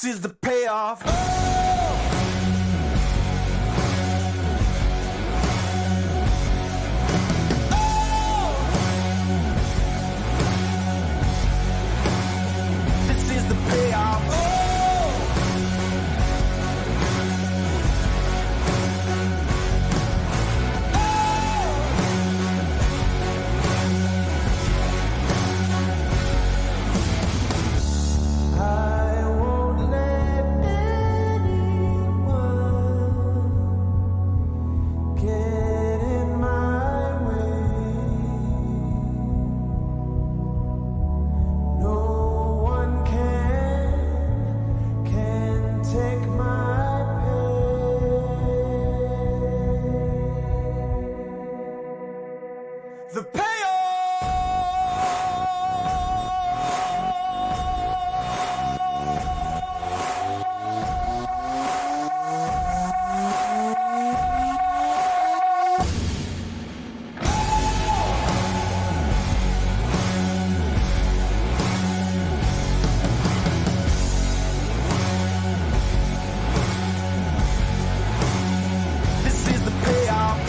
This is the payoff. This is the payoff. The This is the payoff.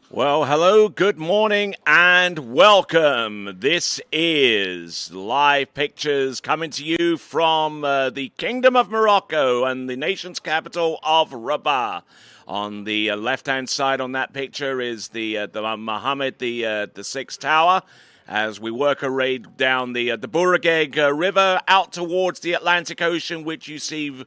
Well, hello, good morning, and welcome. This is live pictures coming to you from the Kingdom of Morocco and the nation's capital of Rabat. On the left-hand side on that picture is the Mohammed the Sixth Tower, as we work our way down the Bourageg River out towards the Atlantic Ocean, which you see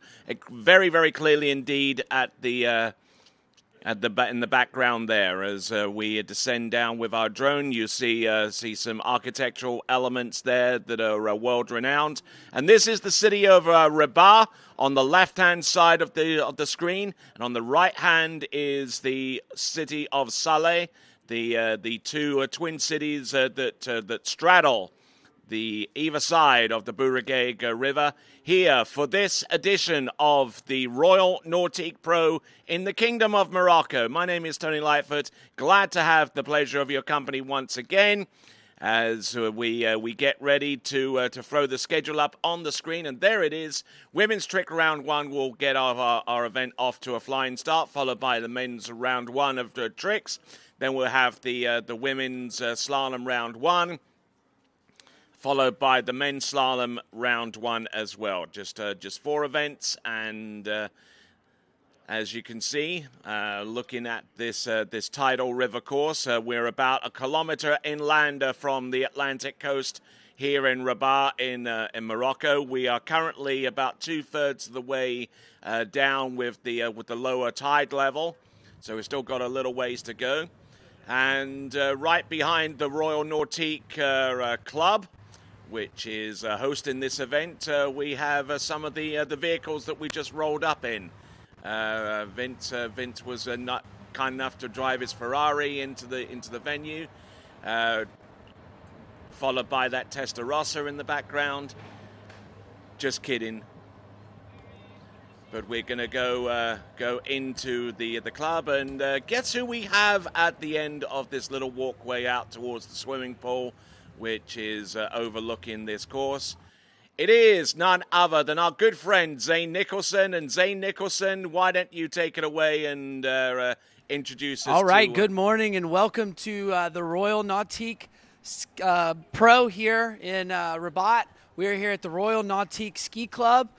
very, very clearly indeed in the background there. As we descend down with our drone, you see some architectural elements there that are world-renowned. And this is the city of Rabat on the left-hand side of the screen, and on the right-hand is the city of Saleh, the two twin cities that straddle the either side of the Bourageg River, here for this edition of the Royal Nautique Pro in the Kingdom of Morocco. My name is Tony Lightfoot. Glad to have the pleasure of your company once again as we get ready to throw the schedule up on the screen. And there it is. Women's trick round one will get our event off to a flying start, followed by the men's round one of the tricks. Then we'll have the women's slalom round one, followed by the men's slalom round one as well. Just 4 events, and as you can see, looking at this tidal river course, we're about a kilometer inland from the Atlantic coast here in Rabat in Morocco. We are currently about 2/3 of the way down with the lower tide level, so we've still got a little ways to go. And right behind the Royal Nautique Club, which is hosting this event, we have some of the vehicles that we just rolled up in. Vince was not kind enough to drive his Ferrari into the venue, followed by that Testarossa in the background. Just kidding. But we're going to go into the club, and guess who we have at the end of this little walkway out towards the swimming pool, which is overlooking this course. It is none other than our good friend Zane Nicholson. And Zane Nicholson, why don't you take it away and introduce us? All right, good morning and welcome to the Royal Nautique Pro here in Rabat. We're here at the Royal Nautique Ski Club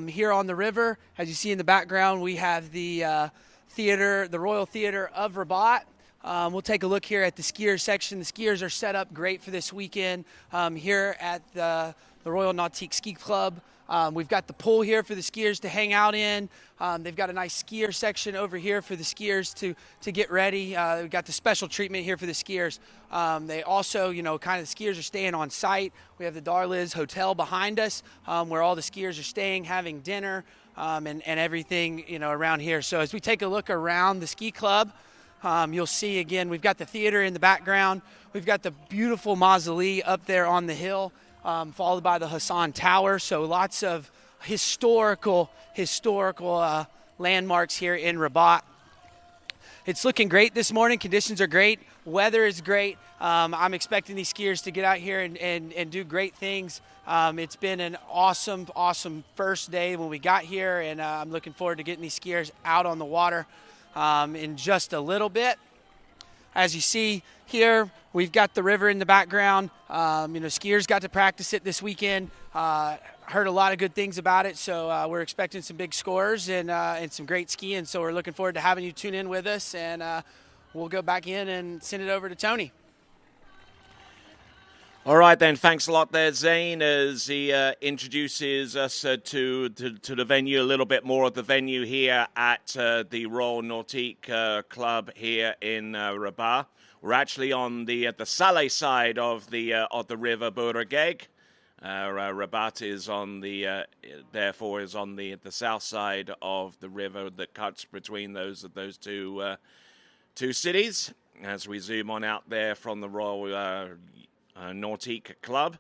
here on the river. As you see in the background, we have the theater, the Royal Theater of Rabat. We'll take a look here at the skier section. The skiers are set up great for this weekend here at the Royal Nautique Ski Club. We've got the pool here for the skiers to hang out in. They've got a nice skier section over here for the skiers to get ready. We've got the special treatment here for the skiers. They also, kind of the skiers are staying on site. We have the Darliz Hotel behind us where all the skiers are staying, having dinner, and everything, around here. So as we take a look around the ski club, you'll see, again, we've got the theater in the background. We've got the beautiful mausoleum up there on the hill, followed by the Hassan Tower. So lots of historical landmarks here in Rabat. it's looking great this morning. Conditions are great. Weather is great. I'm expecting these skiers to get out here and do great things. It's been an awesome first day when we got here, and I'm looking forward to getting these skiers out on the water in just a little bit. As you see here, we've got the river in the background. Skiers got to practice it this weekend. Heard a lot of good things about it, so we're expecting some big scores and some great skiing. So we're looking forward to having you tune in with us, and we'll go back in and send it over to Tony. All right, then. Thanks a lot there, Zane, as he introduces us to the venue, a little bit more of the venue here at the Royal Nautique Club here in Rabat. We're actually on the Salé side of the river Bourageg. Rabat is on the therefore is on the south side of the river that cuts between those two cities. As we zoom on out there from the Royal Nautique Club.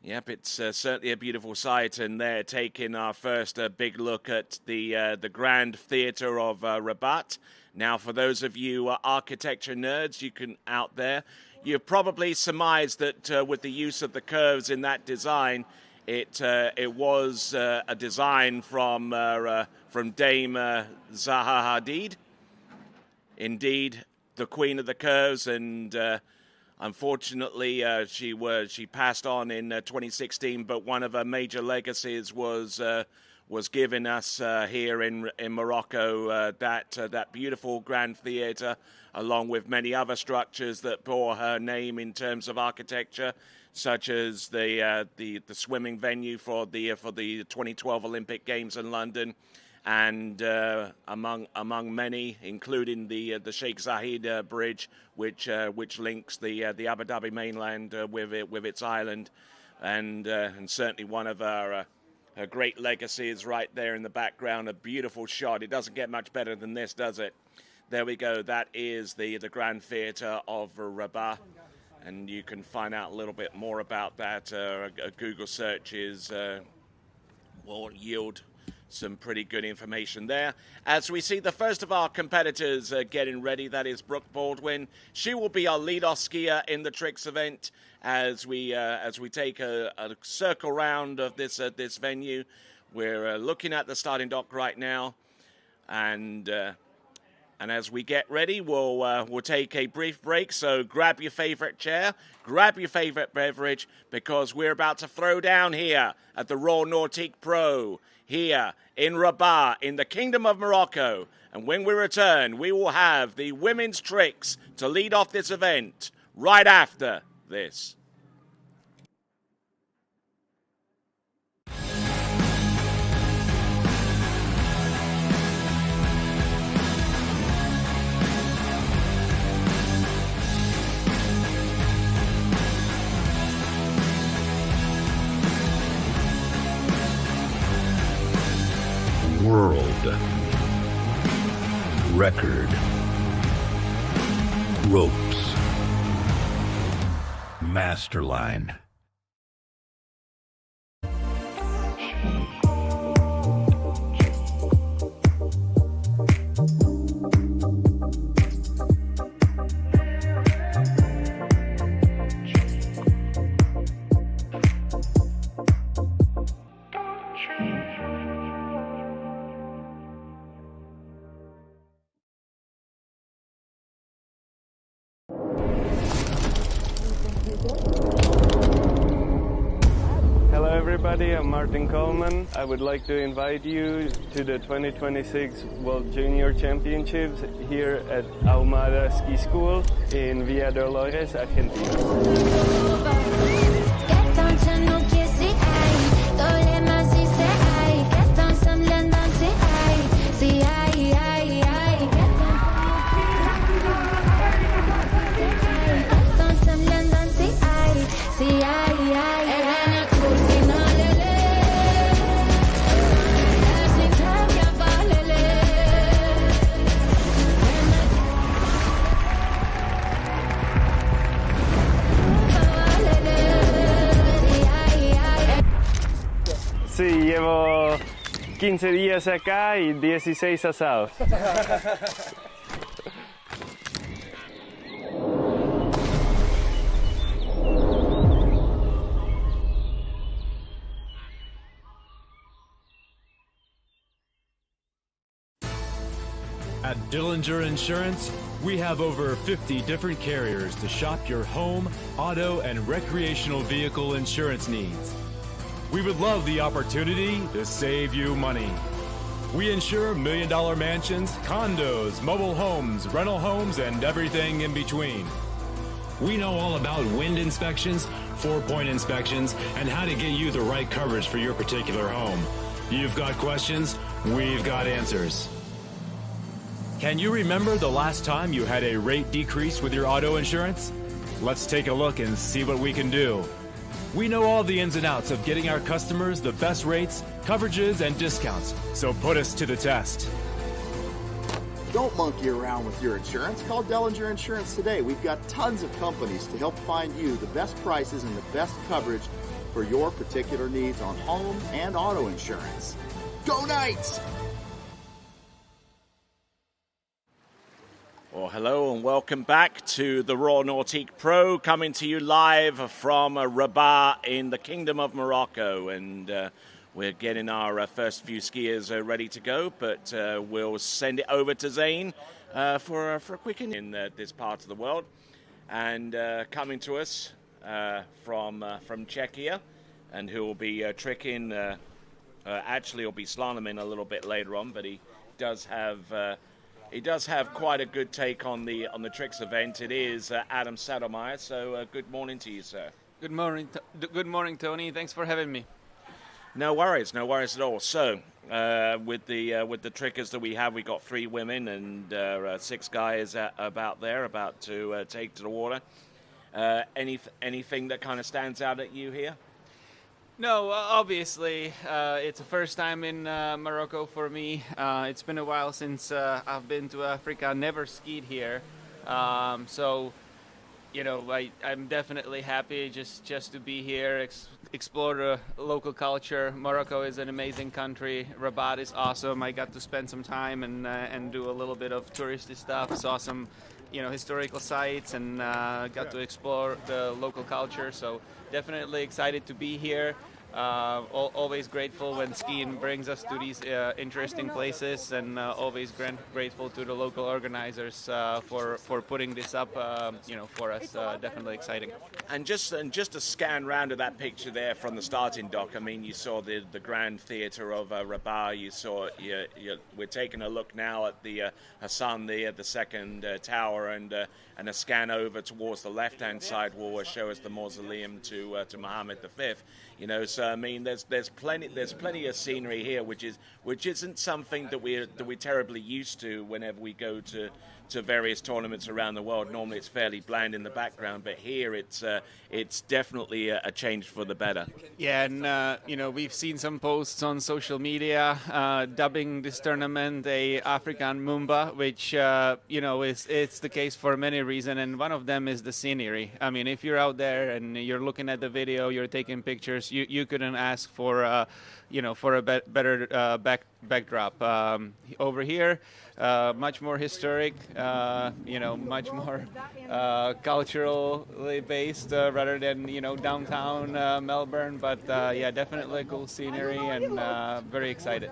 Yep, it's certainly a beautiful sight, and they're taking our first big look at the Grand Theatre of Rabat. Now, for those of you architecture nerds, you've probably surmised that with the use of the curves in that design, it was a design from Dame Zaha Hadid. Indeed, the queen of the curves, and unfortunately she passed on in 2016, but one of her major legacies was given us here in Morocco, that beautiful Grand Theatre, along with many other structures that bore her name in terms of architecture, such as the swimming venue for the 2012 Olympic Games in London, and among many, including the Sheikh Zayed Bridge, which links the Abu Dhabi mainland with its island, and certainly one of our great legacies right there in the background. A beautiful shot. It doesn't get much better than this, does it? There we go. That is the Grand Theatre of Rabat, and you can find out a little bit more about that. A Google search will yield some pretty good information there. As we see the first of our competitors getting ready, that is Brooke Baldwin. She will be our lead-off skier in the tricks event as we take a circle round of this venue. We're looking at the starting dock right now, and as we get ready, we'll take a brief break. So grab your favorite chair, grab your favorite beverage, because we're about to throw down here at the Royal Nautique Pro here in Rabat, in the Kingdom of Morocco. And when we return, we will have the women's tricks to lead off this event right after this. World record ropes masterline. Hello everybody, I'm Martin Coleman. I would like to invite you to the 2026 World Junior Championships here at Ahumada Ski School in Villa Dolores, Argentina. Sí, llevo 15 días acá y 16 asados. At Dillinger Insurance, we have over 50 different carriers to shop your home, auto, and recreational vehicle insurance needs. We would love the opportunity to save you money. We insure million-dollar mansions, condos, mobile homes, rental homes, and everything in between. We know all about wind inspections, 4-point inspections, and how to get you the right coverage for your particular home. You've got questions, we've got answers. Can you remember the last time you had a rate decrease with your auto insurance? Let's take a look and see what we can do. We know all the ins and outs of getting our customers the best rates, coverages, and discounts, so put us to the test. Don't monkey around with your insurance. Call Dillinger Insurance today. We've got tons of companies to help find you the best prices and the best coverage for your particular needs on home and auto insurance. Go Knights! Well, hello and welcome back to the Royal Nautique Pro, coming to you live from Rabat in the Kingdom of Morocco. And we're getting our first few skiers ready to go, but we'll send it over to Zane for a quick in this part of the world. And coming to us from Czechia, and who will be tricking, actually he'll be slaloming a little bit later on, but he does have quite a good take on the tricks event. It is Adam Sadelmeyer. So good morning to you, sir. Good morning, Tony. Thanks for having me. No worries at all. So with the trickers that we have, we got 3 women and 6 guys about to take to the water. Anything that kind of stands out at you here? No, obviously, it's the first time in Morocco for me. It's been a while since I've been to Africa, never skied here. So, you know, I'm definitely happy just to be here, explore the local culture. Morocco is an amazing country. Rabat is awesome. I got to spend some time and do a little bit of touristy stuff, saw some, historical sites, and got to explore the local culture. So definitely excited to be here. Always grateful when skiing brings us to these interesting places, and always grateful to the local organizers for putting this up, for us. Definitely exciting. And just a scan round of that picture there from the starting dock. I mean, you saw the Grand Theatre of Rabat. You saw we're taking a look now at the Hassan, the second tower, and a scan over towards the left-hand side will show us the mausoleum to Mohammed V. So I mean, there's plenty of scenery here, which isn't something that we're terribly used to whenever we go to various tournaments around the world. Normally it's fairly bland in the background, but here it's definitely a change for the better. Yeah, and we've seen some posts on social media dubbing this tournament a African Mumba, which it's the case for many reasons, and one of them is the scenery. I mean, if you're out there and you're looking at the video, you're taking pictures, you couldn't ask for a better backdrop. Over here, much more historic, much more culturally based rather than downtown Melbourne. But yeah, definitely cool scenery, and very excited.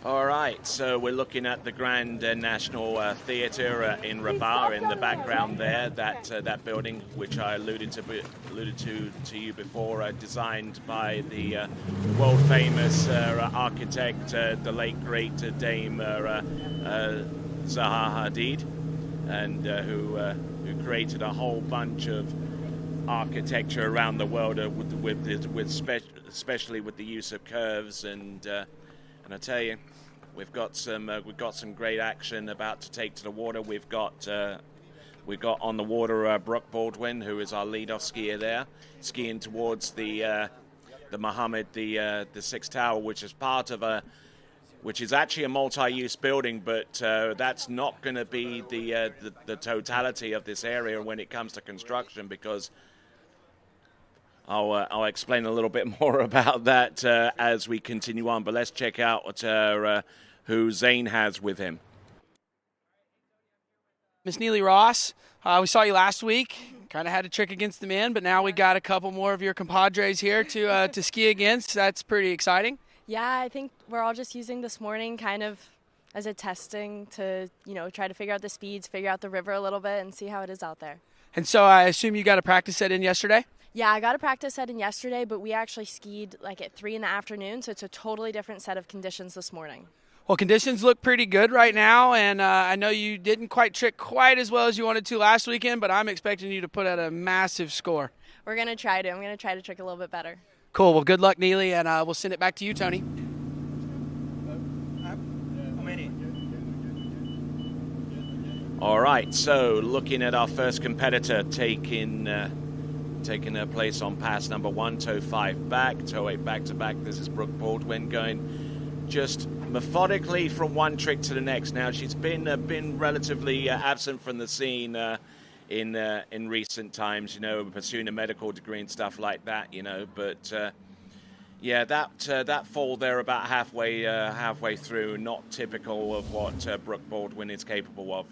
All right, so we're looking at the Grand National Theatre in Rabat in the background there. That building, which I alluded to you before, designed by the world famous architect, the late great Dame Zaha Hadid, and who created a whole bunch of architecture around the world especially with the use of curves and I tell you, we've got some great action about to take to the water. We've got on the water Brooke Baldwin, who is our lead-off skier there, skiing towards the Mohammed the sixth tower, which is actually a multi-use building, but that's not going to be the totality of this area when it comes to construction, because I'll explain a little bit more about that as we continue on. But let's check out who Zane has with him. Miss Neely Ross, we saw you last week. Kind of had a trick against the men, but now we got a couple more of your compadres here to ski against. That's pretty exciting. Yeah, I think we're all just using this morning kind of as a testing to, try to figure out the speeds, figure out the river a little bit, and see how it is out there. And so I assume you got a practice set in yesterday? Yeah, I got a practice set in yesterday, but we actually skied like at 3 in the afternoon, so it's a totally different set of conditions this morning. Well, conditions look pretty good right now, and I know you didn't quite trick quite as well as you wanted to last weekend, but I'm expecting you to put out a massive score. We're going to try to. I'm going to try to trick a little bit better. Cool. Well, good luck, Neely, and we'll send it back to you, Tony. All right, so looking at our first competitor taking her place on pass number 1, toe 5 back, toe 8 back to back. This is Brooke Baldwin going just methodically from one trick to the next. Now she's been relatively absent from the scene in recent times, pursuing a medical degree and stuff like that, But yeah, that fall there about halfway through, not typical of what Brooke Baldwin is capable of,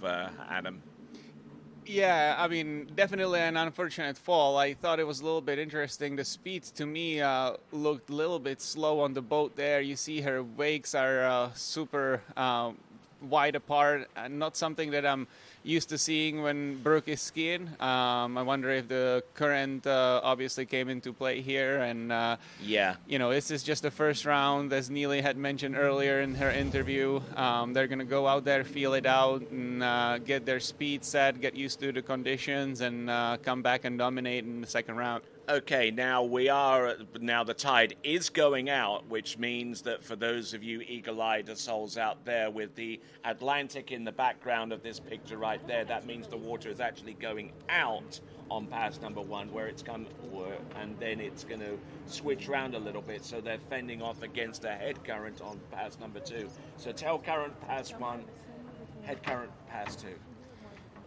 Adam. Yeah, I mean, definitely an unfortunate fall. I thought it was a little bit interesting. The speeds to me looked a little bit slow on the boat there. You see her wakes are super wide apart, not something that I'm used to seeing when Brooke is skiing. I wonder if the current obviously came into play here. And, this is just the first round, as Neely had mentioned earlier in her interview. They're going to go out there, feel it out, and get their speed set, get used to the conditions, and come back and dominate in the second round. Okay, now the tide is going out, which means that for those of you eagle-eyed souls out there with the Atlantic in the background of this picture right there, that means the water is actually going out on pass number 1, where it's come, and then it's going to switch around a little bit, so they're fending off against a head current on pass number 2. So tail current pass 1, head current pass 2.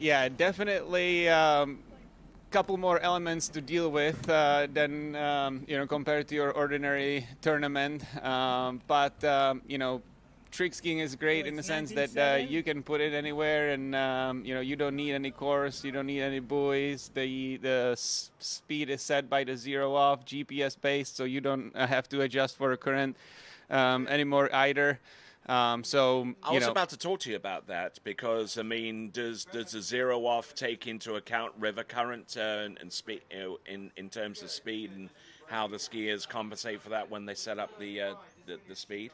Yeah, definitely. Couple more elements to deal with than compared to your ordinary tournament, but trick skiing is great in the sense that you can put it anywhere, and you don't need any course, you don't need any buoys. The speed is set by the 0 off, GPS based, so you don't have to adjust for a current anymore either. I was about to talk to you about that, because does the 0 off take into account river current and speed in terms of speed, and how the skiers compensate for that when they set up the speed?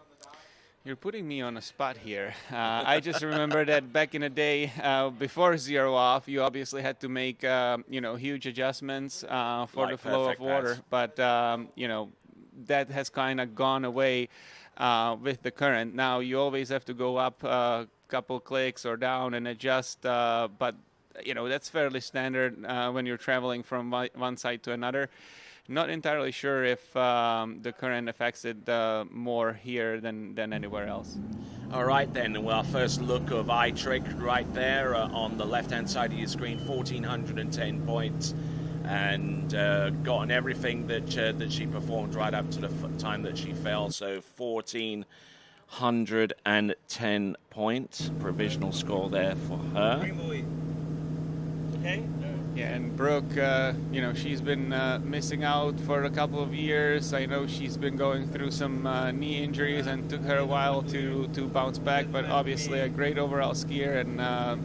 You're putting me on a spot here. I just remember that back in the day, before 0 off, you obviously had to make huge adjustments for the flow of water, but that has kind of gone away. With the current. Now you always have to go up a couple clicks or down and adjust, but that's fairly standard when you're traveling from one side to another. Not entirely sure if the current affects it more here than anywhere else. All right then, well, our first look of iTrick right there on the left-hand side of your screen, 1,410 points. And gotten everything that she performed right up to the time that she fell. So 1,410 points, provisional score there for her. Okay. Yeah, and Brooke, she's been missing out for a couple of years. I know she's been going through some knee injuries, and took her a while to bounce back. But obviously, a great overall skier, and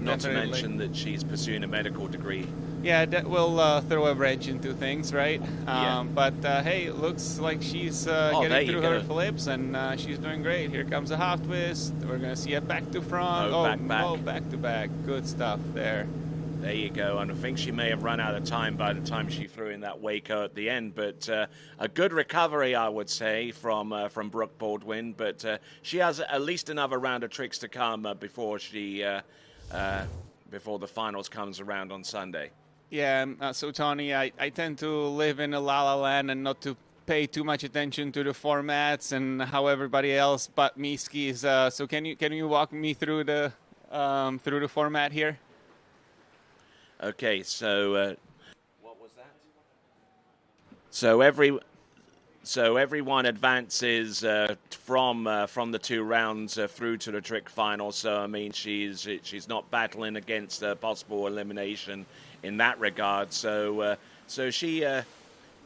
not to mention that she's pursuing a medical degree. Yeah, that will throw a wrench into things, right? Yeah. But hey, it looks like she's getting through her flips, and she's doing great. Here comes a half twist. We're going to see a back to front. Back to back. Good stuff there. There you go. And I think she may have run out of time by the time she threw in that Waco at the end. But a good recovery, I would say, from Brooke Baldwin. But she has at least another round of tricks to come before the finals comes around on Sunday. Yeah, so Tony, I tend to live in a la-la land and not to pay too much attention to the formats and how everybody else but me skis. So can you walk me through the format here? Okay, so what was that? So everyone advances from the 2 rounds through to the trick final. So I mean, she's not battling against possible elimination in that regard. So she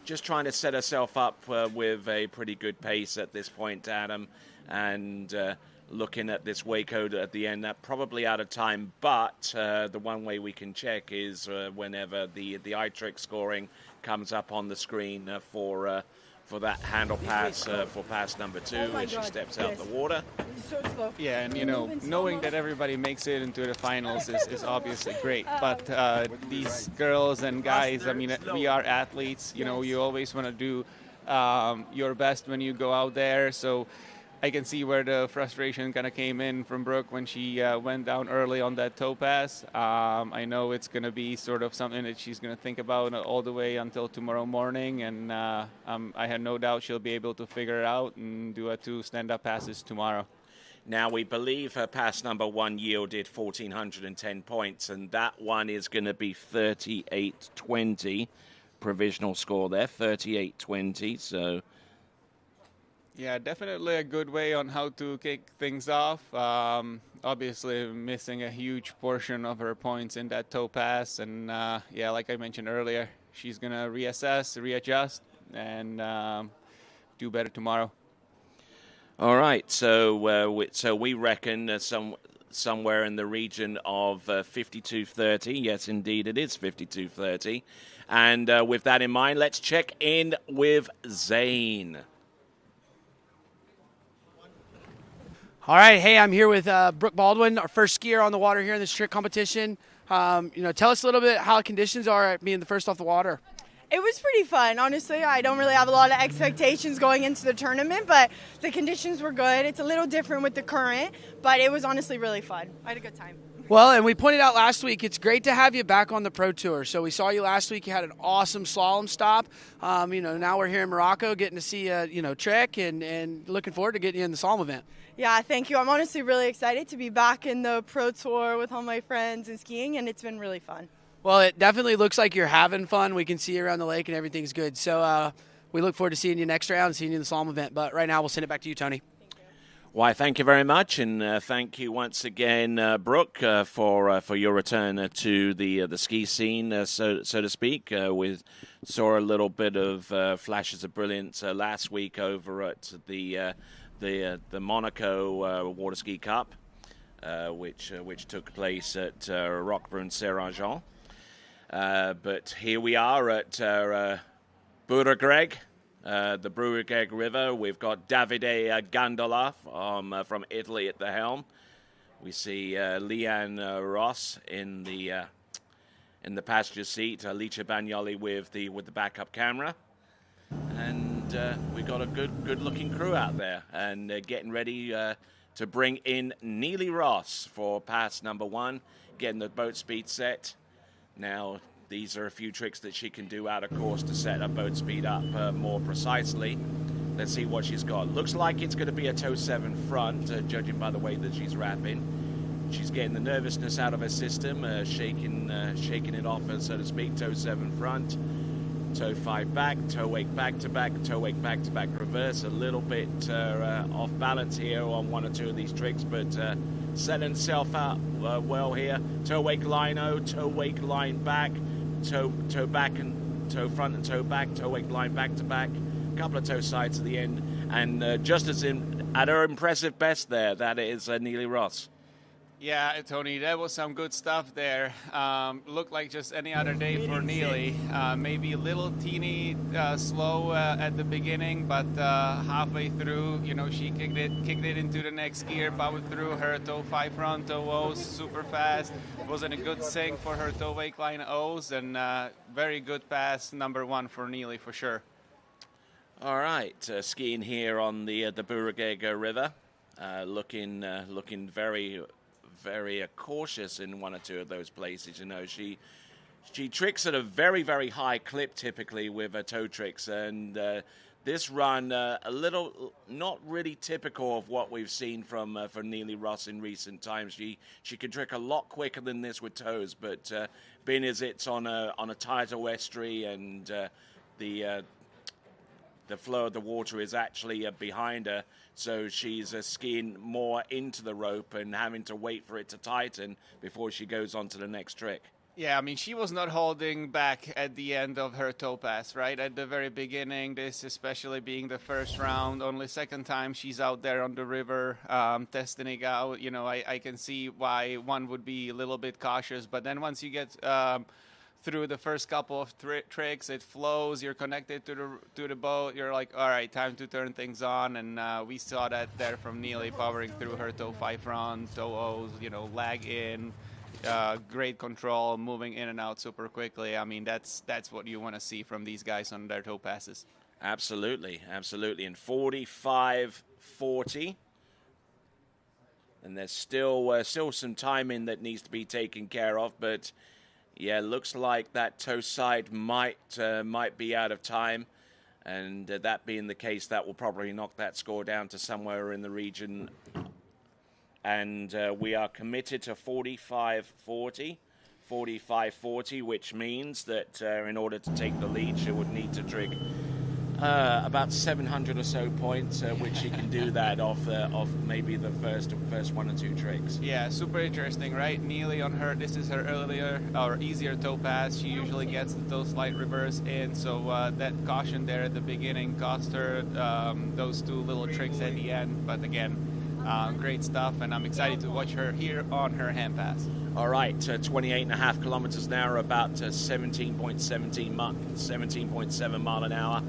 just trying to set herself up with a pretty good pace at this point, Adam, and looking at this way code at the end, that probably out of time. But the one way we can check is whenever the iTrick scoring comes up on the screen for that handle pass for pass number 2 as she steps out the water. Yeah, and knowing that everybody makes it into the finals is obviously great. But these girls and guys, I mean, we are athletes. You always want to do your best when you go out there. So I can see where the frustration kind of came in from Brooke when she went down early on that toe pass. I know it's going to be sort of something that she's going to think about all the way until tomorrow morning, and I have no doubt she'll be able to figure it out and do 2 stand-up passes tomorrow. Now, we believe her pass number 1 yielded 1,410 points, and that one is going to be 38.20. Provisional score there, 38.20, so... Yeah, definitely a good way on how to kick things off. Obviously missing a huge portion of her points in that toe pass. And, yeah, like I mentioned earlier, she's going to reassess, readjust, and do better tomorrow. All right, so we reckon somewhere in the region of 52.30. Yes, indeed, it is 52.30. And with that in mind, let's check in with Zane. All right, hey, I'm here with Brooke Baldwin, our first skier on the water here in this trick competition. Tell us a little bit how conditions are at being the first off the water. It was pretty fun, honestly. I don't really have a lot of expectations going into the tournament, but the conditions were good. It's a little different with the current, but it was honestly really fun. I had a good time. Well, and we pointed out last week, it's great to have you back on the Pro Tour. So we saw you last week. You had an awesome slalom stop. Now we're here in Morocco getting to see you, trick and looking forward to getting you in the slalom event. Yeah, thank you. I'm honestly really excited to be back in the Pro Tour with all my friends and skiing, and it's been really fun. Well, it definitely looks like you're having fun. We can see you around the lake and everything's good. So we look forward to seeing you next round and seeing you in the slalom event. But right now we'll send it back to you, Tony. Why, thank you very much, and thank you once again, Brooke, for your return to the ski scene, so to speak. We saw a little bit of flashes of brilliance last week over at the Monaco Waterski Cup, which took place at Roquebrune-Saint-Jean. But here we are at Bourg-Greg. The Bourg-Greg River. We've got Davide Gandola from Italy at the helm. We see Leanne Ross in the passenger seat. Alicia Bagnoli with the backup camera, and we've got a good looking crew out there and getting ready to bring in Neely Ross for pass number 1, getting the boat speed set. Now, these are a few tricks that she can do out of course to set her boat speed up more precisely. Let's see what she's got. Looks like it's going to be a toe 7 front, judging by the way that she's wrapping. She's getting the nervousness out of her system, shaking it off, so to speak. Toe 7 front, toe 5 back, toe 8 back to back, toe 8 back to back reverse. A little bit off balance here on 1 or 2 of these tricks, but setting herself out well here. Toe 8 line O, toe 8 line back, toe back and toe front and toe back, toe 8 line back to back. A couple of toe sides at the end, and just as at her impressive best there, that is Neely Ross. Yeah, Tony, that was some good stuff there. Looked like just any other day for Neely. Maybe a little teeny slow at the beginning, but halfway through, she kicked it into the next gear, powered through her toe 5 front, toe O's super fast. Was in a good sync for her toe 8 line O's, and very good pass number 1 for Neely for sure. All right, skiing here on the Bourg-Greg River, looking very cautious in 1 or 2 of those places. She tricks at a very, very high clip typically with her toe tricks, and this run a little not really typical of what we've seen from Neely Ross in recent times. She can trick a lot quicker than this with toes, but being as it's on a tighter estuary and the flow of the water is actually behind her, so she's skiing more into the rope and having to wait for it to tighten before she goes on to the next trick. Yeah, I mean, she was not holding back at the end of her toe pass, right? At the very beginning, this especially being the first round, only second time she's out there on the river testing it out. You know, I can see why one would be a little bit cautious. But then once you get through the first couple of tricks, it flows, you're connected to the boat, you're like, all right, time to turn things on. And we saw that there from Neely powering through her toe 5 front, toe O's, you know, lag in. Great control, moving in and out super quickly. I mean, that's what you want to see from these guys on their toe passes. Absolutely, absolutely. And 45-40. And there's still some timing that needs to be taken care of. But, yeah, looks like that toe side might be out of time. And that being the case, that will probably knock that score down to somewhere in the region. And we are committed to 45-40, which means that in order to take the lead, she would need to trick about 700 or so points, which she can do that off maybe the first 1 or 2 tricks. Yeah, super interesting, right? Neely on her, this is her earlier or easier toe pass. She usually gets the toe slide reverse in, so that caution there at the beginning cost her those 2 little tricks at the end. But again, great stuff, and I'm excited to watch her here on her hand pass. All right, 28.5 kilometers an hour, about 17.7 mile an hour.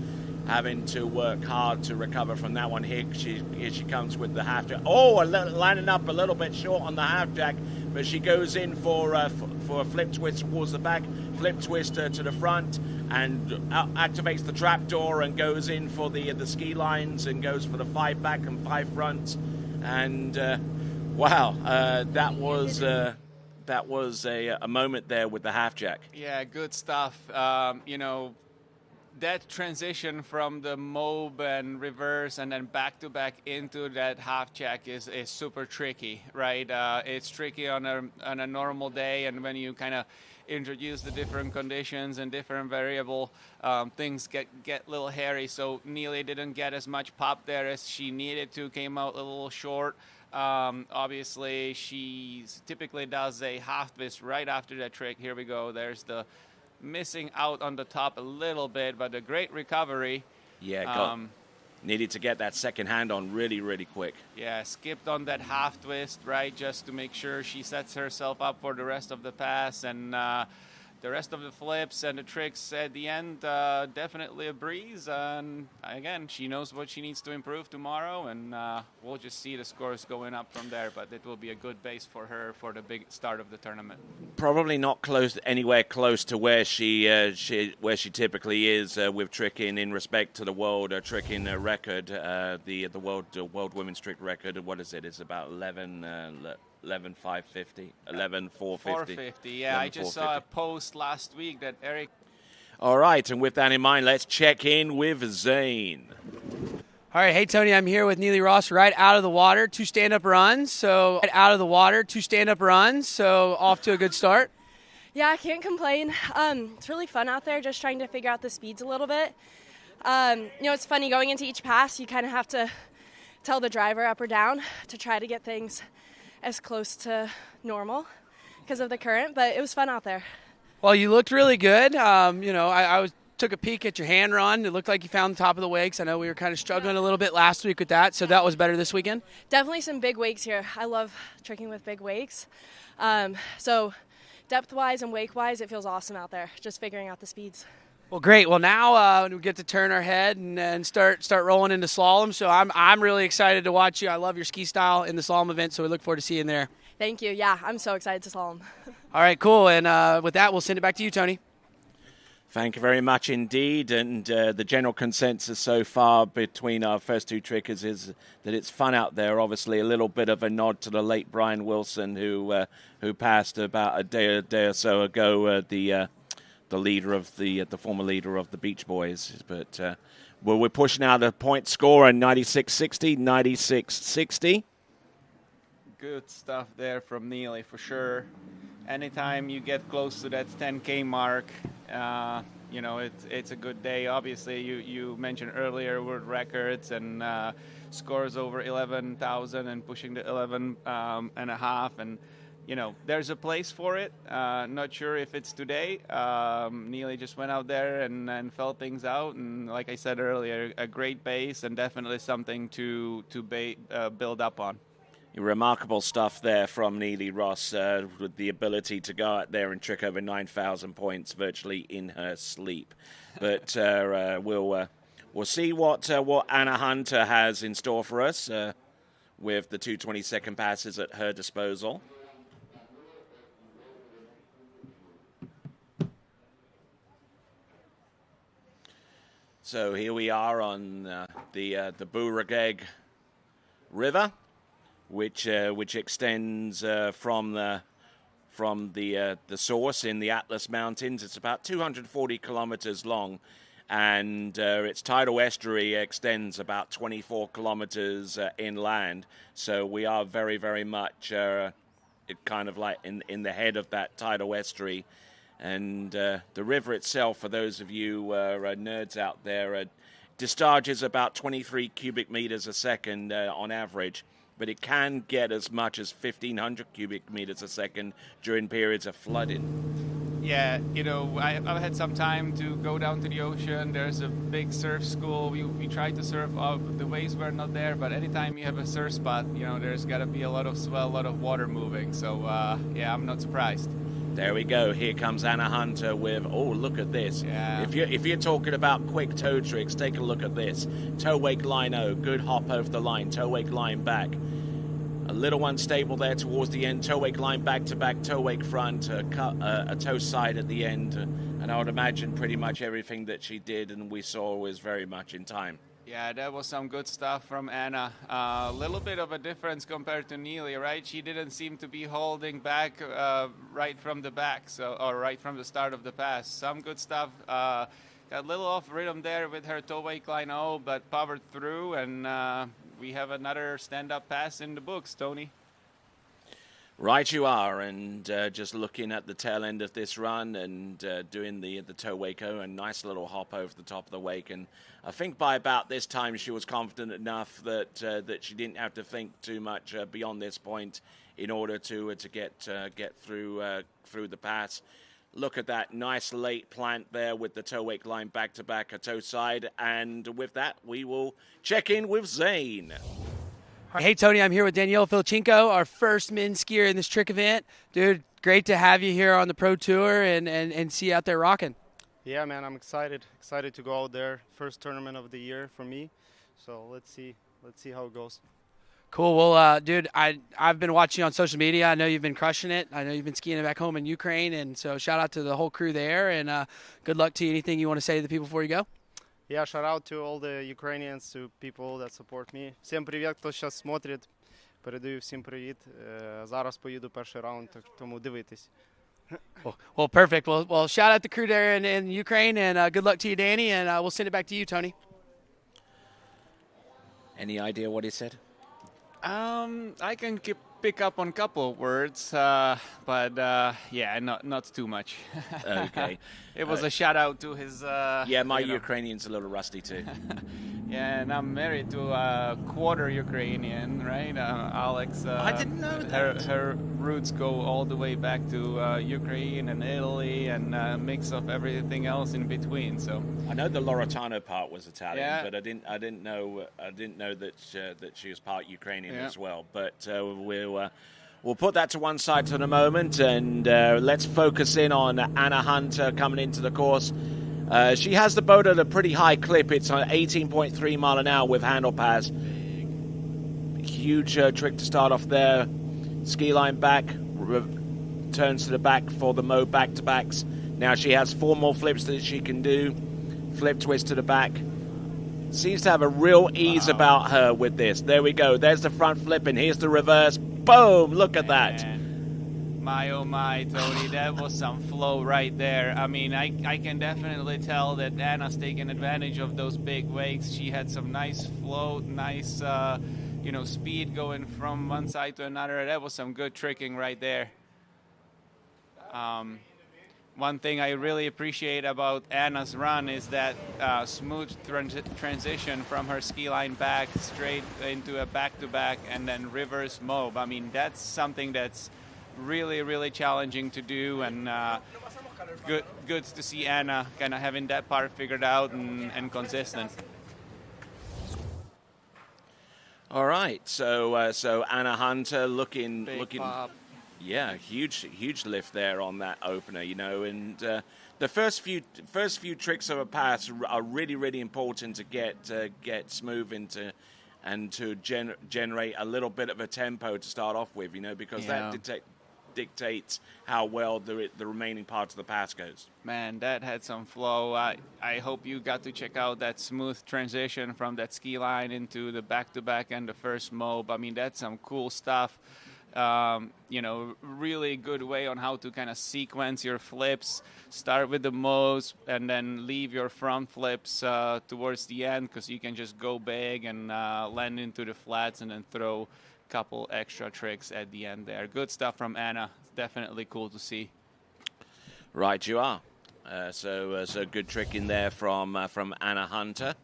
Having to work hard to recover from that one. Here she comes with the half jack. Oh, lining up a little bit short on the half jack, but she goes in for a flip twist towards the back, flip twist to the front, and activates the trap door and goes in for the ski lines and goes for the 5 back and 5 front. And wow, that was a moment there with the half jack. Yeah, good stuff. You know, that transition from the mob and reverse and then back to back into that half jack is super tricky, right? It's tricky on a normal day, and when you kind of introduce the different conditions and different variable, things get a little hairy. So Neely didn't get as much pop there as she needed to, came out a little short. Obviously, she typically does a half twist right after that trick. Here we go. There's the missing out on the top a little bit, but a great recovery. Yeah, needed to get that second hand on really, really quick. Yeah, skipped on that half twist, right, just to make sure she sets herself up for the rest of the pass. And the rest of the flips and the tricks at the end, definitely a breeze. And again, she knows what she needs to improve tomorrow, and we'll just see the scores going up from there. But it will be a good base for her for the big start of the tournament. Probably not anywhere close to where she typically is with tricking in respect to the world tricking record. The world women's trick record. What is it? It's about 11,550, 11,450. Yeah, I just saw a post last week that Eric. All right, and with that in mind, let's check in with Zane. All right, hey Tony, I'm here with Neely Ross, right out of the water, 2 stand-up runs. So off to a good start. Yeah, I can't complain. It's really fun out there, just trying to figure out the speeds a little bit. You know, it's funny going into each pass. You kind of have to tell the driver up or down to try to get things as close to normal because of the current, but it was fun out there. Well, you looked really good. You know, I took a peek at your hand run. It looked like you found the top of the wakes. I know we were kind of struggling a little bit last week with that, so that was better this weekend. Definitely some big wakes here. I love tricking with big wakes. So depth-wise and wake-wise, it feels awesome out there, just figuring out the speeds. Well, great. Well, now we get to turn our head and start rolling into slalom. So I'm really excited to watch you. I love your ski style in the slalom event, so we look forward to seeing you there. Thank you. Yeah, I'm so excited to slalom. All right, cool. And with that, we'll send it back to you, Tony. Thank you very much indeed. And the general consensus so far between our first 2 trickers is that it's fun out there. Obviously, a little bit of a nod to the late Brian Wilson, who passed about a day or so ago. The leader of the former leader of the Beach Boys, but we're pushing out a point score on 96-60. Good stuff there from Neely for sure. Anytime you get close to that 10K mark, it's a good day. Obviously, you mentioned earlier world records and scores over 11,000 and pushing the 11 and a half, and there's a place for it. Not sure if it's today. Neely just went out there and felt things out, and like I said earlier, a great base and definitely something to build up on. Remarkable stuff there from Neely Ross with the ability to go out there and trick over 9,000 points virtually in her sleep. But we'll see what Anna Hunter has in store for us with the 2:22 passes at her disposal. So here we are on the Burageg River, which extends from the source in the Atlas Mountains. It's about 240 kilometers long, and its tidal estuary extends about 24 kilometers inland. So we are very, very much kind of like in the head of that tidal estuary. And the river itself, for those of you nerds out there, discharges about 23 cubic meters a second on average, but it can get as much as 1,500 cubic meters a second during periods of flooding. Yeah, I've had some time to go down to the ocean. There's a big surf school. We tried to surf. The waves were not there, but anytime you have a surf spot, there's got to be a lot of swell, a lot of water moving. So, yeah, I'm not surprised. There we go. Here comes Anna Hunter with, oh, look at this. Yeah. If you're talking about quick toe tricks, take a look at this. Toe wake line O, good hop over the line, toe wake line back. A little unstable there towards the end, toe wake line back to back, toe wake front, a toe side at the end. And I would imagine pretty much everything that she did and we saw was very much in time. Yeah, that was some good stuff from Anna. A little bit of a difference compared to Neely, right? She didn't seem to be holding back right from the back, or right from the start of the pass. Some good stuff. Got a little off rhythm there with her toe wake line O, but powered through, and we have another stand-up pass in the books, Tony. Right you are, and just looking at the tail end of this run and doing the toe wake O, a nice little hop over the top of the wake, and I think by about this time she was confident enough that she didn't have to think too much beyond this point in order to get through the pass. Look at that nice late plant there with the toe wake line back to back, a toe side, and with that we will check in with Zane. Hey, Tony, I'm here with Daniela Filchenko, our first men's skier in this trick event. Dude, great to have you here on the Pro Tour and see you out there rocking. Yeah, man, I'm excited to go out there. First tournament of the year for me. So let's see how it goes. Cool. Well, dude, I've been watching you on social media. I know you've been crushing it. I know you've been skiing back home in Ukraine, and so shout out to the whole crew there, and good luck to you. Anything you want to say to the people before you go? Yeah, shout out to all the Ukrainians, to people that support me. Всем привет, хто зараз смотрить. Передаю всім привіт. Зараз поїду перший раунд, тому дивитесь. Well, perfect. Well, shout out the crew there in Ukraine, and good luck to you, Danny, and we'll send it back to you, Tony. Any idea what he said? I can pick up on a couple of words, but yeah, not too much. Okay. It was a shout out to his. Yeah, my Ukrainian's a little rusty too. Yeah, and I'm married to a quarter Ukrainian, right? Alex. I didn't know that. Her roots go all the way back to Ukraine and Italy, and a mix of everything else in between. So I know the Loretano part was Italian, yeah. but I didn't know that she was part Ukrainian as well. But we'll put that to one side for the moment, and let's focus in on Anna Hunter coming into the course. She has the boat at a pretty high clip. It's on 18.3 mile an hour with handle pass. Huge trick to start off there. Ski line back, turns to the back for the Mo back-to-backs. Now she has 4 more flips that she can do. Flip twist to the back. Seems to have a real ease about her with this. There we go. There's the front flip, and here's the reverse. Boom! Look at that. My oh my, Tony, that was some flow right there. I mean, I can definitely tell that Anna's taking advantage of those big wakes. She had some nice flow, nice speed going from one side to another. That was some good tricking right there. one thing I really appreciate about Anna's run is that smooth transition from her ski line back straight into a back-to-back and then reverse mob. I mean, that's something that's really, really challenging to do, and good to see Anna kind of having that part figured out and consistent. All right, so Anna Hunter looking Pop. Yeah, huge lift there on that opener, you know, and the first few tricks of a pass are really important to get smooth into and to generate a little bit of a tempo to start off with, you know, because that dictates how well the remaining part of the pass goes. Man, that had some flow. I hope you got to check out that smooth transition from that ski line into the back-to-back and the first mob. I mean, that's some cool stuff. You know, really good way on how to kind of sequence your flips. Start with the mows and then leave your front flips towards the end, because you can just go big and land into the flats and then throw a couple extra tricks at the end there. Good stuff from Anna. Definitely cool to see. Right, you are. So good trick in there from Anna Hunter.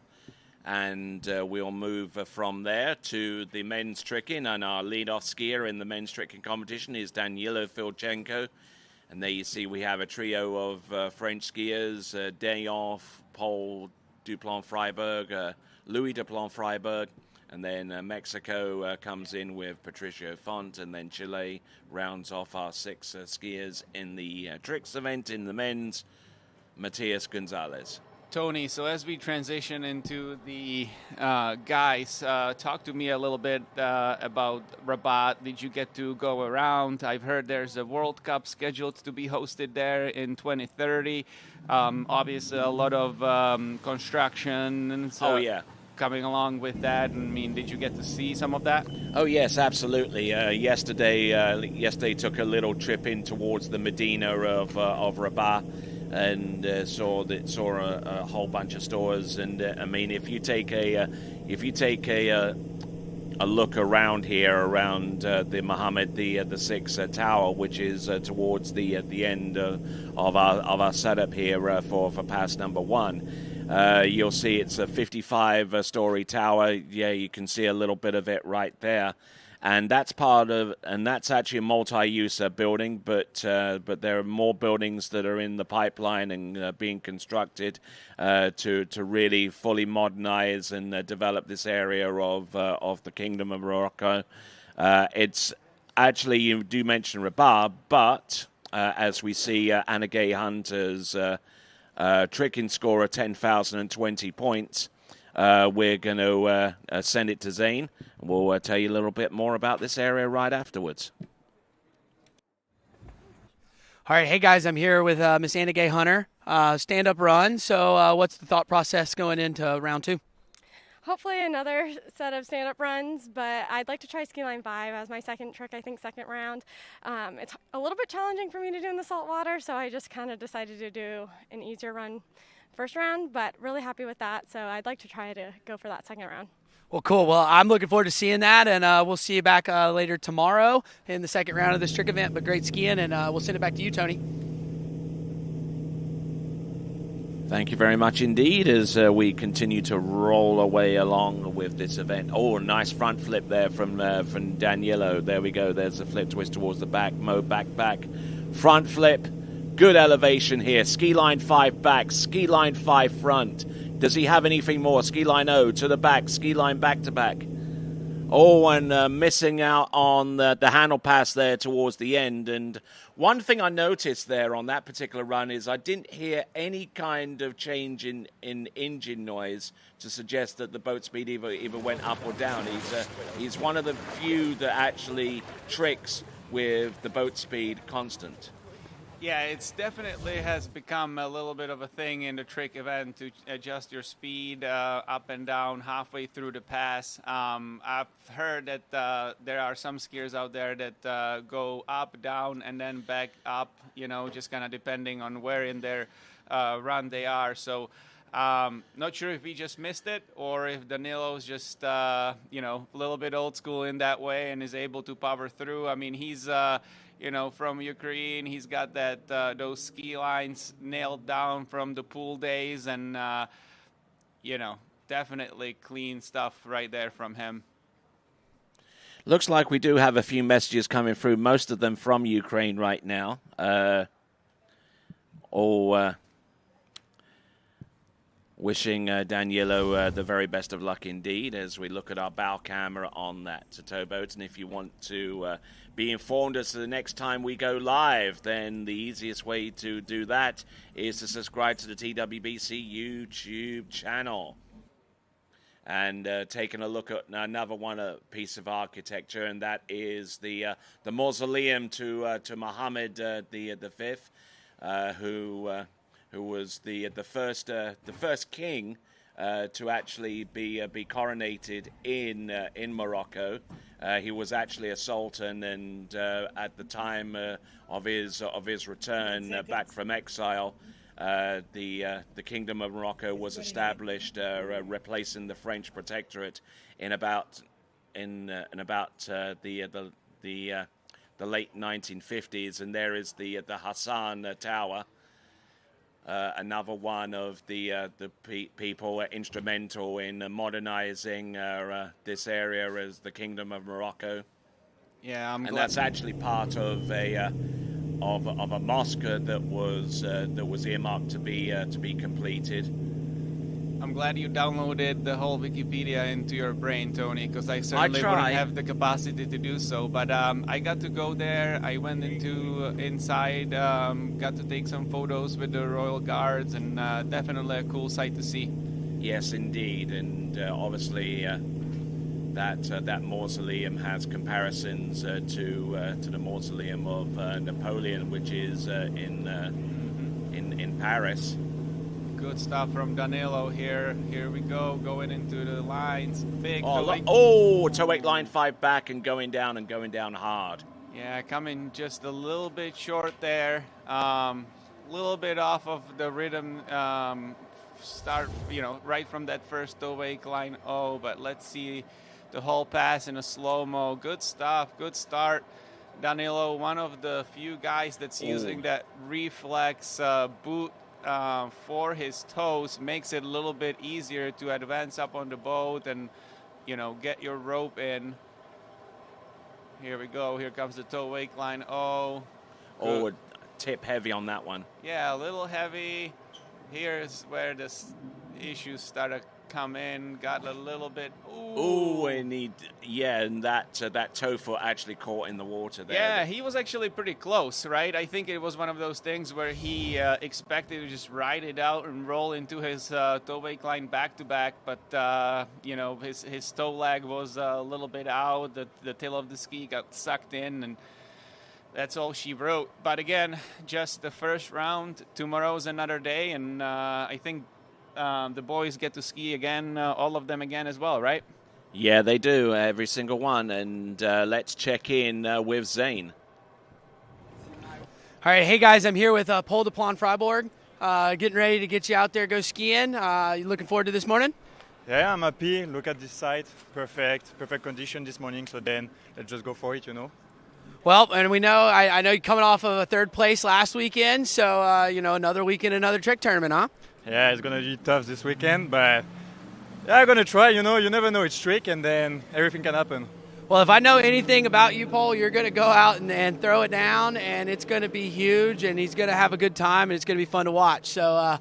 And we'll move from there to the men's tricking. And our lead-off skier in the men's tricking competition is Danilo Filchenko. And there you see we have a trio of French skiers, Dayoff, Paul Duplan-Freiberg, Louis Duplan-Freiberg. And then Mexico comes in with Patricio Font. And then Chile rounds off our 6 skiers in the tricks event in the men's, Matias Gonzalez. Tony, so as we transition into the guys, talk to me a little bit about Rabat. Did you get to go around? I've heard there's a World Cup scheduled to be hosted there in 2030. Obviously, a lot of construction and so coming along with that. I mean, did you get to see some of that? Oh, yes, absolutely. Yesterday took a little trip in towards the Medina of Rabat. And saw a whole bunch of stores, and I mean, if you take a look around here, around the Mohammed the VI tower, which is towards the end of our setup here for pass number 1, you'll see it's a 55-story tower. Yeah, you can see a little bit of it right there. And that's actually a multi-use building, but there are more buildings that are in the pipeline and being constructed to really fully modernize and develop this area of the Kingdom of Morocco. It's actually, you do mention Rabat, but as we see Anna Gay Hunter's tricking score of 10,020 points, we're going to send it to Zane. We'll tell you a little bit more about this area right afterwards. All right, hey guys, I'm here with Miss Anna Gay Hunter, stand-up run. So what's the thought process going into round 2? Hopefully another set of stand-up runs, but I'd like to try ski line 5 as my second trick, I think second round. It's a little bit challenging for me to do in the salt water, so I just kind of decided to do an easier run first round, but really happy with that, so I'd like to try to go for that second round. Well, cool. Well, I'm looking forward to seeing that, and we'll see you back later tomorrow in the second round of this trick event, but great skiing, and we'll send it back to you, Tony. Thank you very much indeed as we continue to roll away along with this event. Oh, nice front flip there from Danilo. There we go. There's a flip twist towards the back. Mo back. Front flip. Good elevation here. Ski line 5 back. Ski line 5 front. Does he have anything more? Ski line 0 to the back. Ski line back to back. Oh, and missing out on the handle pass there towards the end. And one thing I noticed there on that particular run is I didn't hear any kind of change in engine noise to suggest that the boat speed either went up or down. He's one of the few that actually tricks with the boat speed constant. Yeah, it's definitely has become a little bit of a thing in the trick event to adjust your speed up and down halfway through the pass. I've heard that there are some skiers out there that go up, down, and then back up, you know, just kind of depending on where in their run they are. So Not sure if he just missed it or if Danilo's just, you know, a little bit old school in that way and is able to power through. I mean, he's, you know, from Ukraine. He's got that those ski lines nailed down from the pool days, and, you know, definitely clean stuff right there from him. Looks like we do have a few messages coming through, most of them from Ukraine right now. All wishing Danilo the very best of luck indeed as we look at our bow camera on that towboat. And if you want to be informed as to the next time we go live, then the easiest way to do that is to subscribe to the TWBC YouTube channel. And taking a look at another piece of architecture, and that is the mausoleum to Muhammad the Fifth, who was the first king to actually be coronated in Morocco. He was actually a sultan, and at the time of his return back from exile, the Kingdom of Morocco was established, replacing the French protectorate in about the late 1950s. And there is the Hassan Tower, another one of the people instrumental in modernizing this area as the Kingdom of Morocco. Yeah, and that's actually part of a mosque that was earmarked to be completed. I'm glad you downloaded the whole Wikipedia into your brain, Tony, because I certainly wouldn't have the capacity to do so. But I got to go there. I went inside, got to take some photos with the Royal Guards, and definitely a cool sight to see. Yes, indeed, and obviously that mausoleum has comparisons to the mausoleum of Napoleon, which is in Paris. Good stuff from Danilo here. Here we go, going into the lines. Big toe 8 line 5 back and going down hard. Yeah, coming just a little bit short there. Little bit off of the rhythm start, you know, right from that first toe 8 line but let's see the whole pass in a slow-mo. Good stuff, good start. Danilo, one of the few guys that's using that reflex boot for his toes, makes it a little bit easier to advance up on the boat and, you know, get your rope in. Here we go. Here comes the toe wake line. Tip heavy on that one. Yeah, a little heavy. Here's where the issues start to come in. Got a little bit. And that toe foot actually caught in the water there. Yeah, he was actually pretty close, right? I think it was one of those things where he expected to just ride it out and roll into his toe wake line back to back, but you know, his toe lag was a little bit out. The tail of the ski got sucked in, and that's all she wrote. But again, just the first round. Tomorrow's another day, and I think the boys get to ski again, all of them again as well, right? Yeah, they do, every single one. And let's check in with Zane. All right, hey guys, I'm here with Paul de Plan Freiburg, getting ready to get you out there, go skiing. You looking forward to this morning? Yeah, I'm happy. Look at this site, perfect condition this morning. So then let's just go for it, you know. Well, and we know, I know you're coming off of a third place last weekend, so, you know, another weekend, another trick tournament, huh? Yeah, it's going to be tough this weekend, but yeah, I'm going to try, you know. You never know, it's trick, and then everything can happen. Well, if I know anything about you, Paul, you're going to go out and throw it down, and it's going to be huge, and he's going to have a good time, and it's going to be fun to watch. So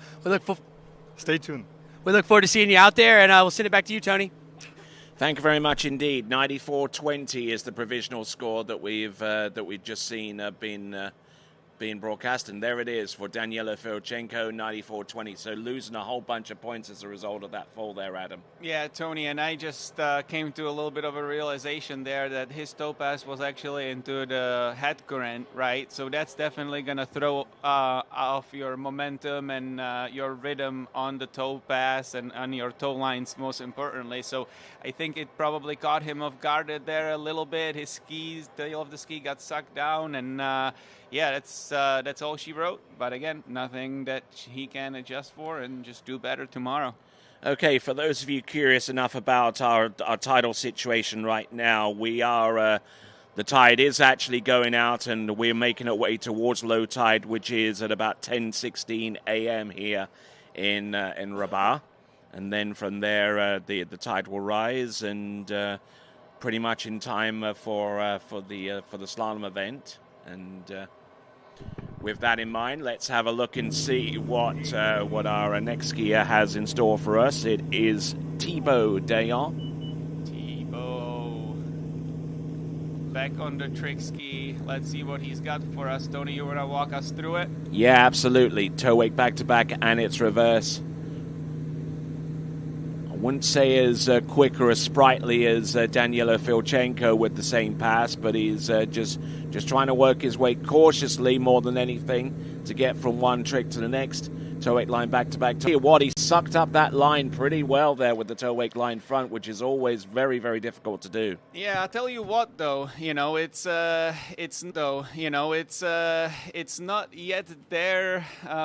stay tuned. We look forward to seeing you out there, and we'll send it back to you, Tony. Thank you very much indeed. 94-20 is the provisional score that we've just seen being broadcast, and there it is for Daniilo Filchenko, 94-20. So losing a whole bunch of points as a result of that fall there, Adam. Yeah, Tony, and I just came to a little bit of a realization there that his toe pass was actually into the head current, right? So that's definitely going to throw off your momentum and your rhythm on the toe pass and on your toe lines, most importantly. So I think it probably caught him off guard there a little bit. His skis, the tail of the ski got sucked down, and yeah, that's that's all she wrote. But again, nothing that he can adjust for, and just do better tomorrow. Okay, for those of you curious enough about our tidal situation right now, we are the tide is actually going out, and we're making our way towards low tide, which is at about 10:16 a.m. here in Rabat, and then from there the tide will rise, and pretty much in time for the slalom event. And with that in mind, let's have a look and see what our next skier has in store for us. It is Thibaut Dayan. Thibaut back on the trick ski. Let's see what he's got for us. Tony, you want to walk us through it? Yeah, absolutely. Toe wake back to back, and it's reverse. I wouldn't say as quick or as sprightly as Daniela Filchenko with the same pass, but he's just trying to work his way cautiously more than anything to get from one trick to the next. Toe wake line back to back. Tell you what, he sucked up that line pretty well there with the toe wake line front, which is always very, very difficult to do. Yeah, I'll tell you what though, it's not yet there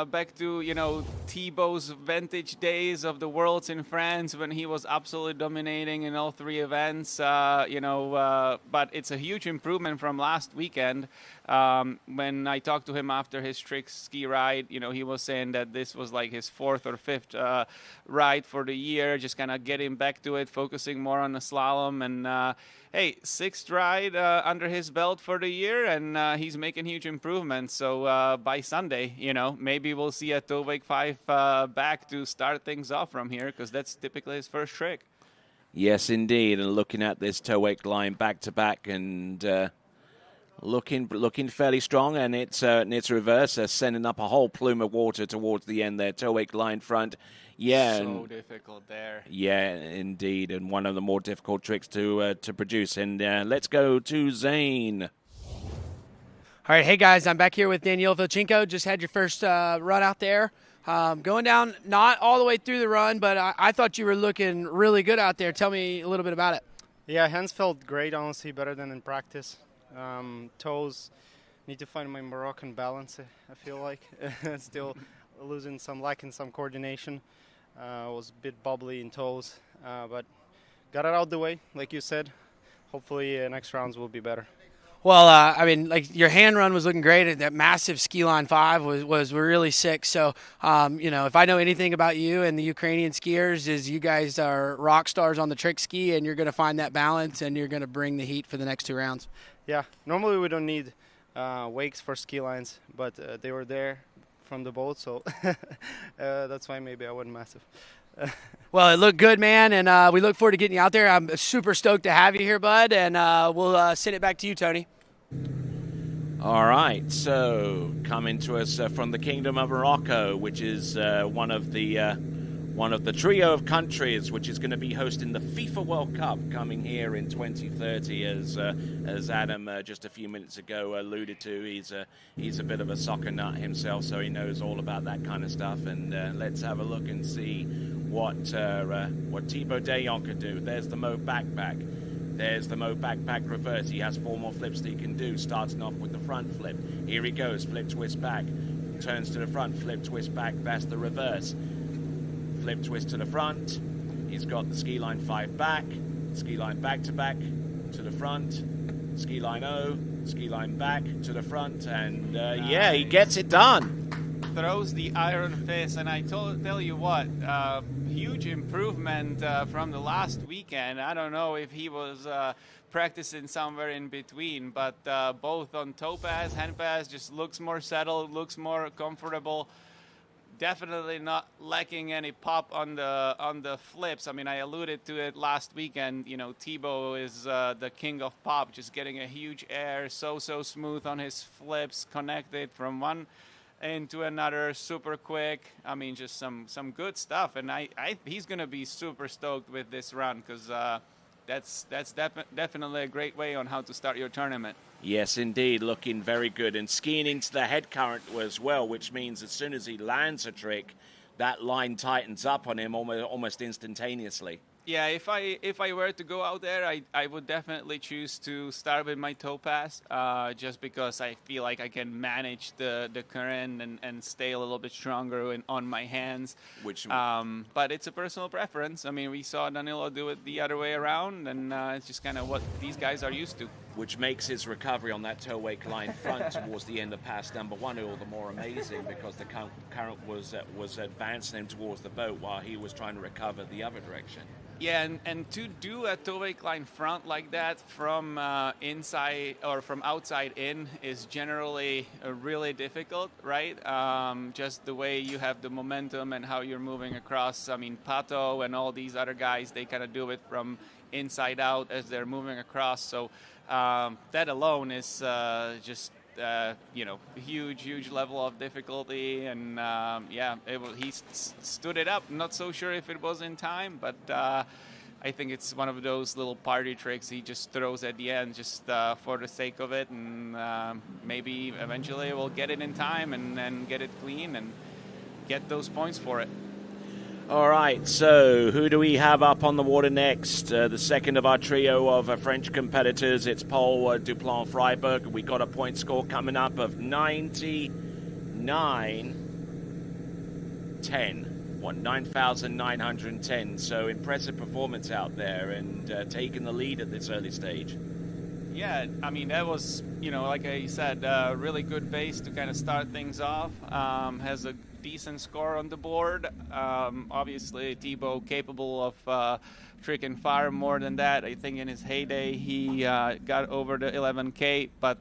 back to, Thibaut's vintage days of the Worlds in France when he was absolutely dominating in all three events, but it's a huge improvement from last weekend. When I talked to him after his trick ski ride, he was saying that this was like his fourth or fifth ride for the year, just kind of getting back to it, focusing more on the slalom. And hey, sixth ride under his belt for the year, and he's making huge improvements. So by Sunday, maybe we'll see a toe wake 5 back to start things off from here, because that's typically his first trick. Yes, indeed. And looking at this toe wake line back to back, and looking fairly strong, and it's reverse, sending up a whole plume of water towards the end there. Toe wake line front, yeah, so difficult there. Yeah, indeed, and one of the more difficult tricks to produce. And let's go to Zane. All right, hey guys, I'm back here with Daniela Filchenko. Just had your first run out there. Going down, not all the way through the run, but I thought you were looking really good out there. Tell me a little bit about it. Yeah, hands felt great, honestly, better than in practice. Toes, need to find my Moroccan balance, I feel like. Still lacking some coordination. Was a bit bubbly in toes, but got it out the way, like you said. Hopefully next rounds will be better. Well, your hand run was looking great. That massive ski line 5 was really sick. So, if I know anything about you and the Ukrainian skiers, is you guys are rock stars on the trick ski, and you're going to find that balance, and you're going to bring the heat for the next 2 rounds. Yeah, normally we don't need wakes for ski lines, but they were there from the boat, so that's why maybe I wasn't massive. Well, it looked good, man, and we look forward to getting you out there. I'm super stoked to have you here, bud, and we'll send it back to you, Tony. All right, so coming to us from the Kingdom of Morocco, which is one of the trio of countries which is going to be hosting the FIFA World Cup coming here in 2030, as Adam just a few minutes ago alluded to. He's a bit of a soccer nut himself, so he knows all about that kind of stuff. And let's have a look and see what Thibaut Dayan can do. There's the Mo backpack. There's the Mo backpack reverse. He has 4 more flips that he can do, starting off with the front flip. Here he goes, flip, twist back. Turns to the front, flip, twist back. That's the reverse. Flip, twist to the front. He's got the ski line 5 back. Ski line back to back to the front. Ski line O. Ski line back to the front. And yeah, he gets it done. Throws the iron fist, and I tell you what, huge improvement from the last weekend. I don't know if he was practicing somewhere in between, but both on toe pass, hand pass, just looks more settled, looks more comfortable. Definitely not lacking any pop on the flips. I mean, I alluded to it last weekend. Thibaut is the king of pop, just getting a huge air, so smooth on his flips, connected from one into another, super quick. I mean, just some good stuff. And he's going to be super stoked with this run, because that's definitely a great way on how to start your tournament. Yes, indeed, looking very good. And skiing into the head current as well, which means as soon as he lands a trick, that line tightens up on him almost instantaneously. Yeah, if I were to go out there, I would definitely choose to start with my toe pass, just because I feel like I can manage the current and stay a little bit stronger on my hands. But it's a personal preference. I mean, we saw Danilo do it the other way around, and it's just kind of what these guys are used to. Which makes his recovery on that toe wake line front towards the end of pass number 1 all the more amazing, because the current was advancing him towards the boat while he was trying to recover the other direction. Yeah, and to do a toe wake line front like that from inside or from outside in is generally really difficult, right? Just the way you have the momentum and how you're moving across. I mean, Pato and all these other guys, they kind of do it from inside out as they're moving across. So that alone is just a huge level of difficulty, and he stood it up. Not so sure if it was in time, but I think it's one of those little party tricks he just throws at the end just for the sake of it, and maybe eventually we'll get it in time and then get it clean and get those points for it. All right, so who do we have up on the water next? The second of our trio of French competitors. It's Paul Duplan-Freiberg. We got a point score coming up of 9,910. So impressive performance out there, and taking the lead at this early stage. Yeah, I mean, that was, like I said, a really good base to kind of start things off. Has a decent score on the board. Obviously, Thibaut capable of tricking far more than that. I think in his heyday, he got over the 11K, but,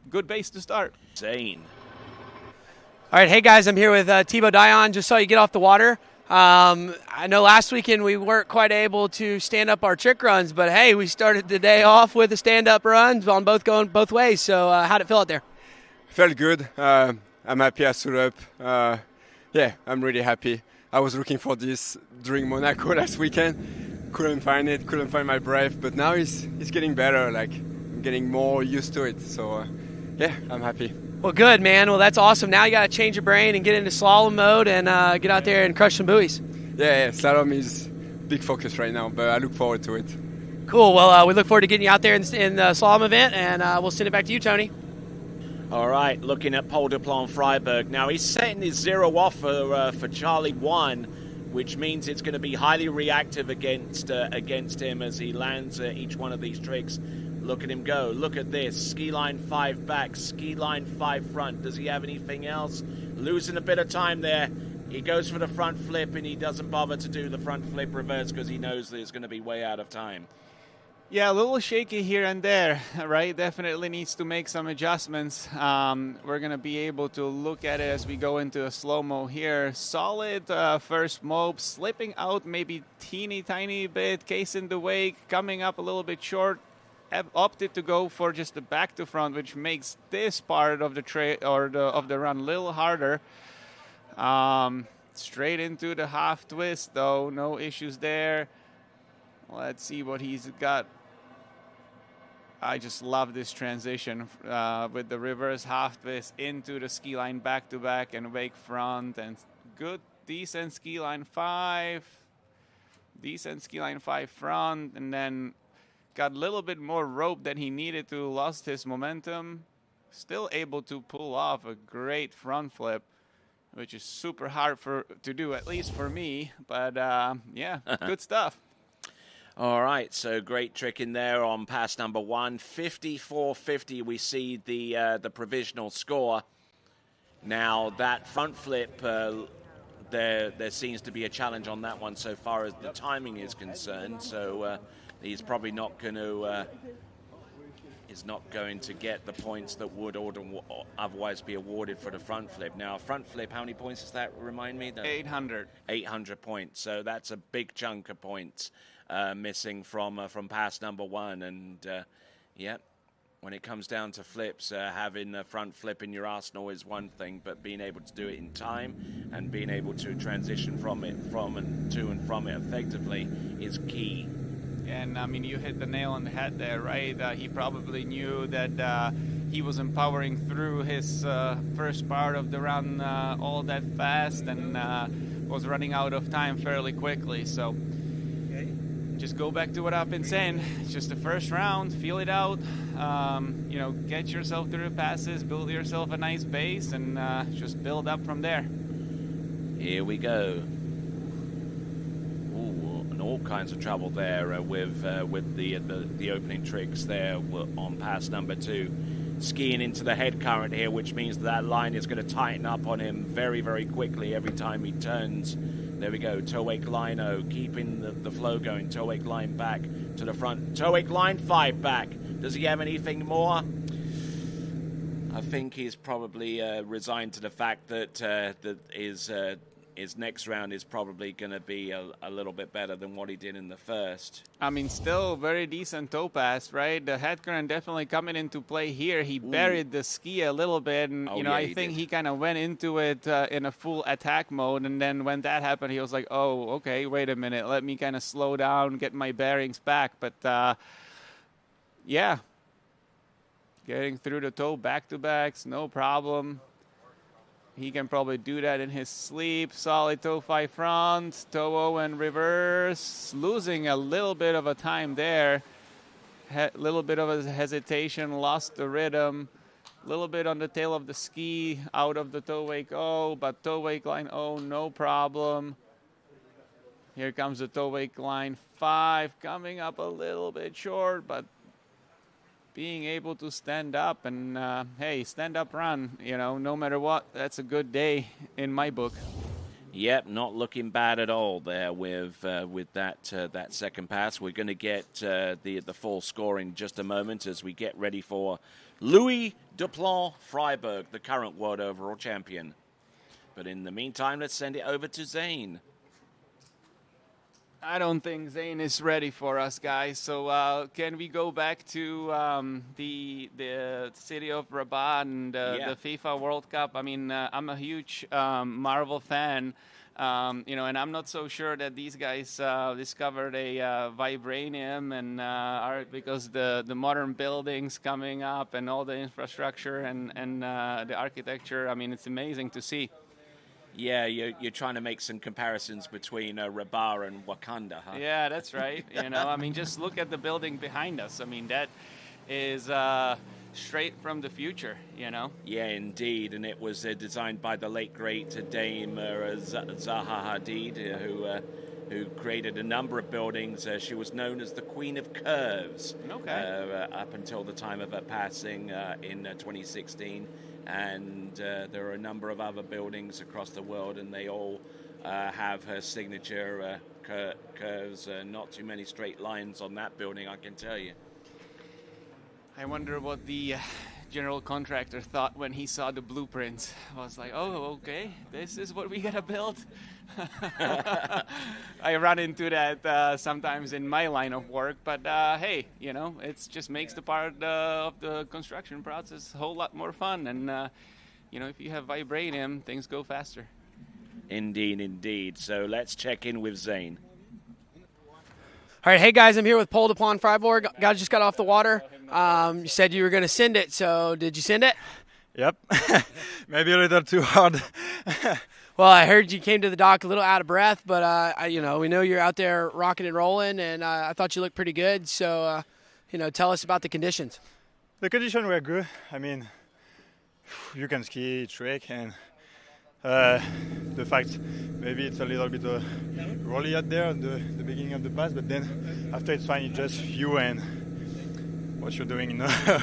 good base to start. Insane. All right, hey guys, I'm here with Thibaut Dayan. Just saw you get off the water. I know last weekend we weren't quite able to stand up our trick runs, but hey, we started the day off with the stand-up runs on going both ways. So how'd it feel out there? Felt good. I'm happy I stood up. I'm really happy. I was looking for this during Monaco last weekend. Couldn't find it, couldn't find my breath, but now it's getting better. Like, I'm getting more used to it. So, I'm happy. Well, good, man. Well, that's awesome. Now you got to change your brain and get into slalom mode and get out there and crush some buoys. Yeah, slalom is big focus right now, but I look forward to it. Cool. Well, we look forward to getting you out there in the slalom event, and we'll send it back to you, Tony. All right, looking at Paul Duplan-Freiberg. Now, he's setting his 0 off for Charlie 1, which means it's going to be highly reactive against him as he lands each one of these tricks. Look at him go. Look at this. Ski line 5 back, ski line 5 front. Does he have anything else? Losing a bit of time there. He goes for the front flip, and he doesn't bother to do the front flip reverse because he knows that it's going to be way out of time. Yeah, a little shaky here and there, right? Definitely needs to make some adjustments. We're going to be able to look at it as we go into a slow-mo here. Solid first mope, slipping out maybe teeny tiny bit, case in the wake, coming up a little bit short. Have opted to go for just the back to front, which makes this part of the of the run a little harder. Straight into the half twist, though, no issues there. Let's see what he's got. I just love this transition with the reverse half twist into the ski line back to back and wake front, and good, decent ski line 5 front, and then got a little bit more rope than he needed to, lost his momentum. Still able to pull off a great front flip, which is super hard to do, at least for me. But, good stuff. All right, so great trick in there on pass number 1. 54.50, we see the provisional score. Now, that front flip, there seems to be a challenge on that one so far as the timing is concerned. So he's probably not going to get the points that would otherwise be awarded for the front flip. Now, a front flip, how many points does that remind me? 800. 800 points. So that's a big chunk of points missing from pass number 1. And, when it comes down to flips, having a front flip in your arsenal is one thing, but being able to do it in time and being able to transition from it effectively is key. And, I mean, you hit the nail on the head there, right? He probably knew that he wasn't powering through his first part of the run all that fast, and was running out of time fairly quickly. So just go back to what I've been saying. It's just the first round, feel it out, you know, get yourself through the passes, build yourself a nice base, and just build up from there. Here we go. And all kinds of trouble there with the opening tricks there on pass number 2. Skiing into the head current here, which means that line is going to tighten up on him very, very quickly every time he turns. There we go, toe wake lino, keeping the flow going. Toe wake line back to the front. Toe wake line 5 back. Does he have anything more? I think he's probably resigned to the fact that that his next round is probably going to be a little bit better than what he did in the first. I mean, still very decent toe pass, right? The head current definitely coming into play here. He buried the ski a little bit, and you know, I think he kind of went into it in a full attack mode, and then when that happened, he was like, oh, okay, wait a minute, let me kind of slow down, get my bearings back. But yeah, getting through the toe back-to-backs, no problem. He can probably do that in his sleep. Solid toe 5 front, toe O and reverse. Losing a little bit of a time there. Little bit of a hesitation, lost the rhythm. Little bit on the tail of the ski, out of the toe wake O, but toe wake line O, no problem. Here comes the toe wake line 5, coming up a little bit short, but being able to stand up and, hey, stand up run, you know, no matter what, that's a good day in my book. Yep, not looking bad at all there with that second pass. We're going to get the full score in just a moment as we get ready for Louis Duplan-Freiberg, the current world overall champion. But in the meantime, let's send it over to Zane. I don't think Zane is ready for us, guys. So can we go back to the city of Rabat and the FIFA World Cup? I mean, I'm a huge Marvel fan, you know, and I'm not so sure that these guys discovered a vibranium, and because the modern buildings coming up and all the infrastructure and the architecture. I mean, it's amazing to see. Yeah, you're trying to make some comparisons between Rabat and Wakanda, huh? Yeah, that's right. You know, I mean, just look at the building behind us. I mean, that is straight from the future, you know? Yeah, indeed. And it was designed by the late, great Dame Zaha Hadid, who created a number of buildings. She was known as the Queen of Curves up until the time of her passing in 2016. And there are a number of other buildings across the world, and they all have her signature curves. Not too many straight lines on that building, I can tell you. I wonder what the general contractor thought when he saw the blueprints. I was like, oh, okay, this is what we gotta build. I run into that sometimes in my line of work, but hey, you know, it just makes the part of the construction process a whole lot more fun. And you know, if you have vibranium, things go faster. Indeed, indeed. So let's check in with Zane. All right, hey guys, I'm here with Paul Duplan-Freiberg. Guy just got off the water. You said you were going to send it, so did you send it? Yep. Maybe a little too hard. Well, I heard you came to the dock a little out of breath, but you know, we know you're out there rocking and rolling, and I thought you looked pretty good. So, you know, tell us about the conditions. The conditions were good. I mean, you can ski, trick, and the fact maybe it's a little bit rolly out there at the beginning of the pass, but then after it's fine, it's just you and what you're doing, you know.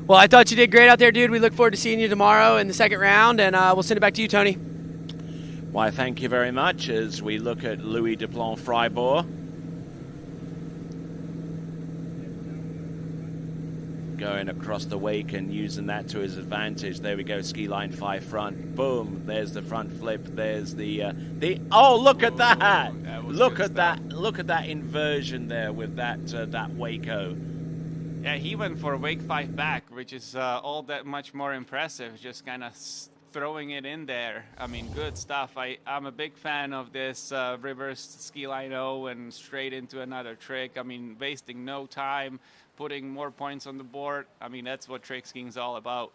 Well, I thought you did great out there, dude. We look forward to seeing you tomorrow in the second round, and we'll send it back to you, Tony. Why, thank you very much as we look at Louis Duplan-Freiberg. Going across the wake and using that to his advantage. There we go, ski line 5 front. Boom, there's the front flip. There's the oh, look at that! Look at that! Look at that inversion there with that Waco. Yeah, he went for a wake 5 back, which is all that much more impressive. Just kind of throwing it in there. I mean, good stuff. I'm a big fan of this reverse ski line O and straight into another trick. I mean, wasting no time, putting more points on the board. I mean, that's what trick skiing is all about.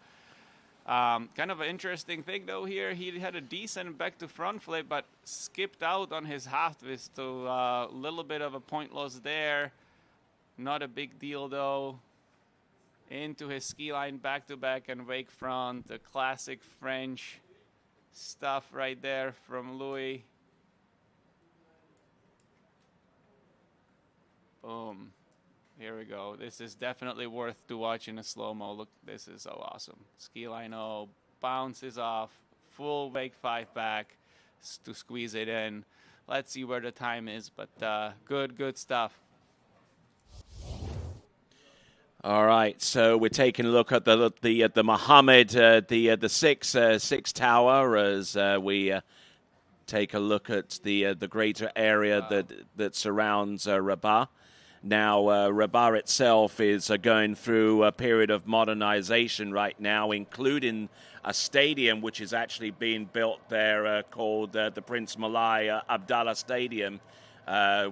Kind of an interesting thing, though, here. He had a decent back-to-front flip, but skipped out on his half twist, so a little bit of a point loss there. Not a big deal, though. Into his ski line back-to-back and wake front. The classic French stuff right there from Louis. Boom. Here we go. This is definitely worth to watch in a slow-mo. Look, this is so awesome. Ski line O, bounces off, full wake 5 back to squeeze it in. Let's see where the time is, but good stuff. All right, so we're taking a look at the Muhammad, the six tower as we take a look at the greater area that surrounds Rabat. Now, Rabat itself is going through a period of modernization right now, including a stadium which is actually being built there called the Prince Mulay Abdallah Stadium,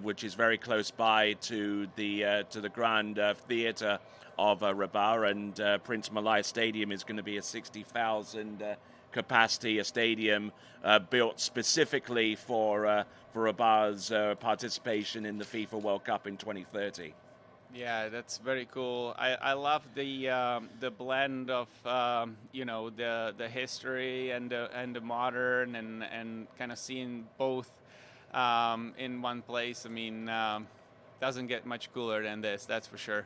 which is very close by to the Grand Theatre of Rabat, and Prince Mulay Stadium is going to be a 60,000 capacity stadium built specifically for Rabat's participation in the FIFA World Cup in 2030. Yeah, that's very cool. I love the blend of the history and the modern and kind of seeing both in one place. I mean, doesn't get much cooler than this, that's for sure.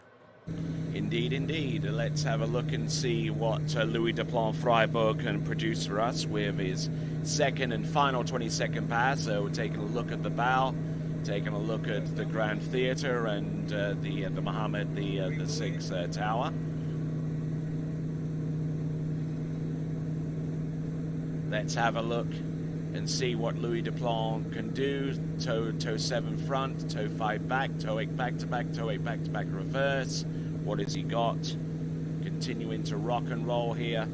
Indeed, indeed. Let's have a look and see what Louis Duplan Freiburg can produce for us with his second and final 22nd pass. So we're taking a look at the bow, taking a look at the Grand Theatre and the Muhammad, the sixth tower. Let's have a look and see what Louis Duplan can do. Toe 7 front, toe 5 back, toe 8 back to back, toe 8 back to back reverse. What has he got? Continuing to rock and roll here.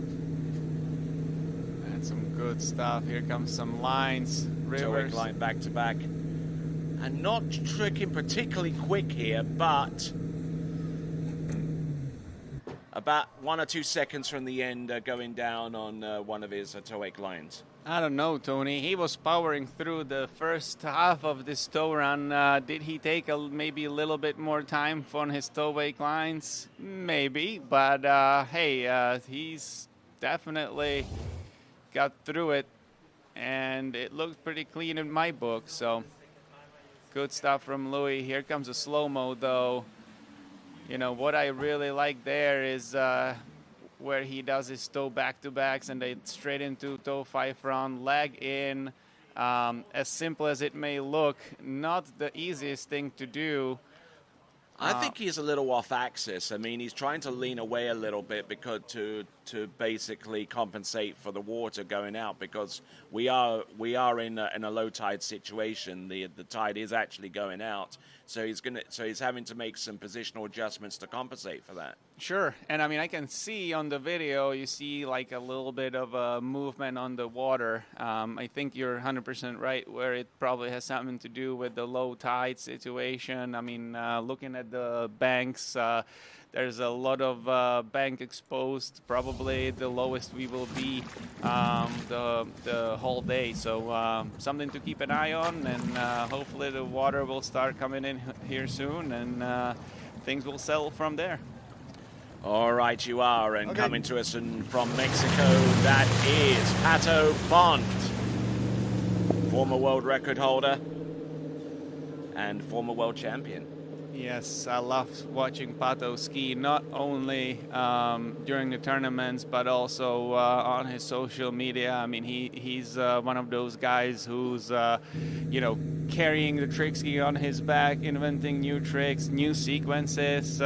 That's some good stuff. Here comes some lines. Rivers. Toe 8 line back to back. And not tricking particularly quick here, but about 1 or 2 seconds from the end going down on one of his toe 8 lines. I don't know, Tony. He was powering through the first half of this toe run. Did he take maybe a little bit more time on his toe wake lines? Maybe, but hey, he's definitely got through it, and it looked pretty clean in my book. So good stuff from Louis. Here comes a slow-mo, though. You know, what I really like there is where he does his toe back-to-backs and they straight into toe 5 front, leg in. As simple as it may look, not the easiest thing to do. I think he's a little off axis. I mean, he's trying to lean away a little bit because to basically compensate for the water going out, because we are in a low tide situation. The tide is actually going out, so he's having to make some positional adjustments to compensate for that. Sure, and I mean, I can see on the video, you see like a little bit of a movement on the water. I think you're 100% right, where it probably has something to do with the low tide situation. I mean, looking at the banks, there's a lot of bank exposed, probably the lowest we will be the whole day. So something to keep an eye on, and hopefully the water will start coming in here soon, and things will settle from there. All right, you are, and coming to us from Mexico, that is Pato Font, former world record holder and former world champion. Yes, I love watching Pato ski, not only during the tournaments, but also on his social media. I mean, he's one of those guys who's, carrying the trick ski on his back, inventing new tricks, new sequences,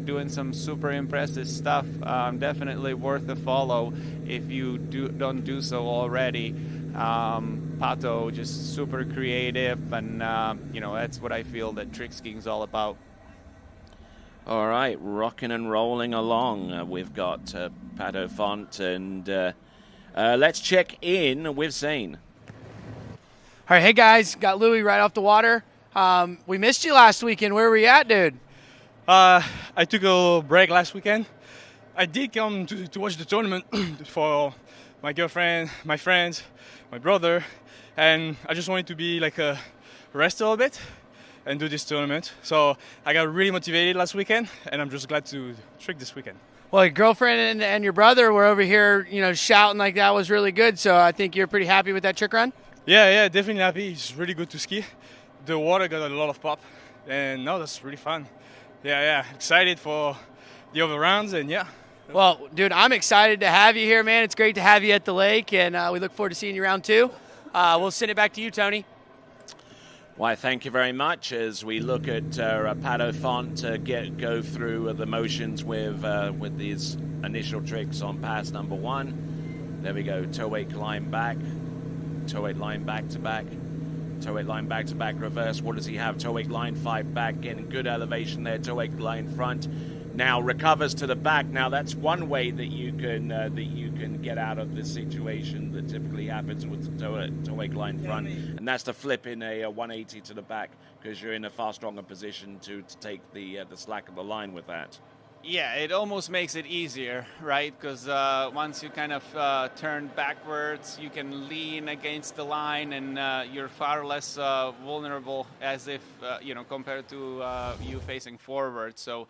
doing some super impressive stuff. Definitely worth a follow if you don't do so already. Pato, just super creative, and that's what I feel that trick skiing is all about. All right, rocking and rolling along. We've got Pato Font, and Let's check in with Zane. All right, hey guys, got Louis right off the water. We missed you last weekend. Where were you at, dude? I took a little break last weekend. I did come to watch the tournament for my girlfriend, my friends, my brother, and I just wanted to be like rest a little bit and do this tournament. So I got really motivated last weekend, and I'm just glad to trick this weekend. Well, your girlfriend and your brother were over here, shouting like that was really good. So I think you're pretty happy with that trick run? Yeah, definitely happy. It's really good to ski. The water got a lot of pop, and no, that's really fun. Yeah, excited for the other rounds, and yeah. Well, dude, I'm excited to have you here, man. It's great to have you at the lake, and we look forward to seeing you round 2. We'll send it back to you, Tony. Why, thank you very much. As we look at Pato Font go through the motions with these initial tricks on pass number 1. There we go. Toe wake line back. Toe wake line back to back. Toe wake line back to back reverse. What does he have? Toe wake line 5 back. Getting good elevation there. Toe wake line front. Now recovers to the back. Now that's one way that you can get out of this situation that typically happens with the toe wake line front, and that's to flip in a 180 to the back because you're in a far stronger position to take the slack of the line with that. Yeah, it almost makes it easier, right? Because once you kind of turn backwards, you can lean against the line, and you're far less vulnerable as if compared to you facing forward. So.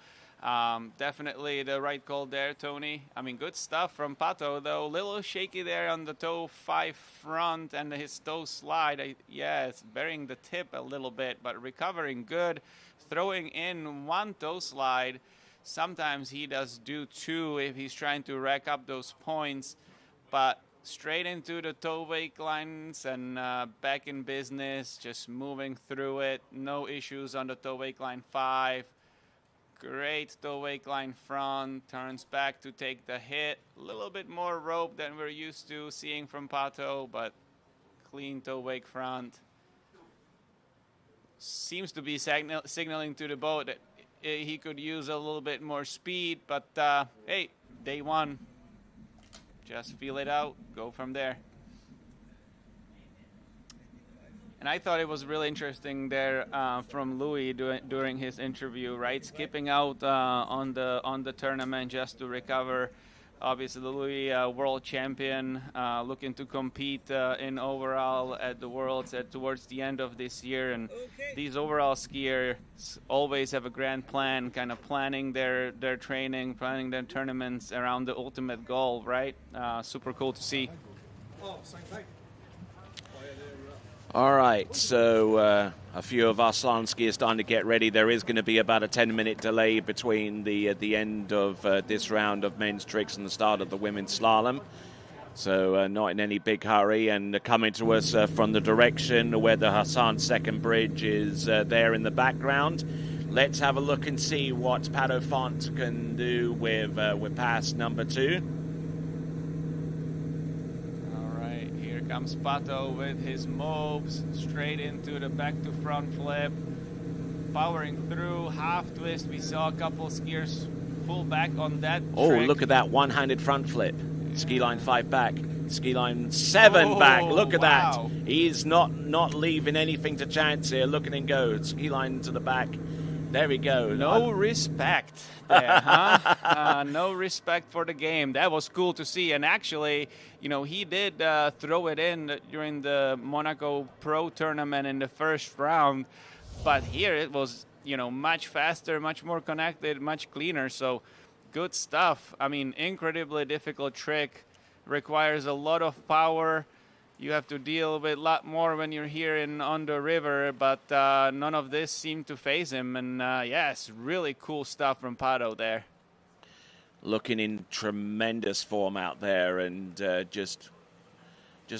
Definitely the right call there, Tony. I mean, good stuff from Pato, though. A little shaky there on the toe 5 front and his toe slide. It's burying the tip a little bit, but recovering good. Throwing in 1 toe slide. Sometimes he does do 2 if he's trying to rack up those points, but straight into the toe wake lines and back in business, just moving through it. No issues on the toe wake line 5. Great toe wake line front, turns back to take the hit. A little bit more rope than we're used to seeing from Pato, but clean toe wake front. Seems to be signaling to the boat that he could use a little bit more speed, but hey, day 1. Just feel it out, go from there. And I thought it was really interesting there from Louis during his interview, right? Skipping out on the tournament just to recover. Obviously, Louis, world champion, looking to compete in overall at the Worlds towards the end of this year. And these overall skiers always have a grand plan, kind of planning their training, planning their tournaments around the ultimate goal, right? Super cool to see. All right, so a few of our slalom skiers starting to get ready. There is going to be about a 10-minute delay between the end of this round of men's tricks and the start of the women's slalom. So not in any big hurry. And coming to us from the direction where the Hassan second bridge is there in the background. Let's have a look and see what Pato Font can do with pass number 2. Comes Pato with his moves straight into the back to front flip, powering through half twist. We saw a couple skiers pull back on that trick. Look at that one-handed front flip. Ski line 5 back, ski line 7 back. Look at that. He's not leaving anything to chance here. Look at him go. Ski line to the back. There we go. No respect there, huh? No respect for the game. That was cool to see. And actually, he did throw it in during the Monaco Pro tournament in the first round. But here it was, much faster, much more connected, much cleaner. So good stuff. I mean, incredibly difficult trick. Requires a lot of power. You have to deal with a lot more when you're here on the river, but none of this seemed to faze him. And yes, really cool stuff from Pato there. Looking in tremendous form out there, and just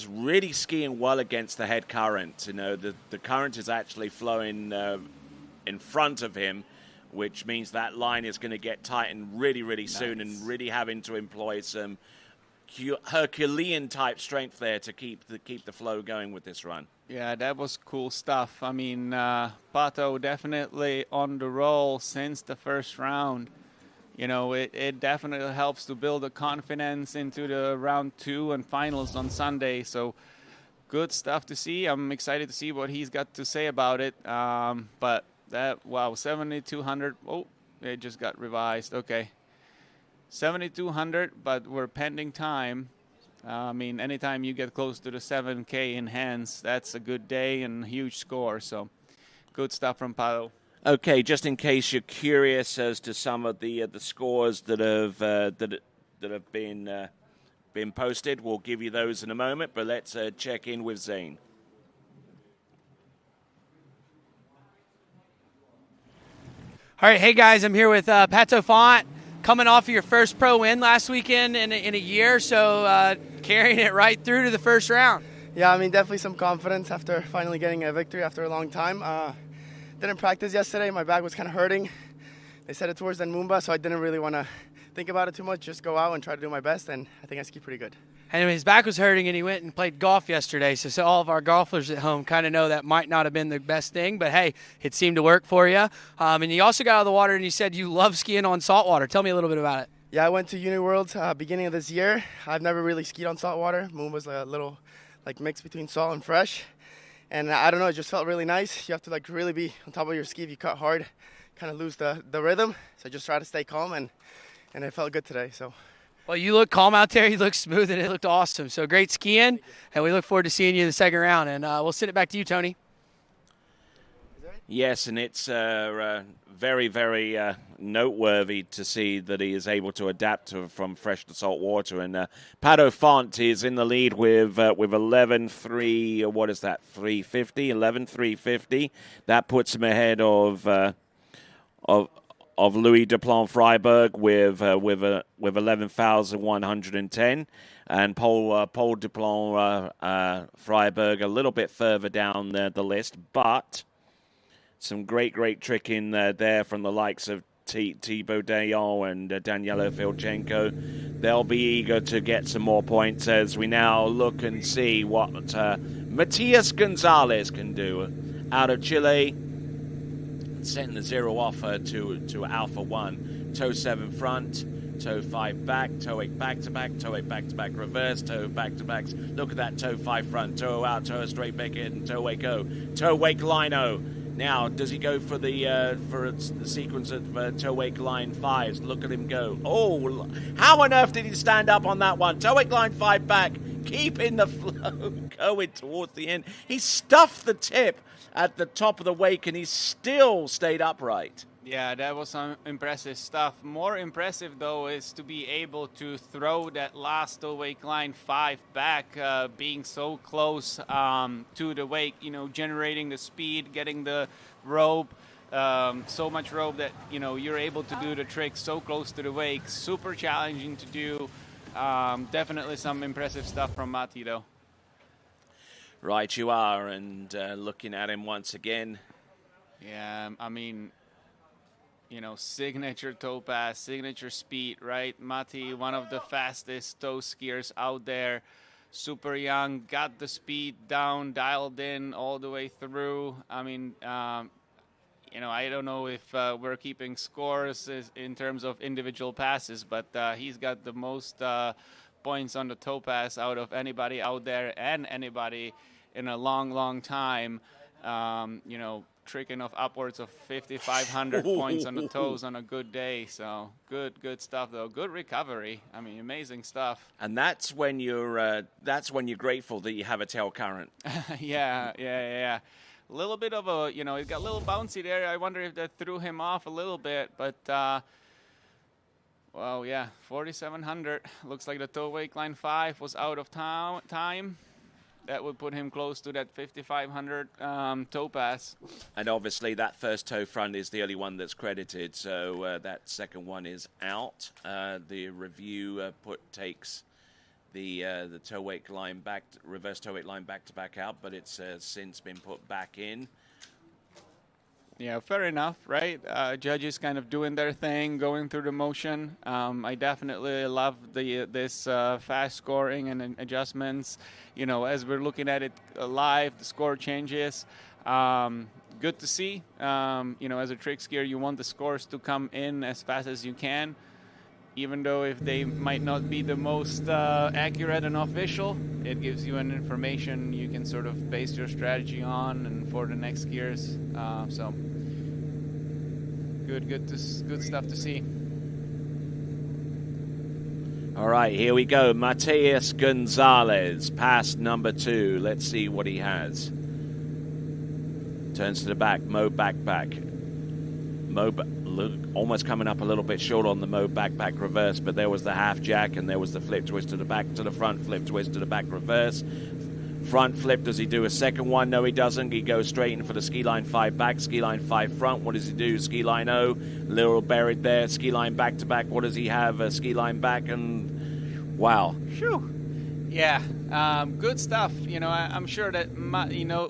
really skiing well against the head current. The current is actually flowing in front of him, which means that line is going to get tightened really, really soon, and really having to employ some Herculean type strength there to keep the flow going with this run. Yeah, that was cool stuff. I mean, Pato definitely on the roll since the first round. it definitely helps to build the confidence into the round 2 and finals on Sunday. So good stuff to see. I'm excited to see what he's got to say about it. But that, wow, 7,200. Oh, it just got revised. Okay. 7,200, but we're pending time. I mean, anytime you get close to the 7K in hands, that's a good day and a huge score. So good stuff from Pato. Okay, just in case you're curious as to some of the scores that have been posted, we'll give you those in a moment. But let's check in with Zane. All right, hey guys, I'm here with Pato Font, coming off of your first pro win last weekend in a year, so carrying it right through to the first round. Yeah, I mean, definitely some confidence after finally getting a victory after a long time. Didn't practice yesterday. My back was kind of hurting. They said it's worse than Mumba, so I didn't really want to think about it too much, just go out and try to do my best, and I think I skied pretty good. And his back was hurting, and he went and played golf yesterday, so all of our golfers at home kind of know that might not have been the best thing, but hey, it seemed to work for you. And you also got out of the water, and you said you love skiing on salt water. Tell me a little bit about it. Yeah, I went to Uni Worlds beginning of this year. I've never really skied on salt water. Mumba's a little mix between salt and fresh. And I don't know, it just felt really nice. You have to really be on top of your ski. If you cut hard, kind of lose the rhythm. So just try to stay calm, and it felt good today. So. Well, you look calm out there. You look smooth, and it looked awesome. So great skiing, and we look forward to seeing you in the second round. And we'll send it back to you, Tony. Yes, and it's very, very noteworthy to see that he is able to adapt from fresh to salt water. And Pato Font is in the lead with 11.3. What is that? 350. 11.350. That puts him ahead of Louis Duplan Freiberg with 11,110, and Paul Duplan Freiberg a little bit further down the list, but some great tricking there from the likes of Thibaut Dayon and Daniela Filchenko. They'll be eager to get some more points as we now look and see what Matias Gonzalez can do out of Chile. Setting the 0 off to Alpha 1. Toe 7 front, toe 5 back, toe 8 back to back, toe 8 back to back reverse, toe back to backs. Look at that toe 5 front, toe out, toe straight back in, toe wake O, toe wake lino. Now, does he go for the sequence of toe wake line 5s? Look at him go. Oh, how on earth did he stand up on that one? Toe wake line 5 back, keeping the flow going towards the end. He stuffed the tip at the top of the wake, and he still stayed upright. Yeah, that was some impressive stuff. More impressive, though, is to be able to throw that last wake line 5 back, being so close to the wake, generating the speed, getting the rope, so much rope that, you're able to do the trick so close to the wake. Super challenging to do. Definitely some impressive stuff from Matti, though. Right, you are, and looking at him once again. Yeah, I mean, signature toe pass, signature speed, right? Matti, one of the fastest toe skiers out there. Super young, got the speed down, dialed in all the way through. I mean, I don't know if we're keeping scores in terms of individual passes, but he's got the most points on the toe pass out of anybody out there and anybody in a long time. Tricking of upwards of 5,500 points on the toes on a good day. So good stuff, though. Good recovery. I mean, amazing stuff. And that's when you're grateful that you have a tail current. Yeah. A little bit of a, it got a little bouncy there. I wonder if that threw him off a little bit, but 4,700. Looks like the toe wake line 5 was out of time. That would put him close to that 5,500 toe pass. And obviously that first toe front is the only one that's credited, so that second one is out. The review takes the toe wake line back, reverse toe wake line back to back out, but it's since been put back in. Yeah, fair enough, right? Judges kind of doing their thing, going through the motion. I definitely love this fast scoring and adjustments. As we're looking at it live, the score changes. good to see. As a trick skier, you want the scores to come in as fast as you can, even though if they might not be the most accurate and official. It gives you an information you can sort of base your strategy on and for the next skiers. So good stuff to see. All right, here we go. Matias Gonzalez, pass number 2. Let's see what he has. Turns to the back, Mo back. Mo almost coming up a little bit short on the Mo back reverse, but there was the half jack and there was the flip twist to the back to the front, flip twist to the back reverse. Front flip, does he do a second one? No, he doesn't. He goes straight in for the ski line 5 back, ski line 5 front. What does he do? Ski line O, little buried there. Ski line back to back. What does he have? Ski line back, and wow. Phew. Yeah, good stuff. I'm sure that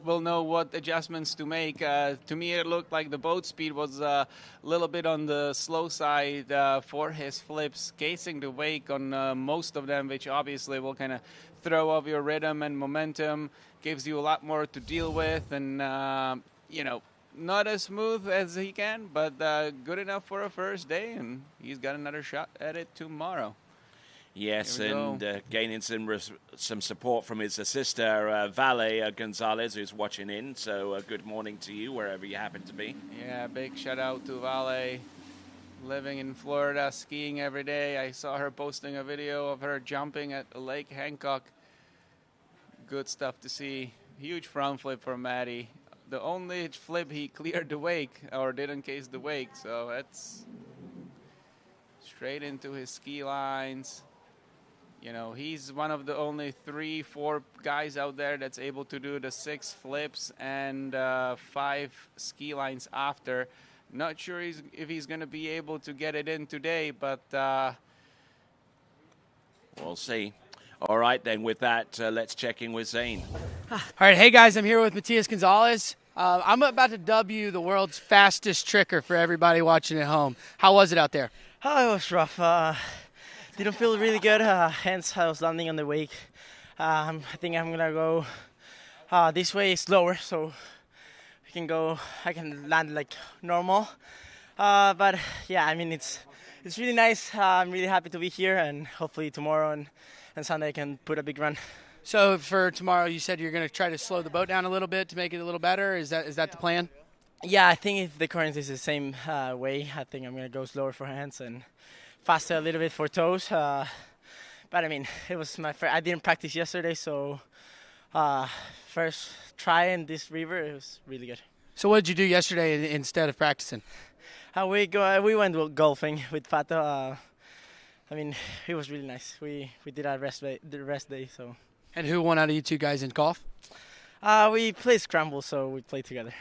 we'll know what adjustments to make. To me, it looked like the boat speed was a little bit on the slow side for his flips, casing the wake on most of them, which obviously will kind of throw off your rhythm and momentum, gives you a lot more to deal with, and not as smooth as he can, but good enough for a first day, and he's got another shot at it tomorrow. Yes, and gaining some support from his sister, Vale Gonzalez, who's watching in. So good morning to you, wherever you happen to be. Yeah, big shout out to Vale, living in Florida, skiing every day. I saw her posting a video of her jumping at Lake Hancock. Good stuff to see. Huge front flip for Matty. The only flip he cleared the wake, or didn't case the wake, so that's straight into his ski lines. He's one of the only 3-4 guys out there that's able to do the 6 flips and 5 ski lines after. Not sure if he's going to be able to get it in today, but we'll see. All right, then, with that, let's check in with Zane. All right, hey, guys, I'm here with Matias Gonzalez. I'm about to dub you the world's fastest tricker for everybody watching at home. How was it out there? Oh, it was rough. Didn't feel really good, hence I was landing on the wake. I think I'm going to go this way slower, so I can land like normal. But yeah, I mean, it's really nice. I'm really happy to be here, and hopefully tomorrow and Sunday I can put a big run. So for tomorrow, you said you're going to try to slow the boat down a little bit to make it a little better. Is that the plan? Yeah, I think if the current is the same way, I think I'm going to go slower for hands and faster a little bit for toes. But I mean, it was my first. I didn't practice yesterday, so first try in this river, it was really good. So what did you do yesterday instead of practicing? We went golfing with Pato. I mean, it was really nice. We did our rest day. So. And who won out of you two guys in golf? We played scramble, so we played together.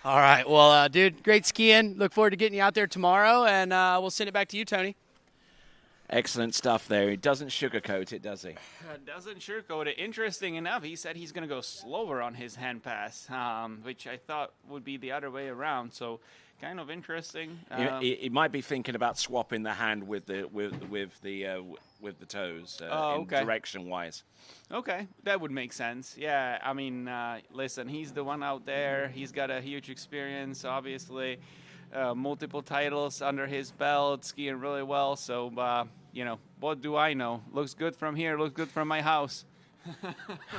All right. Well, dude, great skiing. Look forward to getting you out there tomorrow, and we'll send it back to you, Tony. Excellent stuff there. He doesn't sugarcoat it, does he? Doesn't sugarcoat it. Interesting enough, he said he's going to go slower on his hand pass, which I thought would be the other way around. So kind of interesting. He might be thinking about swapping the hand with the toes, direction-wise. Okay, that would make sense. Yeah, I mean, listen, he's the one out there. He's got a huge experience, obviously. Multiple titles under his belt, skiing really well. So, what do I know? Looks good from here, looks good from my house.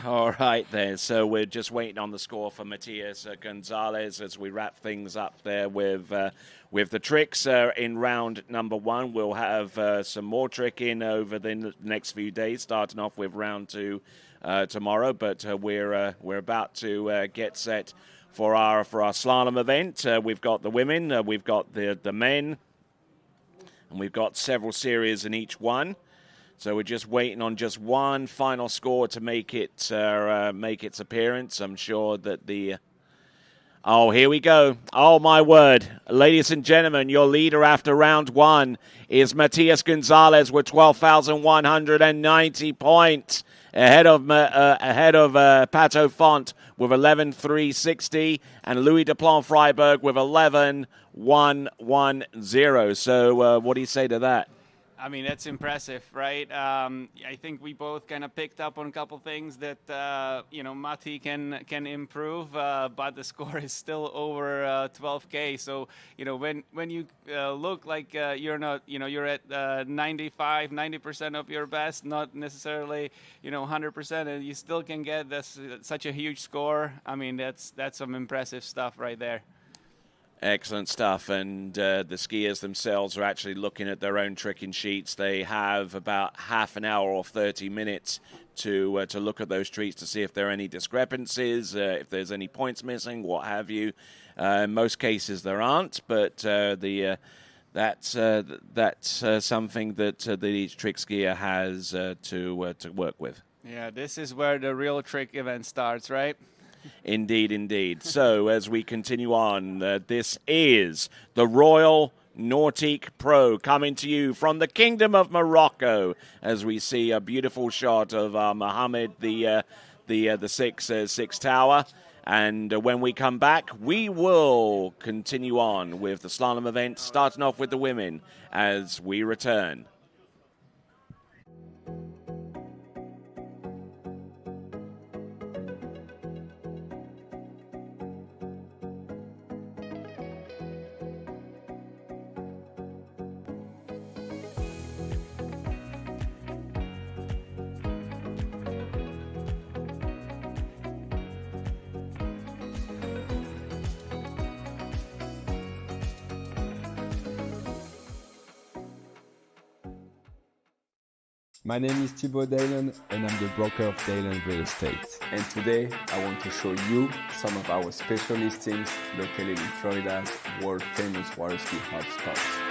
All right, then. So we're just waiting on the score for Matias Gonzalez as we wrap things up there with the tricks in round number 1. We'll have some more tricking over the next few days, starting off with round 2 tomorrow. But we're about to get set for our slalom event. We've got the women, we've got the men, and we've got several series in each one. So we're just waiting on just one final score to make its appearance. I'm sure that oh, here we go. Oh, my word. Ladies and gentlemen, your leader after round 1 is Matias Gonzalez with 12,190 points. Ahead of Pato Font with 11,360 and Louis Duplan Freiberg with 11,110. So what do you say to that? I mean, that's impressive, right? I think we both kind of picked up on a couple things that, you know, Matti can improve, but the score is still over 12K. So, you know, when you look like you're not, you know, you're at 90% of your best, not necessarily, you know, 100%, and you still can get this, such a huge score. I mean, that's some impressive stuff right there. Excellent stuff, and the skiers themselves are actually looking at their own tricking sheets. They have about half an hour or 30 minutes to look at those treats to see if there are any discrepancies, if there's any points missing, what have you. In most cases there aren't, but that's something that the trick skier has to work with. Yeah, this is where the real trick event starts, right? Indeed, indeed. So as we continue on, this is the Royal Nautique Pro coming to you from the Kingdom of Morocco as we see a beautiful shot of Mohammed, the six tower. And when we come back, we will continue on with the slalom event, starting off with the women as we return. My name is Thibaut Dalen and I'm the broker of Dalen Real Estate. And today I want to show you some of our special listings located in Florida's world famous Waterski hotspots.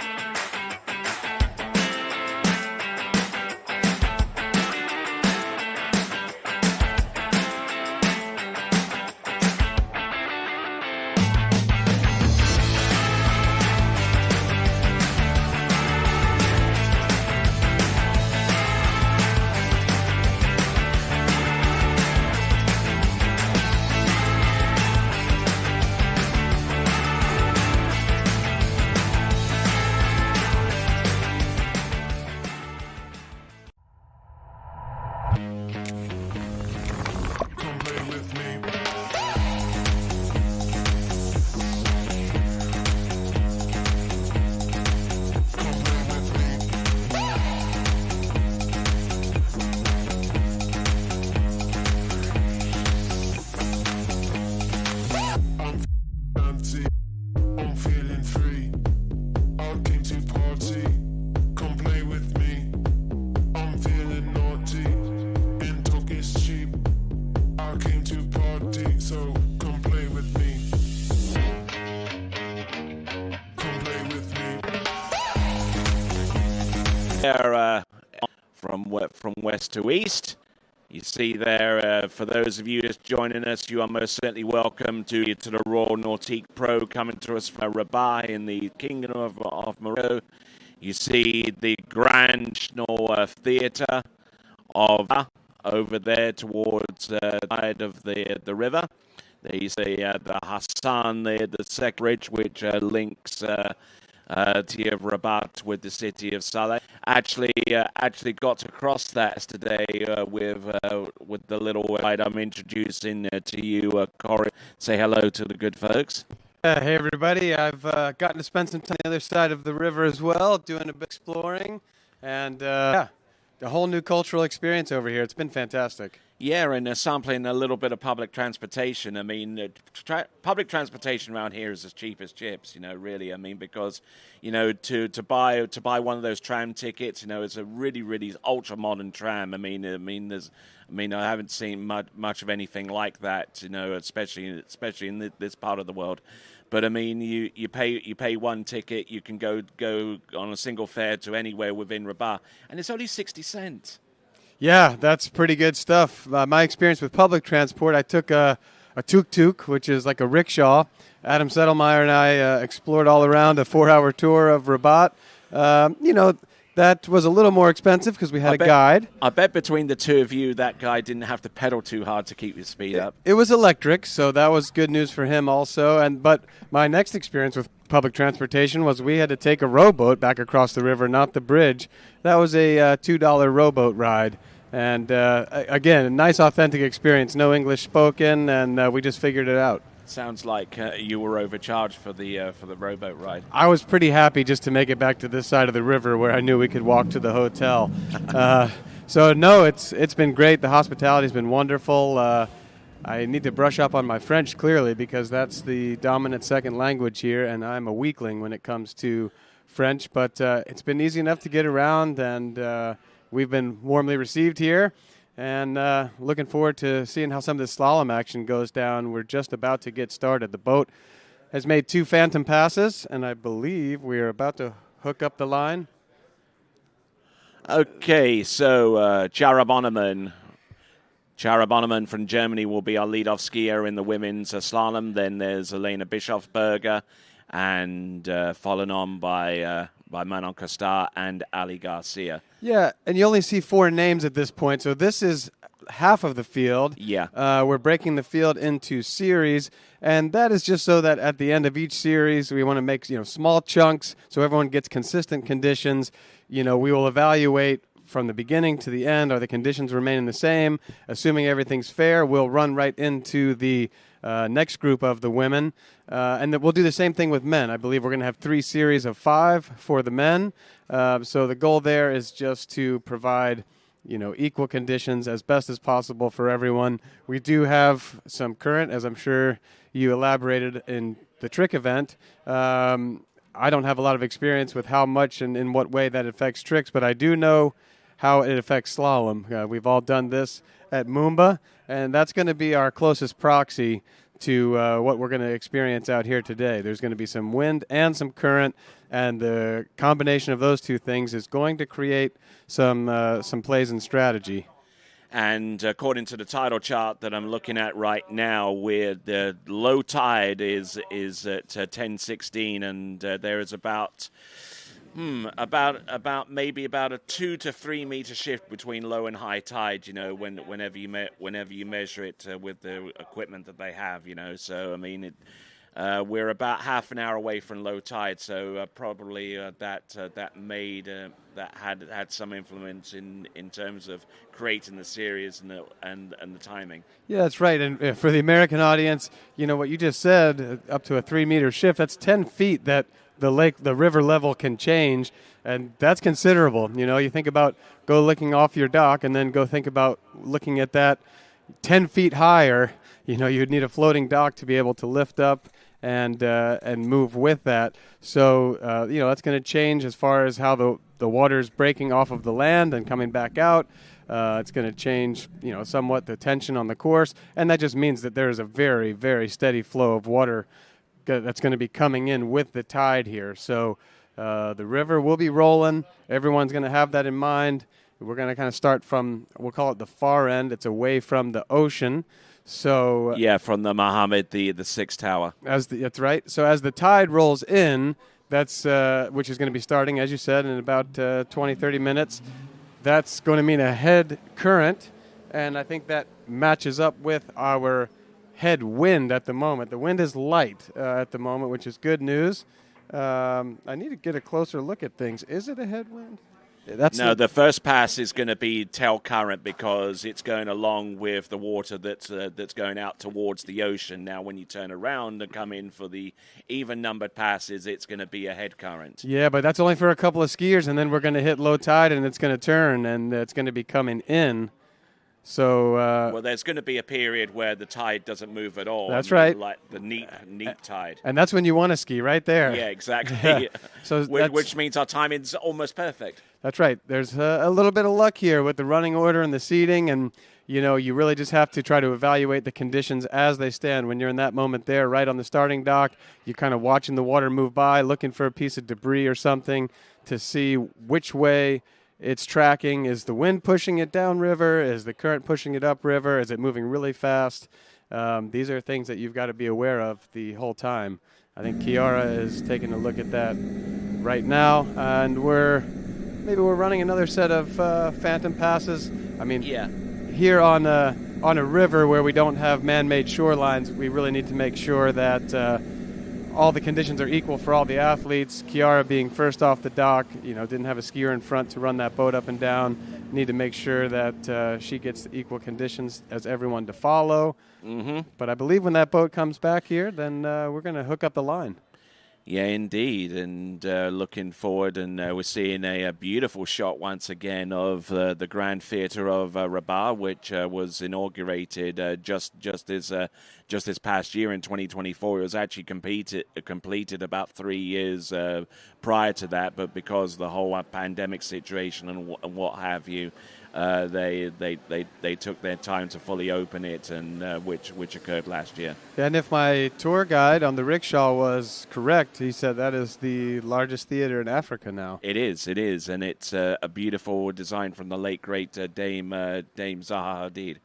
From west to east. You see there, for those of you just joining us, you are most certainly welcome to the Royal Nautique Pro coming to us from Rabat in the Kingdom of Morocco. You see the Grand Schnorr Theatre of over there towards the side of the river. There you see the Hassan there, the second bridge which links city of Rabat with the city of Saleh. Actually got to cross that today with the little guide I'm introducing to you, Corey. Say hello to the good folks. Hey everybody, I've gotten to spend some time on the other side of the river as well, doing a bit of exploring, and a whole new cultural experience over here. It's been fantastic. Yeah, and sampling a little bit of public transportation. I mean, public transportation around here is as cheap as chips, you know, really. I mean, because, you know, to buy one of those tram tickets, you know, it's a really, really ultra-modern tram. I mean, I haven't seen much of anything like that, you know, especially in this part of the world. But I mean, you pay one ticket, you can go on a single fare to anywhere within Rabat, and it's only 60 cents. Yeah, that's pretty good stuff. My experience with public transport, I took a tuk-tuk, which is like a rickshaw. Adam Settlemeyer and I explored all around a 4-hour tour of Rabat. You know, that was a little more expensive because we had a guide. I bet between the two of you, that guy didn't have to pedal too hard to keep his speed up. It was electric, so that was good news for him also. But my next experience with public transportation was we had to take a rowboat back across the river, not the bridge. That was a $2 rowboat ride. And again, a nice, authentic experience. No English spoken, and we just figured it out. Sounds like you were overcharged for the rowboat ride. I was pretty happy just to make it back to this side of the river where I knew we could walk to the hotel. So no, it's been great. The hospitality's been wonderful. I need to brush up on my French, clearly, because that's the dominant second language here, and I'm a weakling when it comes to French. But it's been easy enough to get around, and we've been warmly received here. And looking forward to seeing how some of this slalom action goes down. We're just about to get started. The boat has made 2 phantom passes, and I believe we are about to hook up the line. Okay, so Chara Bonneman from Germany will be our lead-off skier in the women's slalom. Then there's Elena Bischofberger, and followed on by Manon Costar and Ali Garcia. Yeah, and you only see 4 names at this point, so this is half of the field. Yeah. We're breaking the field into series, and that is just so that at the end of each series, we want to make small chunks so everyone gets consistent conditions. We will evaluate from the beginning to the end. Are the conditions remaining the same? Assuming everything's fair, we'll run right into the next group of the women. And we'll do the same thing with men. I believe we're going to have 3 series of 5 for the men. So the goal there is just to provide equal conditions as best as possible for everyone. We do have some current, as I'm sure you elaborated in the trick event. I don't have a lot of experience with how much and in what way that affects tricks, but I do know how it affects slalom. We've all done this at Mumba, and that's going to be our closest proxy to what we're going to experience out here today. There's going to be some wind and some current, and the combination of those 2 things is going to create some plays and strategy. And according to the tidal chart that I'm looking at right now, where the low tide is at 10:16, and there is about maybe a 2 to 3 meter shift between low and high tide. Whenever you measure it with the equipment that they have. So I mean, we're about half an hour away from low tide. So probably that had some influence in terms of creating the series and the timing. Yeah, that's right. And for the American audience, what you just said, up to a 3 meter shift, that's 10 feet that the river level can change, and that's considerable. You think about go looking off your dock, and then go think about looking at that 10 feet higher. You'd need a floating dock to be able to lift up and move with that. So that's going to change as far as how the water's breaking off of the land and coming back out. It's going to change somewhat the tension on the course, and that just means that there is a very, very steady flow of water that's going to be coming in with the tide here. So the river will be rolling. Everyone's going to have that in mind. We're going to kind of start from, we'll call it the far end. It's away from the ocean. So from the Mohammed, the 6th tower. That's right. So as the tide rolls in, that's which is going to be starting, as you said, in about 20, 30 minutes. That's going to mean a head current, and I think that matches up with our head wind at the moment. The wind is light at the moment, which is good news. I need to get a closer look at things. Is it a headwind? The first pass is going to be tail current because it's going along with the water that's going out towards the ocean. Now, when you turn around and come in for the even-numbered passes, it's going to be a head current. Yeah, but that's only for a couple of skiers, and then we're going to hit low tide, and it's going to turn, and it's going to be coming in. So well, there's going to be a period where the tide doesn't move at all. That's right. Like the neap tide. And that's when you want to ski, right there. Yeah, exactly. So which means our timing's almost perfect. That's right. There's a little bit of luck here with the running order and the seating, and you really just have to try to evaluate the conditions as they stand. When you're in that moment there, right on the starting dock, you're kind of watching the water move by, looking for a piece of debris or something to see which way it's tracking. Is the wind pushing it downriver? Is the current pushing it upriver? Is it moving really fast? These are things that you've got to be aware of the whole time. I think Chiara is taking a look at that right now, and maybe we're running another set of phantom passes. I mean, here on a river where we don't have man-made shorelines, we really need to make sure that all the conditions are equal for all the athletes. Kiara being first off the dock, didn't have a skier in front to run that boat up and down. Need to make sure that she gets equal conditions as everyone to follow. Mm-hmm. But I believe when that boat comes back here, then we're going to hook up the line. Yeah, indeed, and looking forward, and we're seeing a beautiful shot once again of the Grand Theatre of Rabat, which was inaugurated just this past year in 2024. It was actually completed about 3 years prior to that, but because of the whole pandemic situation and what have you, they took their time to fully open it, and which occurred last year. And if my tour guide on the rickshaw was correct, he said that is the largest theater in Africa now. It is, and it's a beautiful design from the late great Dame Zaha Hadid.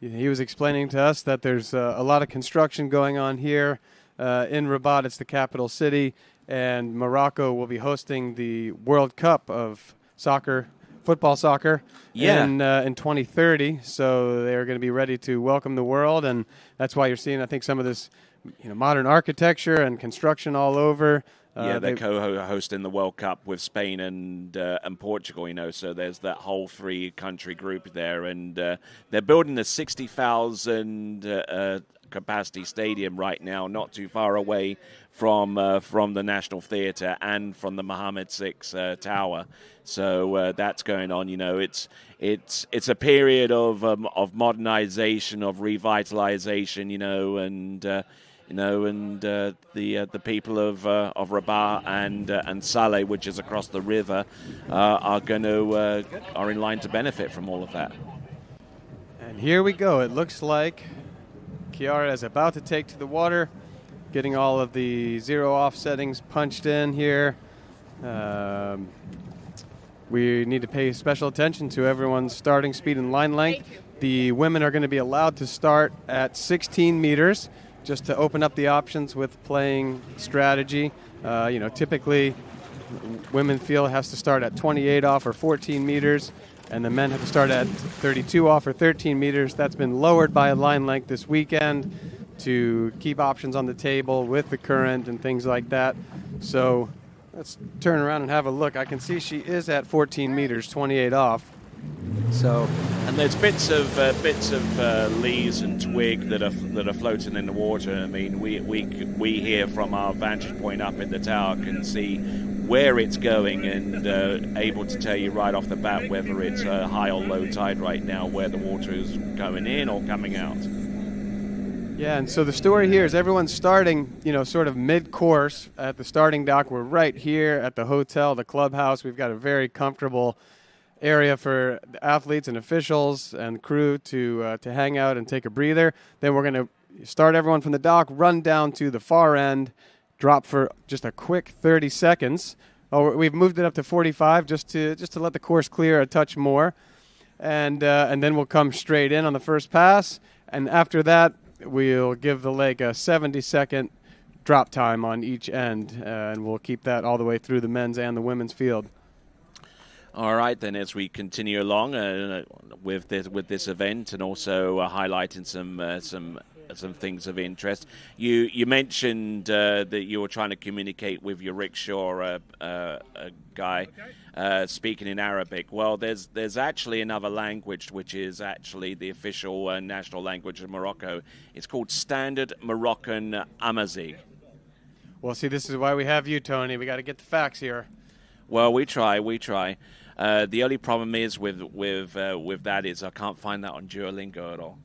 He was explaining to us that there's a lot of construction going on here in Rabat. It's the capital city, and Morocco will be hosting the World Cup of football soccer in 2030. So they're going to be ready to welcome the world, and that's why you're seeing, I think, some of this modern architecture and construction all over. They're co-hosting the World Cup with Spain and Portugal, so there's that whole three-country group there, and they're building a 60,000 capacity stadium right now, not too far away from the National Theatre and from the Mohammed VI Tower. So that's going on. It's a period of modernization, of revitalization, and the people of Rabat and Saleh, which is across the river, are in line to benefit from all of that. And here we go. It looks like Kiara is about to take to the water, getting all of the zero off settings punched in here. We need to pay special attention to everyone's starting speed and line length. The women are going to be allowed to start at 16 meters, just to open up the options with playing strategy. Typically, women field has to start at 28 off or 14 meters, and the men have to start at 32 off or 13 meters. That's been lowered by a line length this weekend to keep options on the table with the current and things like that. So let's turn around and have a look. I can see she is at 14 meters, 28 off. So, and there's bits of leaves and twig that are floating in the water. I mean, we here from our vantage point up in the tower can see where it's going and able to tell you right off the bat whether it's high or low tide right now, where the water is going in or coming out. Yeah, and so the story here is everyone's starting, sort of mid-course at the starting dock. We're right here at the hotel, the clubhouse. We've got a very comfortable area for athletes and officials and crew to hang out and take a breather. Then we're going to start everyone from the dock, run down to the far end, drop for just a quick 30 seconds. We've moved it up to 45 just to let the course clear a touch more, and then we'll come straight in on the first pass. And after that, we'll give the leg a 70-second drop time on each end, and we'll keep that all the way through the men's and the women's field. All right, then, as we continue along with this event, and also highlighting some things of interest, you mentioned that you were trying to communicate with your rickshaw guy, speaking in Arabic. Well, there's actually another language which is actually the official national language of Morocco. It's called Standard Moroccan Amazigh. Well, see, this is why we have you, Tony. We got to get the facts here. Well, we try. The only problem is with that is I can't find that on Duolingo at all.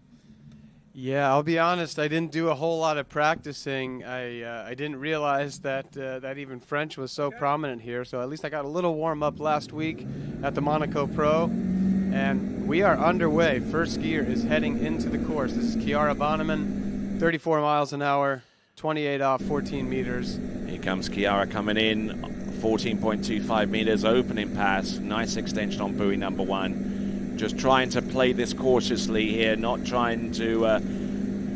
Yeah, I'll be honest. I didn't do a whole lot of practicing. I didn't realize that even French was so prominent here. So at least I got a little warm up last week at the Monaco Pro, and we are underway. First skier is heading into the course. This is Kiara Bonneman, 34 miles an hour, 28 off, 14 meters. Here comes Kiara coming in, 14.25 meters opening pass. Nice extension on buoy number one. Just trying to play this cautiously here, not trying to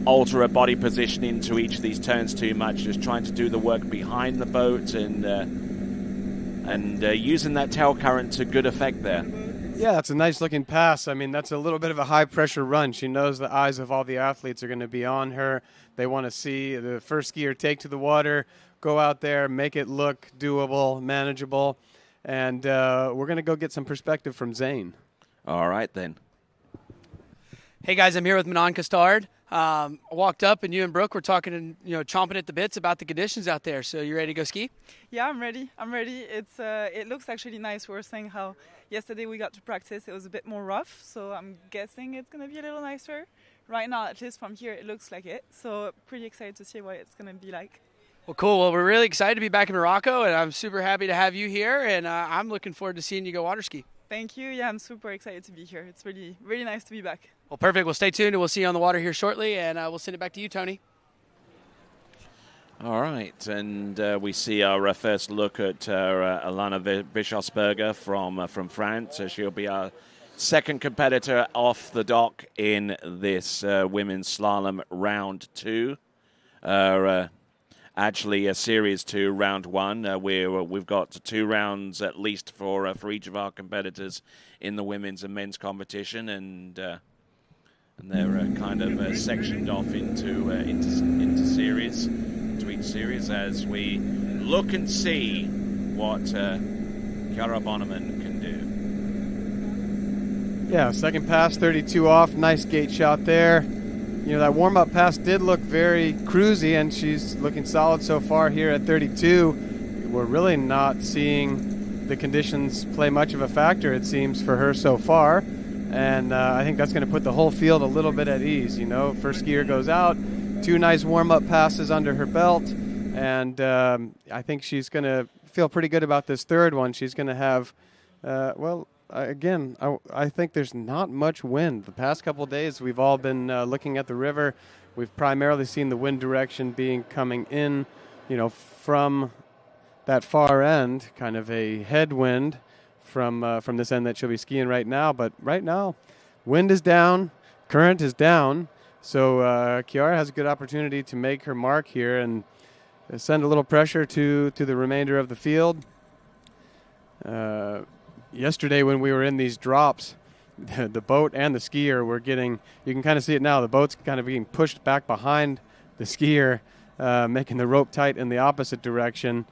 alter a body position into each of these turns too much, just trying to do the work behind the boat and using that tail current to good effect there. Yeah, that's a nice looking pass. I mean, that's a little bit of a high pressure run. She knows the eyes of all the athletes are going to be on her. They want to see the first skier take to the water, go out there, make it look doable, manageable. And we're going to go get some perspective from Zane. All right, then. Hey, guys, I'm here with Manon Costard. I walked up, and you and Brooke were talking and chomping at the bits about the conditions out there. So you ready to go ski? Yeah, I'm ready. It looks actually nice. We were saying how yesterday we got to practice. It was a bit more rough, so I'm guessing it's going to be a little nicer. Right now, at least from here, it looks like it. So pretty excited to see what it's going to be like. Well, cool. Well, we're really excited to be back in Morocco, and I'm super happy to have you here, and I'm looking forward to seeing you go water ski. Thank you. Yeah, I'm super excited to be here. It's really, really nice to be back. Well, perfect. Well, stay tuned, and we'll see you on the water here shortly, and we'll send it back to you, Tony. All right, and we see our first look at Alana Bischofsberger from France. She'll be our second competitor off the dock in this women's slalom round 2. Actually, Series 2, Round 1. We've got 2 rounds at least for each of our competitors in the women's and men's competition, and they're kind of sectioned off into series, into each series, as we look and see what Chiara Bonneman can do. Yeah, second pass, 32 off. Nice gate shot there. That warm-up pass did look very cruisy, and she's looking solid so far here at 32. We're really not seeing the conditions play much of a factor, it seems, for her so far. And I think that's going to put the whole field a little bit at ease. First skier goes out, 2 nice warm-up passes under her belt, and I think she's going to feel pretty good about this third one. She's going to have, I think there's not much wind. The past couple of days, we've all been looking at the river. We've primarily seen the wind direction being coming in, from that far end, kind of a headwind from this end that she'll be skiing right now. But right now, wind is down, current is down, so Chiara has a good opportunity to make her mark here and send a little pressure to the remainder of the field. Yesterday when we were in these drops, the boat and the skier were getting, you can kind of see it now, the boat's kind of being pushed back behind the skier, making the rope tight in the opposite direction.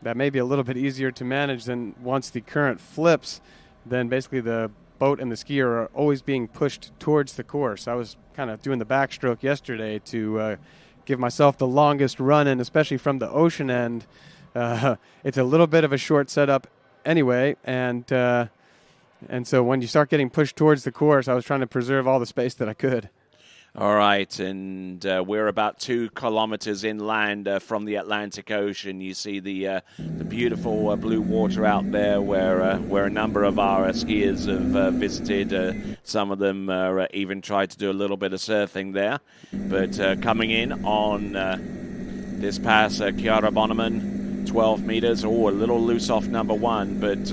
That may be a little bit easier to manage than once the current flips, then basically the boat and the skier are always being pushed towards the course. I was kind of doing the backstroke yesterday to give myself the longest run in, especially from the ocean end. It's a little bit of a short setup anyway, and so when you start getting pushed towards the course, I was trying to preserve all the space that I could. All right, and we're about 2 kilometers inland from the Atlantic Ocean. You see the beautiful blue water out there where a number of our skiers have visited. Some of them even tried to do a little bit of surfing there. But coming in on this pass, Chiara Bonneman, 12 meters. Oh, a little loose off number 1, but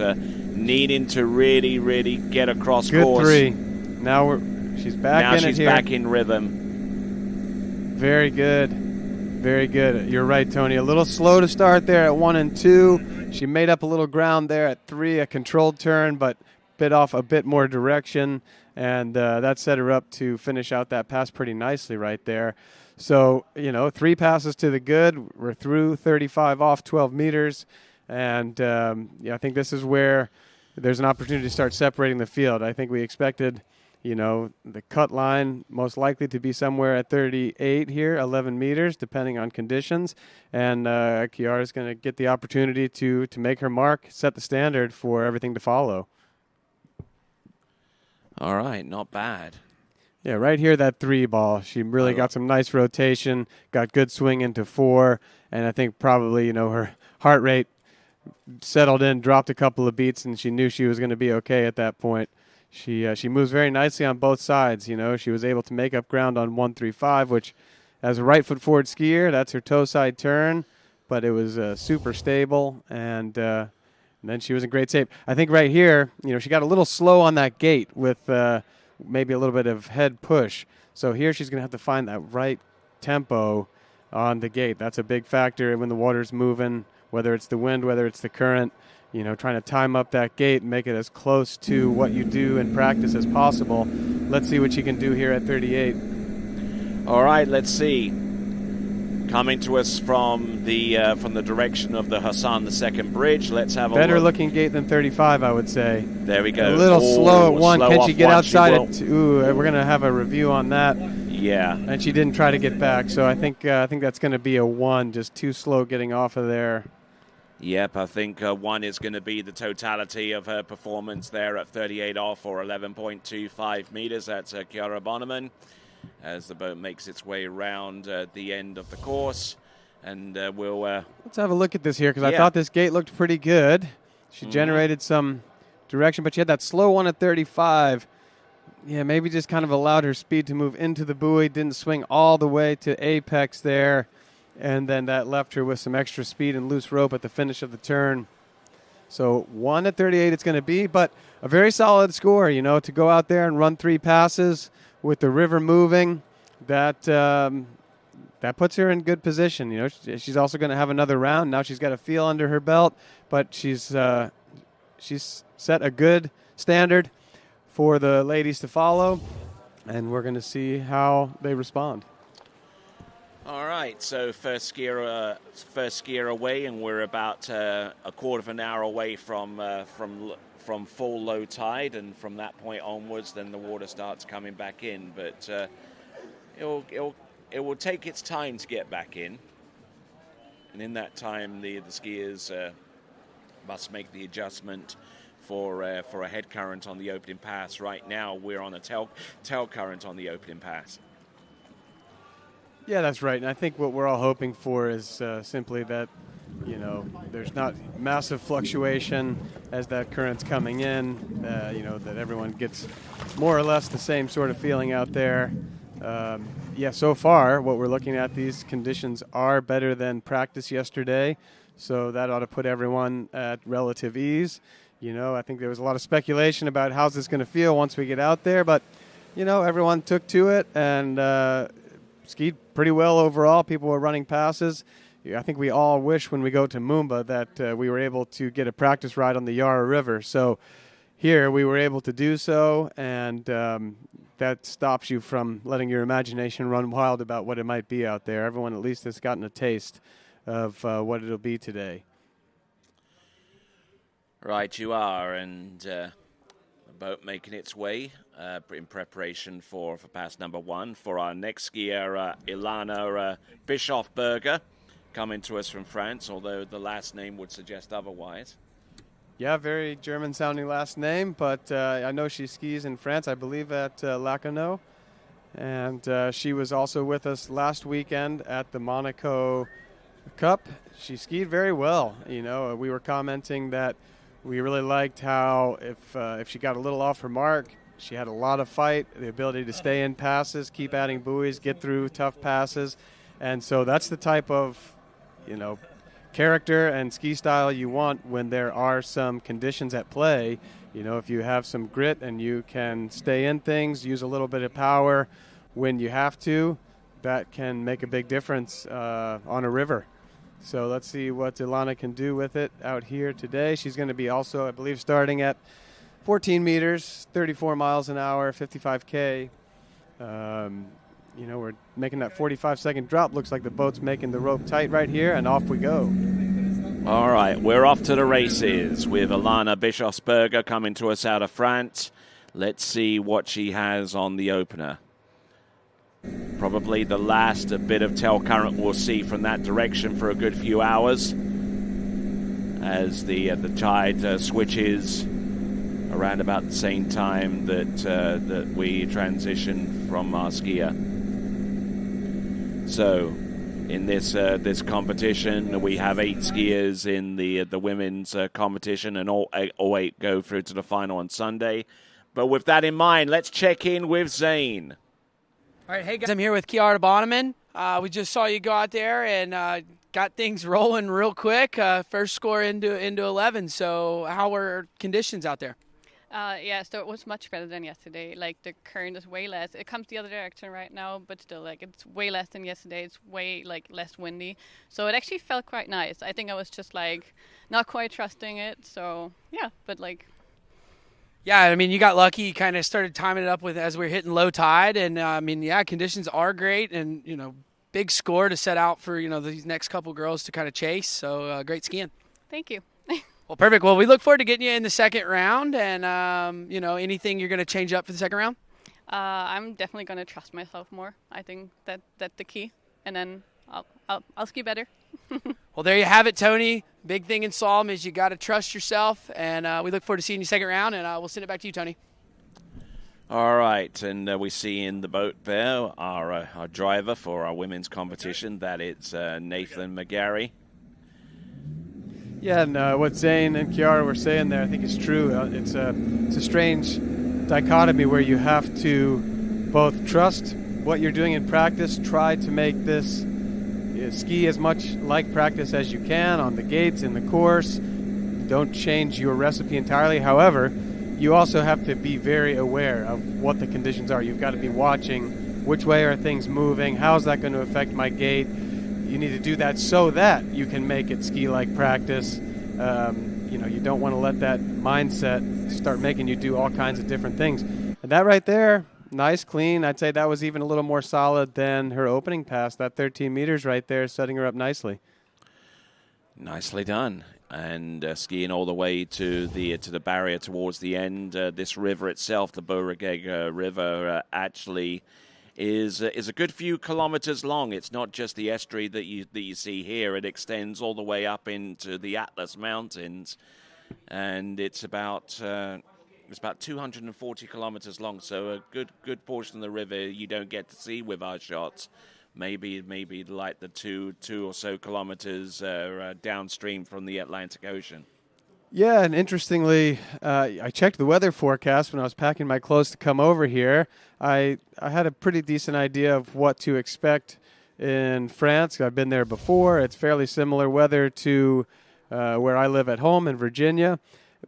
needing to really, really get across course. Good 3. Now she's back in it here. Now she's back in rhythm. Very good. Very good. You're right, Tony. A little slow to start there at 1 and 2. She made up a little ground there at 3, a controlled turn, but bit off a bit more direction, and that set her up to finish out that pass pretty nicely right there. So, 3 passes to the good. We're through 35 off 12 meters, and I think this is where there's an opportunity to start separating the field. I think we expected the cut line most likely to be somewhere at 38 here, 11 meters, depending on conditions. And Chiara is going to get the opportunity to make her mark, set the standard for everything to follow. All right, not bad. Yeah, right here, that 3 ball. She really got some nice rotation, got good swing into 4, and I think probably, her heart rate settled in, dropped a couple of beats, and she knew she was going to be okay at that point. She moves very nicely on both sides. She was able to make up ground on 135, which, as a right foot forward skier, that's her toe side turn, but it was super stable, and then she was in great shape. I think right here, she got a little slow on that gate with maybe a little bit of head push. So here she's going to have to find that right tempo on the gate. That's a big factor when the water's moving whether it's the wind, whether it's the current, trying to time up that gate and make it as close to what you do in practice as possible. Let's see what she can do here at 38. All right, let's see. Coming to us from the direction of the Hassan II bridge. Let's have a better look. looking gate than 35, I would say. There we go. A little slow at one. Can she get outside it? Ooh, we're going to have a review on that. Yeah. And she didn't try to get back, so I think that's going to be a 1, just too slow getting off of there. Yep, I think 1 is going to be the totality of her performance there at 38 off, or 11.25 meters. That's Chiara Bonneman, as the boat makes its way around the end of the course. And we'll... Let's have a look at this here, because I thought this gate looked pretty good. She generated some direction, but she had that slow one at 35. Yeah, maybe just kind of allowed her speed to move into the buoy, didn't swing all the way to apex there, and then that left her with some extra speed and loose rope at the finish of the turn. So 1 at 38 it's going to be, but a very solid score, to go out there and run 3 passes with the river moving. That puts her in good position. She's also going to have another round. Now she's got a feel under her belt, but she's set a good standard for the ladies to follow, and we're going to see how they respond. All right, so first skier away, and we're about a quarter of an hour away from full low tide, and from that point onwards, then the water starts coming back in. But it will take its time to get back in, and in that time, the skiers must make the adjustment for a head current on the opening pass. Right now, we're on a tail current on the opening pass. Yeah, that's right. And I think what we're all hoping for is simply that, there's not massive fluctuation as that current's coming in, that everyone gets more or less the same sort of feeling out there. So far, what we're looking at, these conditions are better than practice yesterday, so that ought to put everyone at relative ease. I think there was a lot of speculation about how's this going to feel once we get out there, but, everyone took to it and skied pretty well overall. People were running passes. I think we all wish when we go to Moomba that we were able to get a practice ride on the Yarra River. So here we were able to do so, and that stops you from letting your imagination run wild about what it might be out there. Everyone at least has gotten a taste of what it'll be today. Right, you are, and the boat making its way in preparation for pass number 1 for our next skier, Ilana Bischoff-Berger, coming to us from France, although the last name would suggest otherwise. Yeah, very German-sounding last name, but I know she skis in France, I believe at Lacanau, and she was also with us last weekend at the Monaco Cup. She skied very well. We were commenting that we really liked how if she got a little off her mark, she had a lot of fight, the ability to stay in passes, keep adding buoys, get through tough passes. And so that's the type of, character and ski style you want when there are some conditions at play. If you have some grit and you can stay in things, use a little bit of power when you have to, that can make a big difference on a river. So let's see what Ilana can do with it out here today. She's going to be also, I believe, starting at 14 meters, 34 miles an hour, 55K. We're making that 45-second drop. Looks like the boat's making the rope tight right here, and off we go. All right, we're off to the races with Ilana Bischoff-Berger coming to us out of France. Let's see what she has on the opener. Probably the last bit of tail current we'll see from that direction for a good few hours as the tide switches around about the same time that we transition from our skier. So in this competition, we have 8 skiers in the women's competition, and all eight go through to the final on Sunday. But with that in mind, let's check in with Zane. All right, hey guys, I'm here with Chiara Bonneman. We just saw you go out there and got things rolling real quick. First score into 11. So how were conditions out there? Yeah, so it was much better than yesterday. Like, the current is way less. It comes the other direction right now, but still, like, it's way less than yesterday. It's way, like, less windy. So it actually felt quite nice. I think I was just, like, not quite trusting it. So, yeah, but, like... Yeah, I mean, you got lucky. You kind of started timing it up with as we were hitting low tide. And, I mean, yeah, conditions are great. And, you know, big score to set out for, you know, these next couple girls to kind of chase. So, great skiing. Thank you. Well, perfect. Well, we look forward to getting you in the second round. And, you know, anything you're going to change up for the second round? I'm definitely going to trust myself more. I think that's the key. And then I'll ski better. Well, there you have it, Tony. Big thing in slalom is you got to trust yourself. And we look forward to seeing you second round. And we'll send it back to you, Tony. All right, and we see in the boat there our driver for our women's competition. That it's Nathan McGarry. Yeah, and what Zane and Kiara were saying there, I think is true. It's a strange dichotomy where you have to both trust what you're doing in practice, try to make this ski as much like practice as you can on the gates, in the course. Don't change your recipe entirely. However, you also have to be very aware of what the conditions are. You've got to be watching which way are things moving, how's that going to affect my gait. You need to do that so that you can make it ski-like practice. You know, you don't want to let that mindset start making you do all kinds of different things. And that right there, nice, clean. I'd say that was even a little more solid than her opening pass. That 13 meters right there, setting her up nicely. Nicely done. And skiing all the way to the barrier towards the end. This river itself, the Beauregard River, actually is a good few kilometers long. It's not just the estuary that you see here. It extends all the way up into the Atlas Mountains, and it's about 240 kilometers long. So a good portion of the river you don't get to see with our shots. Maybe like the two or so kilometers downstream from the Atlantic Ocean. Yeah, and interestingly, I checked the weather forecast when I was packing my clothes to come over here. I had a pretty decent idea of what to expect in France. I've been there before. It's fairly similar weather to where I live at home in Virginia.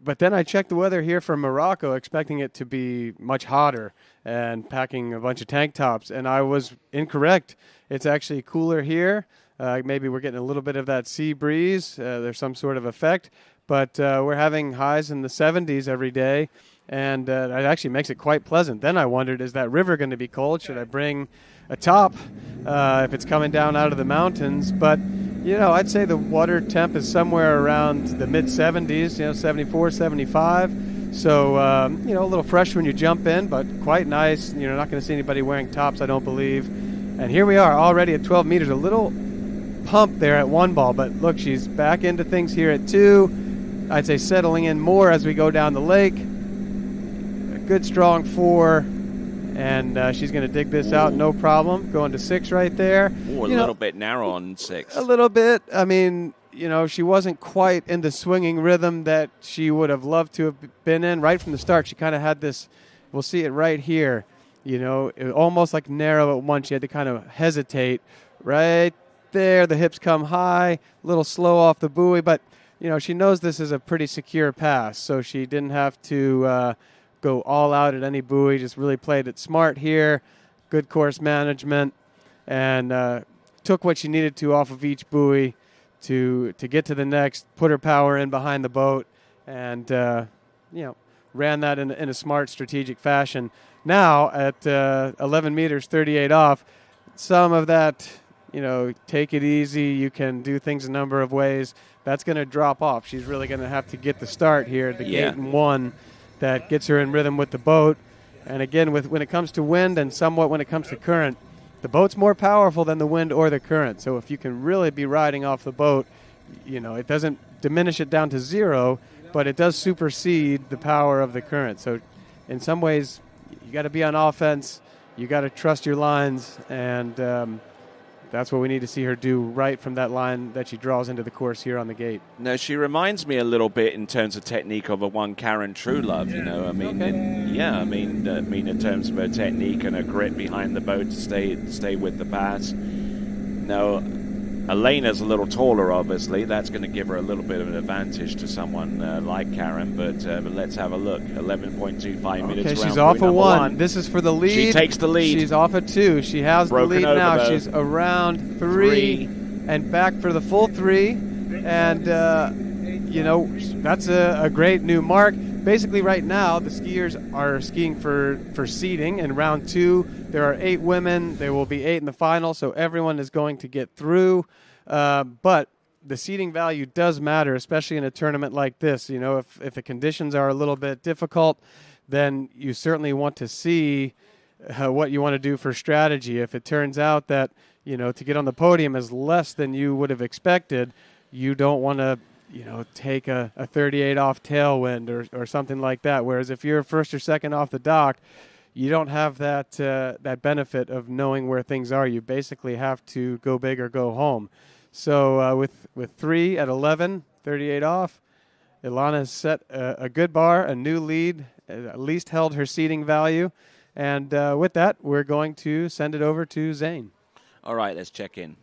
But then I checked the weather here for Morocco, expecting it to be much hotter and packing a bunch of tank tops. And I was incorrect. It's actually cooler here. Maybe we're getting a little bit of that sea breeze. There's some sort of effect. But we're having highs in the 70s every day, and it actually makes it quite pleasant. Then I wondered, is that river going to be cold? Should I bring a top if it's coming down out of the mountains? But, you know, I'd say the water temp is somewhere around the mid-70s, you know, 74, 75. So, you know, a little fresh when you jump in, but quite nice. You're not going to see anybody wearing tops, I don't believe. And here we are already at 12 meters, a little pump there at one ball. But, look, she's back into things here at 2. I'd say settling in more as we go down the lake. A good strong 4, and she's going to dig this out, no problem. Going to 6 right there. Ooh, a little bit narrow on 6. A little bit. I mean, you know, she wasn't quite in the swinging rhythm that she would have loved to have been in right from the start. She kind of had this, we'll see it right here, you know, it was almost like narrow at once. She had to kind of hesitate right there. The hips come high, a little slow off the buoy, but you know, she knows this is a pretty secure pass, so she didn't have to go all out at any buoy, just really played it smart here, good course management, and took what she needed to off of each buoy to get to the next, put her power in behind the boat, and, you know, ran that in a smart, strategic fashion. Now, at 11 meters, 38 off, some of that, you know, take it easy, you can do things a number of ways, that's going to drop off. She's really going to have to get the start here, the gate in 1 that gets her in rhythm with the boat. And again, when it comes to wind and somewhat when it comes to current, the boat's more powerful than the wind or the current. So if you can really be riding off the boat, you know, it doesn't diminish it down to 0, but it does supersede the power of the current. So in some ways, you got to be on offense, you got to trust your lines, and that's what we need to see her do right from that line that she draws into the course here on the gate. No, she reminds me a little bit in terms of technique of a one Karen Truelove, you know. I mean, in terms of her technique and her grit behind the boat to stay with the pass. No, Elena's a little taller, obviously. That's going to give her a little bit of an advantage to someone like Karen, but let's have a look. 11.25 minutes. Okay, she's round off point of number one. This is for the lead. She takes the lead. She's off of 2. She has Broken the lead over, now. though. She's around 3 and back for the full 3. And, you know, that's a great new mark. Basically, right now, the skiers are skiing for seeding. In round 2, there are 8 women. There will be 8 in the final, so everyone is going to get through. But the seeding value does matter, especially in a tournament like this. You know, if the conditions are a little bit difficult, then you certainly want to see what you want to do for strategy. If it turns out that, you know, to get on the podium is less than you would have expected, you don't want to, you know, take a 38 off tailwind or something like that. Whereas if you're first or second off the dock, you don't have that that benefit of knowing where things are. You basically have to go big or go home. So with 3 at 11, 38 off, Ilana has set a good bar, a new lead, at least held her seeding value. And with that, we're going to send it over to Zane. All right, let's check in.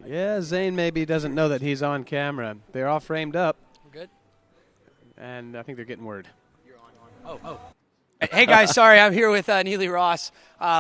Yeah, Zane maybe doesn't know that he's on camera. They're all framed up. We're good. And I think they're getting word. Oh. Hey, guys, sorry. I'm here with Neely Ross.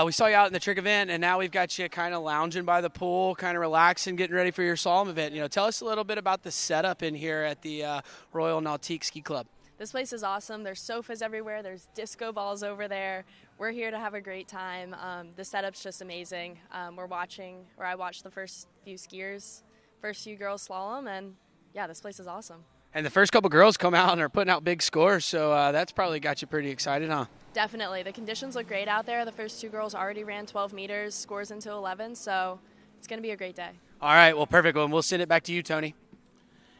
We saw you out in the trick event, and now we've got you kind of lounging by the pool, kind of relaxing, getting ready for your slalom event. You know, tell us a little bit about the setup in here at the Royal Nautique Ski Club. This place is awesome. There's sofas everywhere. There's disco balls over there. We're here to have a great time. The setup's just amazing. I watched the first few skiers, first few girls slalom, and yeah, this place is awesome. And the first couple girls come out and are putting out big scores, so that's probably got you pretty excited, huh? Definitely. The conditions look great out there. The first 2 girls already ran 12 meters, scores into 11, so it's going to be a great day. All right, well, perfect. Well, we'll send it back to you, Tony.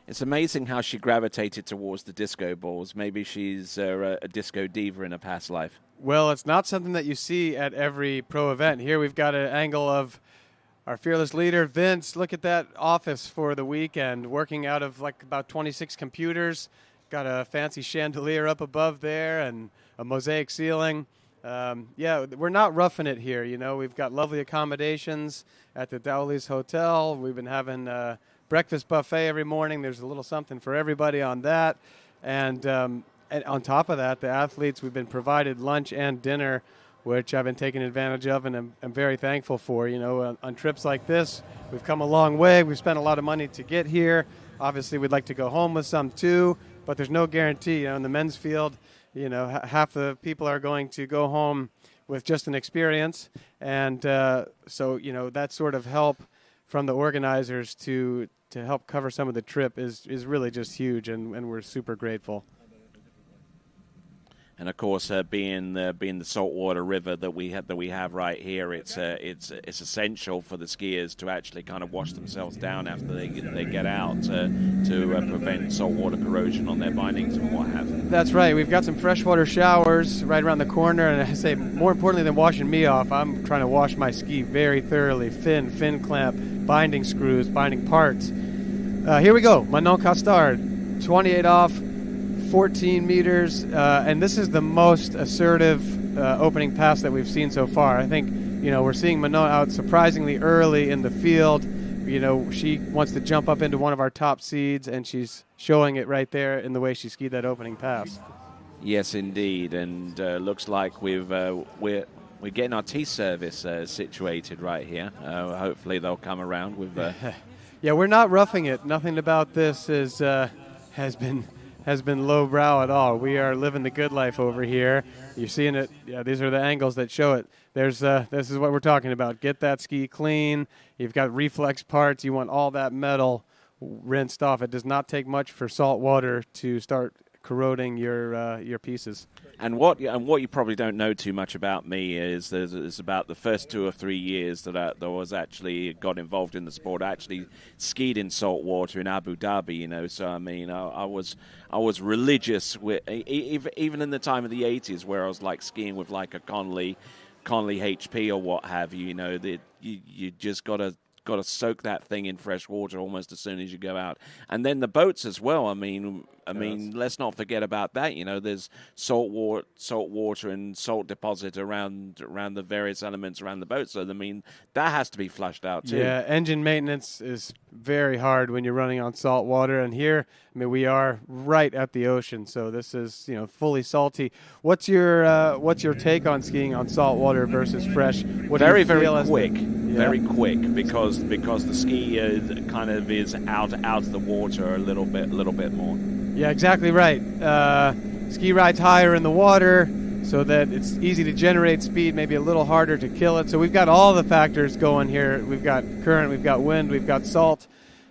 It's amazing how she gravitated towards the disco balls. Maybe she's a disco diva in a past life. Well, it's not something that you see at every pro event. Here we've got an angle of our fearless leader, Vince. Look at that office for the weekend, working out of like about 26 computers. Got a fancy chandelier up above there and a mosaic ceiling. Yeah, we're not roughing it here. You know, we've got lovely accommodations at the Dowley's Hotel. We've been having breakfast buffet every morning. There's a little something for everybody on that. And on top of that, the athletes, we've been provided lunch and dinner, which I've been taking advantage of and I'm very thankful for. You know, on trips like this, we've come a long way. We've spent a lot of money to get here. Obviously, we'd like to go home with some too, but there's no guarantee. You know, in the men's field, you know, half the people are going to go home with just an experience. And so, you know, that sort of help from the organizers to help cover some of the trip is really just huge, and we're super grateful. And of course, being the saltwater river that we have right here, it's essential for the skiers to actually kind of wash themselves down after they get out to prevent saltwater corrosion on their bindings and what have you. That's right. We've got some freshwater showers right around the corner, and I say more importantly than washing me off, I'm trying to wash my ski very thoroughly. Fin clamp, binding screws, binding parts. Here we go. Manon Costard, 28 off. 14 meters, and this is the most assertive opening pass that we've seen so far. I think, you know, we're seeing Manon out surprisingly early in the field. You know, she wants to jump up into one of our top seeds, and she's showing it right there in the way she skied that opening pass. Yes, indeed, and looks like we're getting our tea service situated right here. Hopefully they'll come around with... Yeah, we're not roughing it. Nothing about this has been lowbrow at all. We are living the good life over here. You're seeing it. Yeah, these are the angles that show it. This is what we're talking about. Get that ski clean. You've got reflex parts. You want all that metal rinsed off. It does not take much for salt water to start corroding your pieces. And what you probably don't know too much about me is about the first 2 or 3 years that I was actually got involved in the sport. I actually skied in salt water in Abu Dhabi, you know. So I mean, I was religious with even in the time of the 80s, where I was like skiing with like a Conley HP or what have you. You know, that you just got to got to soak that thing in fresh water almost as soon as you go out. And then the boats as well. I mean, let's not forget about that. You know, there's salt water and salt deposit around the various elements around the boat. So I mean, that has to be flushed out too. Yeah, engine maintenance is very hard when you're running on salt water. And here, I mean, we are right at the ocean, so this is, fully salty. What's your take on skiing on salt water versus fresh? What Very quick. Very quick because the ski kind of is out of the water a little bit more. Yeah, exactly right. Ski ride's higher in the water, so that it's easy to generate speed, maybe a little harder to kill it. So we've got all the factors going here. We've got current, we've got wind, we've got salt.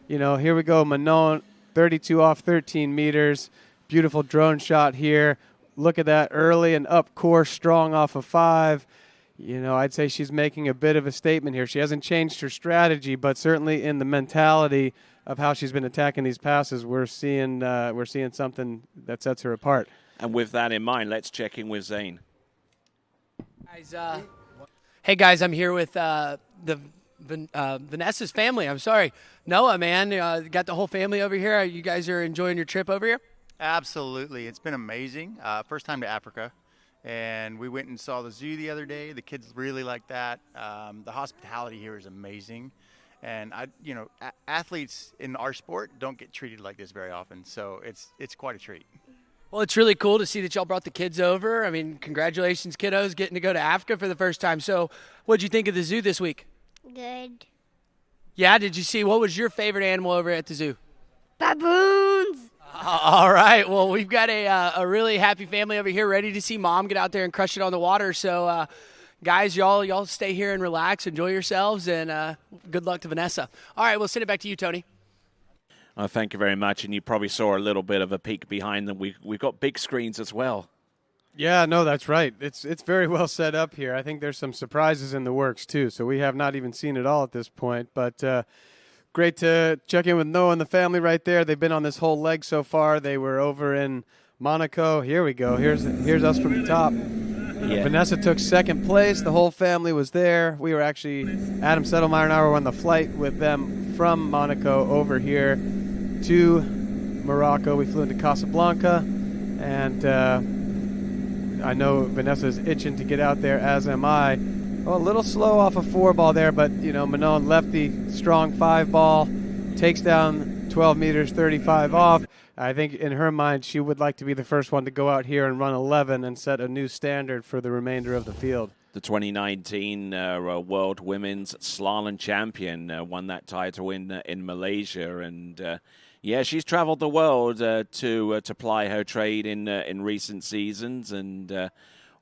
Here we go, Manon, 32 off 13 meters. Beautiful drone shot here. Look at that, early and up course, strong off of 5. I'd say she's making a bit of a statement here. She hasn't changed her strategy, but certainly in the mentality of how she's been attacking these passes, we're seeing something that sets her apart. And with that in mind, let's check in with Zane. Guys, hey guys, I'm here with Vanessa's family. I'm sorry, Noah, man, got the whole family over here. You guys are enjoying your trip over here? Absolutely, it's been amazing. First time to Africa. And we went and saw the zoo the other day. The kids really like that. The hospitality here is amazing. And athletes in our sport don't get treated like this very often. So it's quite a treat. Well, it's really cool to see that y'all brought the kids over. I mean, congratulations, kiddos, getting to go to Africa for the first time. So what'd you think of the zoo this week? Good. Yeah, did you see, what was your favorite animal over at the zoo? Baboons. All right. Well, we've got a really happy family over here ready to see Mom get out there and crush it on the water. So, guys, y'all stay here and relax, enjoy yourselves, and good luck to Vanessa. All right, we'll send it back to you, Tony. Thank you very much. And you probably saw a little bit of a peek behind them. We've got big screens as well. Yeah, no, that's right. It's very well set up here. I think there's some surprises in the works, too. So we have not even seen it all at this point. But great to check in with Noah and the family right there. They've been on this whole leg so far. They were over in Monaco. Here we go. Here's us from the top. Yeah. Vanessa took second place. The whole family was there. We were actually, Adam Settlemeyer and I were on the flight with them from Monaco over here to Morocco. We flew into Casablanca, and I know Vanessa's itching to get out there, as am I. Well, a little slow off a 4-ball there, but, Manon lefty, strong 5-ball, takes down 12 meters, 35 off. I think in her mind she would like to be the first one to go out here and run 11 and set a new standard for the remainder of the field. The 2019 World Women's Slalom Champion won that title in Malaysia, and she's traveled the world to ply her trade in recent seasons, and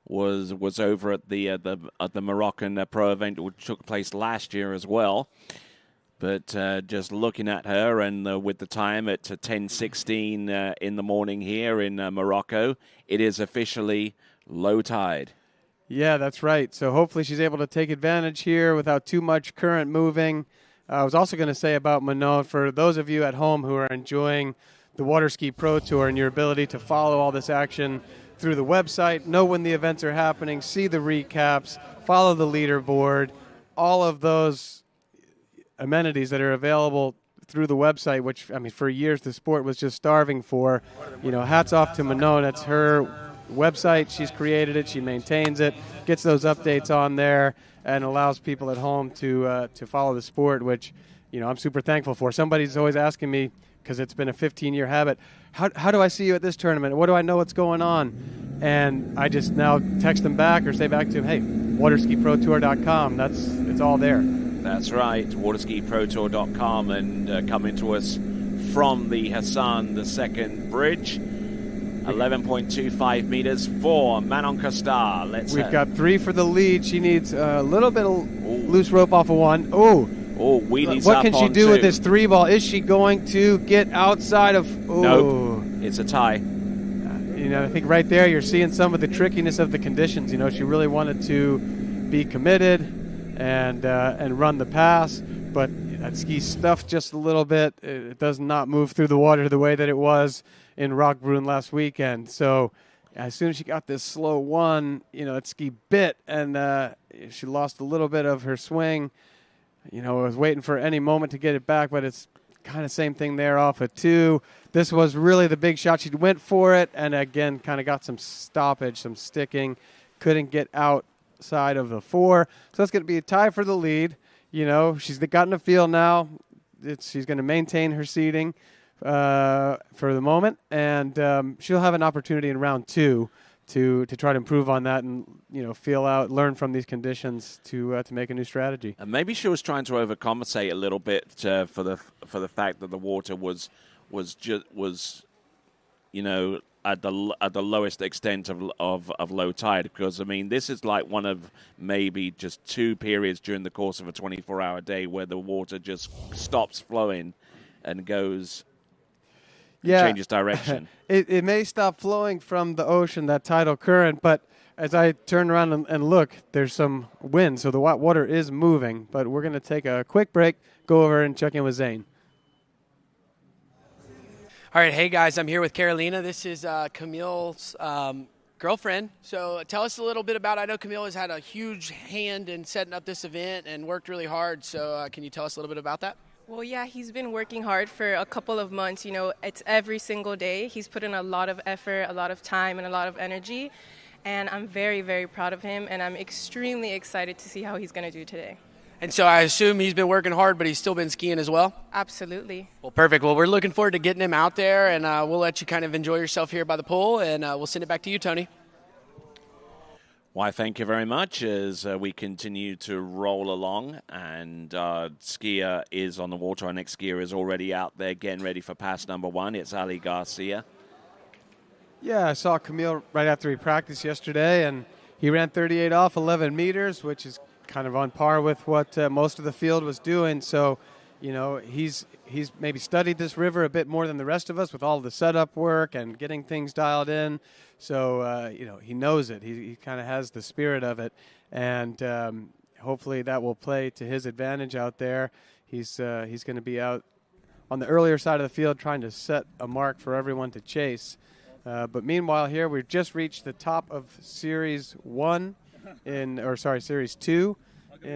was over at the Moroccan Pro event, which took place last year as well. But just looking at her, and with the time at 10:16 in the morning here in Morocco, it is officially low tide. Yeah, that's right. So hopefully she's able to take advantage here without too much current moving. I was also going to say about Manon, for those of you at home who are enjoying the Waterski Pro Tour and your ability to follow all this action through the website, know when the events are happening, see the recaps, follow the leaderboard, all of those amenities that are available through the website, which, I mean, for years the sport was just starving for. Hats off to Manon. That's her website. She's created it. She maintains it, gets those updates on there, and allows people at home to follow the sport, which, I'm super thankful for. Somebody's always asking me, because it's been a 15-year habit, how do I see you at this tournament? What do I know what's going on? And I just now text them back or say back to them, hey, waterskiprotour.com. It's all there. That's right, waterskiprotour.com, and coming to us from the Hassan II Bridge, 11.25 meters for Manon Costar. We've got 3 for the lead. She needs a little bit of loose rope off of 1. Wheelies what up can she on do 2. with this 3-ball? Is she going to get outside of... Nope, it's a tie. I think right there you're seeing some of the trickiness of the conditions. She really wanted to be committed and run the pass, but that ski stuffed just a little bit. It does not move through the water the way that it was in Rockbrunn last weekend. So as soon as she got this slow 1, that ski bit, and she lost a little bit of her swing. I was waiting for any moment to get it back, but it's kind of same thing there off of 2. This was really the big shot. She went for it, and again, kind of got some stoppage, some sticking. Couldn't get outside of the 4. So that's going to be a tie for the lead. She's gotten a feel now. She's going to maintain her seeding for the moment, and she'll have an opportunity in round 2 to try to improve on that and feel out, learn from these conditions to make a new strategy. And maybe she was trying to overcompensate a little bit for the fact that the water was at the lowest extent of low tide, because this is like one of maybe just 2 periods during the course of a 24-hour day where the water just stops flowing and goes. Changes direction. It may stop flowing from the ocean, that tidal current, but as I turn around and look, there's some wind, so the water is moving. But we're going to take a quick break, go over and check in with Zane. All right, hey guys, I'm here with Carolina. This is Camille's girlfriend. So tell us a little bit about, I know Camille has had a huge hand in setting up this event and worked really hard. So can you tell us a little bit about that? Well, yeah, he's been working hard for a couple of months. It's every single day. He's put in a lot of effort, a lot of time, and a lot of energy. And I'm very, very proud of him, and I'm extremely excited to see how he's going to do today. And so I assume he's been working hard, but he's still been skiing as well? Absolutely. Well, perfect. Well, we're looking forward to getting him out there, and we'll let you kind of enjoy yourself here by the pool, and we'll send it back to you, Tony. Why, thank you very much as we continue to roll along, and skier is on the water. Our next skier is already out there getting ready for pass number 1. It's Ali Garcia. Yeah, I saw Camille right after he practiced yesterday, and he ran 38 off 11 meters, which is kind of on par with what most of the field was doing. So, he's maybe studied this river a bit more than the rest of us with all the setup work and getting things dialed in. So, he knows it. He kind of has the spirit of it. And hopefully that will play to his advantage out there. He's going to be out on the earlier side of the field trying to set a mark for everyone to chase. But meanwhile here, we've just reached the top of Series 2 in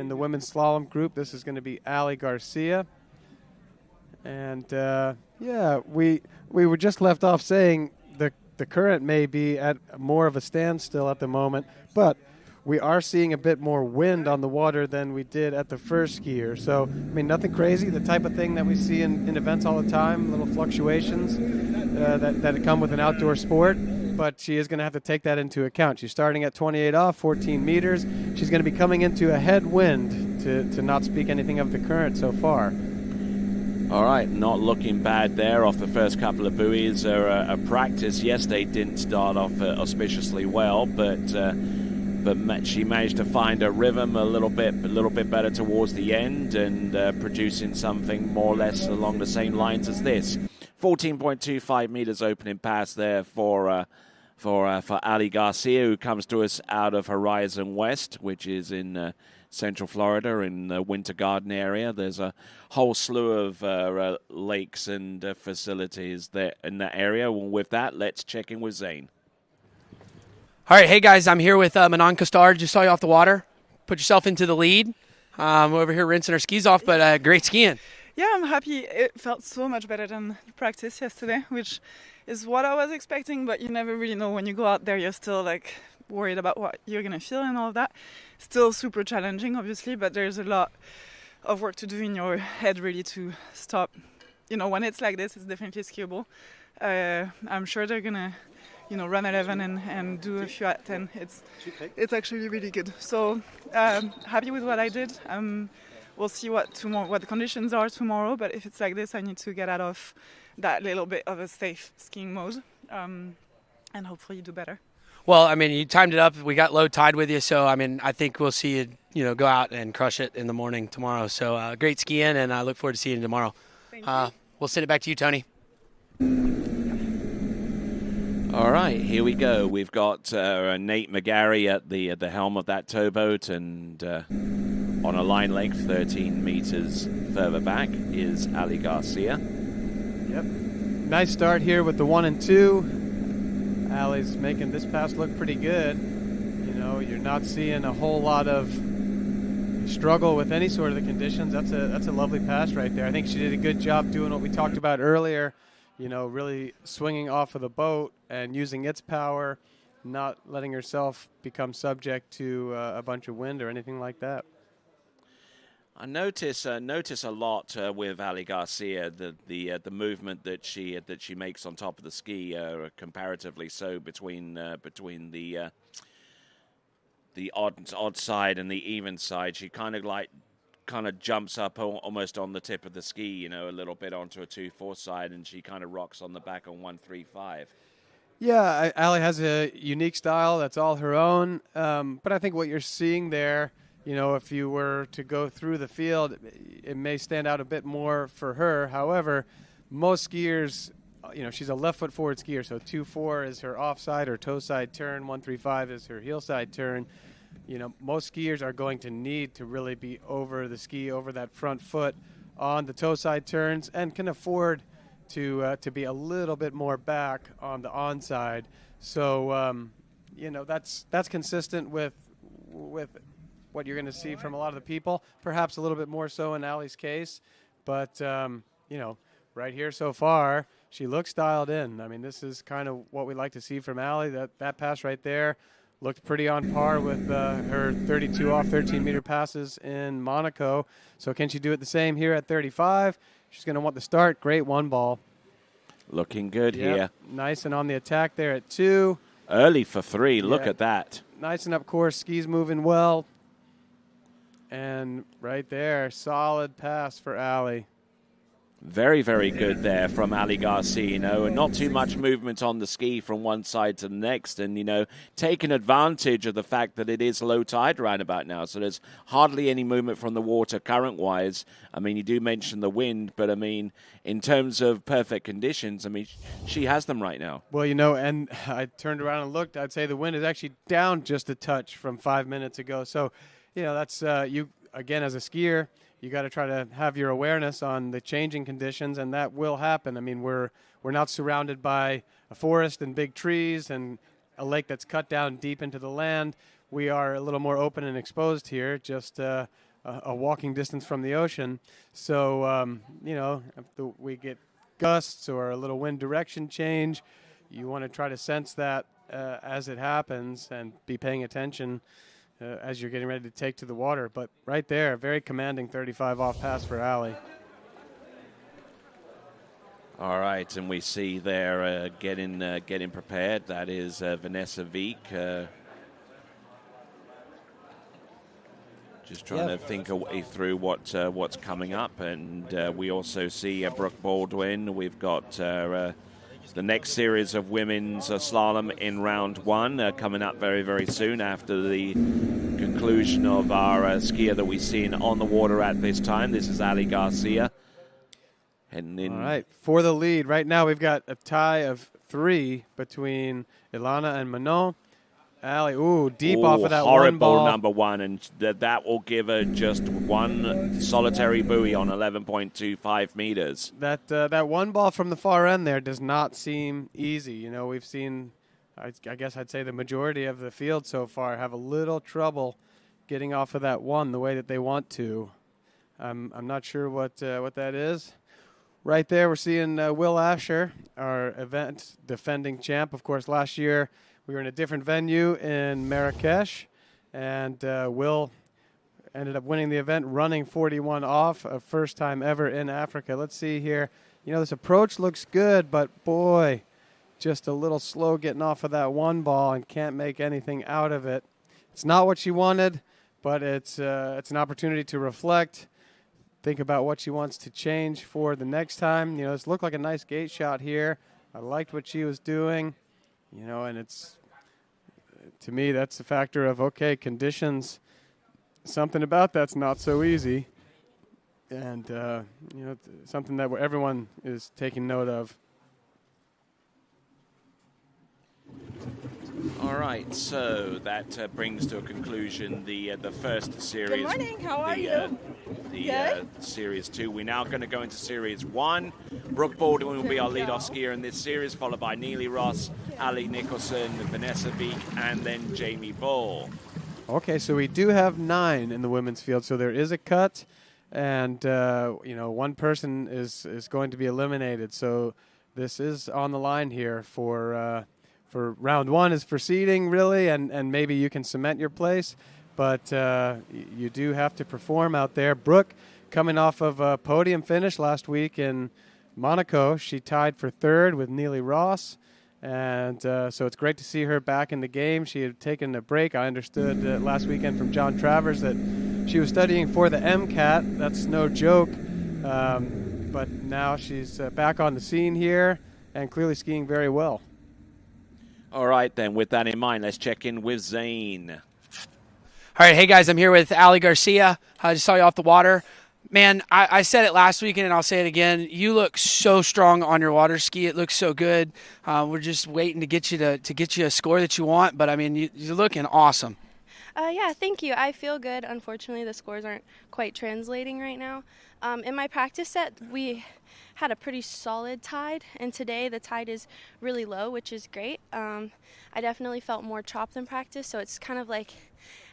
the women's slalom group. This is going to be Ali Garcia. And, we were just left off saying the current may be at more of a standstill at the moment, but we are seeing a bit more wind on the water than we did at the first skier. So, nothing crazy, the type of thing that we see in events all the time, little fluctuations that come with an outdoor sport. But she is going to have to take that into account. She's starting at 28 off, 14 meters. She's going to be coming into a headwind to not speak anything of the current so far. All right, not looking bad there off the first couple of buoys. A practice yesterday didn't start off auspiciously well, but she managed to find a rhythm a little bit better towards the end, and producing something more or less along the same lines as this. 14.25 meters opening pass there for Ali Garcia, who comes to us out of Horizon West, which is in Central Florida in the Winter Garden area. There's a whole slew of lakes and facilities there in that area. Well, with that, let's check in with Zane. All right, hey guys, I'm here with Manon Costard. Just saw you off the water. Put yourself into the lead. We're over here rinsing our skis off, but great skiing. Yeah, I'm happy. It felt so much better than the practice yesterday, which is what I was expecting, but you never really know when you go out there. You're still worried about what you're going to feel and all of that. Still super challenging, obviously, but there's a lot of work to do in your head really to stop. When it's like this, it's definitely skiable. I'm sure they're going to run 11 and do a few at 10. It's actually really good. So happy with what I did. We'll see what the conditions are tomorrow, but if it's like this, I need to get out of that little bit of a safe skiing mode and hopefully do better. Well, you timed it up. We got low tide with you, so I think we'll see you go out and crush it in the morning tomorrow. So great skiing, and I look forward to seeing you tomorrow. Thank you. We'll send it back to you, Tony. All right, here we go. We've got Nate McGarry at the helm of that towboat, and on a line length 13 meters further back is Ali Garcia. Yep. Nice start here with the 1 and 2. Ali's making this pass look pretty good. You're not seeing a whole lot of struggle with any sort of the conditions, that's a lovely pass right there. I think she did a good job doing what we talked about earlier, really swinging off of the boat and using its power, not letting herself become subject to a bunch of wind or anything like that. I notice a lot with Ali Garcia, the movement that she makes on top of the ski, comparatively so between the odd side and the even side. She kind of jumps up almost on the tip of the ski, a little bit onto a 2-4 side, and she kind of rocks on the back on 1-3-5. Yeah, Ali has a unique style that's all her own, but I think what you're seeing there, if you were to go through the field, it may stand out a bit more for her. However, most skiers, she's a left foot forward skier, so 2-4 is her offside or toe side turn, 1-3-5 is her heel side turn. Most skiers are going to need to really be over the ski, over that front foot on the toe side turns, and can afford to be a little bit more back on the onside. So, that's consistent with what you're going to see from a lot of the people, perhaps a little bit more so in Ali's case. But, right here so far, she looks dialed in. I mean, this is kind of what we like to see from Ali. That pass right there looked pretty on par with her 32 off 13-meter passes in Monaco. So can she do it the same here at 35? She's going to want the start. Great one ball. Looking good here. Nice and on the attack there at 2. Early for 3. Look at that. Nice and up course. Skis moving well. And right there, solid pass for Ali. Very, very good there from Ali Garcia, and not too much movement on the ski from one side to the next, and, taking advantage of the fact that it is low tide right about now, so there's hardly any movement from the water current-wise. I mean, you do mention the wind, but, in terms of perfect conditions, she has them right now. Well, and I turned around and looked, I'd say the wind is actually down just a touch from 5 minutes ago, so, that's you, again, as a skier, you got to try to have your awareness on the changing conditions, and that will happen. I mean, we're not surrounded by a forest and big trees and a lake that's cut down deep into the land. We are a little more open and exposed here, just a walking distance from the ocean. So, if we get gusts or a little wind direction change, you want to try to sense that as it happens and be paying attention as you're getting ready to take to the water. But right there, very commanding 35 off pass for Ali. All right, and we see there getting prepared. That is Vanessa Wieck. Just trying to think a way through what's coming up. And we also see Brooke Baldwin. We've got the next series of women's slalom in round 1 coming up very, very soon after the conclusion of our skier that we've seen on the water at this time. This is Ali Garcia. Heading in. All right, for the lead. Right now we've got a tie of 3 between Ilana and Manon. Ali, deep off of that one ball. Horrible number 1, and that will give her just one solitary buoy on 11.25 meters. That one ball from the far end there does not seem easy. We've seen, I guess I'd say the majority of the field so far have a little trouble getting off of that one the way that they want to. I'm not sure what that is. Right there we're seeing Will Asher, our event defending champ. Of course, last year we were in a different venue in Marrakesh, and Will ended up winning the event, running 41 off, a first time ever in Africa. Let's see here. This approach looks good, but boy, just a little slow getting off of that one ball and can't make anything out of it. It's not what she wanted, but it's an opportunity to reflect, think about what she wants to change for the next time. This looked like a nice gate shot here. I liked what she was doing, and it's, to me, that's a factor of, okay, conditions, something about that's not so easy. And, something that everyone is taking note of. All right, so that brings to a conclusion the first series. Good morning, how are you? Series 2. We're now going to go into Series 1. Brooke Baldwin will be our lead-off skier in this series, followed by Neely Ross, Ali Nicholson, Vanessa Wieck, and then Jamie Bull. Okay, so we do have 9 in the women's field, so there is a cut, and one person is going to be eliminated. So this is on the line here for round 1 is for seeding, really, and maybe you can cement your place, but you do have to perform out there. Brooke, coming off of a podium finish last week in Monaco, she tied for 3rd with Neely Ross. And so it's great to see her back in the game. She had taken a break. I understood last weekend from John Travers that she was studying for the MCAT. That's no joke. But now she's back on the scene here and clearly skiing very well. All right, then, with that in mind, let's check in with Zane. All right, hey, guys, I'm here with Ali Garcia. I just saw you off the water. Man, I said it last weekend, and I'll say it again. You look so strong on your water ski. It looks so good. We're just waiting to get you to get you a score that you want. But I mean, you're looking awesome. Yeah, thank you. I feel good. Unfortunately, the scores aren't quite translating right now. In my practice set, we had a pretty solid tide, and today the tide is really low, which is great. I definitely felt more chop than practice, so it's kind of like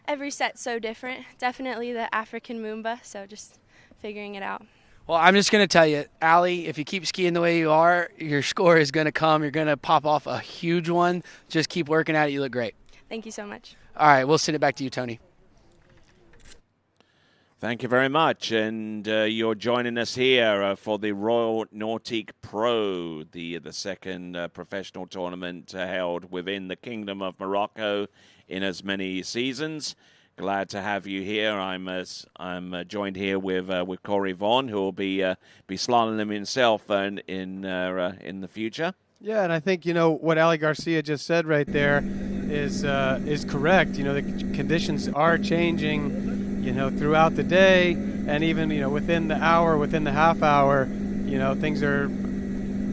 every set's so different. Definitely the African Moomba, so just figuring it out. Well, I'm just going to tell you, Ali, if you keep skiing the way you are, your score is going to come. You're going to pop off a huge one. Just keep working at it. You look great. Thank you so much. All right, we'll send it back to you, Tony. Thank you very much. And you're joining us here for the Royal Nautique Pro, the second professional tournament held within the Kingdom of Morocco in as many seasons. Glad to have you here. I'm joined here with Corey Vaughan, who will be slaloming himself in the future. Yeah, and I think what Ali Garcia just said right there is correct. The conditions are changing, throughout the day, and even within the hour, within the half hour, the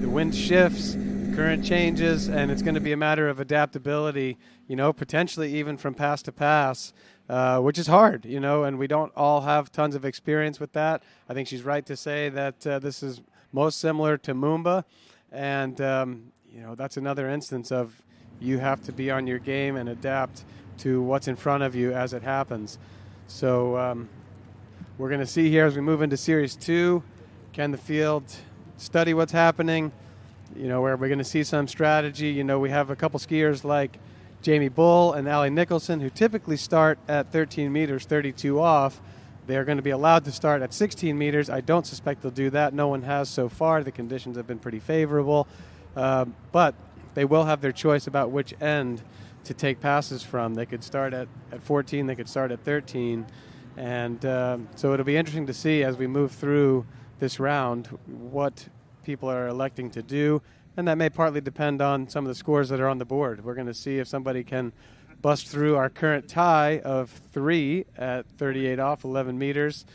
wind shifts, the current changes, and it's going to be a matter of adaptability. Potentially even from pass to pass. Which is hard, and we don't all have tons of experience with that. I think she's right to say that this is most similar to Moomba, and, that's another instance of you have to be on your game and adapt to what's in front of you as it happens. So we're going to see here as we move into Series 2, can the field study what's happening, where we're going to see some strategy. We have a couple skiers like Jamie Bull and Allie Nicholson, who typically start at 13 meters, 32 off. They're going to be allowed to start at 16 meters. I don't suspect they'll do that. No one has so far. The conditions have been pretty favorable. But they will have their choice about which end to take passes from. They could start at 14. They could start at 13. And so it'll be interesting to see as we move through this round what people are electing to do. And that may partly depend on some of the scores that are on the board. We're going to see if somebody can bust through our current tie of 3 at 38 off, 11 meters.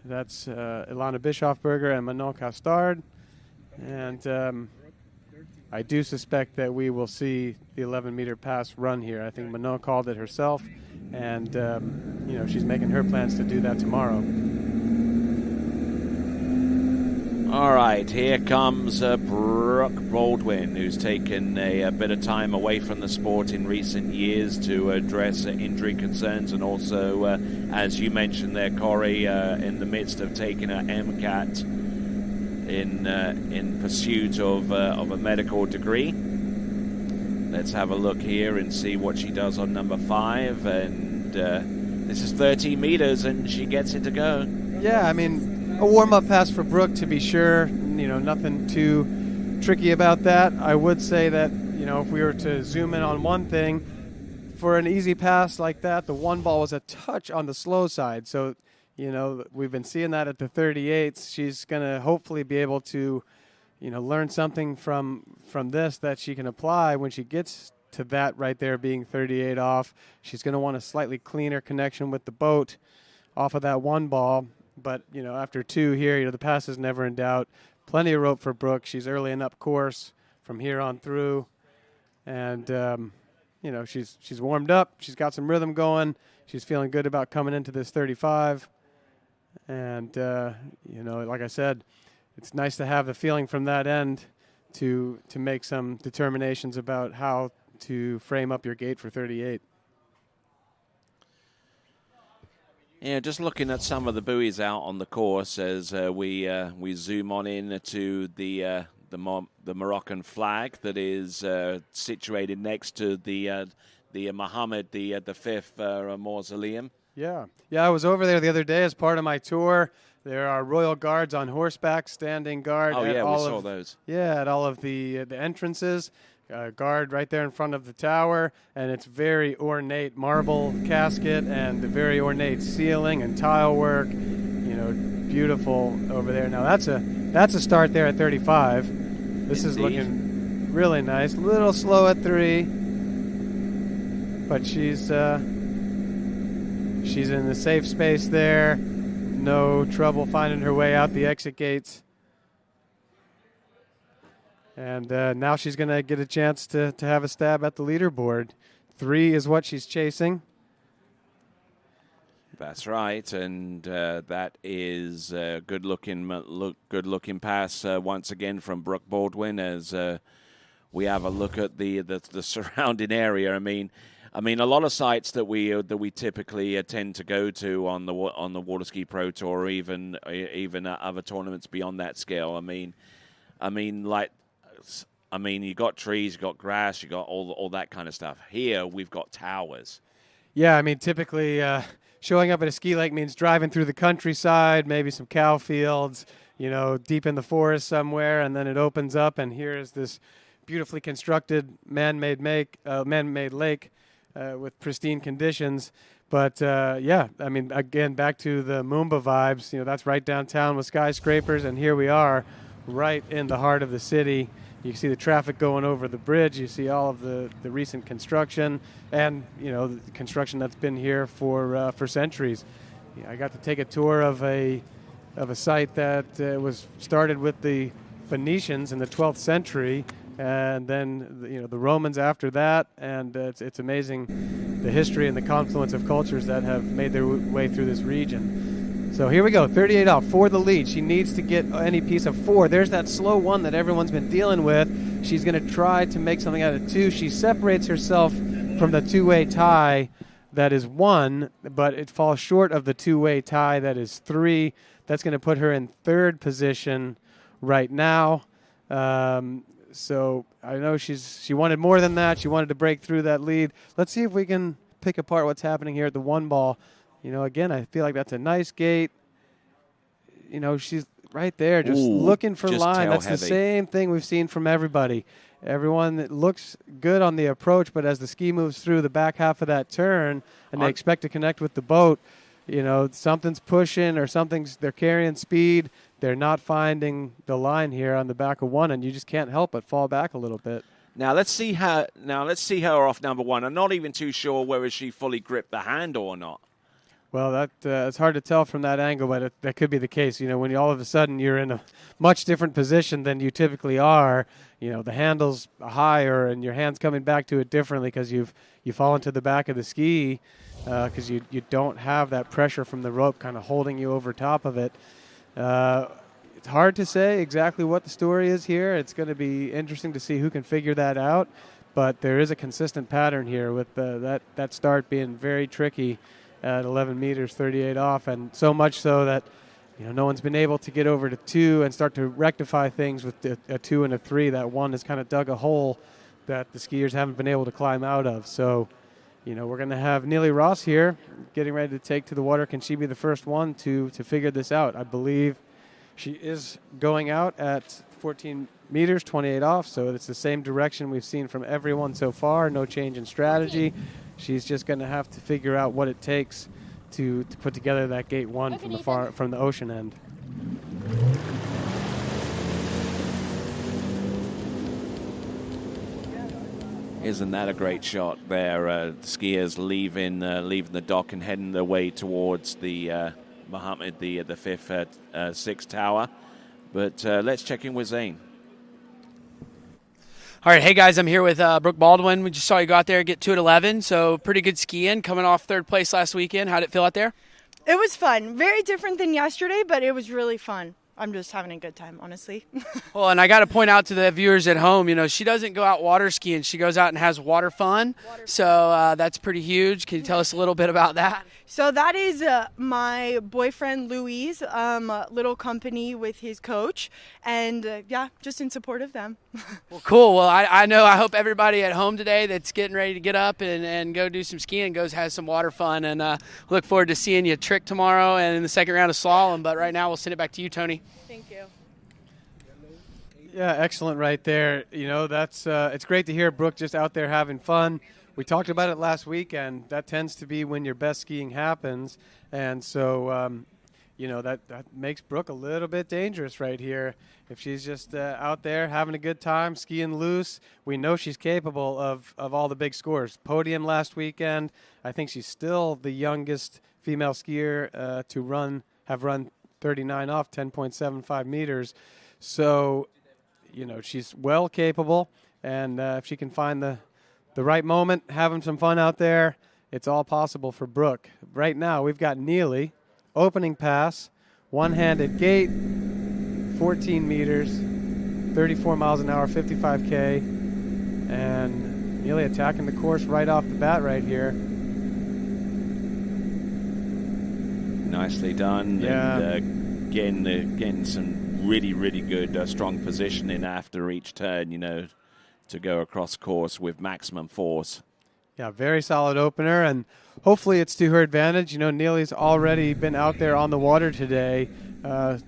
That's Ilana Bischofberger and Manon Castard. And I do suspect that we will see the 11-meter pass run here. I think Manon called it herself, and she's making her plans to do that tomorrow. All right, here comes Brooke Baldwin, who's taken a bit of time away from the sport in recent years to address injury concerns, and also, as you mentioned there, Corey, in the midst of taking an MCAT in pursuit of a medical degree. Let's have a look here and see what she does on number 5, and this is 13 meters, and she gets it to go. Yeah, I mean, a warm-up pass for Brooke, to be sure. Nothing too tricky about that. I would say that, if we were to zoom in on one thing, for an easy pass like that, the one ball was a touch on the slow side. So, we've been seeing that at the 38s. She's going to hopefully be able to, learn something from this that she can apply when she gets to that right there being 38 off. She's going to want a slightly cleaner connection with the boat off of that one ball. But, after 2 here, the pass is never in doubt. Plenty of rope for Brooke. She's early and up course from here on through. And, she's warmed up. She's got some rhythm going. She's feeling good about coming into this 35. And, like I said, it's nice to have the feeling from that end to make some determinations about how to frame up your gate for 38. Yeah, just looking at some of the buoys out on the course as we zoom on in to the Moroccan flag that is situated next to the Mohammed the fifth mausoleum. Yeah, I was over there the other day as part of my tour. There are royal guards on horseback standing guard. Oh, at yeah, we all saw of, those. Yeah, at all of the entrances. Guard right there in front of the tower, and it's very ornate marble casket and a very ornate ceiling and tile work. You know, beautiful over there. Now that's a start there at 35. This is looking really nice. A little slow at 3, but she's in the safe space there. No trouble finding her way out the exit gates. And now she's going to get a chance to have a stab at the leaderboard. 3 is what she's chasing. That's right, and that is a good-looking pass once again from Brooke Baldwin as we have a look at the surrounding area. I mean, a lot of sites that we typically tend to go to on the Waterski Pro Tour, or even other tournaments beyond that scale. You got trees, you got grass, you got all that kind of stuff. Here we've got towers. Yeah, typically showing up at a ski lake means driving through the countryside, maybe some cow fields, deep in the forest somewhere, and then it opens up, and here is this beautifully constructed man-made lake with pristine conditions. But again, back to the Moomba vibes. That's right downtown with skyscrapers, and here we are, right in the heart of the city. You see the traffic going over the bridge. You see all of the recent construction, and the construction that's been here for centuries. I got to take a tour of a site that was started with the Phoenicians in the 12th century, and then the Romans after that. And it's amazing the history and the confluence of cultures that have made their way through this region. So here we go, 38 off for the lead. She needs to get any piece of 4. There's that slow 1 that everyone's been dealing with. She's going to try to make something out of 2. She separates herself from the two-way tie that is 1, but it falls short of the two-way tie that is 3. That's going to put her in 3rd position right now. So I know she wanted more than that. She wanted to break through that lead. Let's see if we can pick apart what's happening here at the 1 ball. Again, I feel like that's a nice gate. She's right there just looking for line. That's the same thing we've seen from everybody. Everyone that looks good on the approach, but as the ski moves through the back half of that turn and they expect to connect with the boat, something's pushing or they're carrying speed. They're not finding the line here on the back of 1, and you just can't help but fall back a little bit. Now let's see her off number 1. I'm not even too sure whether she fully gripped the handle or not. Well, it's hard to tell from that angle, but that could be the case. When all of a sudden you're in a much different position than you typically are, the handle's higher and your hand's coming back to it differently because you fall into the back of the ski because you don't have that pressure from the rope kind of holding you over top of it. It's hard to say exactly what the story is here. It's going to be interesting to see who can figure that out, but there is a consistent pattern here with that start being very tricky at 11 meters, 38 off, and so much so that no one's been able to get over to 2 and start to rectify things with a 2 and a 3. That 1 has kind of dug a hole that the skiers haven't been able to climb out of. So, we're going to have Neely Ross here getting ready to take to the water. Can she be the first one to figure this out? I believe she is going out at 14 meters, 28 off, so it's the same direction we've seen from everyone so far. No change in strategy. She's just going to have to figure out what it takes to put together that gate 1 from the ocean end. Isn't that a great shot there? Skiers leaving the dock and heading their way towards the Mohammed the 5th, 6th tower. But let's check in with Zane. All right, hey guys, I'm here with Brooke Baldwin. We just saw you go out there and get 2 at 11, so pretty good skiing. Coming off 3rd place last weekend. How'd it feel out there? It was fun. Very different than yesterday, but it was really fun. I'm just having a good time, honestly. Well, and I got to point out to the viewers at home, she doesn't go out water skiing. She goes out and has water fun. So that's pretty huge. Can you tell us a little bit about that? So that is my boyfriend Louis' little company with his coach, and yeah, just in support of them. Well, cool. Well, I hope everybody at home today that's getting ready to get up and go do some skiing has some water fun, and look forward to seeing you trick tomorrow and in the second round of slalom. But right now we'll send it back to you, Tony. Thank you. Yeah, excellent right there. That's it's great to hear Brooke just out there having fun. We talked about it last week, and that tends to be when your best skiing happens. And so, that makes Brooke a little bit dangerous right here. If she's just out there having a good time, skiing loose, we know she's capable of all the big scores. Podium last weekend. I think she's still the youngest female skier to have run 39 off 10.75 meters. So, she's well capable, and if she can find the right moment, having some fun out there, it's all possible for Brooke. Right now, we've got Neely, opening pass, one-handed gate, 14 meters, 34 miles an hour, 55K, and Neely attacking the course right off the bat right here. Nicely done. Yeah. And getting some really, really good strong positioning after each turn, to go across course with maximum force. Yeah, very solid opener, and hopefully it's to her advantage. Neely's already been out there on the water today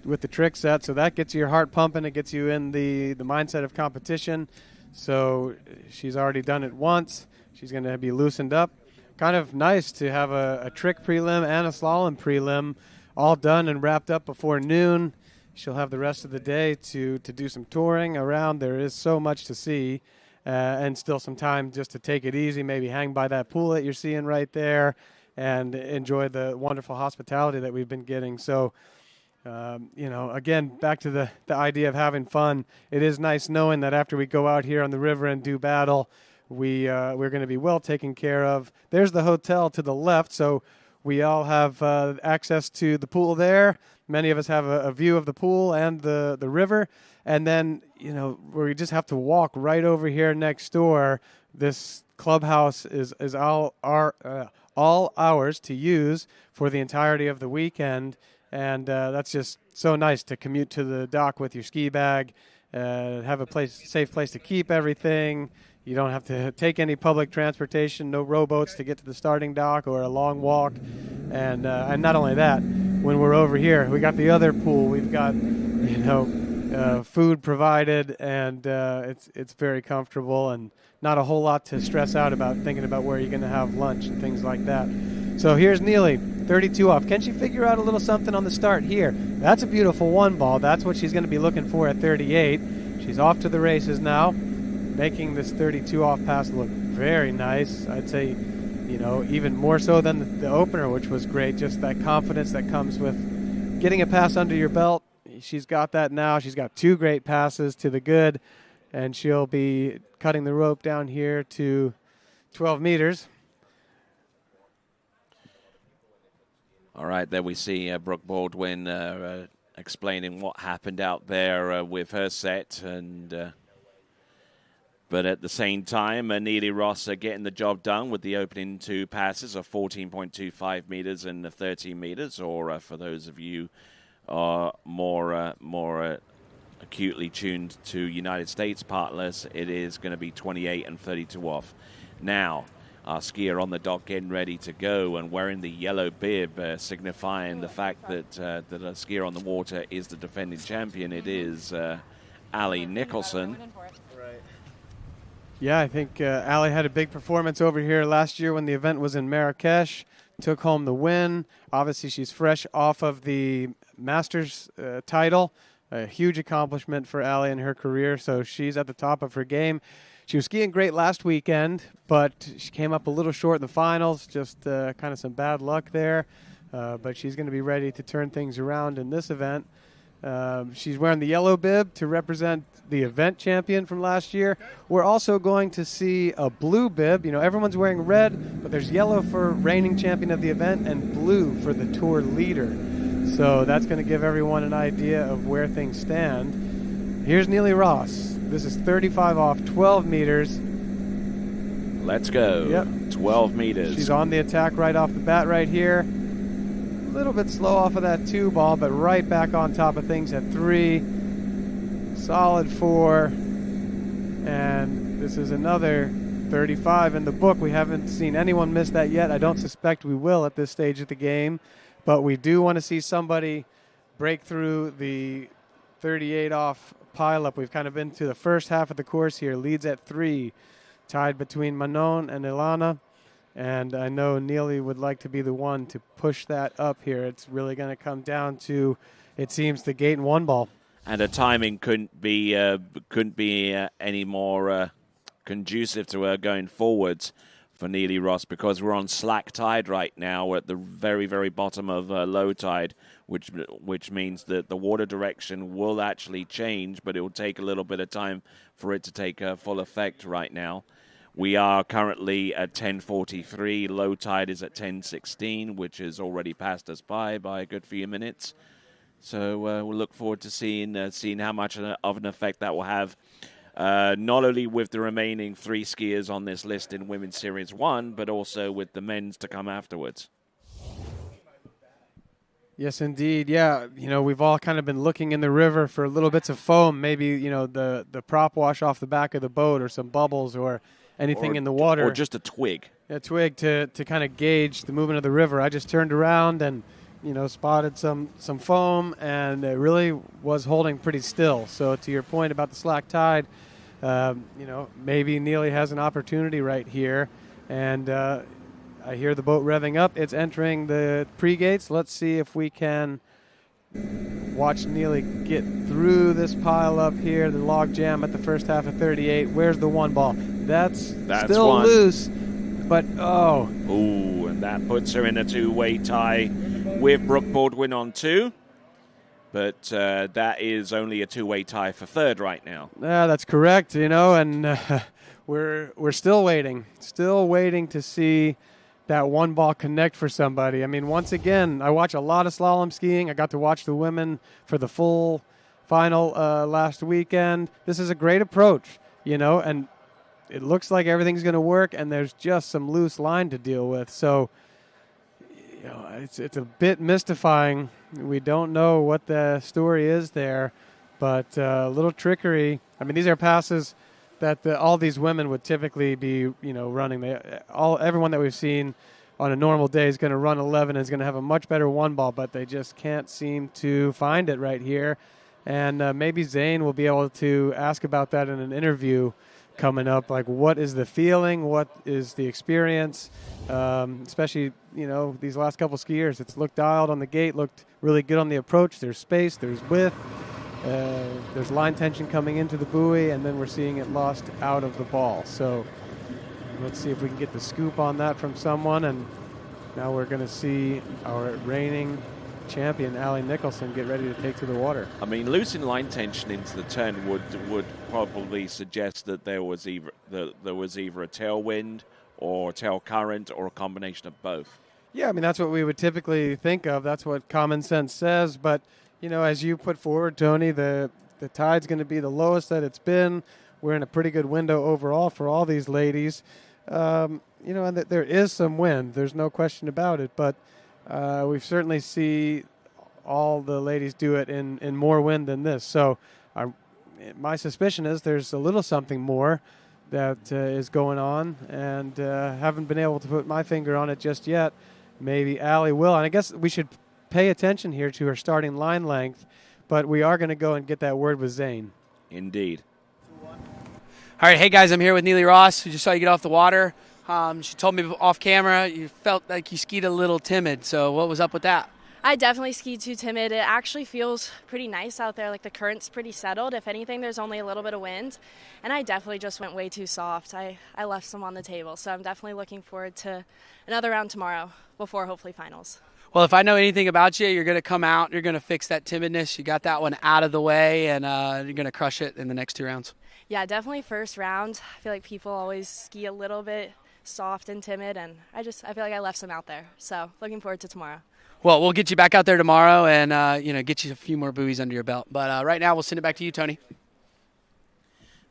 with the trick set, so that gets your heart pumping. It gets you in the mindset of competition. So she's already done it once. She's going to be loosened up. Kind of nice to have a trick prelim and a slalom prelim all done and wrapped up before noon. She'll have the rest of the day to do some touring around. There is so much to see, and still some time just to take it easy, maybe hang by that pool that you're seeing right there and enjoy the wonderful hospitality that we've been getting. So, again, back to the idea of having fun. It is nice knowing that after we go out here on the river and do battle, we're going to be well taken care of. There's the hotel to the left, so we all have access to the pool there. Many of us have a view of the pool and the river. And then, we just have to walk right over here next door. This clubhouse is all ours to use for the entirety of the weekend. And that's just so nice to commute to the dock with your ski bag, have a safe place to keep everything. You don't have to take any public transportation, no rowboats to get to the starting dock or a long walk. And not only that, when we're over here, we got the other pool. We've got, food provided, and it's very comfortable and not a whole lot to stress out about thinking about where you're going to have lunch and things like that. So here's Neely, 32 off. Can she figure out a little something on the start here? That's a beautiful one ball. That's what she's going to be looking for at 38. She's off to the races now, making this 32 off pass look very nice. I'd say, even more so than the opener, which was great. Just that confidence that comes with getting a pass under your belt. She's got that now. She's got two great passes to the good, and she'll be cutting the rope down here to 12 meters. All right, there we see Brooke Baldwin explaining what happened out there with her set, and but at the same time, Neely Ross getting the job done with the opening two passes of 14.25 meters and 13 meters, or for those of you more acutely tuned to United States partners, it is going to be 28 and 32 off. Now, our skier on the dock getting ready to go and wearing the yellow bib, signifying the fact that a skier on the water is the defending champion. It is Ali Nicholson. Yeah, I think Ali had a big performance over here last year when the event was in Marrakesh. Took home the win. Obviously, she's fresh off of the Masters title. A huge accomplishment for Ali in her career, so she's at the top of her game. She was skiing great last weekend, but she came up a little short in the finals, just kind of some bad luck there. But she's going to be ready to turn things around in this event. She's wearing the yellow bib to represent the event champion from last year. We're also going to see a blue bib. Everyone's wearing red, but there's yellow for reigning champion of the event and blue for the tour leader. So that's going to give everyone an idea of where things stand. Here's Neely Ross. This is 35 off, 12 meters. Let's go. Yep. 12 meters. She's on the attack right off the bat right here. A little bit slow off of that 2 ball, but right back on top of things at 3. Solid 4. And this is another 35 in the book. We haven't seen anyone miss that yet. I don't suspect we will at this stage of the game. But we do want to see somebody break through the 38 off pileup. We've kind of been to the first half of the course here. Leads at 3. Tied between Manon and Ilana. And I know Neely would like to be the one to push that up here. It's really going to come down to, it seems, the gate and 1 ball. And the timing couldn't be any more conducive to her going forwards for Neely Ross, because we're on slack tide right now at the very, very bottom of low tide, which means that the water direction will actually change, but it will take a little bit of time for it to take full effect right now. We are currently at 10:43. Low tide is at 10:16, which has already passed us by a good few minutes. So we'll look forward to seeing how much of an effect that will have. Not only with the remaining 3 skiers on this list in Women's Series 1, but also with the men's to come afterwards. Yes, indeed. Yeah, we've all kind of been looking in the river for little bits of foam, maybe, the prop wash off the back of the boat or some bubbles or anything in the water. Or just a twig. A twig to kind of gauge the movement of the river. I just turned around and, spotted some foam, and it really was holding pretty still. So to your point about the slack tide, maybe Neely has an opportunity right here. And I hear the boat revving up. It's entering the pre-gates. Let's see if we can watch Neely get through this pile up here, the log jam at the first half of 38. Where's the 1 ball? That's still one. Loose, but Ooh, and that puts her in a 2-way tie with Brooke Baldwin on 2. But that is only a 2-way tie for 3rd right now. Yeah, that's correct, and we're still waiting to see that 1 ball connect for somebody. I mean, once again, I watch a lot of slalom skiing. I got to watch the women for the full final last weekend. This is a great approach, and it looks like everything's going to work, and there's just some loose line to deal with. So, it's a bit mystifying. We don't know what the story is there, but a little trickery. I mean, these are passes that all these women would typically be, running. Everyone that we've seen on a normal day is going to run 11 and is going to have a much better 1 ball, but they just can't seem to find it right here. And maybe Zane will be able to ask about that in an interview coming up. Like, what is the feeling? What is the experience? Especially, these last couple skiers. It's looked dialed on the gate, looked really good on the approach. There's space, there's width. There's line tension coming into the buoy, and then we're seeing it lost out of the ball. So let's see if we can get the scoop on that from someone. And now we're going to see our reigning champion, Allie Nicholson, get ready to take to the water. I mean, losing line tension into the turn would probably suggest that there was either a tailwind or tail current or a combination of both. Yeah, I mean, that's what we would typically think of. That's what common sense says. But as you put forward, Tony, the tide's going to be the lowest that it's been. We're in a pretty good window overall for all these ladies. And there is some wind. There's no question about it. But we certainly see all the ladies do it in more wind than this. So my suspicion is there's a little something more that is going on, and haven't been able to put my finger on it just yet. Maybe Allie will. And I guess we should pay attention here to her starting line length, but we are going to go and get that word with Zane. Indeed. All right, hey guys, I'm here with Neely Ross. We just saw you get off the water. She told me off camera you felt like you skied a little timid, so what was up with that? I definitely skied too timid. It actually feels pretty nice out there. Like, the current's pretty settled. If anything, there's only a little bit of wind, and I definitely just went way too soft. I left some on the table, so I'm definitely looking forward to another round tomorrow before hopefully finals. Well, if I know anything about you, you're going to come out, you're going to fix that timidness. You got that one out of the way, and you're going to crush it in the next 2 rounds. Yeah, definitely first round. I feel like people always ski a little bit soft and timid, and I feel like I left some out there. So looking forward to tomorrow. Well, we'll get you back out there tomorrow and, get you a few more buoys under your belt. But right now we'll send it back to you, Tony.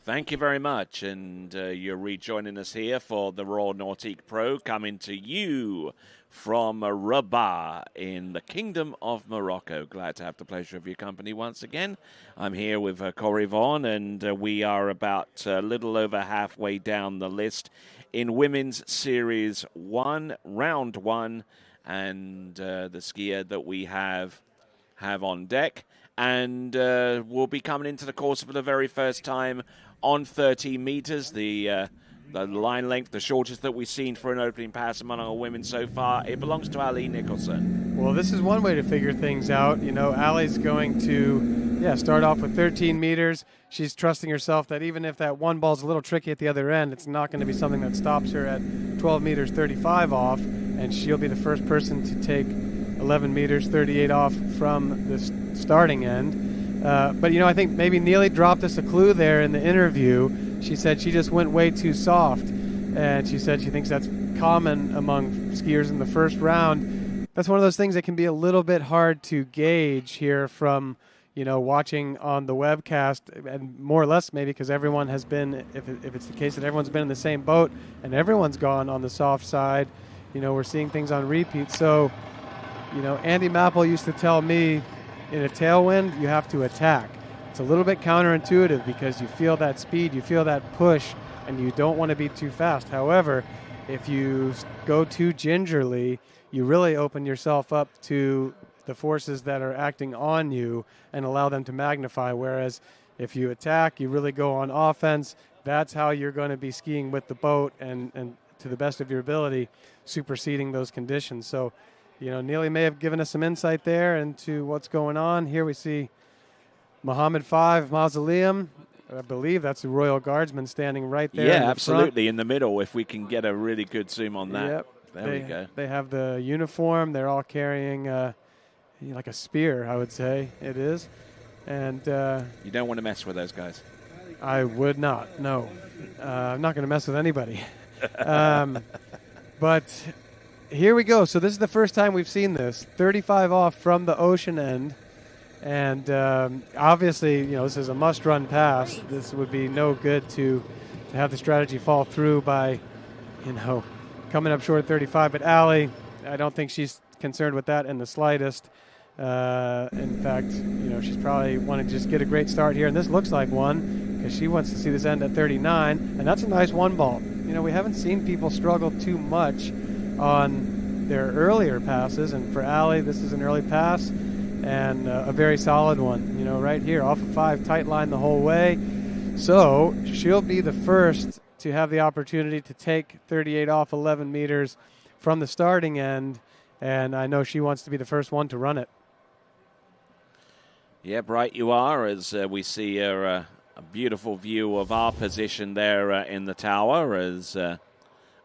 Thank you very much, and you're rejoining us here for the Royal Nautique Pro, coming to you from Rabat in the Kingdom of Morocco. Glad to have the pleasure of your company once again. I'm here with Corey Vaughan, and we are about a little over halfway down the list in Women's Series 1, Round 1, and the skier that we have on deck. And we'll be coming into the course for the very first time on 30 meters, the line length, the shortest that we've seen for an opening pass among our women so far. It belongs to Ali Nicholson. Well, this is one way to figure things out. Ali's going to, start off with 13 meters. She's trusting herself that even if that one ball's a little tricky at the other end, it's not going to be something that stops her at 12 meters 35 off, and she'll be the first person to take 11 meters 38 off from the starting end. But I think maybe Neely dropped us a clue there in the interview. She said she just went way too soft, and she said she thinks that's common among skiers in the first round. That's one of those things that can be a little bit hard to gauge here from watching on the webcast, and more or less maybe because everyone has been, if it's the case that everyone's been in the same boat and everyone's gone on the soft side, we're seeing things on repeat. So Andy Mapple used to tell me, in a tailwind, you have to attack. It's a little bit counterintuitive because you feel that speed, you feel that push, and you don't want to be too fast. However, if you go too gingerly, you really open yourself up to the forces that are acting on you and allow them to magnify. Whereas if you attack, you really go on offense. That's how you're going to be skiing with the boat and to the best of your ability, superseding those conditions. So, Neely may have given us some insight there into what's going on. Here we see Mohammed 5 Mausoleum. I believe that's the Royal Guardsman standing right there. Yeah, absolutely, in the middle, if we can get a really good zoom on that. Yep. There we go. They have the uniform. They're all carrying like a spear, I would say it is. And you don't want to mess with those guys. I would not, no. I'm not going to mess with anybody. But here we go. So this is the first time we've seen this. 35 off from the ocean end. And obviously, this is a must-run pass. This would be no good to have the strategy fall through by, coming up short of 35. But Ali, I don't think she's concerned with that in the slightest. In fact, she's probably wanting to just get a great start here. And this looks like one because she wants to see this end at 39. And that's a nice one ball. We haven't seen people struggle too much on their earlier passes, and for Ali, this is an early pass and a very solid one. Right here, off of 5, tight line the whole way. So she'll be the first to have the opportunity to take 38 off 11 meters from the starting end, and I know she wants to be the first one to run it. Yep, right you are, as we see a beautiful view of our position there in the tower, as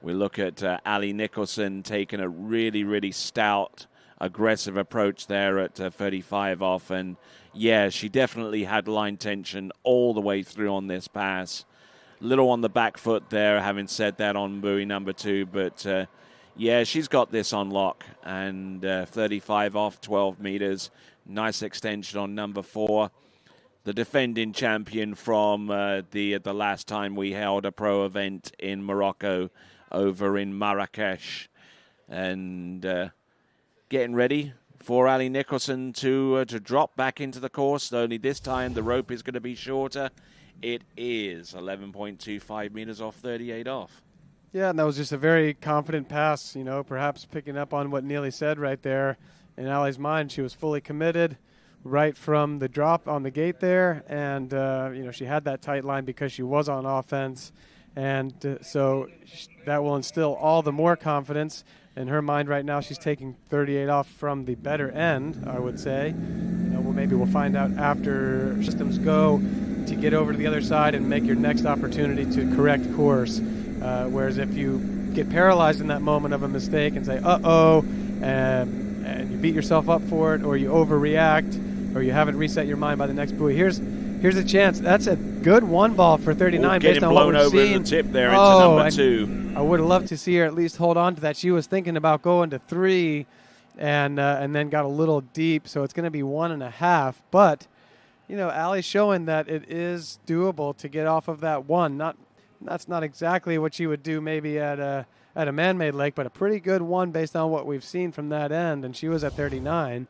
we look at Ali Nicholson taking a really, really stout, aggressive approach there at 35 off. And, yeah, she definitely had line tension all the way through on this pass. Little on the back foot there, having said that, on buoy number 2. But, yeah, she's got this on lock. And 35 off, 12 meters. Nice extension on number 4. The defending champion from the last time we held a pro event in Morocco, over in Marrakesh, and getting ready for Ali Nicholson to drop back into the course. Only this time the rope is going to be shorter. It is 11.25 meters off 38 off. Yeah, and that was just a very confident pass, perhaps picking up on what Neely said right there. In Ali's mind, she was fully committed right from the drop on the gate there, and she had that tight line because she was on offense. And so that will instill all the more confidence in her mind right now. She's taking 38 off from the better end, I would say. Maybe we'll find out after systems go to get over to the other side and make your next opportunity to correct course. Whereas if you get paralyzed in that moment of a mistake and say, uh-oh, and you beat yourself up for it, or you overreact, or you haven't reset your mind by the next buoy. Here's Here's a chance. That's a good one ball for 39 based on what blown we've over seen. the tip there into number 2. I would have loved to see her at least hold on to that. She was thinking about going to 3 and then got a little deep, so it's going to be 1.5. But, you know, Allie's showing that it is doable to get off of that 1. That's not exactly what she would do maybe at a man-made lake, but a pretty good 1 based on what we've seen from that end, and she was at 39.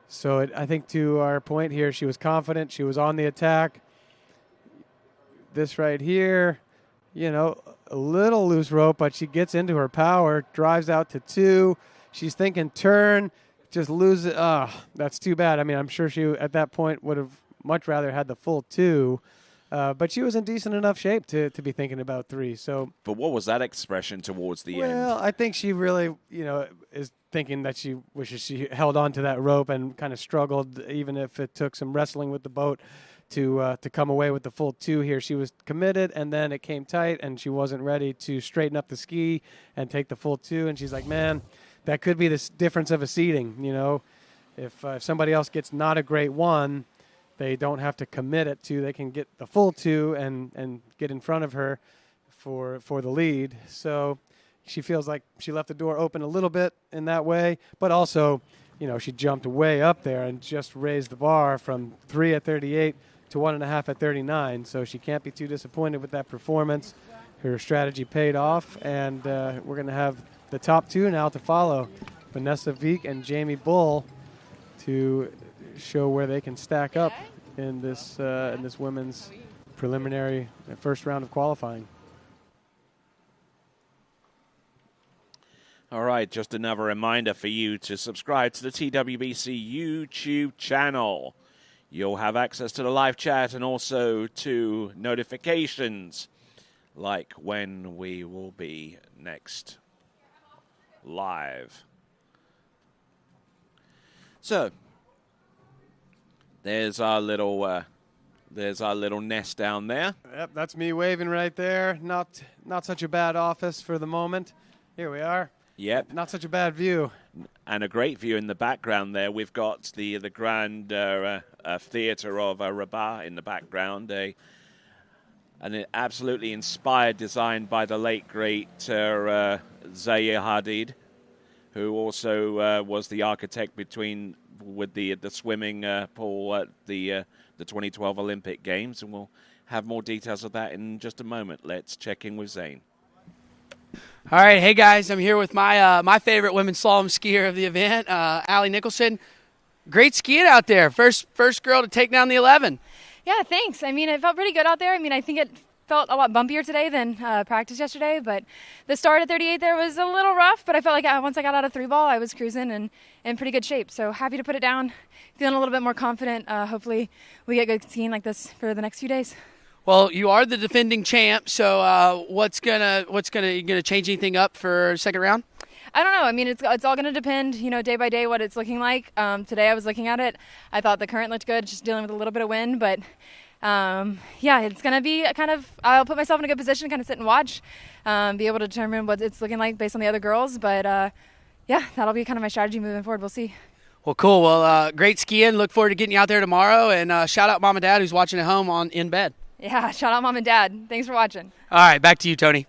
So I think to our point here, she was confident. She was on the attack. This right here, you know, a little loose rope, but she gets into her power, drives out to 2. She's thinking turn, just lose it. That's too bad. I mean, I'm sure she at that point would have much rather had the full 2. But she was in decent enough shape to be thinking about 3. So, but what was that expression towards the end? Well, I think she really, you know, is thinking that she wishes she held on to that rope and kind of struggled, even if it took some wrestling with the boat to come away with the full 2 here. She was committed, and then it came tight, and she wasn't ready to straighten up the ski and take the full 2. And she's like, man, that could be the difference of a seating. You know, if somebody else gets not a great 1, they don't have to commit it to. They can get the full 2 and get in front of her for the lead. So she feels like she left the door open a little bit in that way, but also, you know, she jumped way up there and just raised the bar from 3 at 38 to 1.5 at 39. So she can't be too disappointed with that performance. Her strategy paid off, and we're going to have the top 2 now to follow, Vanessa Veek and Jamie Bull, to show where they can stack up in this women's preliminary first round of qualifying. All right, just another reminder for you to subscribe to the TWBC YouTube channel. You'll have access to the live chat and also to notifications, like when we will be next live. So, there's our little nest down there. Yep, that's me waving right there. Not such a bad office for the moment. Here we are. Yep. Not such a bad view. And a great view in the background there. We've got the grand theatre of Rabat in the background. An absolutely inspired design by the late, great Zahir Hadid, who also was the architect with the swimming pool at the 2012 Olympic Games. And we'll have more details of that in just a moment. Let's check in with Zane. All right, hey guys, I'm here with my favorite women's slalom skier of the event, Allie Nicholson. Great skiing out there. First girl to take down the 11. Yeah, thanks. I mean, it felt pretty good out there. I mean, I think it felt a lot bumpier today than practice yesterday, but the start at 38 there was a little rough, but I felt like once I got out of 3-ball, I was cruising and in pretty good shape. So happy to put it down, feeling a little bit more confident. Hopefully we get good skiing like this for the next few days. Well, you are the defending champ, so what's gonna change anything up for second round? I don't know. I mean, it's all going to depend, you know, day by day what it's looking like. Today I was looking at it. I thought the current looked good, just dealing with a little bit of wind. But, yeah, it's going to be I'll put myself in a good position, kind of sit and watch, be able to determine what it's looking like based on the other girls. But, yeah, that'll be kind of my strategy moving forward. We'll see. Well, cool. Well, great skiing. Look forward to getting you out there tomorrow. And shout out Mom and Dad who's watching at home in bed. Yeah, shout out Mom and Dad. Thanks for watching. All right, back to you, Tony.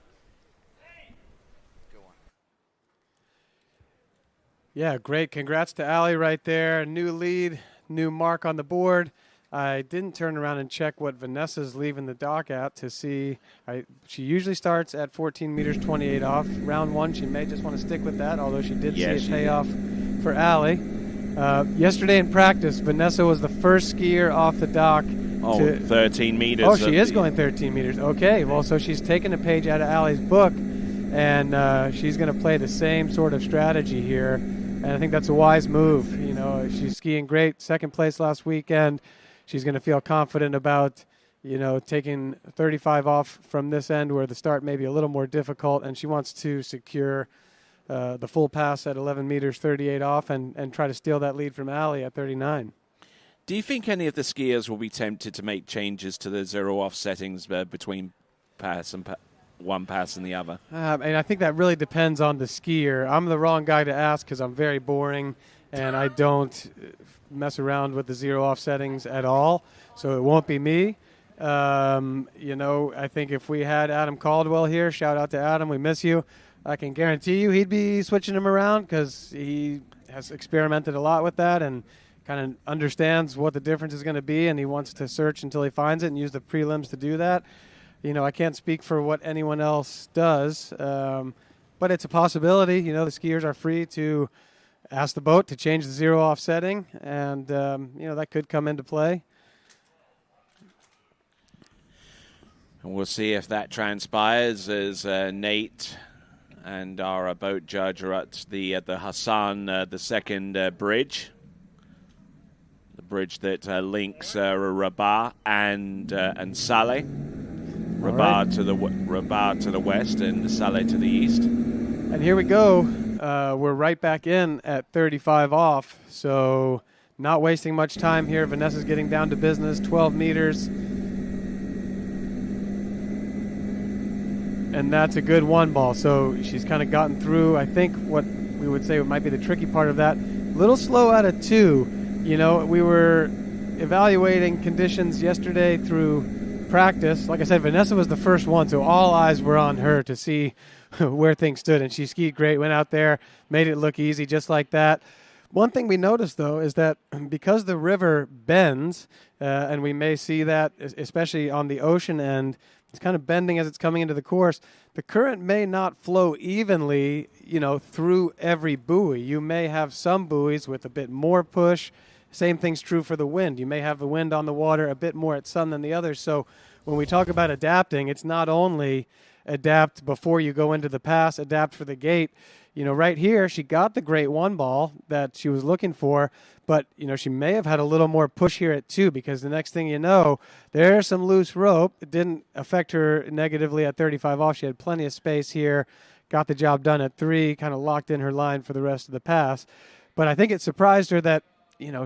Yeah, great. Congrats to Allie right there. New lead, new mark on the board. I didn't turn around and check what Vanessa's leaving the dock at to see. She usually starts at 14 meters, 28 off. Round 1, she may just want to stick with that, although she did see it pay off for Allie. Yesterday in practice, Vanessa was the first skier off the dock. 13 meters. Oh, she is going 13 meters. Okay, well, so she's taking a page out of Allie's book, and she's going to play the same sort of strategy here. And I think that's a wise move. You know, she's skiing great, second place last weekend. She's going to feel confident about, you know, taking 35 off from this end where the start may be a little more difficult, and she wants to secure the full pass at 11 meters, 38 off, and try to steal that lead from Allie at 39. Do you think any of the skiers will be tempted to make changes to the zero-off settings between one pass and the other? And I think that really depends on the skier. I'm the wrong guy to ask because I'm very boring, and I don't mess around with the zero off settings at all, so it won't be me. I think if we had Adam Caldwell here, shout out to Adam, we miss you, I can guarantee you he'd be switching him around because he has experimented a lot with that and kind of understands what the difference is going to be, and he wants to search until he finds it and use the prelims to do that. I can't speak for what anyone else does, but it's a possibility. The skiers are free to ask the boat to change the zero off setting, and that could come into play. And we'll see if that transpires as Nate and our boat judge are at the Hassan, the second bridge. The bridge that links Rabat and Salé. Rabat to the west and Salé to the east. And here we go. We're right back in at 35 off, so not wasting much time here. Vanessa's getting down to business, 12 meters. And that's a good one ball. So she's kind of gotten through, I think, what we would say might be the tricky part of that. A little slow out of 2. We were evaluating conditions yesterday through practice. Like I said, Vanessa was the first one, so all eyes were on her to see where things stood. And she skied great, went out there, made it look easy just like that. One thing we noticed, though, is that because the river bends, and we may see that especially on the ocean end, it's kind of bending as it's coming into the course. The current may not flow evenly, through every buoy. You may have some buoys with a bit more push. Same thing's true for the wind. You may have the wind on the water a bit more at some than the others. So when we talk about adapting, it's not only adapt before you go into the pass, adapt for the gate. Right here, she got the great one ball that she was looking for, but, she may have had a little more push here at 2, because the next thing you know, there's some loose rope. It didn't affect her negatively at 35 off. She had plenty of space here, got the job done at 3, kind of locked in her line for the rest of the pass. But I think it surprised her that,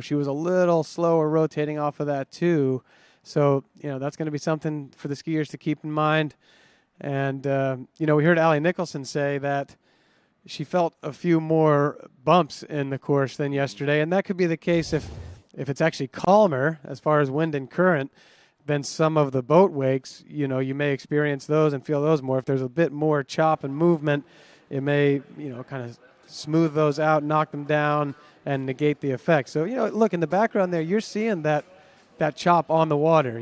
she was a little slower rotating off of that 2. So, that's going to be something for the skiers to keep in mind. And, we heard Allie Nicholson say that she felt a few more bumps in the course than yesterday, and that could be the case if it's actually calmer as far as wind and current than some of the boat wakes. You may experience those and feel those more. If there's a bit more chop and movement, it may, kind of smooth those out, knock them down, and negate the effect. So, look, in the background there, you're seeing that chop on the water.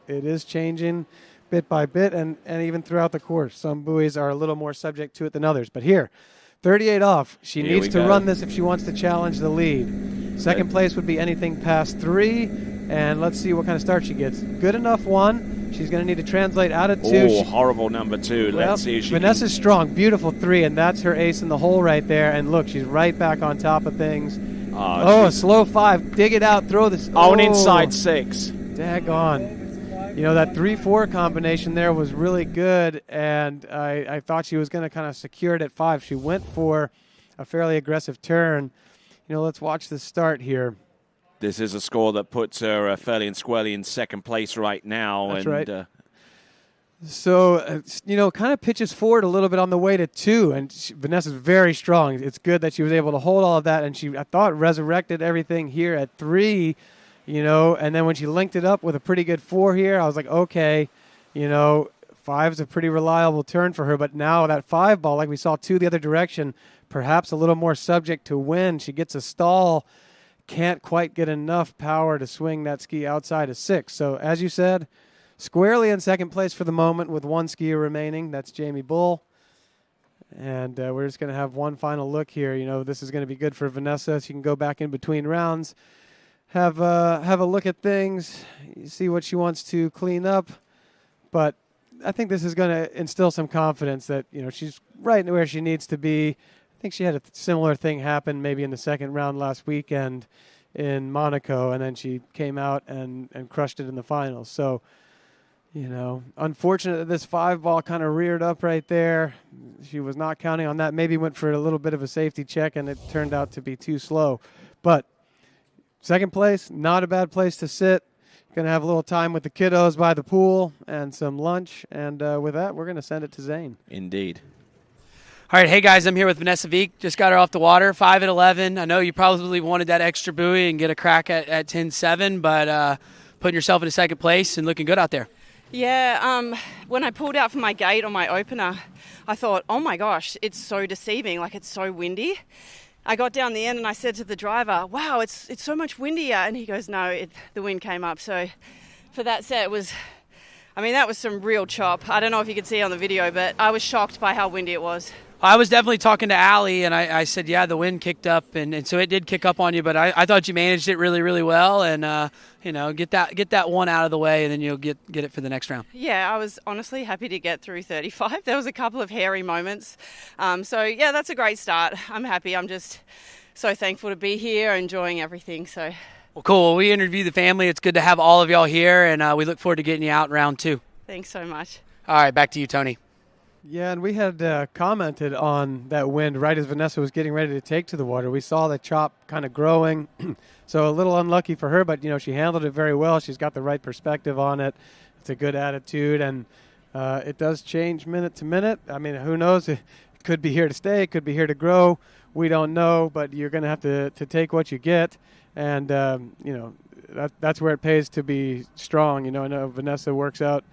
It is changing bit by bit, and even throughout the course. Some buoys are a little more subject to it than others. But here, 38 off. She needs to run this if she wants to challenge the lead. Second place would be anything past 3, and let's see what kind of start she gets. Good enough 1. She's going to need to translate out of 2. Oh, horrible number 2. Well, let's see if she Vanessa's strong. Beautiful 3, and that's her ace in the hole right there. And look, she's right back on top of things. A slow 5. Dig it out. Throw this. On inside 6. Daggone. That 3-4 combination there was really good, and I thought she was going to kind of secure it at 5. She went for a fairly aggressive turn. Let's watch the start here. This is a score that puts her fairly and squarely in second place right now. That's right. So, kind of pitches forward a little bit on the way to 2, and Vanessa's very strong. It's good that she was able to hold all of that, and I thought, resurrected everything here at 3. And then when she linked it up with a pretty good 4 here, I was like, okay, 5's a pretty reliable turn for her. But now that 5 ball, like we saw 2 the other direction, perhaps a little more subject to wind. She gets a stall, can't quite get enough power to swing that ski outside of 6. So as you said, squarely in second place for the moment with 1 skier remaining. That's Jamie Bull. And we're just going to have one final look here. This is going to be good for Vanessa. She can go back in between rounds. Have a look at things, see what she wants to clean up. But I think this is going to instill some confidence that, she's right where she needs to be. I think she had a similar thing happen maybe in the second round last weekend in Monaco, and then she came out and crushed it in the finals. So, unfortunate that this 5 ball kind of reared up right there. She was not counting on that. Maybe went for a little bit of a safety check, and it turned out to be too slow. But second place, not a bad place to sit. Going to have a little time with the kiddos by the pool and some lunch. And with that, we're going to send it to Zane. Indeed. All right, hey guys, I'm here with Vanessa Veek. Just got her off the water, 5 at 11. I know you probably wanted that extra buoy and get a crack at 10.7, but putting yourself in second place and looking good out there. Yeah, when I pulled out from my gate on my opener, I thought, oh my gosh, it's so deceiving, like it's so windy. I got down the end and I said to the driver, wow, it's so much windier. And he goes, no, the wind came up. So for that set, that was some real chop. I don't know if you could see on the video, but I was shocked by how windy it was. I was definitely talking to Allie, and I said, yeah, the wind kicked up, and so it did kick up on you, but I thought you managed it really, really well, and get that one out of the way, and then you'll get it for the next round. Yeah, I was honestly happy to get through 35. There was a couple of hairy moments. So, yeah, that's a great start. I'm happy. I'm just so thankful to be here, enjoying everything. So. Well, cool. We interviewed the family. It's good to have all of y'all here, and we look forward to getting you out in round 2. Thanks so much. All right, back to you, Tony. Yeah, and we had commented on that wind right as Vanessa was getting ready to take to the water. We saw the chop kind of growing, so a little unlucky for her, but, she handled it very well. She's got the right perspective on it. It's a good attitude, and it does change minute to minute. I mean, who knows? It could be here to stay. It could be here to grow. We don't know, but you're going to have to take what you get, and, that's where it pays to be strong. I know Vanessa works out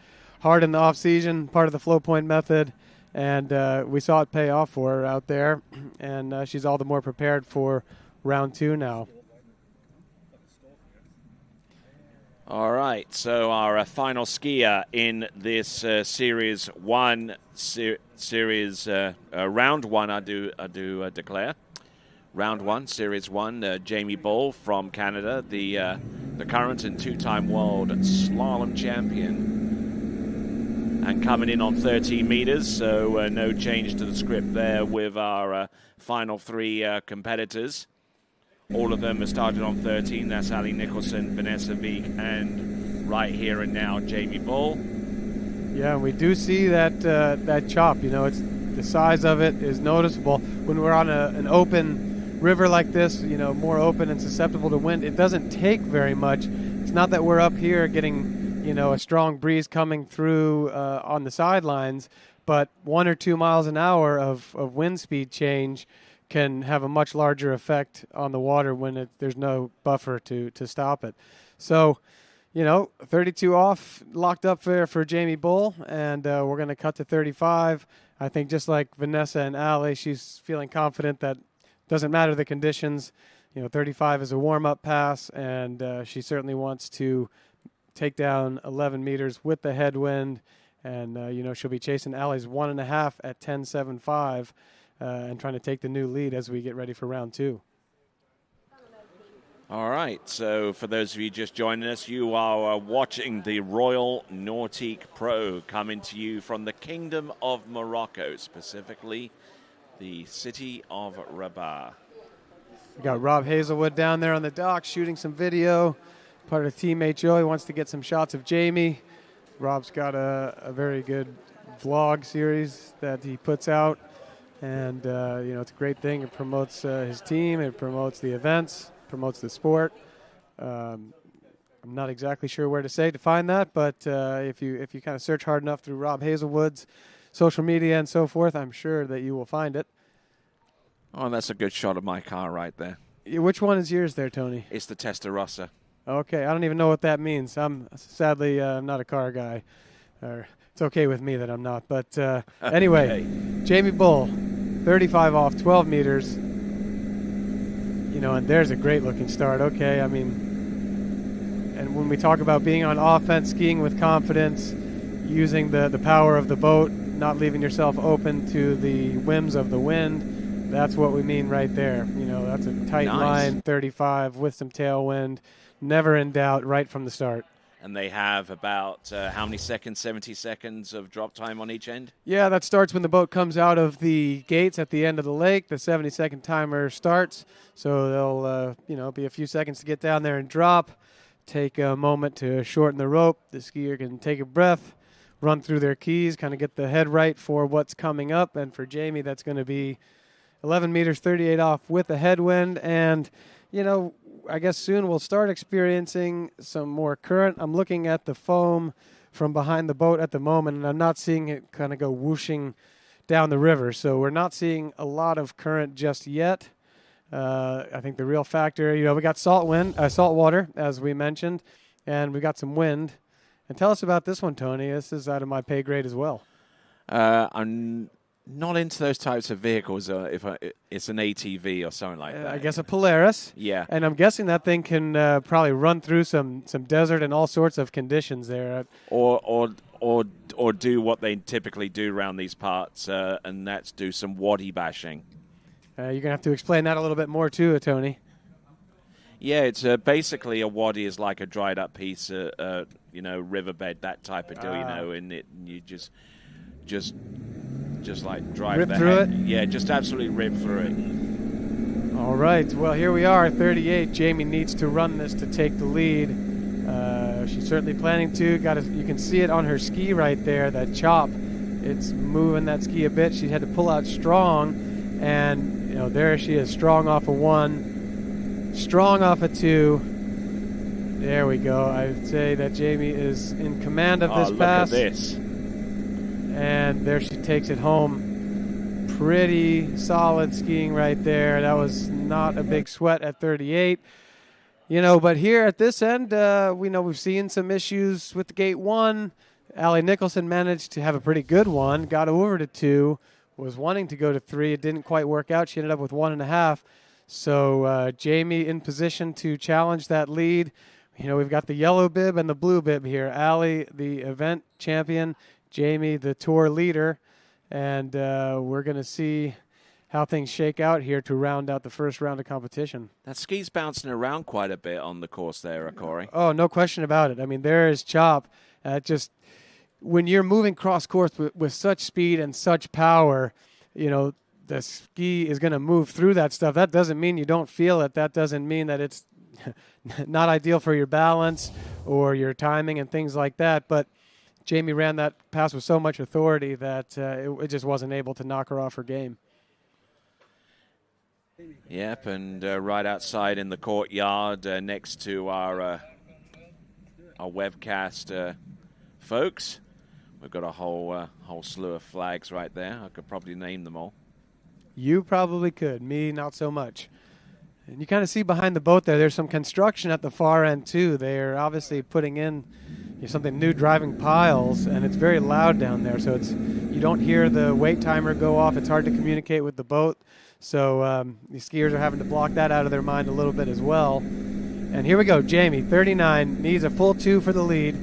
hard in the off-season, part of the flow point method, and we saw it pay off for her out there, and she's all the more prepared for round 2 now. All right, so our final skier in this Series 1, Round 1, I do declare. Round 1, Series 1, Jamie Bull from Canada, the current and 2-time world slalom champion. And coming in on 13 meters, so no change to the script there with our final 3 competitors. All of them are started on 13. That's Ali Nicholson, Vanessa Veek, and right here and now, Jamie Bull. Yeah, we do see that chop. It's the size of it is noticeable. When we're on an open river like this, more open and susceptible to wind, it doesn't take very much. It's not that we're up here getting a strong breeze coming through on the sidelines, but 1 or 2 miles an hour of wind speed change can have a much larger effect on the water when there's no buffer to stop it. So, 32 off, locked up for Jamie Bull, and we're going to cut to 35. I think just like Vanessa and Ali, she's feeling confident that doesn't matter the conditions. 35 is a warm-up pass, and she certainly wants to take down 11 meters with the headwind, and she'll be chasing Allie's 1.5 at 10.75 and trying to take the new lead as we get ready for round 2. All right, so for those of you just joining us, you are watching the Royal Nautique Pro coming to you from the Kingdom of Morocco, specifically the city of Rabat. We got Rob Hazelwood down there on the dock shooting some video. Part of Team HO, he wants to get some shots of Jamie. Rob's got a very good vlog series that he puts out, and it's a great thing. It promotes his team, it promotes the events, promotes the sport. I'm not exactly sure where to find that, but if you kind of search hard enough through Rob Hazelwood's social media and so forth, I'm sure that you will find it. Oh, that's a good shot of my car right there. Which one is yours there, Tony? It's the Testarossa. Okay, I don't even know what that means. I'm sadly not a car guy. It's okay with me that I'm not. But anyway, Jamie Bull, 35 off, 12 meters. And there's a great looking start. Okay, I mean, and when we talk about being on offense, skiing with confidence, using the power of the boat, not leaving yourself open to the whims of the wind, that's what we mean right there. That's a tight line, 35 with some tailwind. Never in doubt right from the start. And they have about how many seconds? 70 seconds of drop time on each end? Yeah, that starts when the boat comes out of the gates at the end of the lake. The 70-second timer starts. So there'll be a few seconds to get down there and drop. Take a moment to shorten the rope. The skier can take a breath, run through their keys, kind of get the head right for what's coming up. And for Jamie, that's going to be 11 meters, 38 off with a headwind. And, I guess soon we'll start experiencing some more current. I'm looking at the foam from behind the boat at the moment, and I'm not seeing it kind of go whooshing down the river. So we're not seeing a lot of current just yet. I think the real factor, we got salt water, as we mentioned, and we got some wind. And tell us about this one, Tony. This is out of my pay grade as well. I'm not into those types of vehicles. It's an ATV or something like that. I guess a Polaris. Yeah. And I'm guessing that thing can probably run through some desert and all sorts of conditions there. Or do what they typically do around these parts, and that's do some waddy bashing. You're going to have to explain that a little bit more too, Tony. Yeah, it's basically a waddy is like a dried up piece, riverbed, that type of deal, and you just like drive rip through it? Yeah, just absolutely rip through it. All right, well, here we are, 38. Jamie needs to run this to take the lead. She's certainly planning to. You can see it on her ski right there, that chop. It's moving that ski a bit. She had to pull out strong, and there she is, strong off of 1, strong off of 2. There we go. I'd say that Jamie is in command of this pass. Look at this. And there she takes it home. Pretty solid skiing right there. That was not a big sweat at 38. But here at this end, we've seen some issues with the gate 1. Allie Nicholson managed to have a pretty good one, got over to 2, was wanting to go to 3. It didn't quite work out. She ended up with 1.5. So Jamie in position to challenge that lead. We've got the yellow bib and the blue bib here. Allie, the event champion, Jamie, the tour leader. And we're going to see how things shake out here to round out the first round of competition. That ski's bouncing around quite a bit on the course there, Corey. Oh, no question about it. I mean, there is chop. Just when you're moving cross course with such speed and such power, the ski is going to move through that stuff. That doesn't mean you don't feel it. That doesn't mean that it's not ideal for your balance or your timing and things like that. But Jamie ran that pass with so much authority that it just wasn't able to knock her off her game. Yep, and right outside in the courtyard next to our webcast folks, we've got a whole slew of flags right there. I could probably name them all. You probably could. Me, not so much. And you kind of see behind the boat there's some construction at the far end, too. They're obviously putting in something new, driving piles, and it's very loud down there. So you don't hear the wait timer go off. It's hard to communicate with the boat. So the skiers are having to block that out of their mind a little bit as well. And here we go. Jamie, 39, needs a full 2 for the lead.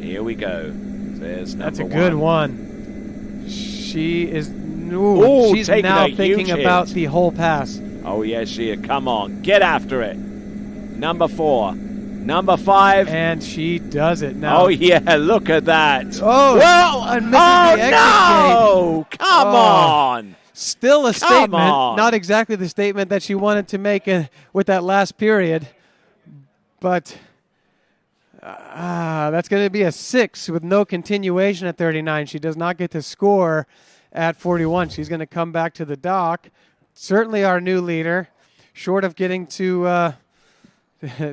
Here we go. There's number 1. That's a good one. She is... Ooh, she's now thinking about the whole pass. Oh, yes, she is. Come on. Get after it. Number 4. Number 5. And she does it now. Oh, yeah. Look at that. Oh, well, and misses the exit no. gate. Come on. Still a statement. On. Not exactly the statement that she wanted to make with that last period. But that's going to be a 6 with no continuation at 39. She does not get to score at 41. She's going to come back to the dock. Certainly our new leader, short of getting to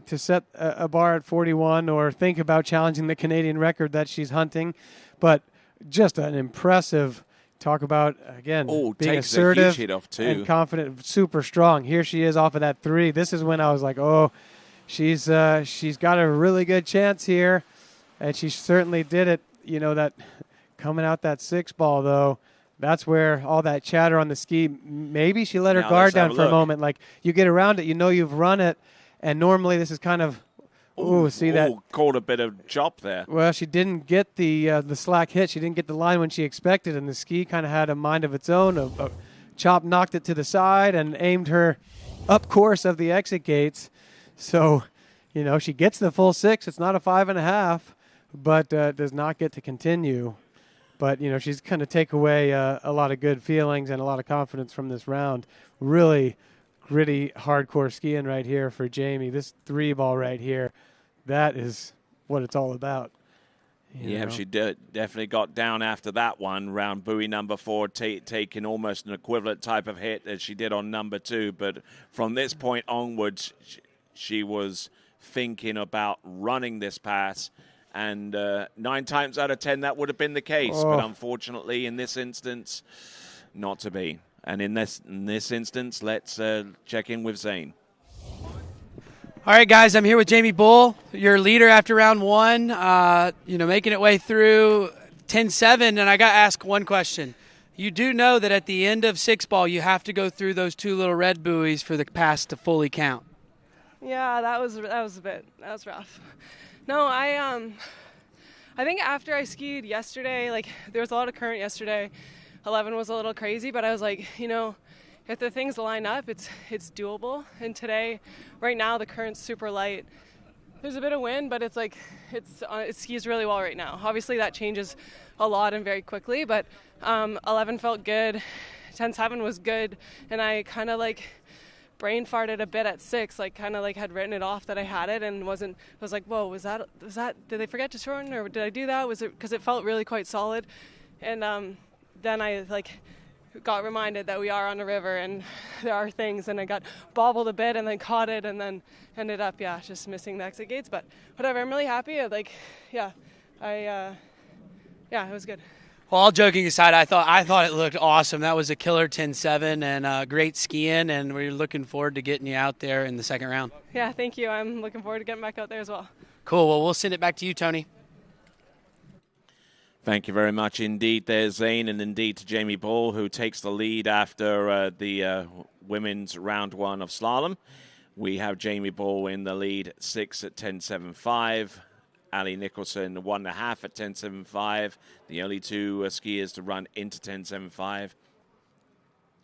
set a bar at 41 or think about challenging the Canadian record that she's hunting. But just an impressive, talk about, again, being assertive and confident, super strong. Here she is off of that 3. This is when I was like, oh, she's got a really good chance here. And she certainly did it. That coming out that 6 ball, though, that's where all that chatter on the ski, maybe she let her guard down for a moment. Like, you get around it, you've run it, and normally this is kind of, that. Caught a bit of chop there. Well, she didn't get the slack hit. She didn't get the line when she expected, and the ski kind of had a mind of its own. Chop knocked it to the side and aimed her up course of the exit gates. So, she gets the full 6. It's not a 5.5, but does not get to continue. But, she's going to take away a lot of good feelings and a lot of confidence from this round. Really gritty, hardcore skiing right here for Jamie. This 3 ball right here, that is what it's all about. Yeah, she definitely got down after that one, round buoy number 4, taking almost an equivalent type of hit as she did on number 2. But from this point onwards, she was thinking about running this pass And 9 times out of 10, that would have been the case. Oh. But unfortunately, in this instance, not to be. And in this instance, let's check in with Zane. All right, guys, I'm here with Jamie Bull, your leader after round 1, making it way through 10-7, and I got to ask one question. You do know that at the end of 6-ball, you have to go through those 2 little red buoys for the pass to fully count. Yeah, that was rough. No, I think after I skied yesterday, like there was a lot of current yesterday. 11 was a little crazy, but I was like, if the things line up, it's doable. And today, right now, the current's super light. There's a bit of wind, but it's like it skis really well right now. Obviously, that changes a lot and very quickly, but 11 felt good. 10-7 was good, and I kind of like brain farted a bit at 6, like kind of like had written it off that I had it and was like, whoa, was that, did they forget to shorten or did I do that? Was it, because it felt really quite solid. And then I like got reminded that we are on a river and there are things, and I got bobbled a bit and then caught it and then ended up, just missing the exit gates. But whatever, I'm really happy. It was good. Well, all joking aside, I thought it looked awesome. That was a killer 10-7 and great skiing, and we're looking forward to getting you out there in the second round. Yeah, thank you. I'm looking forward to getting back out there as well. Cool. Well, we'll send it back to you, Tony. Thank you very much indeed there, Zane, and indeed to Jamie Bull, who takes the lead after the women's round 1 of slalom. We have Jamie Bull in the lead, 6 at 10.75. Ali Nicholson, 1.5 at 10.75. The only 2 skiers to run into 10.75.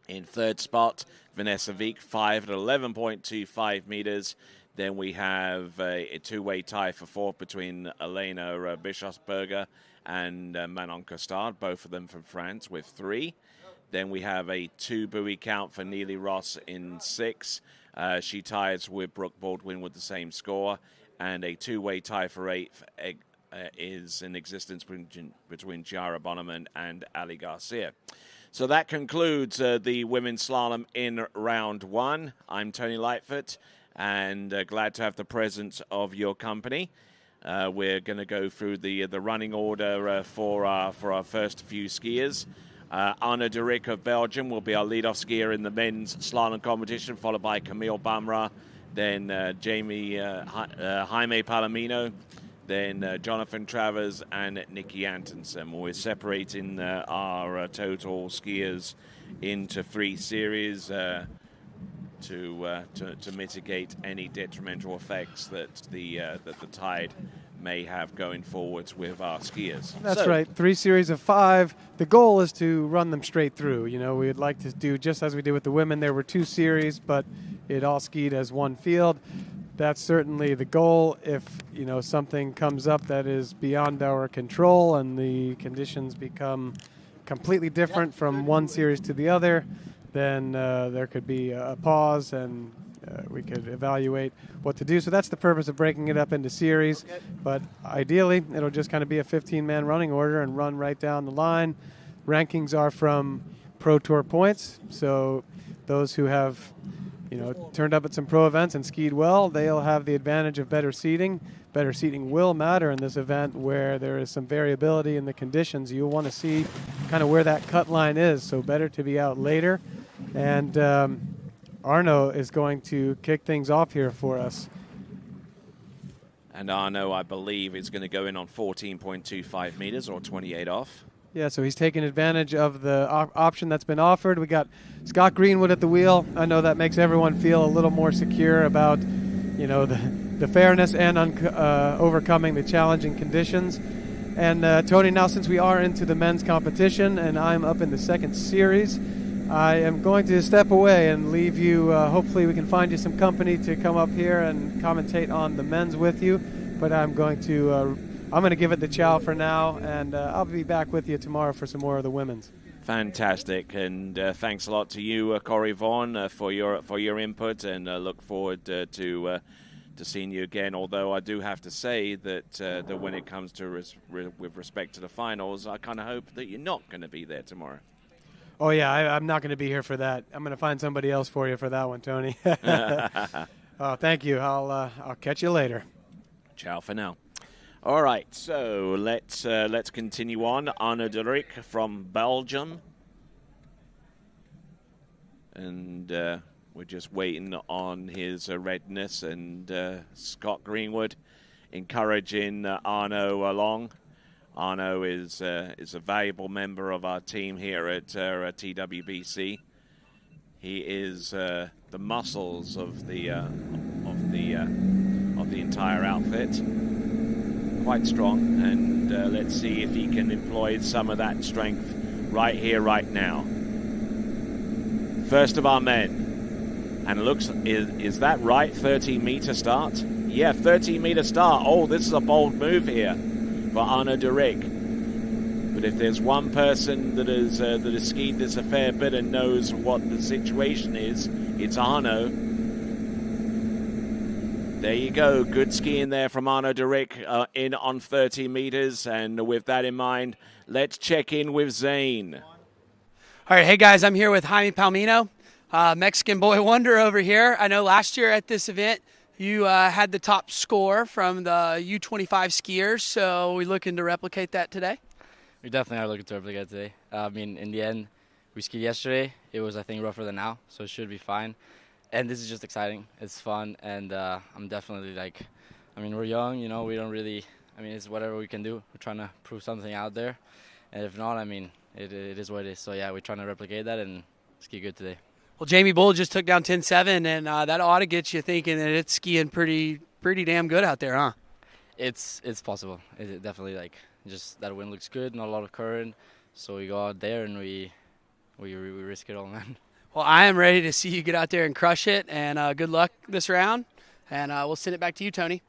In third spot, Vanessa Wieck, 5 at 11.25 meters. Then we have a 2-way tie for 4th between Elena Bischofsberger and Manon Costard, both of them from France, with 3. Then we have a 2-buoy count for Neely Ross in 6. She ties with Brooke Baldwin with the same score. And a 2-way tie for 8th is in existence between Chiara Bonneman and Ali Garcia. So that concludes the women's slalom in round 1. I'm Tony Lightfoot, and glad to have the presence of your company. We're going to go through the running order for our first few skiers. Arnaud de Rick of Belgium will be our leadoff skier in the men's slalom competition, followed by Camille Bamra, then Jaime Palomino, then Jonathan Travers and Nikki Antonsen. We're separating our total skiers into 3 series to mitigate any detrimental effects that the tide may have going forwards with our skiers. That's right. 3 series of 5. The goal is to run them straight through. We'd like to do just as we did with the women. There were 2 series, but it all skied as one field. That's certainly the goal. If something comes up that is beyond our control and the conditions become completely different from one series to the other, then there could be a pause and we could evaluate what to do. So that's the purpose of breaking it up into series. But ideally, it'll just kind of be a 15-man running order and run right down the line. Rankings are from Pro Tour points. So those who have turned up at some pro events and skied well, they'll have the advantage of better seating. Better seating will matter in this event where there is some variability in the conditions. You'll want to see kind of where that cut line is, so better to be out later. And Arnaud is going to kick things off here for us. And Arnaud, I believe, is going to go in on 14.25 meters or 28 off. Yeah, so he's taking advantage of the option that's been offered. We got Scott Greenwood at the wheel. I know that makes everyone feel a little more secure about, the fairness and overcoming the challenging conditions. And Tony, now since we are into the men's competition and I'm up in the second series, I am going to step away and leave you. Hopefully we can find you some company to come up here and commentate on the men's with you. But I'm going to give it the chow for now, and I'll be back with you tomorrow for some more of the women's. Fantastic, and thanks a lot to you, Corey Vaughan, for your input, and look forward to seeing you again. Although I do have to say that when it comes to with respect to the finals, I kind of hope that you're not going to be there tomorrow. Oh yeah, I'm not going to be here for that. I'm going to find somebody else for you for that one, Tony. Thank you. I'll catch you later. Ciao for now. All right, so let's continue on. Arnaud Derick from Belgium. And we're just waiting on his readiness, and Scott Greenwood encouraging Arnaud along. Arnaud is a valuable member of our team here at TWBC. He is the muscles of the entire outfit. Quite strong, and let's see if he can employ some of that strength right here, right now. First of our men, and it looks, is that right? 13-meter start? Yeah, 13-meter start. Oh, this is a bold move here for Arnaud Derick. But if there's one person that has skied this a fair bit and knows what the situation is, it's Arnaud. There you go. Good skiing there from Arnaud Derick in on 30 meters. And with that in mind, let's check in with Zane. All right, hey guys, I'm here with Jaime Palomino, Mexican boy wonder over here. I know last year at this event you had the top score from the U25 skiers, so we're looking to replicate that today? We definitely are looking to replicate today. I mean, in the end, we skied yesterday. It was, I think, rougher than now, so it should be fine. And this is just exciting. It's fun, and I'm definitely we're young, you know, we don't really, it's whatever we can do. We're trying to prove something out there. And if not, it is what it is. So, yeah, we're trying to replicate that and ski good today. Well, Jamie Bull just took down 10.7, and that ought to get you thinking that it's skiing pretty damn good out there, huh? It's possible. It definitely, just that wind looks good, not a lot of current. So we go out there and we risk it all, man. Well, I am ready to see you get out there and crush it, and good luck this round. And we'll send it back to you, Tony.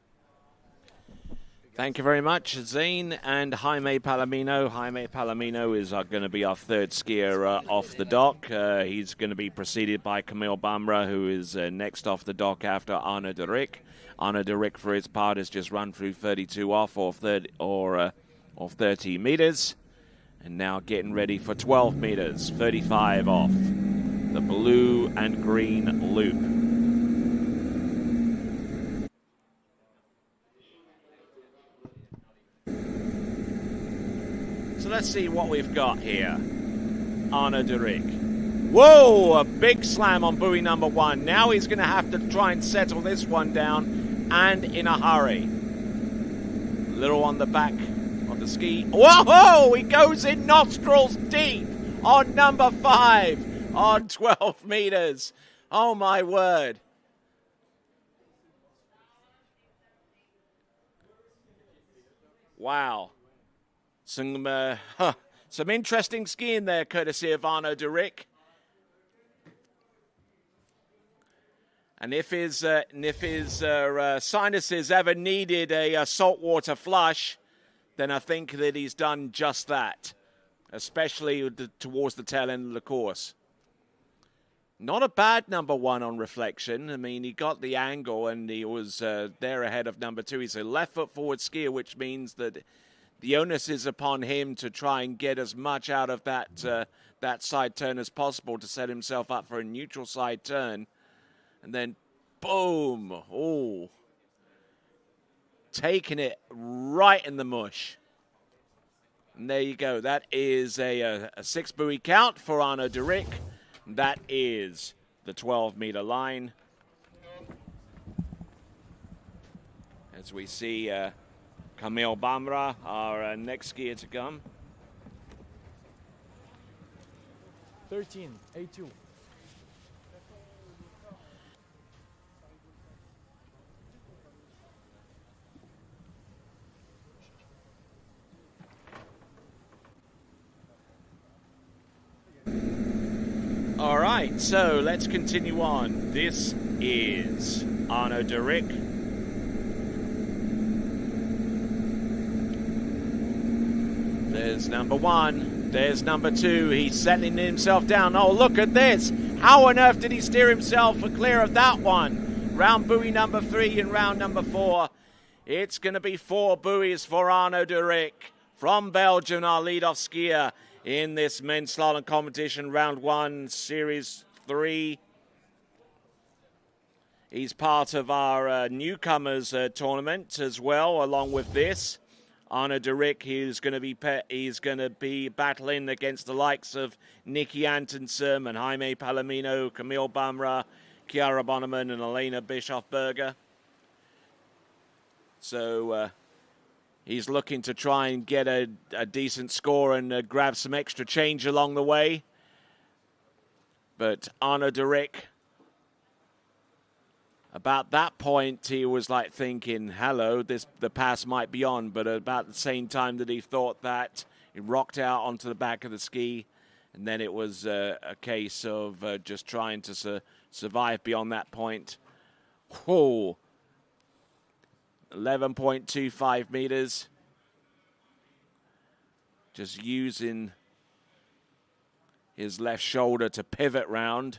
Thank you very much, Zane and Jaime Palomino. Jaime Palomino is going to be our third skier off the dock. He's going to be preceded by Camille Bamra, who is next off the dock after Arnaud Derick. Arnaud Derick, for his part, has just run through 32 off or 30 meters. And now getting ready for 12 meters, 35 off. The blue and green loop. So let's see what we've got here. Arnaud Derick. Whoa, a big slam on buoy number 1. Now he's going to have to try and settle this one down, and in a hurry. Little on the back of the ski. Whoa, he goes in nostrils deep on number 5. On 12 meters. Oh, my word. Wow. Some interesting skiing there, courtesy of Arnaud Derick. And if his sinuses ever needed a saltwater flush, then I think that he's done just that, especially towards the tail end of the course. Not a bad number 1 on reflection. He got the angle and he was there ahead of number 2. He's a left foot forward skier, which means that the onus is upon him to try and get as much out of that side turn as possible to set himself up for a neutral side turn. And then, boom, oh, taking it right in the mush. And there you go. That is a 6 buoy count for Arnaud Derick. That is the 12-meter line. As we see Camille Bamra, our next skier to come. 13.82. All right, so let's continue on. This is Arnaud Derick. There's number 1. There's number 2. He's settling himself down. Oh, look at this. How on earth did he steer himself clear of that one? Round buoy number 3 and round number 4. It's going to be 4 buoys for Arnaud Derick from Belgium, our lead-off skier in this men's slalom competition, round 1, series 3. He's part of our newcomers tournament as well, along with this. Arnaud Derick, he's going to be battling against the likes of Nikki Antonsen and Jaime Palomino, Camille Bamra, Chiara Bonneman, and Elena Bischoff-Berger. So he's looking to try and get a decent score and grab some extra change along the way. But Arnaud Derick, about that point, he was like thinking, hello, the pass might be on. But about the same time that he thought that, he rocked out onto the back of the ski. And then it was a case of just trying to survive beyond that point. Whoa. 11.25 meters. Just using his left shoulder to pivot round.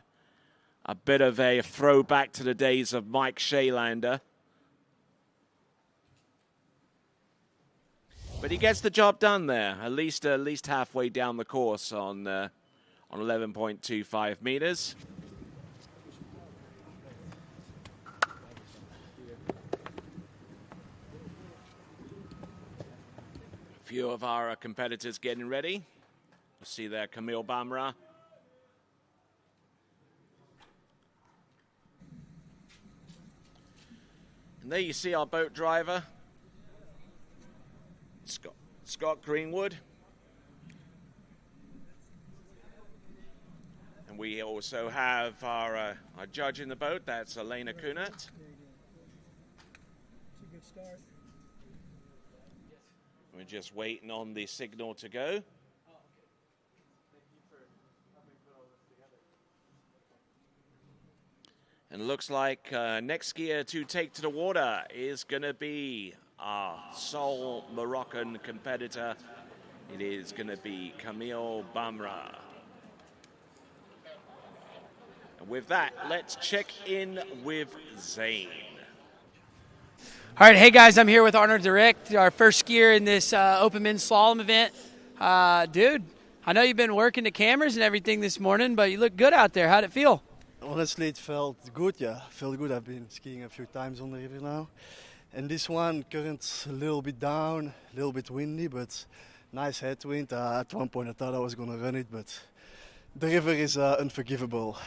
A bit of a throwback to the days of Mike Shaylander. But he gets the job done there, at least halfway down the course on 11.25 meters. A few of our competitors getting ready. We'll see there Camille Bamra. And there you see our boat driver, Scott Greenwood. And we also have our judge in the boat, that's Elena Kunert. We're just waiting on the signal to go. And it looks like next skier to take to the water is going to be our sole Moroccan competitor. It is going to be Camille Bamra. And with that, let's check in with Zane. All right, hey guys, I'm here with Arnaud Derick, our first skier in this open men's slalom event. Dude, I know you've been working the cameras and everything this morning, but you look good out there. How'd it feel? Honestly, it felt good, yeah. Felt good. I've been skiing a few times on the river now. And this one, current's a little bit down, a little bit windy, but nice headwind. At one point I thought I was going to run it, but the river is unforgivable.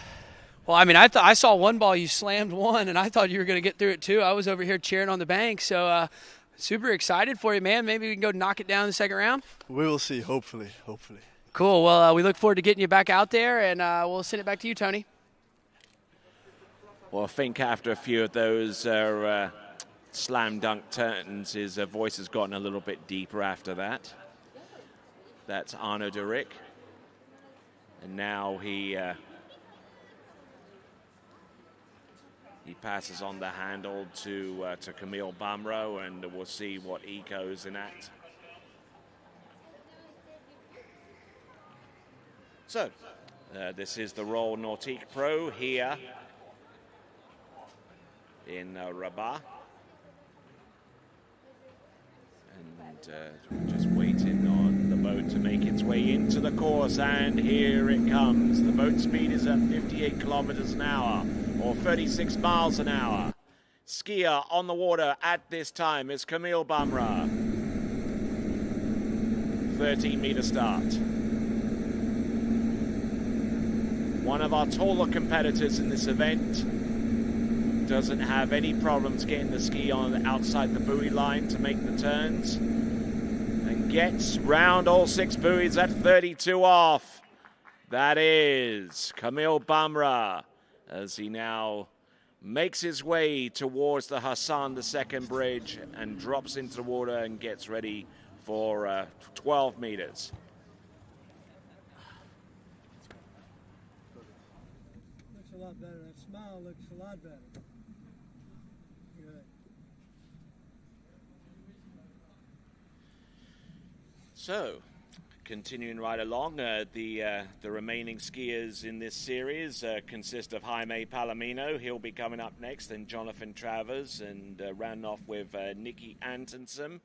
Well, I mean, I saw one ball, you slammed one, and I thought you were going to get through it too. I was over here cheering on the bank, so super excited for you, man. Maybe we can go knock it down in the second round? We will see, hopefully. Cool. Well, we look forward to getting you back out there, and we'll send it back to you, Tony. Well, I think after a few of those slam dunk turns, his voice has gotten a little bit deeper after that. That's Arnaud Derick. And now he passes on the handle to Camille Bamra, and we'll see what he goes in at. So, this is the Royal Nautique Pro here in Rabat. And just waiting on the boat to make its way into the course, and here it comes. The boat speed is at 58 kilometers an hour, or 36 miles an hour. Skier on the water at this time is Camille Bamra. 13-meter start. One of our taller competitors in this event doesn't have any problems getting the ski on outside the buoy line to make the turns, and gets round all 6 buoys at 32 off. That is Camille Bamra, as he now makes his way towards the Hassan II bridge and drops into the water and gets ready for 12 meters. Looks a lot better. That smile looks a lot better. Good. So, continuing right along, the remaining skiers in this series consist of Jaime Palomino. He'll be coming up next, and Jonathan Travers, and round off with Nikki Antonsen.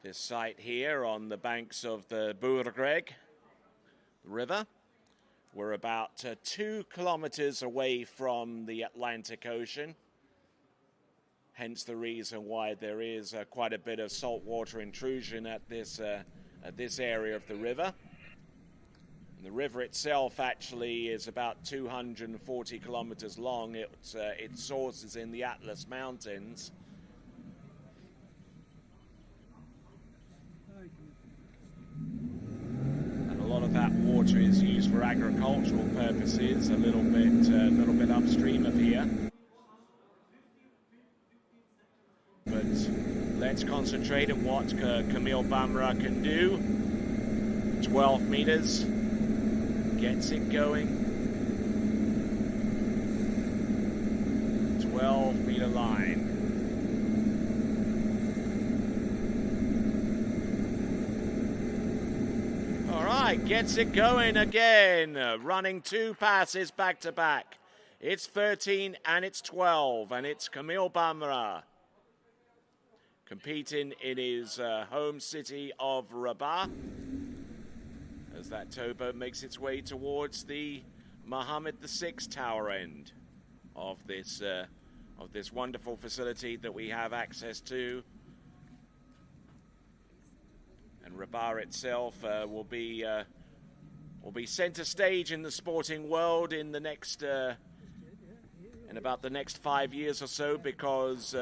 This site here on the banks of the Burgreg River. We're about 2 kilometers away from the Atlantic Ocean. Hence the reason why there is quite a bit of saltwater intrusion at this area of the river. And the river itself actually is about 240 kilometers long. Its source is in the Atlas Mountains. And a lot of that water is used for agricultural purposes, a little bit upstream of here. But let's concentrate on what Camille Bamra can do. 12 meters. Gets it going. 12-meter line. All right, gets it going again. Running 2 passes back to back. It's 13 and it's 12, and it's Camille Bamra competing in his home city of Rabat, as that towboat makes its way towards the Mohammed VI Tower end of this wonderful facility that we have access to. And Rabat itself will be center stage in the sporting world in the next in about the next 5 years or so, because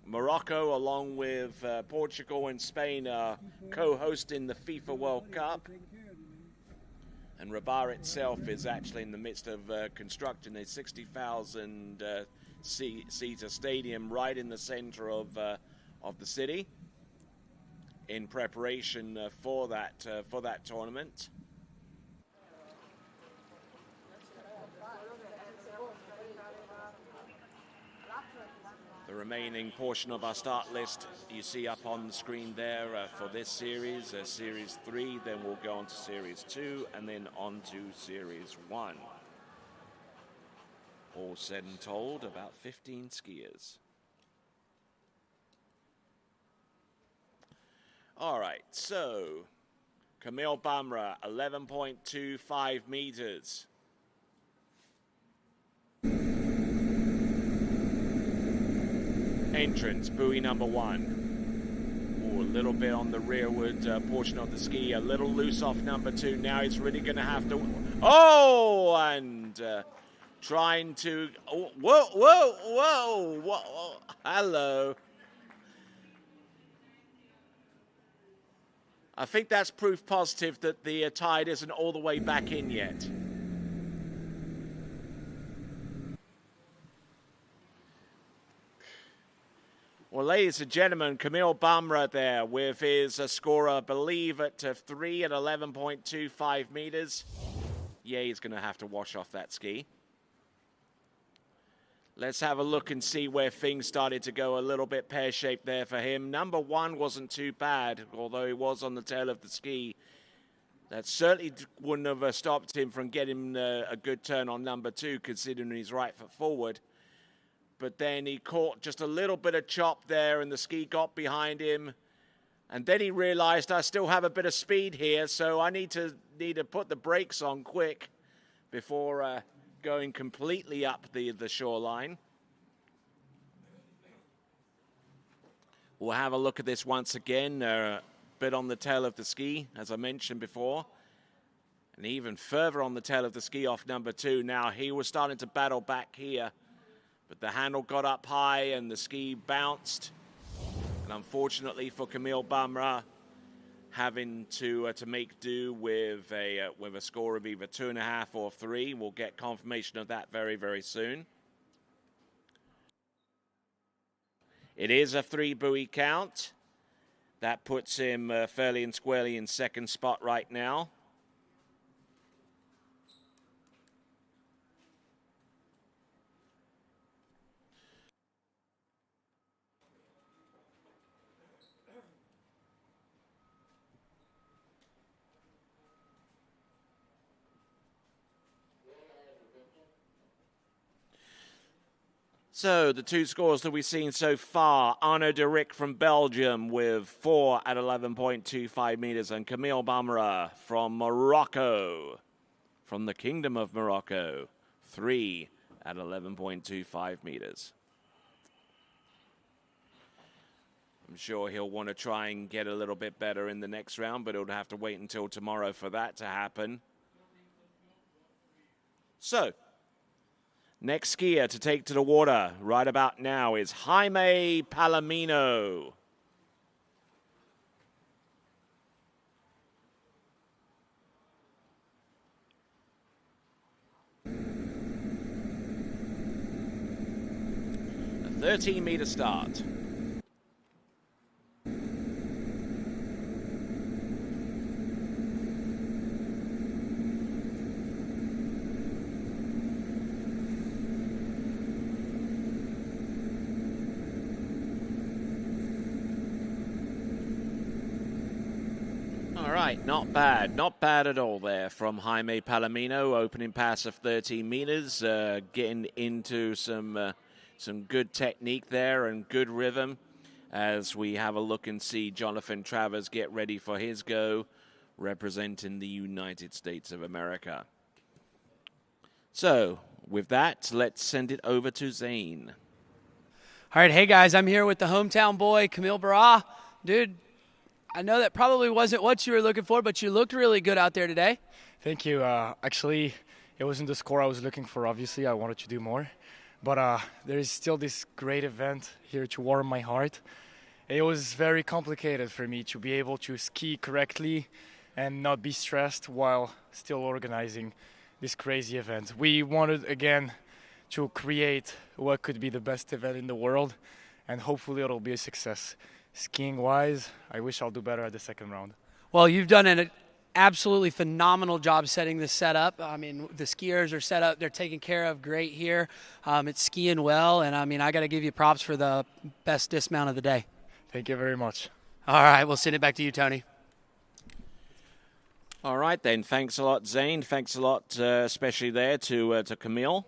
Morocco, along with Portugal and Spain, are co-hosting the FIFA World Cup. And Rabat itself is actually in the midst of constructing a 60,000 seater stadium right in the center of the city, in preparation for that tournament. The remaining portion of our start list you see up on the screen there for this series, Series 3, then we'll go on to Series 2, and then on to Series 1. All said and told, about 15 skiers. All right, so Camille Bamra, 11.25 meters. Entrance, buoy number 1. Ooh, a little bit on the rearward portion of the ski, a little loose off number 2. Now he's really going to have to... Oh, and trying to... Oh, whoa. Hello. I think that's proof positive that the tide isn't all the way back in yet. Well, ladies and gentlemen, Camille Bamra there with his score, I believe, at 3 at 11.25 meters. Yeah, he's going to have to wash off that ski. Let's have a look and see where things started to go a little bit pear-shaped there for him. Number 1 wasn't too bad, although he was on the tail of the ski. That certainly wouldn't have stopped him from getting a good turn on number 2, considering he's right foot forward. But then he caught just a little bit of chop there, and the ski got behind him. And then he realized, I still have a bit of speed here, so I need to put the brakes on quick before going completely up the shoreline. We'll have a look at this once again. A bit on the tail of the ski, as I mentioned before. And even further on the tail of the ski off number 2. Now, he was starting to battle back here, but the handle got up high and the ski bounced. And unfortunately for Camille Bamra, having to make do with a score of either 2.5 or 3. We'll get confirmation of that very, very soon. It is a 3 buoy count. That puts him fairly and squarely in second spot right now. So the two scores that we've seen so far, Arnaud de Rick from Belgium with 4 at 11.25 meters, and Camille Bamra from Morocco, from the Kingdom of Morocco, 3 at 11.25 meters. I'm sure he'll want to try and get a little bit better in the next round, but he'll have to wait until tomorrow for that to happen. So, next skier to take to the water right about now is Jaime Palomino. A 13-meter start. Not bad. Not bad at all there from Jaime Palomino. Opening pass of 13 meters, getting into some good technique there and good rhythm as we have a look and see Jonathan Travers get ready for his go, representing the United States of America. So, with that, let's send it over to Zane. All right, hey guys, I'm here with the hometown boy, Camille Barra. Dude, I know that probably wasn't what you were looking for, but you looked really good out there today. Thank you. Actually, it wasn't the score I was looking for, obviously. I wanted to do more. But there is still this great event here to warm my heart. It was very complicated for me to be able to ski correctly and not be stressed while still organizing this crazy event. We wanted, again, to create what could be the best event in the world, and hopefully it'll be a success. Skiing-wise, I wish I'll do better at the second round. Well, you've done an absolutely phenomenal job setting this setup. I mean, the skiers are set up. They're taken care of great here. It's skiing well, and, I mean, I got to give you props for the best dismount of the day. Thank you very much. All right, we'll send it back to you, Tony. All right, then. Thanks a lot, Zane. Thanks a lot, especially there to Camille.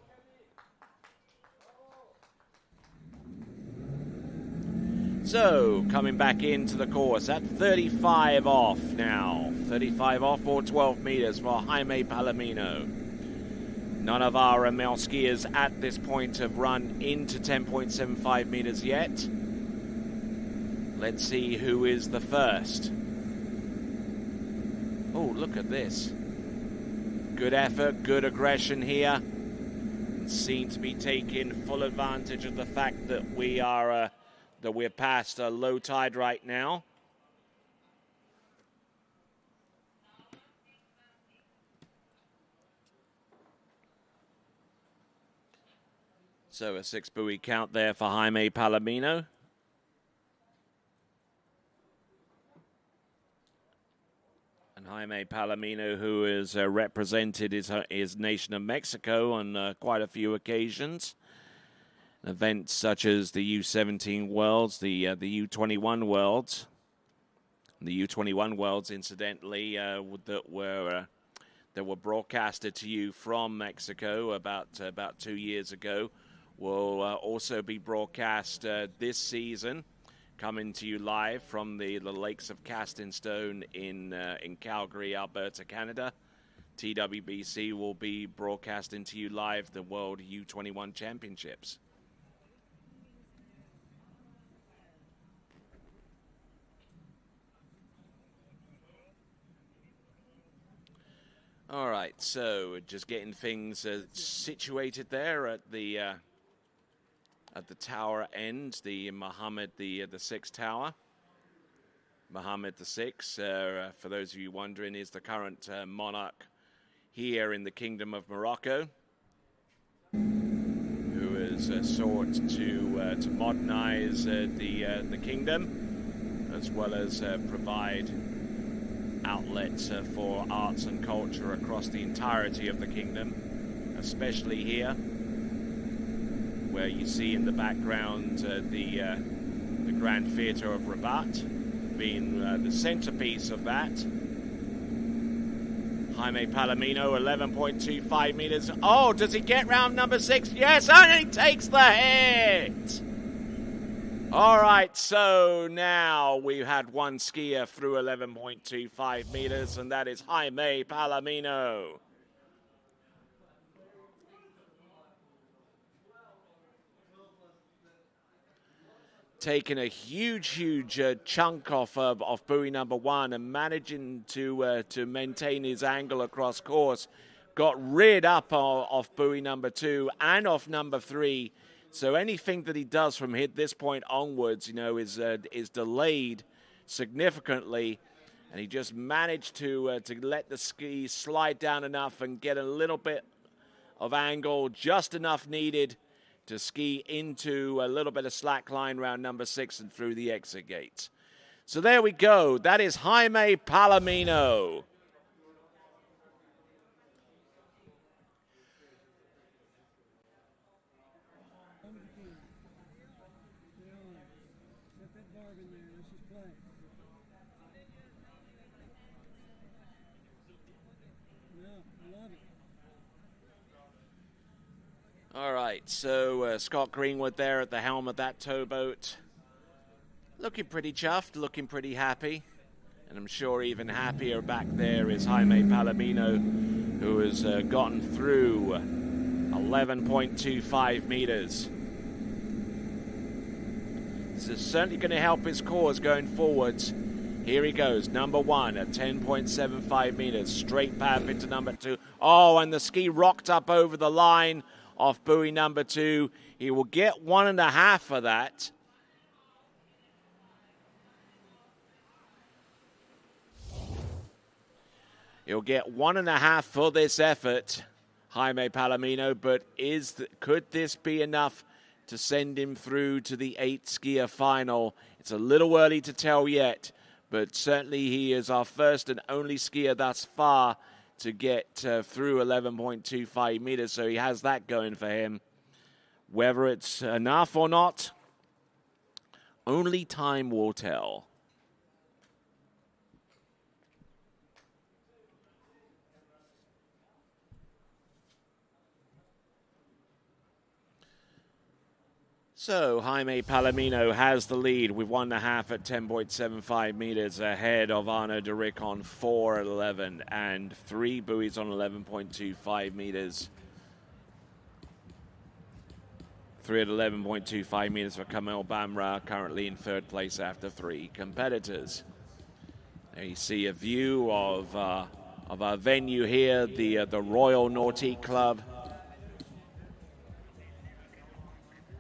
So, coming back into the course at 35 off now. 35 off or 12 meters for Jaime Palomino. None of our male skiers at this point have run into 10.75 meters yet. Let's see who is the first. Oh, look at this. Good effort, good aggression here. Seem to be taking full advantage of the fact that we're past a low tide right now. So a 6-buoy count there for Jaime Palomino. And Jaime Palomino, who has represented his nation of Mexico on quite a few occasions. Events such as the U17 Worlds, the U21 Worlds. The U21 Worlds, incidentally, that were broadcasted to you from Mexico about 2 years ago, will also be broadcast this season, coming to you live from the Lakes of Casting Stone in Calgary, Alberta, Canada. TWBC will be broadcasting to you live the World U21 Championships. All right, so just getting things situated there at the tower end, the Mohammed the sixth tower. Mohammed VI, for those of you wondering, is the current monarch here in the Kingdom of Morocco, who has sought to modernize the kingdom, as well as provide outlets for arts and culture across the entirety of the kingdom, especially here, where you see in the background the Grand Theatre of Rabat being the centerpiece of that. Jaime Palomino, 11.25 meters. Oh, does he get round number 6? Yes, and he takes the hit. All right, so now we've had one skier through 11.25 meters, and that is Jaime Palomino. Taking a huge chunk off of buoy number 1 and managing to maintain his angle across course. Got rid up off buoy number 2 and off number 3. So anything that he does from this point onwards, you know, is delayed significantly. And he just managed to let the ski slide down enough and get a little bit of angle, just enough needed to ski into a little bit of slack line round number 6 and through the exit gate. So there we go. That is Jaime Palomino. All right, so Scott Greenwood there at the helm of that towboat. Looking pretty chuffed, looking pretty happy. And I'm sure even happier back there is Jaime Palomino, who has gotten through 11.25 meters. This is certainly going to help his cause going forwards. Here he goes, number 1 at 10.75 meters, straight path into number 2. Oh, and the ski rocked up over the line off buoy number 2. He will get 1.5 for that. He'll get 1.5 for this effort, Jaime Palomino, but could this be enough to send him through to the 8 skier final? It's a little early to tell yet, but certainly he is our first and only skier thus far to get through 11.25 meters, so he has that going for him. Whether it's enough or not, only time will tell. So Jaime Palomino has the lead with 1.5 at 10.75 meters ahead of Arnaud de Rick on 4 at 11 and 3 buoys on 11.25 meters. 3 at 11.25 meters for Kamel Bamra, currently in 3rd place after 3 competitors. There you see a view of our venue here, the Royal Nautique Club.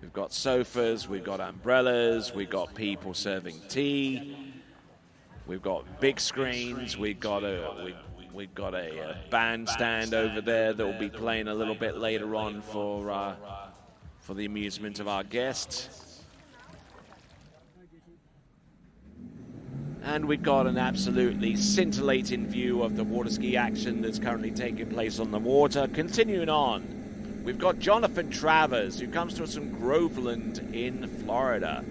We've got sofas, we've got umbrellas, we've got people serving tea, we've got big screens, we've got a bandstand over there that will be playing a little bit later on for the amusement of our guests. And we've got an absolutely scintillating view of the water ski action that's currently taking place on the water. Continuing on, we've got Jonathan Travers, who comes to us from Groveland in Florida.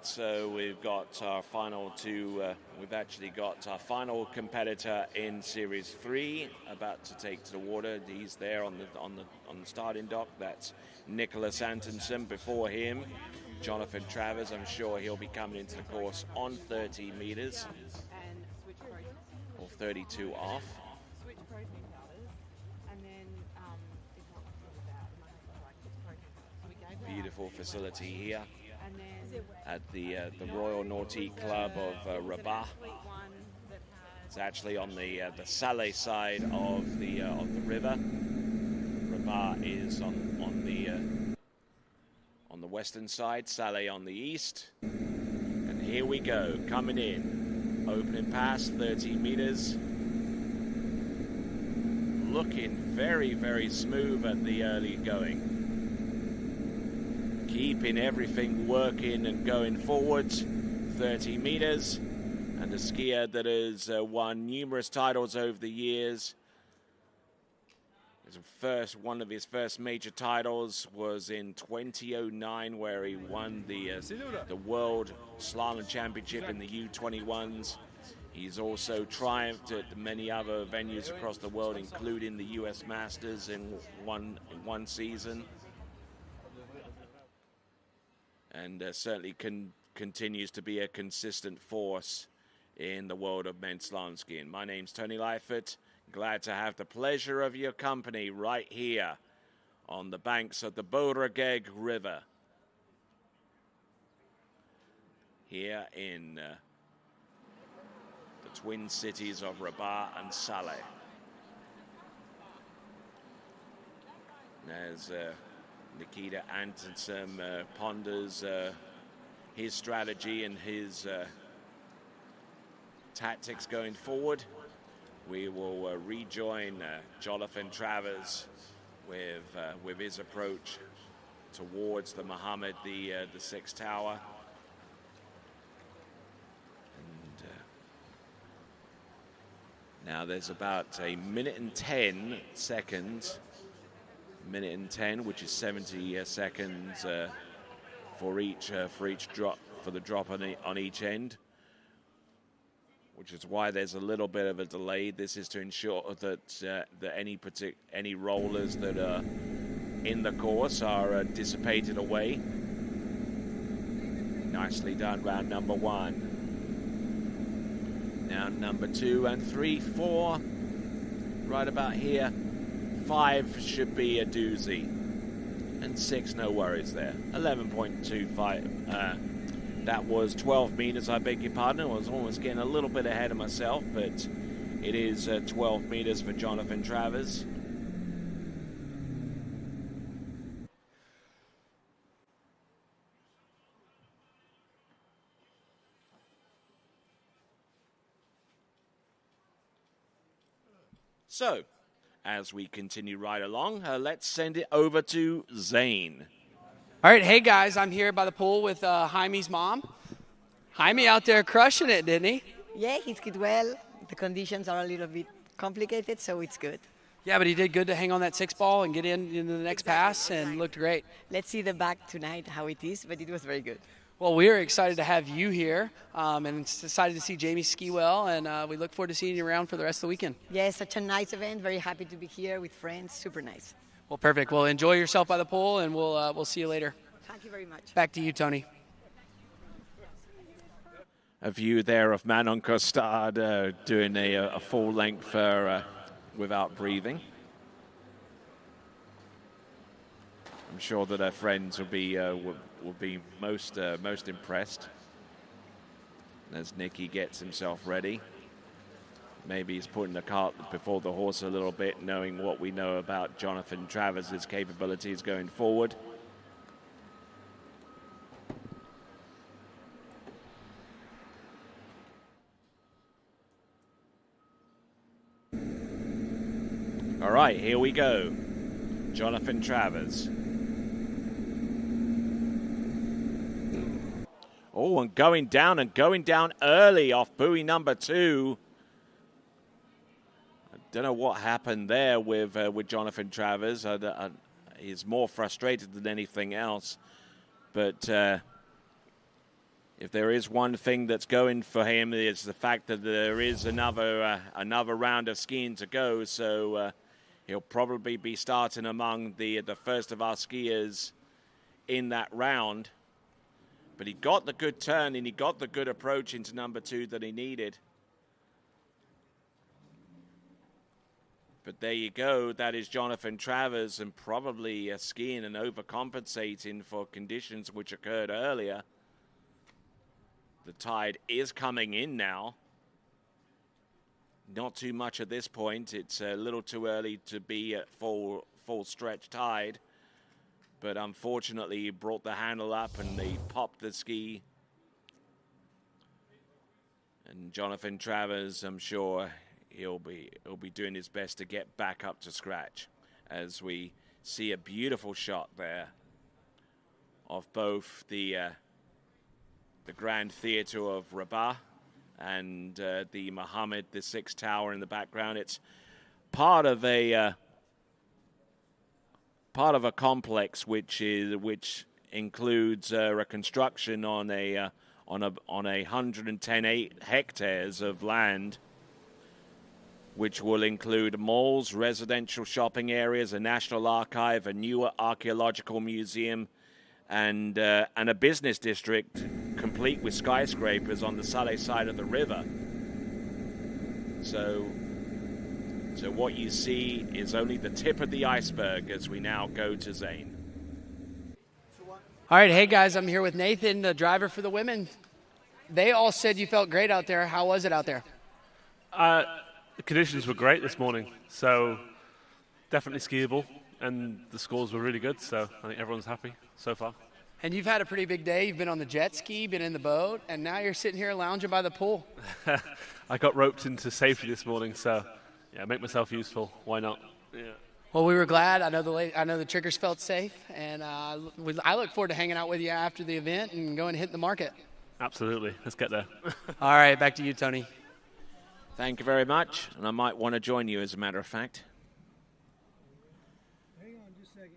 So we've got our final we've actually got our final competitor in Series 3 about to take to the water. He's there on the starting dock. That's Nicholas Antonsen. Before him, Jonathan Travers. I'm sure he'll be coming into the course on 30 meters or 32 off. Beautiful facility here at the Royal Nautique Club of Rabat. It's actually on the Salé side of the river. Rabat is on the western side, Salé on the east. You can Here we go, coming in. Opening pass, 13 meters. Looking very, very smooth at the early going. Keeping everything working and going forwards, 30 meters. And a skier that has won numerous titles over the years. One of his first major titles was in 2009, where he won the World Slalom Championship in the U21s. He's also triumphed at many other venues across the world, including the US Masters in one season. And certainly continues to be a consistent force in the world of men's slalom skiing. My name's Tony Leifert. Glad to have the pleasure of your company right here on the banks of the Beauregard River here in the twin cities of Rabat and Saleh. As Nikita Antonsen ponders his strategy and his tactics going forward, we will rejoin Jonathan Travers with his approach towards the Muhammad, the sixth tower. And now there's about a minute and 10 seconds, minute and 10, which is 70 seconds for each drop, for the drop on each end, which is why there's a little bit of a delay. This is to ensure that any rollers that are in the course are dissipated away. Nicely done, round number 1. Now number 2 and 3, 4, right about here. 5 should be a doozy, and 6, no worries there. 11.25. That was 12 meters, I beg your pardon. I was almost getting a little bit ahead of myself, but it is 12 meters for Jonathan Travers. So, as we continue right along, let's send it over to Zane. All right, hey guys, I'm here by the pool with Jaime's mom. Jaime out there crushing it, didn't he? Yeah, he skied well. The conditions are a little bit complicated, so it's good. Yeah, but he did good to hang on that 6 ball and get into the next pass and looked great. Let's see the back tonight, how it is, but it was very good. Well, we're excited to have you here and excited to see Jamie ski well, and we look forward to seeing you around for the rest of the weekend. Yeah, such a nice event. Very happy to be here with friends. Super nice. Well, perfect. Well, enjoy yourself by the pool, and we'll see you later. Thank you very much. Back to you, Tony. A view there of Manon Costard doing a full length without breathing. I'm sure that her friends will be most impressed as Nicky gets himself ready. Maybe he's putting the cart before the horse a little bit, knowing what we know about Jonathan Travers' capabilities going forward. All right, here we go. Jonathan Travers. Oh, and going down early off buoy number 2. I don't know what happened there with Jonathan Travers. He's more frustrated than anything else. But if there is one thing that's going for him, it's the fact that there is another round of skiing to go. So he'll probably be starting among the first of our skiers in that round. But he got the good turn and he got the good approach into number 2 that he needed. But there you go. That is Jonathan Travers, and probably skiing and overcompensating for conditions which occurred earlier. The tide is coming in now. Not too much at this point. It's a little too early to be at full stretch tide. But unfortunately, he brought the handle up and they popped the ski. And Jonathan Travers, I'm sure he'll be doing his best to get back up to scratch as we see a beautiful shot there of both the Grand Theatre of Rabat and the Mohammed VI Tower in the background. It's part of a complex which includes a construction on a 110 hectares of land, which will include malls, residential shopping areas, a national archive, a new archaeological museum, and a business district complete with skyscrapers on the Saleh side of the river. So what you see is only the tip of the iceberg as we now go to Zane. All right, hey guys, I'm here with Nathan, the driver for the women. They all said you felt great out there. How was it out there? The conditions were great this morning, so definitely skiable, and the scores were really good, so I think everyone's happy so far. And you've had a pretty big day. You've been on the jet ski, been in the boat, and now you're sitting here lounging by the pool. I got roped into safety this morning, so yeah, make myself useful. Why not? Yeah. Well, we were glad. I know the triggers felt safe, and I look forward to hanging out with you after the event and going and hit the market. Absolutely. Let's get there. All right, back to you, Tony. Thank you very much, and I might want to join you as a matter of fact. Hang on just a second.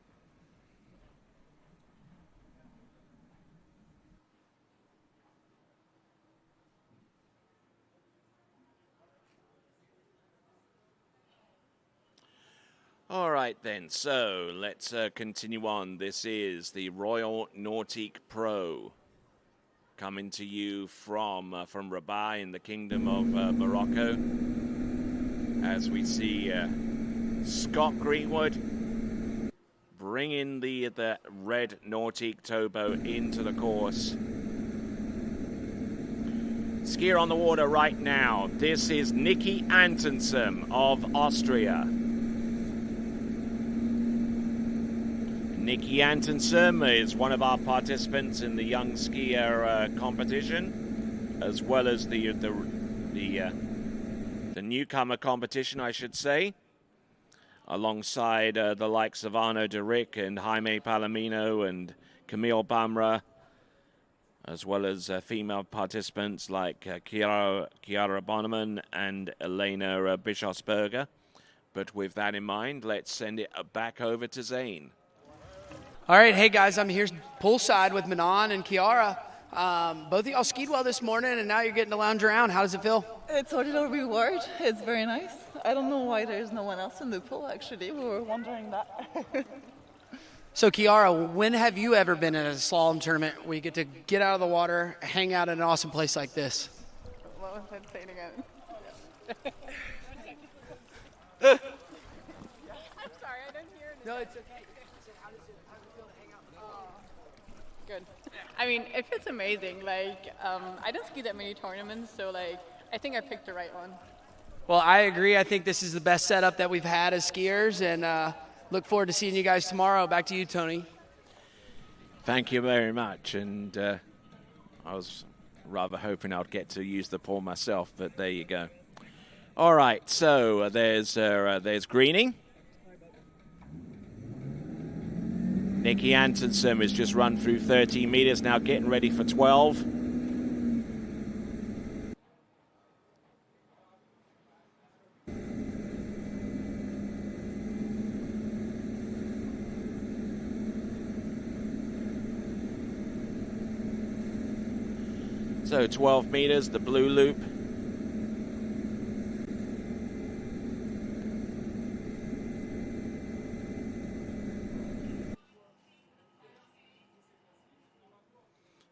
All right then, so let's continue on. This is the Royal Nautique Pro, coming to you from Rabat in the Kingdom of Morocco. As we see Scott Greenwood bringing the red Nautique towboat into the course. Skier on the water right now. This is Nicky Antonsen of Austria. Nicky Antonsen is one of our participants in the young skier competition, as well as the newcomer competition, I should say, alongside the likes of Arnaud de Rick and Jaime Palomino and Camille Bamra, as well as female participants like Chiara Bonneman and Elena Bischofsberger. But with that in mind, let's send it back over to Zane. All right, hey guys, I'm here poolside with Manon and Chiara. Both of y'all skied well this morning, and now you're getting to lounge around. How does it feel? It's a little reward. It's very nice. I don't know why there's no one else in the pool, actually. We were wondering that. So, Chiara, when have you ever been in a slalom tournament where you get to get out of the water, hang out in an awesome place like this? What was I saying again? I'm sorry, I didn't hear it. No, it's okay. Good. I mean, it feels amazing. Like, I don't ski that many tournaments, so like, I think I picked the right one. Well, I agree. I think this is the best setup that we've had as skiers, and look forward to seeing you guys tomorrow. Back to you, Tony. Thank you very much. And I was rather hoping I'd get to use the pool myself, but there you go. All right, so there's greening. Nicky Antonsen has just run through 13 meters, now getting ready for 12. So 12 meters, the blue loop.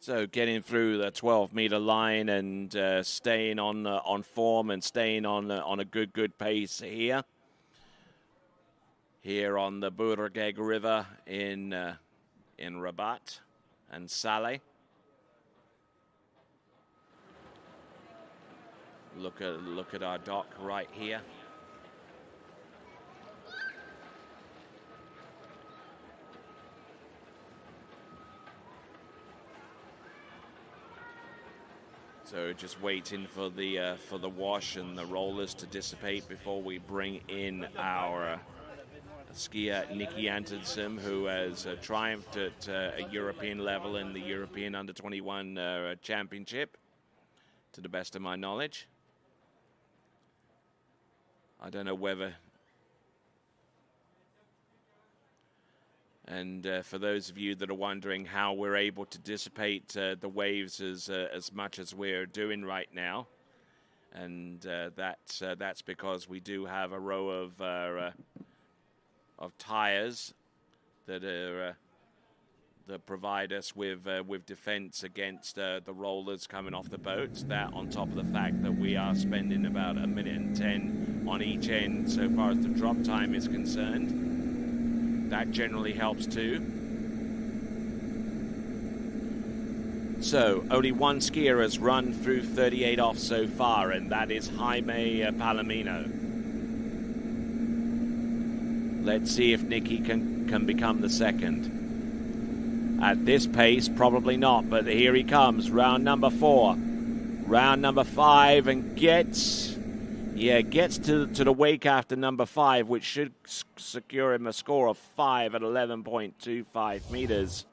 So getting through the 12-meter line and staying on form and staying on a good pace here. Here on the Bourgeg River in Rabat and Saleh. Look at our dock right here. So just waiting for the wash and the rollers to dissipate before we bring in our skier Nikki Antonsen, who has triumphed at a European level in the European Under-21 Championship, to the best of my knowledge. I don't know whether... And for those of you that are wondering how we're able to dissipate the waves as much as we're doing right now, and that's because we do have a row of tires that are that provide us with defense against the rollers coming off the boats. That on top of the fact that we are spending about 1 minute and 10 on each end so far as the drop time is concerned. That generally helps too. So only one skier has run through 38 off so far, and that is Jaime Palomino. Let's see if Nikki can become the second. At this pace, probably not, but here he comes, round number 4. Round number 5, and gets to the wake after number 5, which should secure him a score of 5 at 11.25 meters.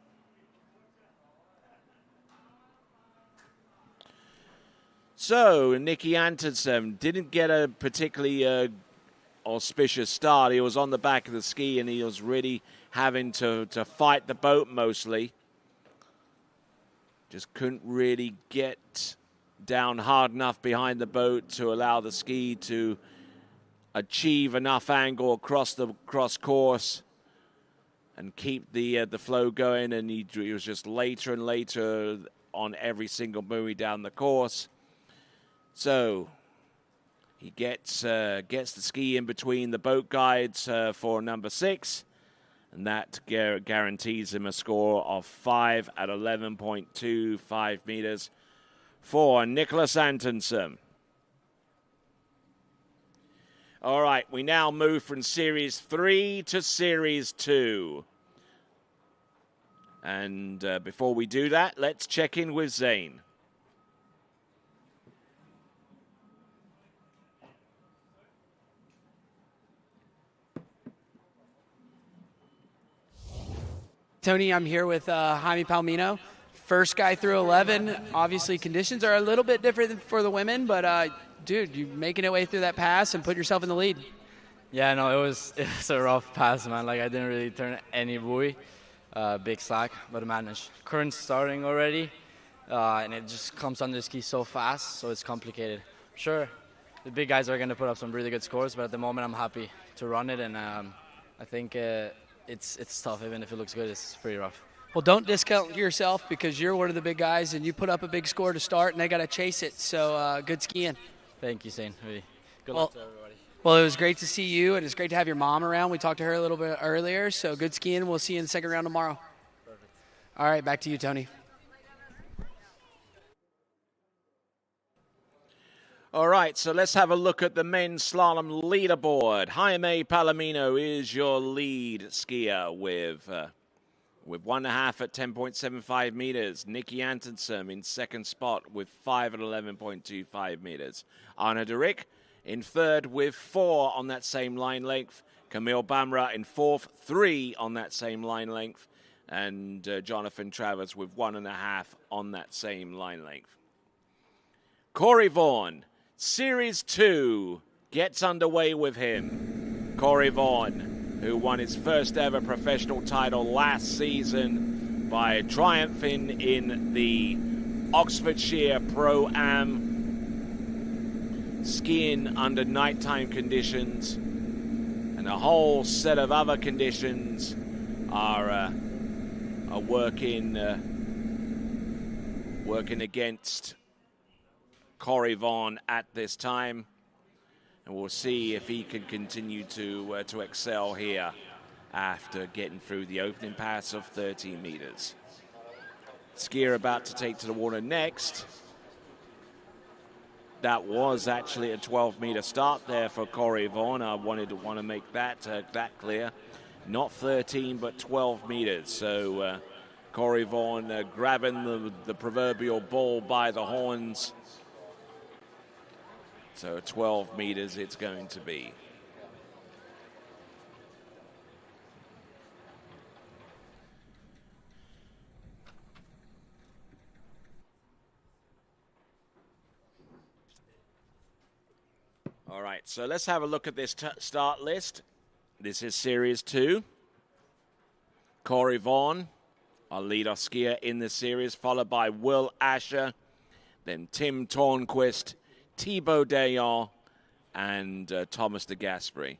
So, Nikki Antonsen didn't get a particularly auspicious start. He was on the back of the ski, and he was really having to fight the boat mostly. Just couldn't really get down hard enough behind the boat to allow the ski to achieve enough angle across the cross course and keep the flow going. And he was just later and later on every single buoy down the course. So he gets the ski in between the boat guides for number 6, and that guarantees him a score of 5 at 11.25 meters for Nicholas Antonsen. All right, we now move from Series 3 to Series 2. And before we do that, let's check in with Zane. Tony, I'm here with Jaime Palomino. First guy through 11. Obviously, conditions are a little bit different for the women, but dude, you making it way through that pass and put yourself in the lead. Yeah, no, it was a rough pass, man. Like, I didn't really turn any buoy. Big slack, but I managed. Current starting already, and it just comes under the ski so fast, so it's complicated. Sure, the big guys are going to put up some really good scores, but at the moment I'm happy to run it, and I think it's tough. Even if it looks good, it's pretty rough. Well, don't discount yourself, because you're one of the big guys, and you put up a big score to start, and they got to chase it. So good skiing. Thank you, Zane. Good luck to everybody. Well, it was great to see you, and it's great to have your mom around. We talked to her a little bit earlier, so good skiing. We'll see you in the second round tomorrow. Perfect. All right, back to you, Tony. All right, so let's have a look at the men's slalom leaderboard. Jaime Palomino is your lead skier with 1.5 at 10.75 meters. Nikki Antonsen in second spot with 5 at 11.25 meters. Arna de Rick in third with 4 on that same line length. Camille Bamra in fourth, 3 on that same line length. And Jonathan Travers with 1.5 on that same line length. Corey Vaughan, Series 2 gets underway with him. Corey Vaughan, who won his first ever professional title last season by triumphing in the Oxfordshire Pro-Am, skiing under nighttime conditions, and a whole set of other conditions are working against Corey Vaughan at this time, and we'll see if he can continue to excel here after getting through the opening pass of 13 meters. Skier about to take to the water next. That was actually a 12-meter start there for Corey Vaughan. I want to make that clear. Not 13, but 12 meters. So Corey Vaughan grabbing the proverbial bull by the horns. So 12 meters it's going to be. All right, so let's have a look at this start list. This is Series 2. Corey Vaughan, our lead-off skier in this series, followed by Will Asher, then Tim Tornquist, Thibaut Dayan, and Thomas de Gasperi.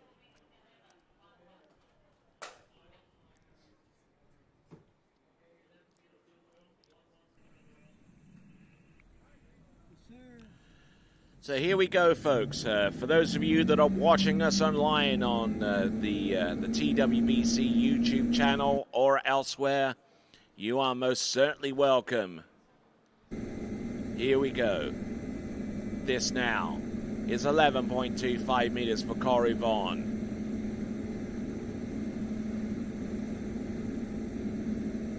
So here we go, folks. For those of you that are watching us online on the TWBC YouTube channel or elsewhere, you are most certainly welcome. Here we go. This now is 11.25 meters for Corey Vaughan.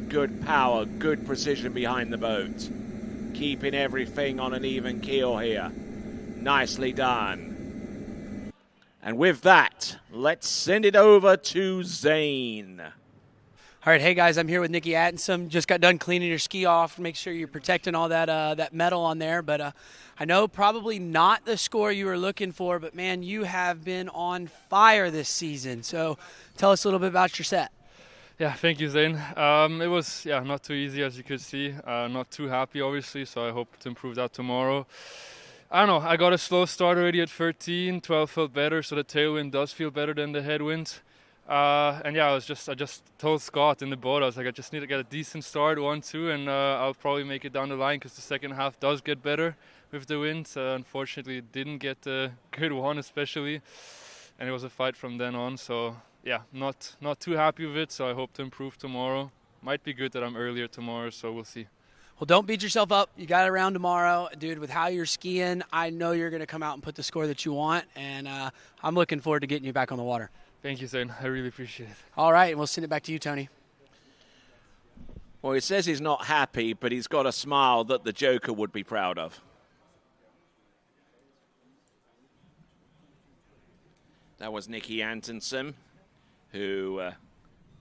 Good power, good precision behind the boat. Keeping everything on an even keel here. Nicely done. And with that, let's send it over to Zane. All right, hey guys, I'm here with Nikki Atkinson. Just got done cleaning your ski off. Make sure you're protecting all that metal on there. But I know probably not the score you were looking for, but man, you have been on fire this season. So tell us a little bit about your set. Yeah, thank you, Zane. It was not too easy, as you could see. Not too happy, obviously, so I hope to improve that tomorrow. I don't know, I got a slow start already at 13, 12 felt better, so the tailwind does feel better than the headwind. And yeah, I just told Scott in the boat, I was like, I just need to get a decent start, 1-2, and I'll probably make it down the line because the second half does get better with the wind. Unfortunately, it didn't get a good one especially, and it was a fight from then on. So yeah, not too happy with it, so I hope to improve tomorrow. Might be good that I'm earlier tomorrow, so we'll see. Well, don't beat yourself up. You got it around tomorrow. Dude, with how you're skiing, I know you're going to come out and put the score that you want, and I'm looking forward to getting you back on the water. Thank you, Zane. I really appreciate it. All right, and we'll send it back to you, Tony. Well, he says he's not happy, but he's got a smile that the Joker would be proud of. That was Nikki Atkinson, who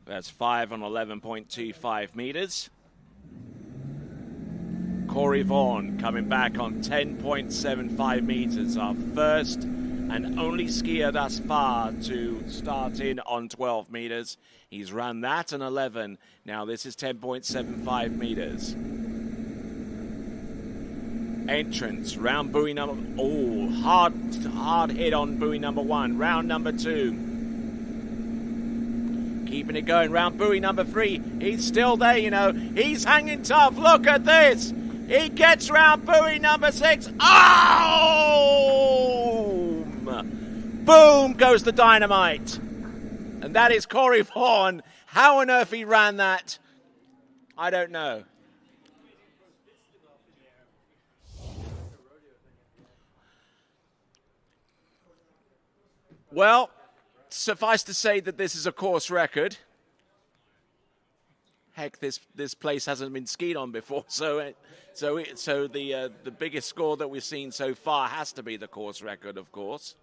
has 5 on 11.25 meters. Corey Vaughan coming back on 10.75 meters, our first and only skier thus far to start in on 12 meters. He's run that and 11. Now this is 10.75 meters. Entrance, round buoy number, hard hit on buoy number 1. Round number 2. Keeping it going, round buoy number 3. He's still there, you know. He's hanging tough. Look at this. He gets round buoy number 6. Oh! Boom goes the dynamite. And that is Corey Vaughan. How on earth he ran that, I don't know. Well, suffice to say that this is a course record. Heck, this place hasn't been skied on before, so the biggest score that we've seen so far has to be the course record, of course.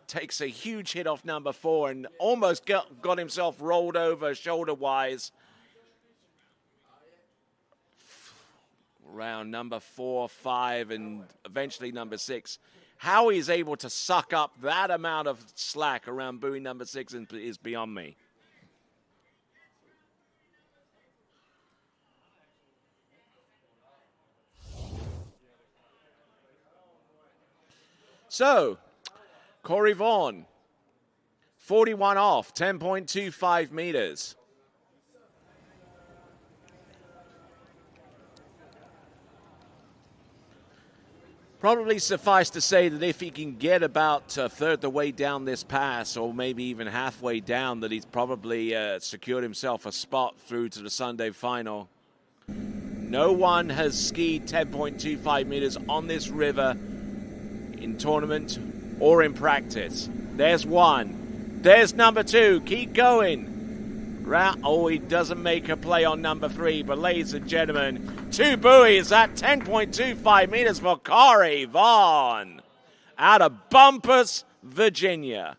Takes a huge hit off number 4 and almost got himself rolled over shoulder-wise. Round number 4, 5, and eventually number 6. How he's able to suck up that amount of slack around buoy number 6 is beyond me. So, Corey Vaughan, 41 off, 10.25 meters. Probably suffice to say that if he can get about a third the way down this pass, or maybe even halfway down, that he's probably secured himself a spot through to the Sunday final. No one has skied 10.25 meters on this river in tournament or in practice. There's one. There's number 2. Keep going. Oh, he doesn't make a play on number 3, but ladies and gentlemen, 2 buoys at 10.25 meters for Corey Vaughn out of Bumpus, Virginia.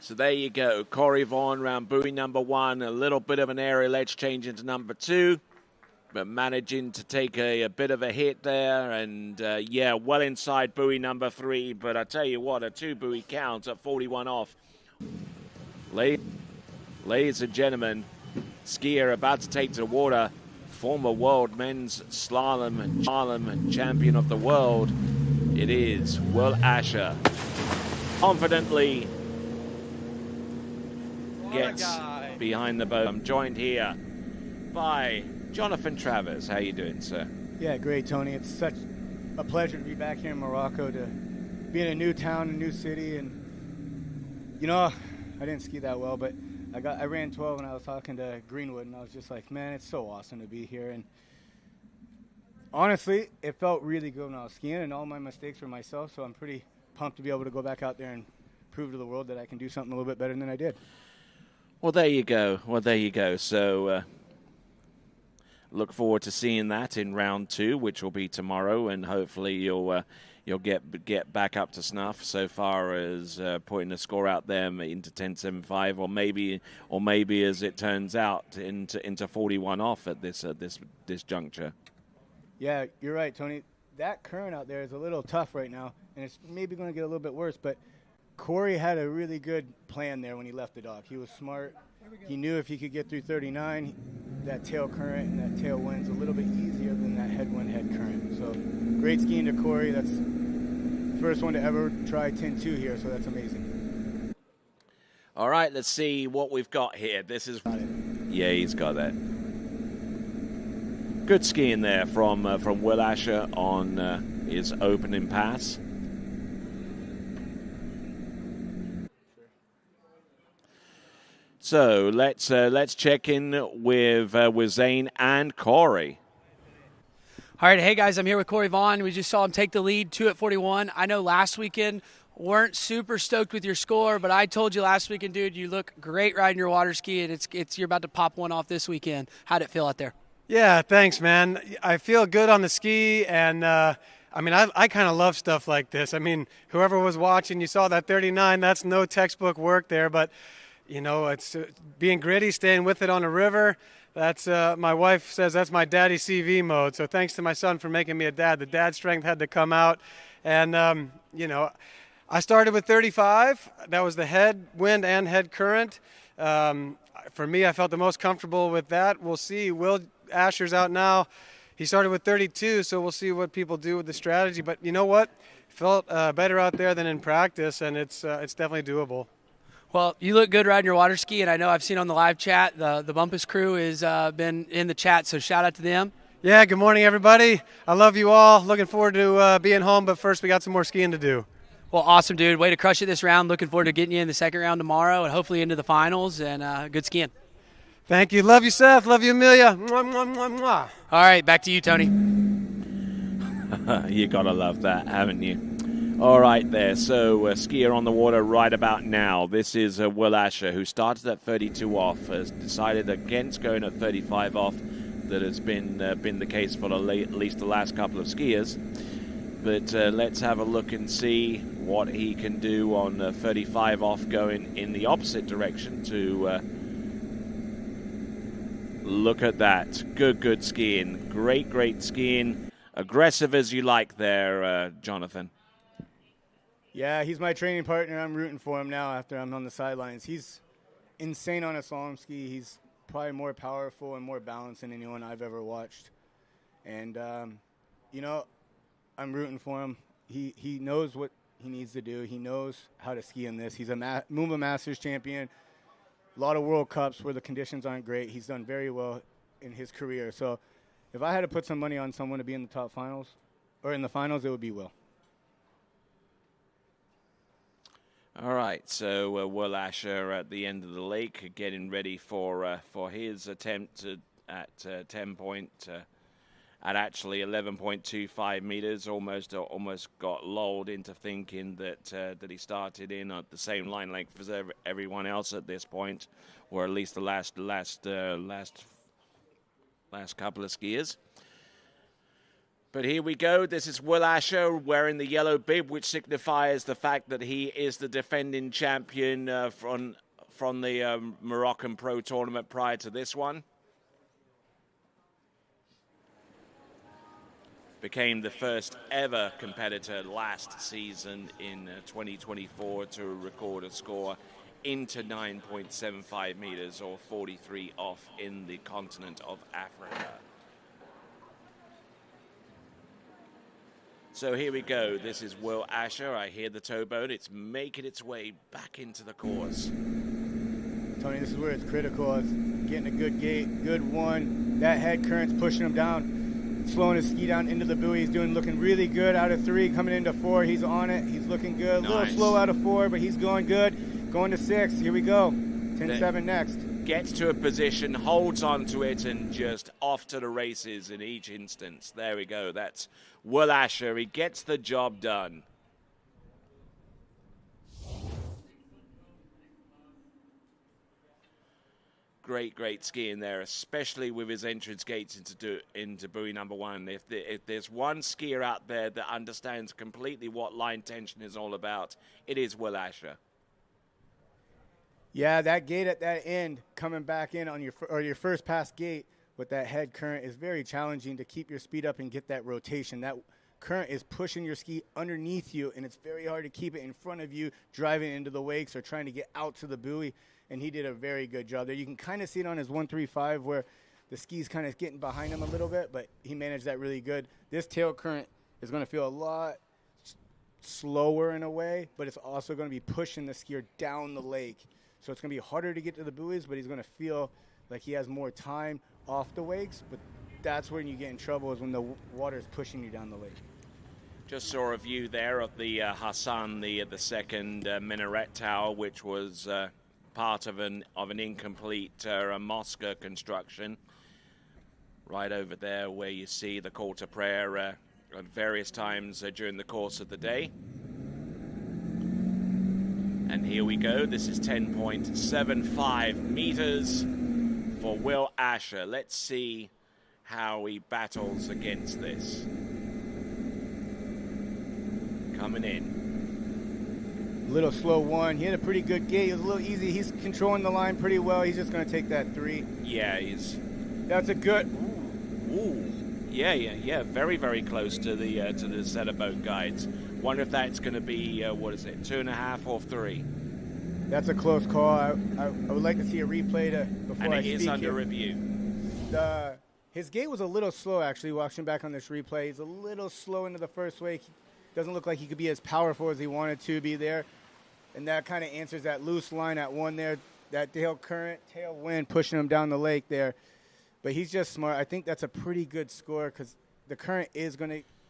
So there you go. Corey Vaughn around buoy number 1. A little bit of an aerial edge change into number 2. But managing to take a bit of a hit there. And, yeah, well inside buoy number 3. But I tell you what, a 2 buoy count at 41 off. Ladies and gentlemen, skier about to take to the water. Former world men's slalom champion of the world. It is Will Asher. Confidently gets behind the boat. I'm joined here by Jonathan Travers. How you doing, sir? Yeah, great, Tony. It's such a pleasure to be back here in Morocco, to be in a new town, a new city. And, you know, I didn't ski that well, but I ran 12 and I was talking to Greenwood, and I was just like, man, it's so awesome to be here. And honestly, it felt really good when I was skiing, and all my mistakes were myself, so I'm pretty pumped to be able to go back out there and prove to the world that I can do something a little bit better than I did. Well, there you go. So look forward to seeing that in round 2, which will be tomorrow, and hopefully you'll get back up to snuff so far as putting a score out there into 10.75, or maybe as it turns out into 41 off at this juncture. Yeah, you're right, Tony. That current out there is a little tough right now, and it's maybe going to get a little bit worse, but Corey had a really good plan there when he left the dock. He was smart. He knew if he could get through 39, that tail current and that tail wind's a little bit easier than that headwind head current. So great skiing to Corey. That's the first one to ever try 10.2 here, so that's amazing. All right, let's see what we've got here. This is... Yeah, he's got that. Good skiing there from Will Asher on his opening pass. So let's check in with Zane and Corey. All right, hey guys, I'm here with Corey Vaughn. We just saw him take the lead, 2 at 41. I know last weekend weren't super stoked with your score, but I told you last weekend, dude, you look great riding your water ski, and you're about to pop one off this weekend. How'd it feel out there? Yeah, thanks, man. I feel good on the ski, and I kind of love stuff like this. I mean, whoever was watching, you saw that 39. That's no textbook work there, but you know, it's being gritty, staying with it on the river. That's my wife says that's my daddy CV mode. So thanks to my son for making me a dad. The dad strength had to come out, and you know, I started with 35. That was the head wind and head current. For me, I felt the most comfortable with that. We'll see. Will Asher's out now. He started with 32, so we'll see what people do with the strategy. But you know what? Felt better out there than in practice, and it's definitely doable. Well, you look good riding your water ski, and I know I've seen on the live chat the Bumpus crew has been in the chat, so shout out to them. Yeah, good morning, everybody. I love you all. Looking forward to being home, but first we got some more skiing to do. Well, awesome, dude. Way to crush it this round. Looking forward to getting you in the second round tomorrow and hopefully into the finals, and good skiing. Thank you. Love you, Seth. Love you, Amelia. Mwah, mwah, mwah, mwah. All right, back to you, Tony. You got to love that, haven't you? All right there, so skier on the water right about now. This is Will Asher, who started at 32 off, has decided against going at 35 off. That has been the case for at least the last couple of skiers. But let's have a look and see what he can do on 35 off, going in the opposite direction to look at that. Good skiing. Great skiing. Aggressive as you like there, Jonathan. Yeah, he's my training partner. I'm rooting for him now after I'm on the sidelines. He's insane on a slalom ski. He's probably more powerful and more balanced than anyone I've ever watched. And, you know, I'm rooting for him. He knows what he needs to do. He knows how to ski in this. He's a Moomba Masters champion. A lot of World Cups where the conditions aren't great. He's done very well in his career. So if I had to put some money on someone to be in the top finals or in the finals, it would be Will. All right, so Will Asher at the end of the lake, getting ready for his attempt at 10 point, at actually 11.25 meters. Almost got lulled into thinking that he started in at the same line length as everyone else at this point, or at least the last couple of skiers. But here we go. This is Will Asher wearing the yellow bib, which signifies the fact that he is the defending champion from the Moroccan Pro Tournament prior to this one. Became the first ever competitor last season in 2024 to record a score into 9.75 meters, or 43 off in the continent of Africa. So here we go. This is Will Asher. I hear the toe bone. It's making its way back into the course. Tony, this is where it's critical. It's getting a good gate, good one. That head current's pushing him down, slowing his ski down into the buoy. He's looking really good out of 3, coming into 4. He's on it. He's looking good. Nice. A little slow out of 4, but he's going good. Going to 6. Here we go. 10-7 next. Gets to a position, holds on to it, and just off to the races in each instance. There we go. That's Will Asher. He gets the job done. Great skiing there, especially with his entrance gates into buoy number 1. If there's one skier out there that understands completely what line tension is all about, it is Will Asher. Yeah, that gate at that end, coming back in on your first pass gate with that head current is very challenging to keep your speed up and get that rotation. That current is pushing your ski underneath you, and it's very hard to keep it in front of you, driving into the wakes or trying to get out to the buoy. And he did a very good job there. You can kind of see it on his 135 where the ski's kind of getting behind him a little bit, but he managed that really good. This tail current is going to feel a lot slower in a way, but it's also going to be pushing the skier down the lake. So it's going to be harder to get to the buoys, but he's going to feel like he has more time off the wakes. But that's when you get in trouble, is when the water is pushing you down the lake. Just saw a view there of the Hassan, the second minaret tower, which was part of an incomplete mosque construction. Right over there where you see the call to prayer at various times during the course of the day. And here we go. This is 10.75 meters for Will Asher. Let's see how he battles against this. Coming in. A little slow one. He had a pretty good gate. It was a little easy. He's controlling the line pretty well. He's just going to take that 3. Yeah, he's... That's a good... Ooh. Yeah. Very close to the set of boat guides. Wonder if that's going to be, 2.5 or 3? That's a close call. I would like to see a replay before and I it speak. is under review. His gate was a little slow, actually, watching back on this replay. He's a little slow into the first wake. Doesn't look like he could be as powerful as he wanted to be there. And that kind of answers that loose line at 1 there. That tail wind pushing him down the lake there. But he's just smart. I think that's a pretty good score because the current is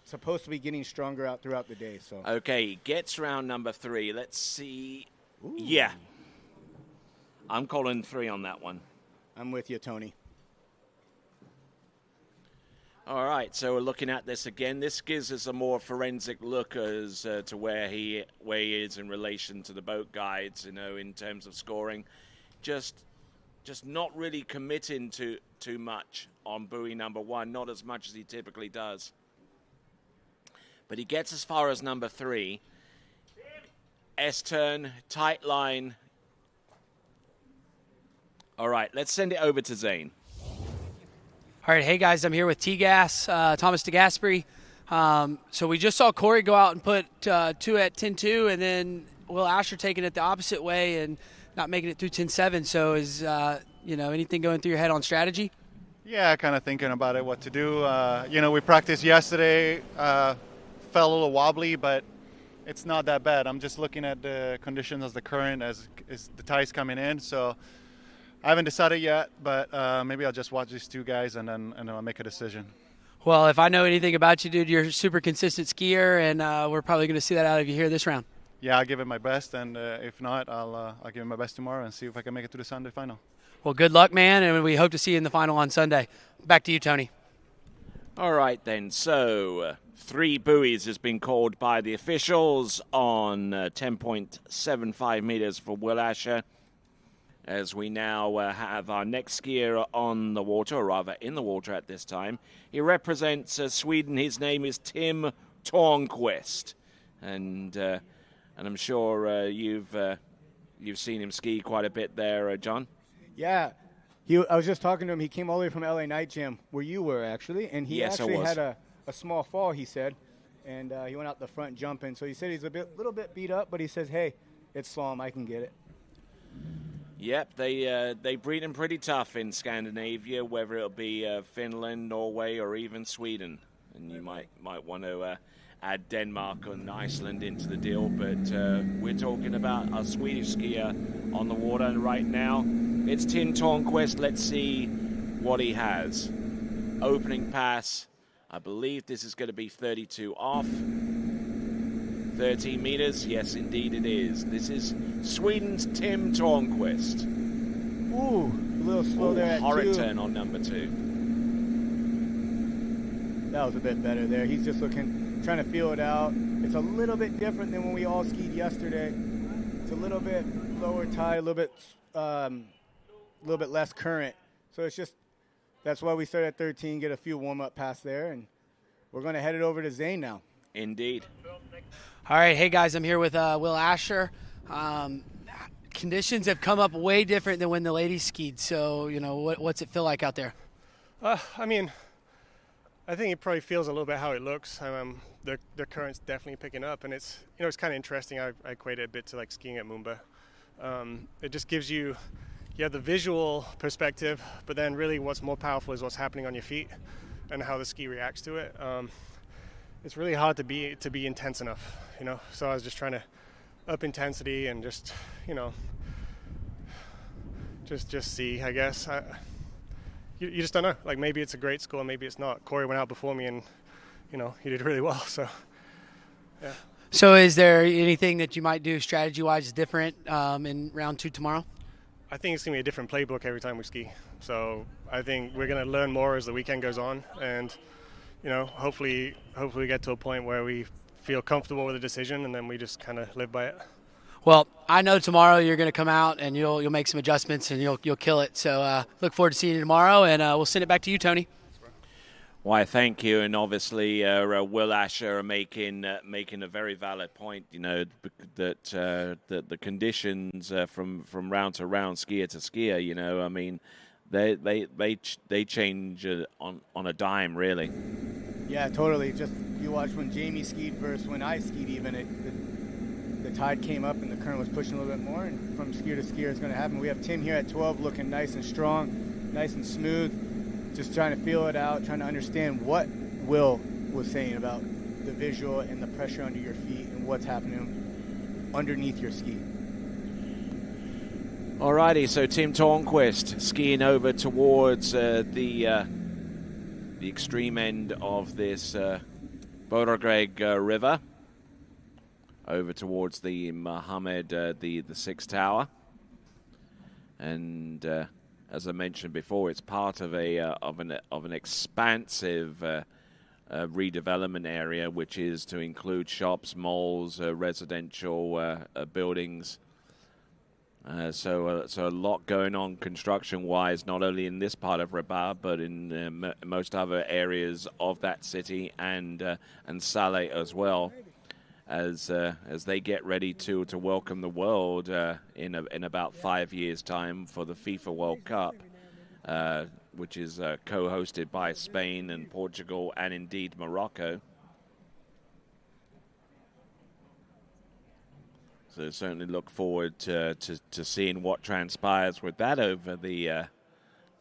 supposed to be getting stronger out throughout the day. So Okay, gets round number 3. Let's see. Ooh. Yeah. I'm calling 3 on that one. I'm with you, Tony. All right, so we're looking at this again. This gives us a more forensic look as to where he is in relation to the boat guides, in terms of scoring. Just not really committing to too much on buoy number 1, not as much as he typically does. But he gets as far as number 3. S-turn, tight line. All right, let's send it over to Zane. All right, hey guys, I'm here with T-Gas, Thomas DeGasperi. So we just saw Corey go out and put 2 at 10.2, and then Will Asher taking it the opposite way and not making it through 10.7. So is anything going through your head on strategy? Yeah, kind of thinking about it, what to do. We practiced yesterday, felt a little wobbly, but it's not that bad. I'm just looking at the conditions as the current, as the tide's coming in. So I haven't decided yet, but maybe I'll just watch these 2 guys and then I'll make a decision. Well, if I know anything about you, dude, you're a super consistent skier, and we're probably going to see that out of you here this round. yeah, I'll give it my best, and if not, I'll give it my best tomorrow and see if I can make it to the Sunday final. Well, good luck, man, and we hope to see you in the final on Sunday. Back to you, Tony. All right, then. So 3 buoys has been called by the officials on 10.75 meters for Will Asher, as we now have our next skier on the water, or rather in the water at this time. He represents Sweden. His name is Tim Tornquist, and I'm sure you've seen him ski quite a bit there, John. Yeah. I was just talking to him. He came all the way from LA Night Gym, where you were, actually. And he actually had a small fall, he said. And he went out the front jumping. So he said he's little bit beat up, but he says, hey, it's slalom. I can get it. Yep, they breed him pretty tough in Scandinavia, whether it'll be Finland, Norway, or even Sweden. And you might want to add Denmark and Iceland into the deal. But we're talking about a Swedish skier on the water right now. It's Tim Tornquist. Let's see what he has. Opening pass. I believe this is going to be 32 off. 13 meters. Yes, indeed it is. This is Sweden's Tim Tornquist. Ooh, a little slow there at 2. Horrid turn on number 2. That was a bit better there. He's just trying to feel it out. It's a little bit different than when we all skied yesterday. It's a little bit lower tide, a little bit less current. So it's just, that's why we start at 13, get a few warm-up passes there, and we're going to head it over to Zane now. Indeed. All right, hey guys, I'm here with Will Asher. Conditions have come up way different than when the ladies skied. So, what's it feel like out there? I mean, I think it probably feels a little bit how it looks. The current's definitely picking up, and it's kind of interesting. I equate it a bit to like skiing at Mumba. It just gives you the visual perspective, but then really what's more powerful is what's happening on your feet and how the ski reacts to it. It's really hard to be intense enough, So I was just trying to up intensity and just see, I guess. You just don't know. Like, maybe it's a great score, maybe it's not. Corey went out before me and, he did really well. So, yeah. So is there anything that you might do strategy-wise different in round 2 tomorrow? I think it's going to be a different playbook every time we ski. So I think we're going to learn more as the weekend goes on. And, hopefully we get to a point where we feel comfortable with the decision and then we just kind of live by it. Well, I know tomorrow you're going to come out and you'll make some adjustments and you'll kill it. So look forward to seeing you tomorrow, and we'll send it back to you, Tony. Why, thank you, and obviously Will Asher making a very valid point. That the conditions from round to round, skier to skier. I mean, they change on a dime, really. Yeah, totally. Just you watch when Jamie skied versus when I skied. Even the tide came up and the current was pushing a little bit more, and from skier to skier, it's going to happen. We have Tim here at 12, looking nice and strong, nice and smooth. Just trying to feel it out, trying to understand what Will was saying about the visual and the pressure under your feet and what's happening underneath your ski. Alrighty, so Tim Tornquist skiing over towards the extreme end of this Bodergreg River, over towards the Mohammed, the 6th tower, and as I mentioned before, it's part of an expansive redevelopment area, which is to include shops, malls, residential buildings. So a lot going on construction-wise, not only in this part of Rabat, but in most other areas of that city and Salé as well, as they get ready to welcome the world in about 5 years' time for the FIFA World Cup, which is co-hosted by Spain and Portugal and indeed Morocco. So certainly look forward to seeing what transpires with that over the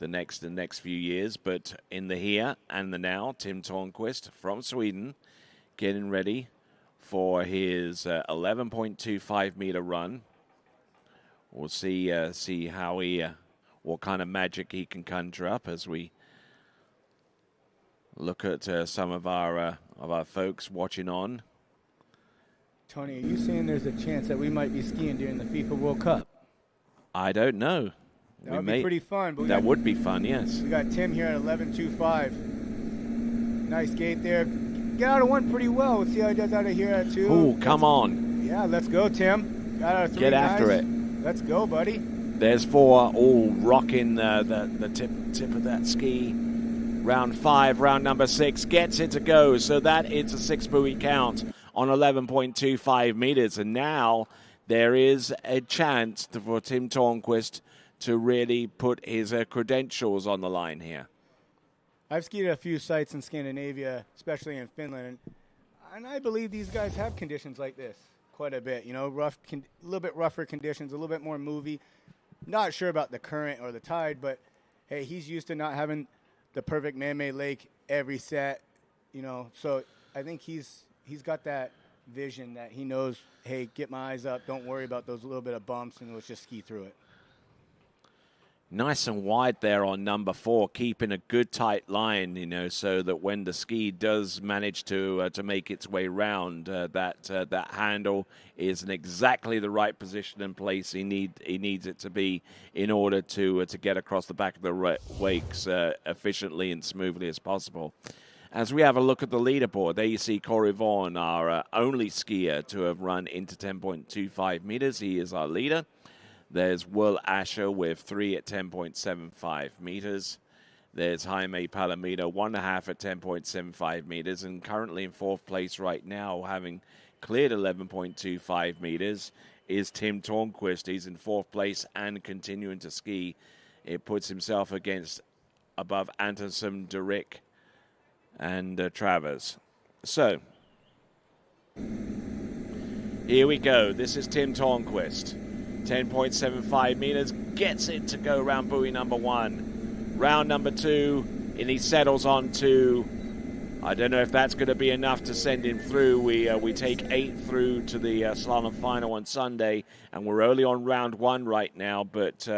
next few years. But in the here and the now, Tim Tornquist from Sweden getting ready for his 11.25 meter run. We'll see how what kind of magic he can conjure up as we look at some of our folks watching on. Tony, are you saying there's a chance that we might be skiing during the FIFA World Cup? I don't know. That would be pretty fun. But that would be fun, yes. We got Tim here at 11.25. Nice gate there. Got out of one pretty well. Let's see how he does out of here at 2. Ooh, come on. Yeah, let's go, Tim. Got out of 3. Get after it. Let's go, buddy. There's 4 all rocking the tip of that ski. Round 5, round number 6 gets it to go. So that is a 6 buoy count on 11.25 meters. And now there is a chance for Tim Tornquist to really put his credentials on the line here. I've skied at a few sites in Scandinavia, especially in Finland, and I believe these guys have conditions like this quite a bit. You know, a little bit rougher conditions, a little bit more movie. Not sure about the current or the tide, but hey, he's used to not having the perfect man-made lake every set. You know, so I think he's got that vision that he knows. Hey, get my eyes up. Don't worry about those little bit of bumps, and let's just ski through it. Nice and wide there on number 4, keeping a good tight line, you know, so that when the ski does manage to make its way round, that handle is in exactly the right position and place he needs it to be in order to get across the back of the wakes efficiently and smoothly as possible. As we have a look at the leaderboard, there you see Corey Vaughan, our only skier to have run into 10.25 meters. He is our leader. There's Will Asher with 3 at 10.75 meters. There's Jaime Palomino, 1.5 at 10.75 meters, and currently in 4th place right now, having cleared 11.25 meters, is Tim Tornquist. He's in 4th place and continuing to ski. It puts himself above Antonsen, Derick, and Travers. So, here we go. This is Tim Tornquist. 10.75 meters, gets it to go round buoy number 1. Round number 2, and he settles on to, I don't know if that's going to be enough to send him through. We take 8 through to the slalom final on Sunday, and we're only on round 1 right now, but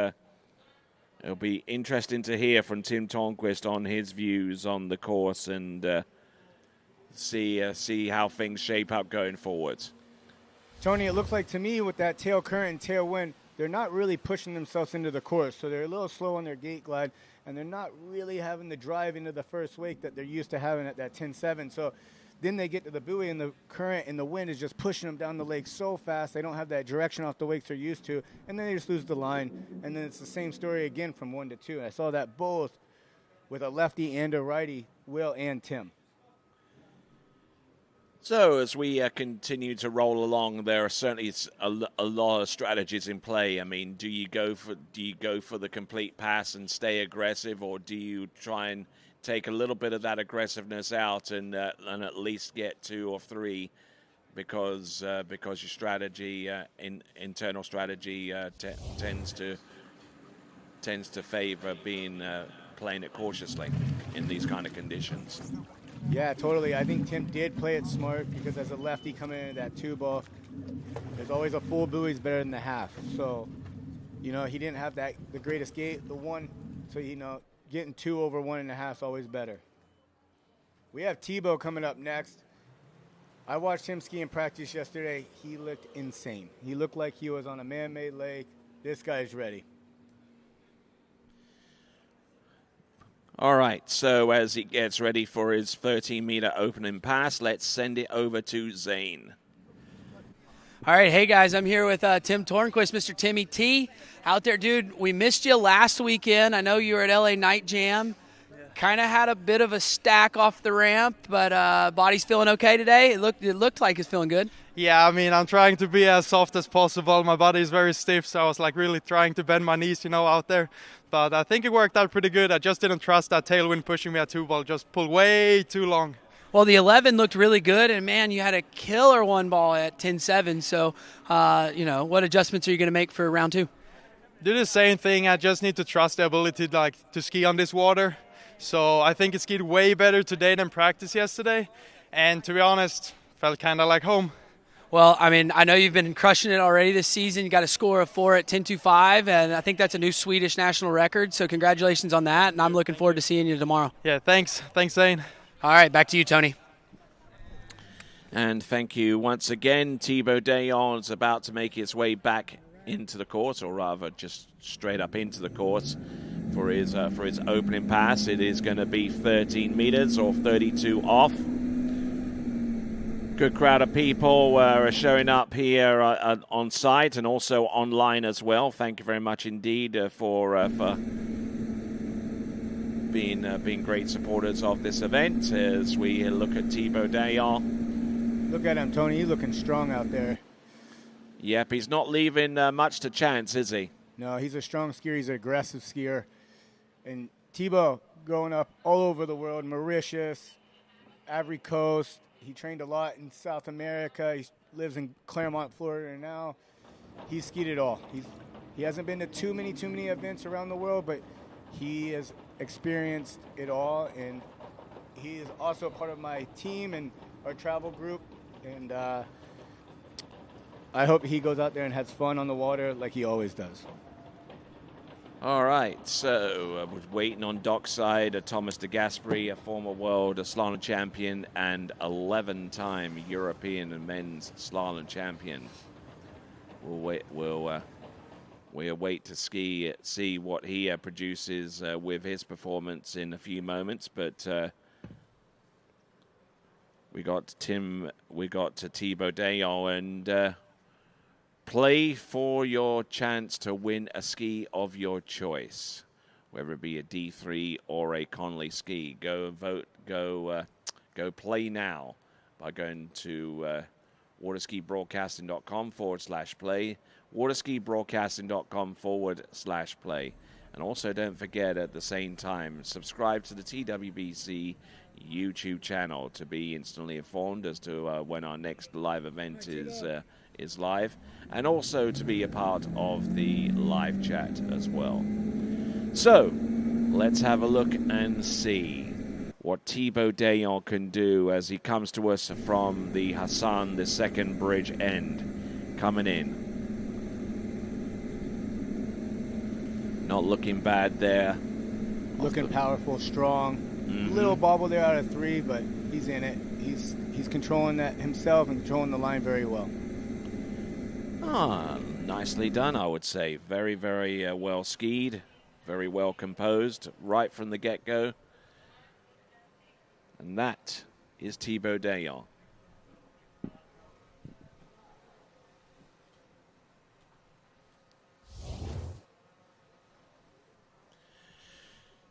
it'll be interesting to hear from Tim Tornquist on his views on the course and see how things shape up going forward. Tony, it looks like to me with that tail current and tailwind, they're not really pushing themselves into the course. So they're a little slow on their gate glide, and they're not really having the drive into the first wake that they're used to having at that 10.7. So then they get to the buoy, and the current and the wind is just pushing them down the lake so fast. They don't have that direction off the wakes they're used to, and then they just lose the line. And then it's the same story again from 1 to 2. And I saw that both with a lefty and a righty, Will and Tim. So as we continue to roll along, there are certainly a lot of strategies in play. I mean, do you go for the complete pass and stay aggressive, or do you try and take a little bit of that aggressiveness out and at least get 2 or 3, because your strategy, internal strategy, tends to favor playing it cautiously in these kind of conditions. Yeah, totally. I think Tim did play it smart because as a lefty coming into that 2-ball, there's always a full buoy is better than the half. So, you know, he didn't have the greatest gate, the 1. So, you know, getting 2 over 1.5 is always better. We have Tebow coming up next. I watched him ski in practice yesterday. He looked insane. He looked like he was on a man-made lake. This guy's ready. All right, so as he gets ready for his 13-meter opening pass, let's send it over to Zane. All right, hey guys, I'm here with Tim Tornquist, Mr. Timmy T. Out there, dude, we missed you last weekend. I know you were at LA Night Jam. Kind of had a bit of a stack off the ramp, but body's feeling okay today. It looked like it's feeling good. Yeah, I mean, I'm trying to be as soft as possible. My body is very stiff, so I was like really trying to bend my knees, out there. But I think it worked out pretty good. I just didn't trust that tailwind pushing me at 2-ball. Just pulled way too long. Well, the 11 looked really good, and man, you had a killer 1-ball at 10.7. So, what adjustments are you going to make for round 2? Do the same thing. I just need to trust the ability to ski on this water. So I think it skied way better today than practice yesterday. And to be honest, felt kind of like home. Well, I mean, I know you've been crushing it already this season. You got a score of 4 at 10.25, and I think that's a new Swedish national record. So congratulations on that, and I'm looking forward to seeing you tomorrow. Yeah, thanks. Thanks, Zane. All right, back to you, Tony. And thank you once again. Thibaut Dayon is about to make his way back into the course, or rather just straight up into the course for his opening pass. It is going to be 13 meters or 32 off. Good crowd of people are showing up here on site and also online as well. Thank you very much indeed for being great supporters of this event as we look at Thibaut Dayon. Look at him, Tony. He's looking strong out there. Yep, he's not leaving much to chance, is he? No, he's a strong skier. He's an aggressive skier. And Thibaut growing up all over the world, Mauritius, Ivory Coast. He trained a lot in South America. He lives in Claremont, Florida now. He's skied it all. He hasn't been to too many events around the world, but he has experienced it all. And he is also part of my team and our travel group. And I hope he goes out there and has fun on the water like he always does. All right, so we're waiting on dockside. Thomas de Gasperi, a former world slalom champion and 11-time European and men's slalom champion. We'll wait to see what he produces with his performance in a few moments, but we got Thibaut Dayon, and play for your chance to win a ski of your choice, whether it be a D3 or a Conley ski. Go vote, go play now by going to waterskibroadcasting.com/play, waterskibroadcasting.com/play. And also don't forget at the same time, subscribe to the TWBC YouTube channel to be instantly informed as to when our next live event is live, and also to be a part of the live chat as well. So let's have a look and see what Thibaut Dayon can do as he comes to us from the Hassan II bridge end coming in. Not looking bad there. Looking powerful, strong. Little bobble there out of 3, but he's in it. He's controlling that himself and controlling the line very well. Nicely done, I would say. Very, very well skied, very well composed right from the get-go. And that is Thibaut Dayon.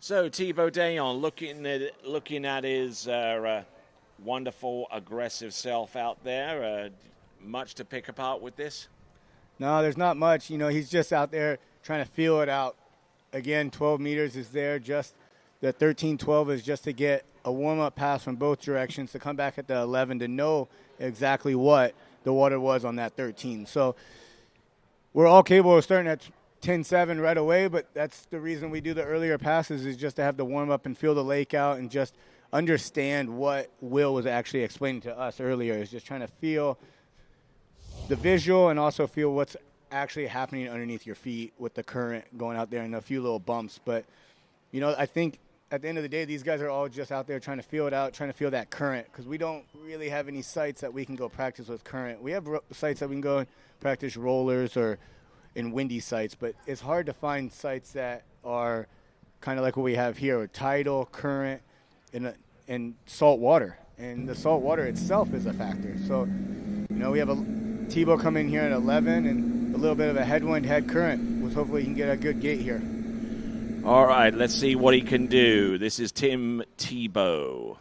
So Thibaut Dayon looking at his wonderful, aggressive self out there. Much to pick apart with this? No, there's not much. You know, he's just out there trying to feel it out. Again, 12 meters is there. Just the 13-12 is just to get a warm-up pass from both directions, to come back at the 11 to know exactly what the water was on that 13. So we're all capable of starting at 10-7 right away, but that's the reason we do the earlier passes, is just to have the warm-up and feel the lake out and just understand what Will was actually explaining to us earlier, is just trying to feel the visual and also feel what's actually happening underneath your feet with the current going out there and a few little bumps. But, you know, I think at the end of the day, these guys are all just out there trying to feel it out, trying to feel that current, because we don't really have any sites that we can go practice with current. We have sites that we can go and practice rollers or in windy sites, but it's hard to find sites that are kind of like what we have here, with tidal, current, and salt water. And the salt water itself is a factor. So, you know, we have Thibaut coming here at 11 and a little bit of a headwind, head current, which hopefully he can get a good gate here. All right, let's see what he can do. This is Tim Thibaut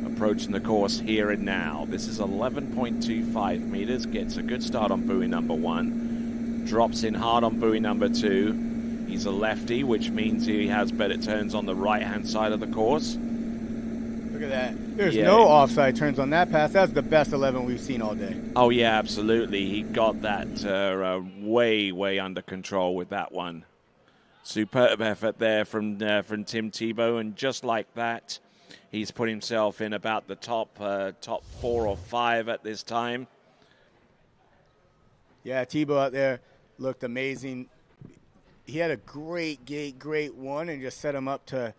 approaching the course here and now. This is 11.25 meters, gets a good start on buoy number 1, drops in hard on buoy number 2. He's a lefty, which means he has better turns on the right-hand side of the course. Look at that. There's no offside turns on that pass. That's the best 11 we've seen all day. Oh, yeah, absolutely. He got that way under control with that one. Superb effort there from Tim Thibaut, and just like that, he's put himself in about the top 4 or 5 at this time. Yeah, Thibaut out there looked amazing. He had a great gate, great one, and just set him up to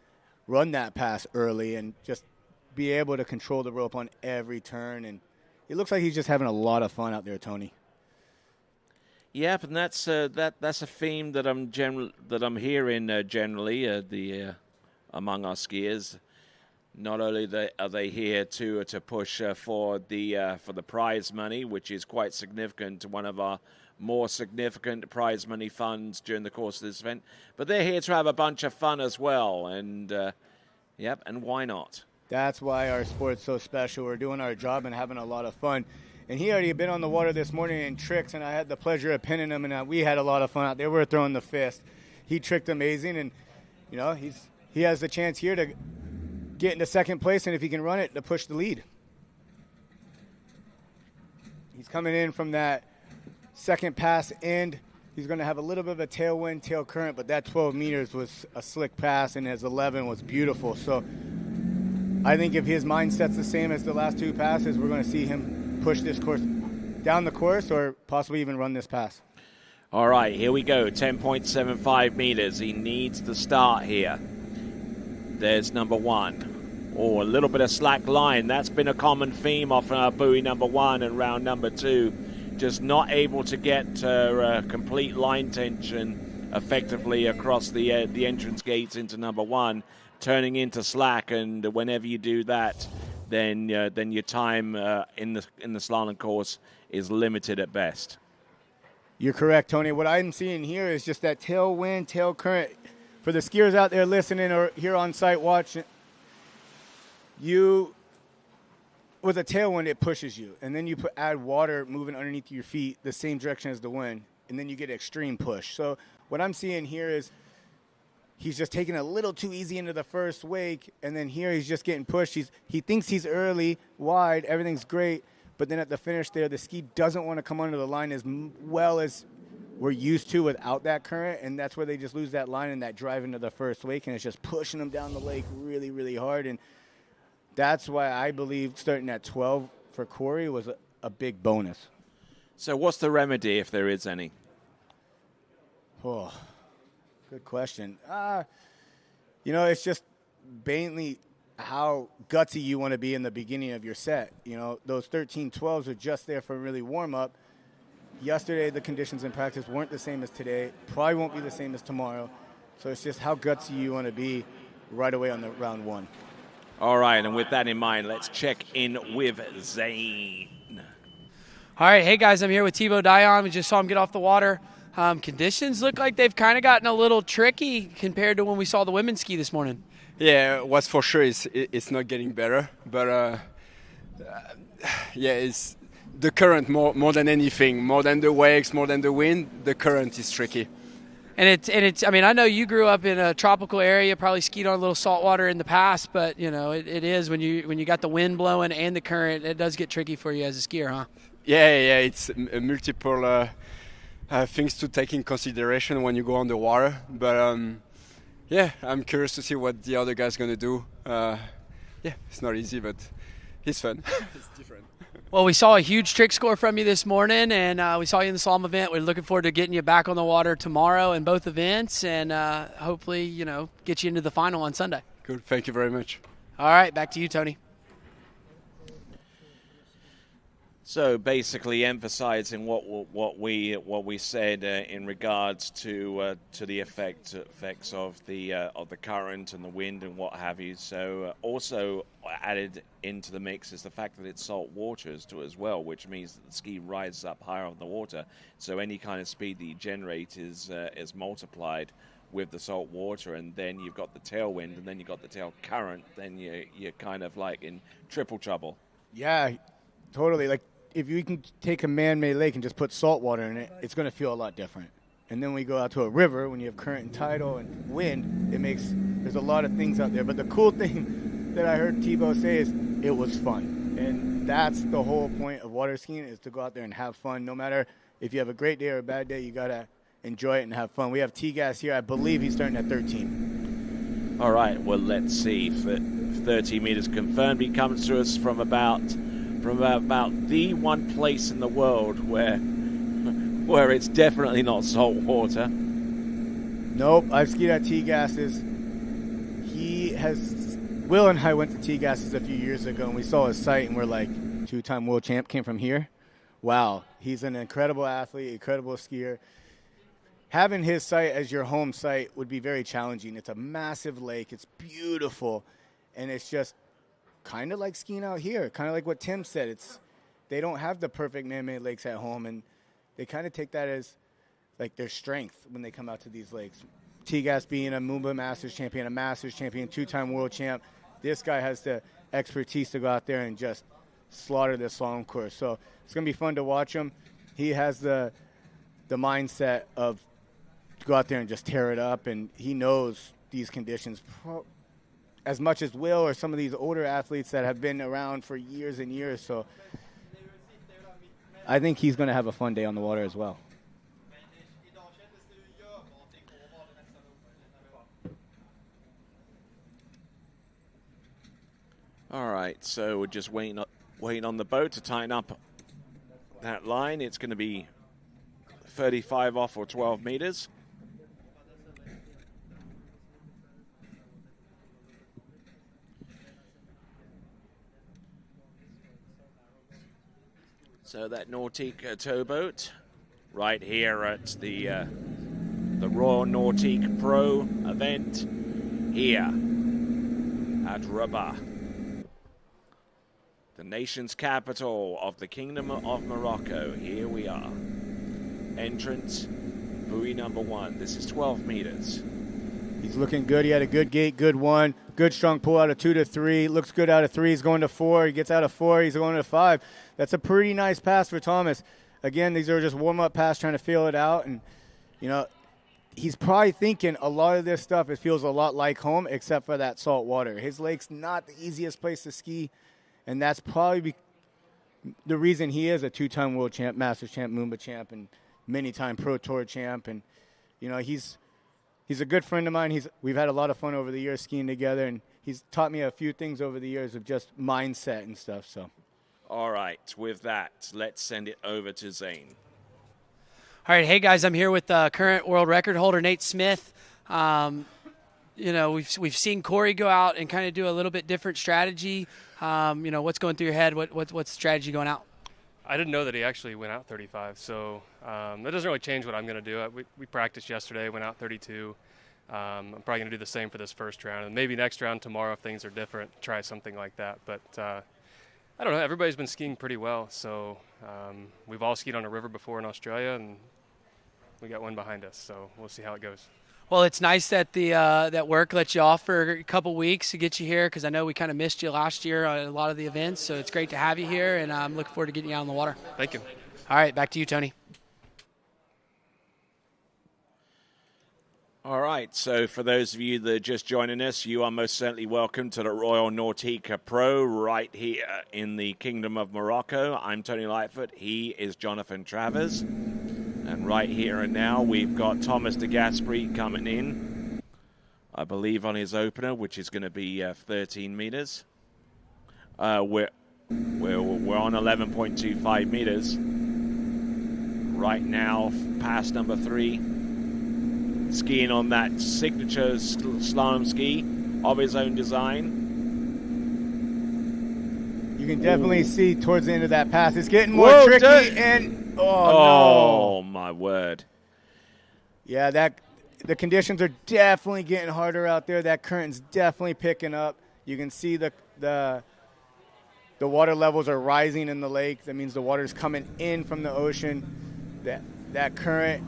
run that pass early and just be able to control the rope on every turn. And It looks like he's just having a lot of fun out there, Tony. Yep, and that's a theme that I'm hearing generally among our skiers. Not only are they here to push for the prize money, which is quite significant, one of our more significant prize money funds during the course of this event, but they're here to have a bunch of fun as well. And and why not? That's why our sport's so special. We're doing our job and having a lot of fun. And he already been on the water this morning in tricks, and I had the pleasure of pinning him, and we had a lot of fun out there. We were throwing the fist. He tricked amazing, and he has the chance here to get into second place, and if he can run it, to push the lead. He's coming in from that second pass end. He's going to have a little bit of a tailwind, tail current, but that 12 meters was a slick pass, and his 11 was beautiful. So I think if his mindset's the same as the last two passes, we're going to see him push this course down the course or possibly even run this pass. All right, here we go. 10.75 meters. He needs to start here. There's number one. Oh, a little bit of slack line. That's been a common theme off buoy number one and round number two. Just not able to get complete line tension effectively across the entrance gates into number one, turning into slack. And whenever you do that, then your time in the slalom course is limited at best. You're correct, Tony. What I'm seeing here is just that tailwind, tail current. For the skiers out there listening or here on site watching, with a tailwind, it pushes you. And then you add water moving underneath your feet the same direction as the wind, and then you get extreme push. So what I'm seeing here is he's just taking a little too easy into the first wake, and then here he's just getting pushed. He thinks he's early, wide, everything's great, but then at the finish there, the ski doesn't want to come under the line as well as we're used to without that current, and that's where they just lose that line and that drive into the first wake, and it's just pushing them down the lake really, really hard. And that's why I believe starting at 12 for Corey was a big bonus. So what's the remedy, if there is any? Oh, good question. It's just mainly how gutsy you want to be in the beginning of your set. Those 13-12s are just there for really warm-up. Yesterday, the conditions in practice weren't the same as today. Probably won't be the same as tomorrow. So it's just how gutsy you want to be right away on the round one. All right, and with that in mind, let's check in with Zane. All right, hey guys, I'm here with Thibaut Dion. We just saw him get off the water. Conditions look like they've kind of gotten a little tricky compared to when we saw the women ski this morning. Yeah, what's for sure is it's not getting better, but it's the current more than anything, more than the wakes, more than the wind. The current is tricky. And it's. I mean, I know you grew up in a tropical area, probably skied on a little saltwater in the past, but it is when you got the wind blowing and the current, it does get tricky for you as a skier, huh? Yeah, it's multiple things to take in consideration when you go on the water. But I'm curious to see what the other guy's gonna do. It's not easy, but it's fun. It's different. Well, we saw a huge trick score from you this morning, and we saw you in the slalom event. We're looking forward to getting you back on the water tomorrow in both events, and hopefully, get you into the final on Sunday. Good. Thank you very much. All right, back to you, Tony. So basically, emphasizing what we said in regards to the effects of the current and the wind and what have you. So also added into the mix is the fact that it's salt water as well, which means that the ski rises up higher on the water. So any kind of speed that you generate is multiplied with the salt water, and then you've got the tailwind, and then you've got the tail current. Then you're kind of like in triple trouble. Yeah, totally. Like, if you can take a man-made lake and just put salt water in it, it's going to feel a lot different. And then we go out to a river, when you have current and tidal and wind, there's a lot of things out there. But the cool thing that I heard Thibaut say is it was fun. And that's the whole point of water skiing, is to go out there and have fun. No matter if you have a great day or a bad day, you got to enjoy it and have fun. We have T-Gas here. I believe he's starting at 13. All right, well, let's see. 30 meters confirmed. He comes to us from about the one place in the world where it's definitely not salt water. Nope, I've skied at T-Gases. Will and I went to T-Gases a few years ago, and we saw his site, and we're like, Two-time world champ, came from here. Wow, he's an incredible athlete, incredible skier. Having his site as your home site would be very challenging. It's a massive lake. It's beautiful, and it's just kind of like skiing out here, kind of like what Tim said. They don't have the perfect man-made lakes at home, and they kind of take that as like their strength when they come out to these lakes. T-Gas being a Moomba Masters champion, a Masters champion, two-time world champ, this guy has the expertise to go out there and just slaughter this slalom course. So it's going to be fun to watch him. He has the mindset of to go out there and just tear it up, and he knows these conditions as much as Will or some of these older athletes that have been around for years and years. So I think he's going to have a fun day on the water as well. All right, so we're just waiting on the boat to tighten up that line. It's going to be 35 off or 12 meters. So that Nautique towboat right here at the Royal Nautique Pro event here at Rabat, the nation's capital of the Kingdom of Morocco. Here we are. Entrance, buoy number 1. This is 12 meters. He's looking good. He had a good gate, good 1. Good strong pull out of 2 to 3. Looks good out of 3. He's going to 4. He gets out of 4. He's going to 5. That's a pretty nice pass for Thomas. Again, these are just warm-up pass trying to feel it out. And, you know, he's probably thinking a lot of this stuff, it feels a lot like home except for that salt water. His lake's not the easiest place to ski. And that's probably the reason he is a 2-time world champ, Masters champ, Moomba champ, and many-time Pro Tour champ. And, you know, he's a good friend of mine. We've had a lot of fun over the years skiing together, and he's taught me a few things over the years of just mindset and stuff. So, all right, with that, let's send it over to Zane. All right, hey guys, I'm here with current world record holder Nate Smith. You know, we've seen Corey go out and kind of do a little bit different strategy. You know, what's going through your head? What's the strategy going out? I didn't know that he actually went out 35, so that doesn't really change what I'm going to do. We practiced yesterday, went out 32. I'm probably going to do the same for this first round, and maybe next round tomorrow if things are different, try something like that. But I don't know. Everybody's been skiing pretty well, so we've all skied on a river before in Australia, and we got one behind us, so we'll see how it goes. Well, it's nice that that work let you off for a couple weeks to get you here, because I know we kind of missed you last year on a lot of the events, so it's great to have you here, and I'm looking forward to getting you out on the water. Thank you. All right, back to you, Tony. All right, so for those of you that are just joining us, you are most certainly welcome to the Royal Nautique Pro right here in the Kingdom of Morocco. I'm Tony Lightfoot. He is Jonathan Travers. And right here and now, we've got Thomas de Gasperi coming in, I believe, on his opener, which is going to be 13 meters. We're on 11.25 meters. Right now, pass number 3. Skiing on that signature slalom ski of his own design. You can definitely see towards the end of that pass, it's getting more tricky, and oh, my word. Yeah, the conditions are definitely getting harder out there. That current's definitely picking up. You can see the water levels are rising in the lake. That means the water's coming in from the ocean. That current,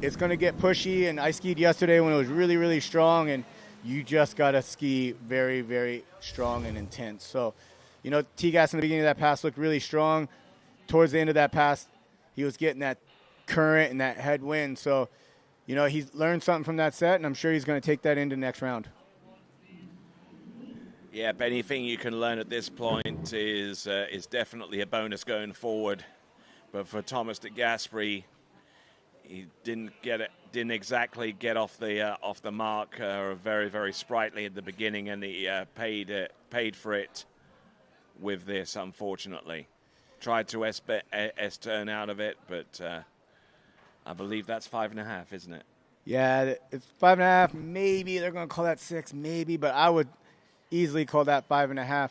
it's going to get pushy, and I skied yesterday when it was really, really strong, and you just got to ski very, very strong and intense. So, you know, T-Gas in the beginning of that pass looked really strong. Towards the end of that pass, he was getting that current and that headwind. So, you know, he's learned something from that set, and I'm sure he's going to take that into next round. Yeah, anything you can learn at this point is definitely a bonus going forward. But for Thomas de Gasperi, he didn't exactly get off the mark. Very, very sprightly at the beginning, and he paid for it with this, unfortunately. Tried to S-turn out of it, but I believe that's 5.5, isn't it? Yeah, it's 5.5. Maybe they're going to call that 6, maybe, but I would easily call that 5.5.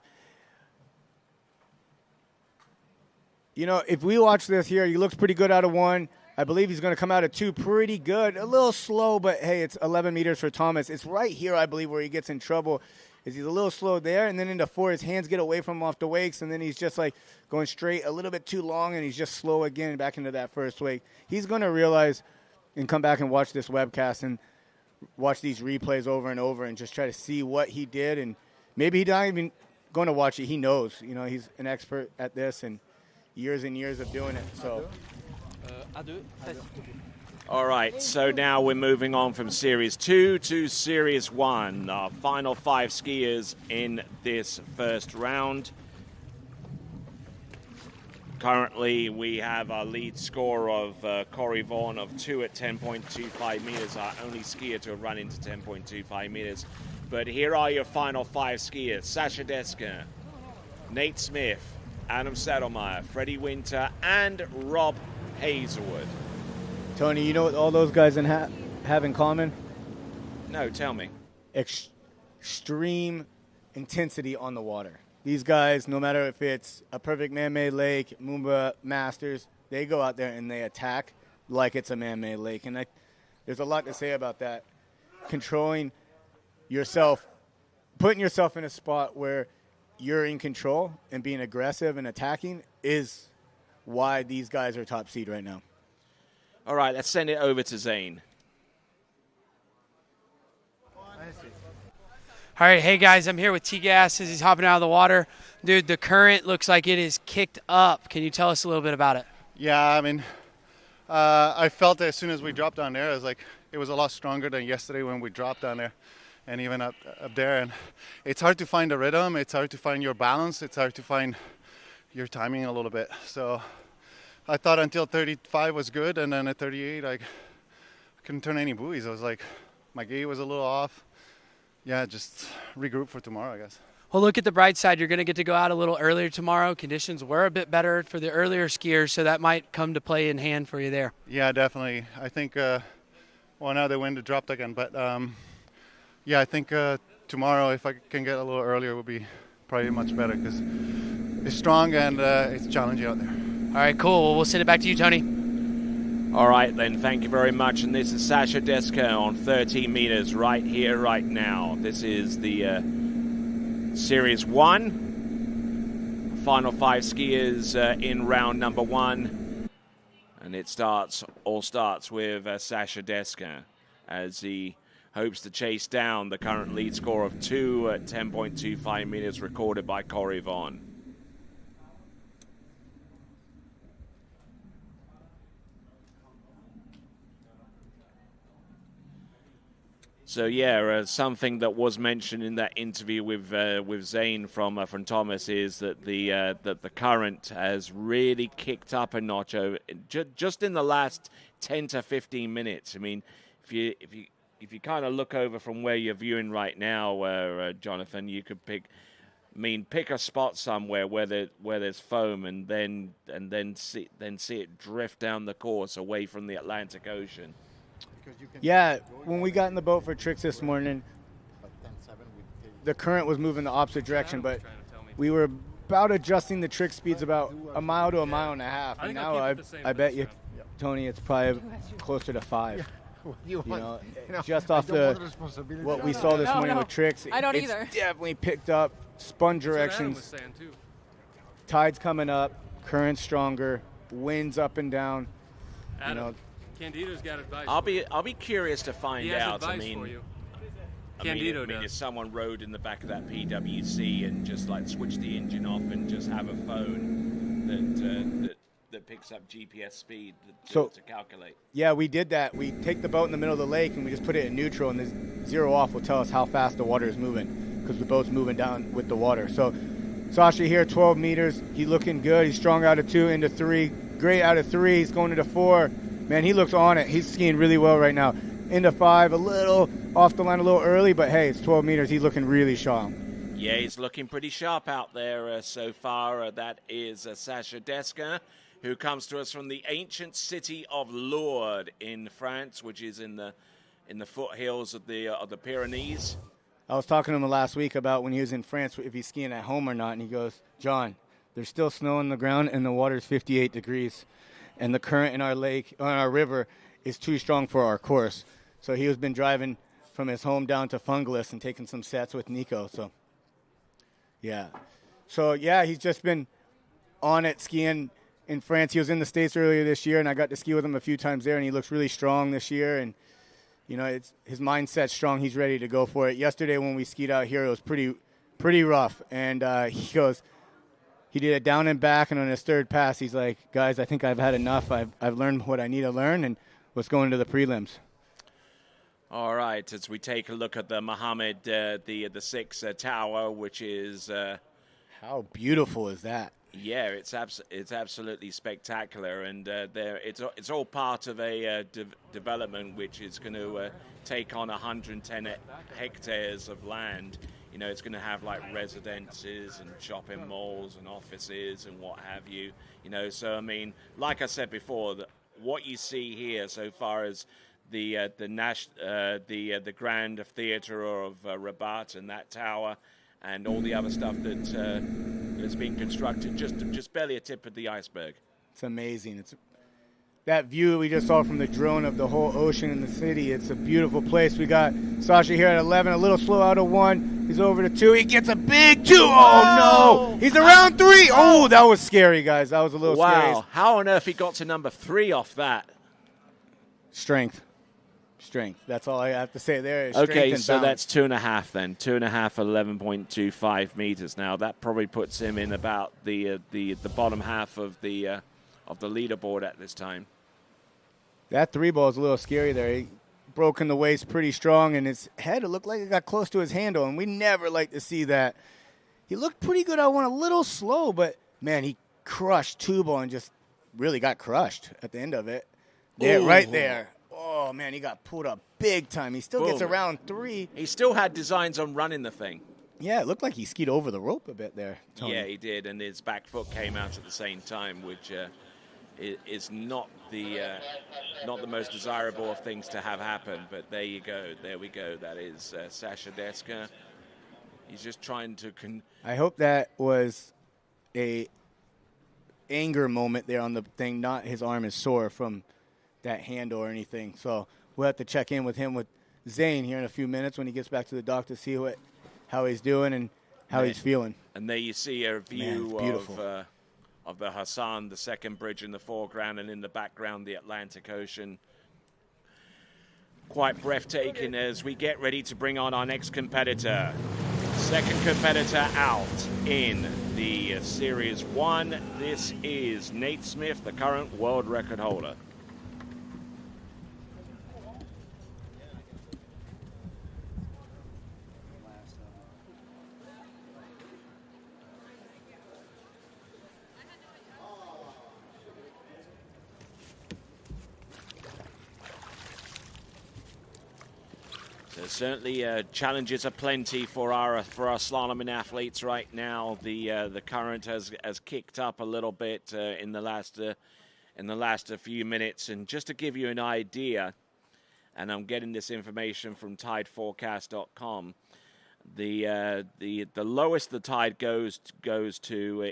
You know, if we watch this here, he looks pretty good out of 1. I believe he's going to come out of 2 pretty good. A little slow, but, hey, it's 11 meters for Thomas. It's right here, I believe, where he gets in trouble. Is he's a little slow there, and then into 4, his hands get away from him off the wakes, and then he's just, like, going straight a little bit too long, and he's just slow again back into that first wake. He's going to realize and come back and watch this webcast and watch these replays over and over and just try to see what he did. And maybe he's not even going to watch it. He knows. You know, he's an expert at this and years of doing it. So. All right, so now we're moving on from Series 2 to Series 1. Our final 5 skiers in this first round. Currently, we have our lead score of Corey Vaughan of 2 at 10.25 meters, our only skier to run into 10.25 meters. But here are your final 5 skiers: Sasha Deska, Nate Smith, Adam Settlemeyer, Freddie Winter, and Rob Hazelwood. Tony, you know what all those guys have in common? No, tell me. Extreme intensity on the water. These guys, no matter if it's a perfect man-made lake, Moomba Masters, they go out there and they attack like it's a man-made lake. And there's a lot to say about that. Controlling yourself, putting yourself in a spot where you're in control and being aggressive and attacking is why these guys are top seed right now. All right, let's send it over to Zane. All right, hey guys, I'm here with T-Gas as he's hopping out of the water. Dude, the current looks like it is kicked up. Can you tell us a little bit about it? Yeah, I mean, I felt as soon as we dropped down there, it was a lot stronger than yesterday when we dropped down there and even up there. And it's hard to find a rhythm. It's hard to find your balance. It's hard to find your timing a little bit. So I thought until 35 was good, and then at 38, I couldn't turn any buoys. I was like, my gait was a little off. Yeah, just regroup for tomorrow, I guess. Well, look at the bright side. You're going to get to go out a little earlier tomorrow. Conditions were a bit better for the earlier skiers, so that might come to play in hand for you there. Yeah, definitely. I think, well, now the wind dropped again, but yeah, I think tomorrow, if I can get a little earlier, will be probably much better because it's strong and it's challenging out there. All right, cool. Well, we'll send it back to you, Tony. All right, then. Thank you very much. And this is Sasha Deska on 13 meters right here, right now. This is the Series 1. Final 5 skiers in round number 1. And it all starts with Sasha Deska as he hopes to chase down the current lead score of 2 at 10.25 meters recorded by Corey Vaughan. So yeah, something that was mentioned in that interview with Zane from Thomas is that the current has really kicked up a notch over just in the last 10 to 15 minutes. I mean, if you kind of look over from where you're viewing right now, Jonathan, you could pick a spot somewhere where there's foam and then see it drift down the course away from the Atlantic Ocean. Yeah, when we got in the boat for tricks this morning, the current was moving the opposite direction, but we were about adjusting the trick speeds about a mile to a mile and a half. And now I bet you, Tony, it's probably closer to 5. You know, just off what we saw this morning with tricks, it's definitely picked up spun directions. Tide's coming up, current stronger, winds up and down. Adam, you know, Candido's got advice. I'll be curious to find out. I mean, Candido does. If someone rode in the back of that PWC and just like switch the engine off and just have a phone that picks up GPS speed to calculate. Yeah, we did that. We take the boat in the middle of the lake and we just put it in neutral, and this zero off will tell us how fast the water is moving because the boat's moving down with the water. So Sasha here, 12 meters. He's looking good. He's strong out of 2 into 3. Great out of 3. He's going into 4. Man, he looks on it. He's skiing really well right now. Into 5, a little off the line, a little early, but hey, it's 12 meters. He's looking really sharp. Yeah, he's looking pretty sharp out there so far. That is Sasha Deska, who comes to us from the ancient city of Lourdes in France, which is in the foothills of the Pyrenees. I was talking to him last week about when he was in France, if he's skiing at home or not, and he goes, John, There's still snow on the ground, and the water's 58 degrees. And the current in our lake, on our river, is too strong for our course. So he has been driving from his home down to Fungalis and taking some sets with Nico. So, yeah. So, yeah, he's just been on it skiing in France. He was in the States earlier this year, and I got to ski with him a few times there, and he looks really strong this year. And, you know, his mindset's strong. He's ready to go for it. Yesterday when we skied out here, it was pretty rough. And he did it down and back, and on his third pass, he's like, guys, I think I've had enough. I've learned what I need to learn, and let's go into the prelims. All right, as we take a look at the Mohammed, the 6 tower, which is... how beautiful is that? Yeah, it's absolutely spectacular, and it's all part of a development which is going to take on 110 hectares of land. You know, it's going to have like residences and shopping malls and offices and what have you. You know, so I mean, like I said before, what you see here so far as the Grand Theatre of Rabat and that tower, and all the other stuff that's being constructed, just barely a tip of the iceberg. It's amazing. It's that view we just saw from the drone of the whole ocean and the city. It's a beautiful place. We got Sasha here at 11, a little slow out of 1. He's over to 2. He gets a big 2. Oh, no. He's around 3. Oh, that was scary, guys. That was a little scary. Wow. How on earth he got to number 3 off that? Strength. That's all I have to say there. Okay, so that's 2.5 then. 2.5, 11.25 meters. Now that probably puts him in about the bottom half of the leaderboard at this time. That 3 ball is a little scary there. He broke in the waist pretty strong, and his head, it looked like it got close to his handle, and we never like to see that. He looked pretty good. I went a little slow, but man, he crushed 2 ball and just really got crushed at the end of it. There, right there. Oh, man, he got pulled up big time. He still gets around 3. He still had designs on running the thing. Yeah, it looked like he skied over the rope a bit there, Tony. Yeah, he did, and his back foot came out at the same time, which is not the most desirable of things to have happen. But there you go. There we go. That is Sasha Deska. He's just trying to... I hope that was a anger moment there on the thing, not his arm is sore from that handle or anything. So we'll have to check in with him with Zane here in a few minutes when he gets back to the dock to see how he's doing and how he's feeling. And there you see a view of the Hassan, the second bridge in the foreground, and in the background the Atlantic Ocean. Quite breathtaking as we get ready to bring on our next competitor. Second competitor out in the Series 1. This is Nate Smith, the current world record holder. Certainly, challenges are plenty for our slaloming athletes right now. The current has kicked up a little bit in the last few minutes, and just to give you an idea, and I'm getting this information from tideforecast.com. The lowest the tide goes to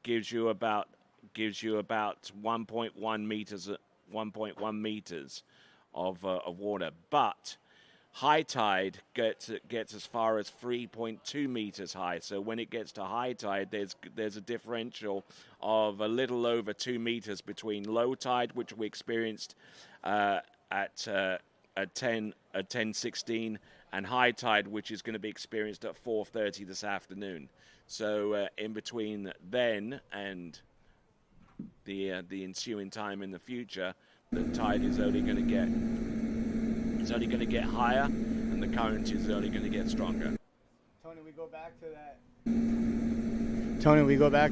gives you about 1.1 meters of water, but high tide gets as far as 3.2 meters high. So when it gets to high tide, there's a differential of a little over 2 meters between low tide, which we experienced at 10:16, and high tide, which is going to be experienced at 4:30 this afternoon. So in between then and the ensuing time in the future, the tide is only going to get higher, and the current is only going to get stronger. Tony, we go back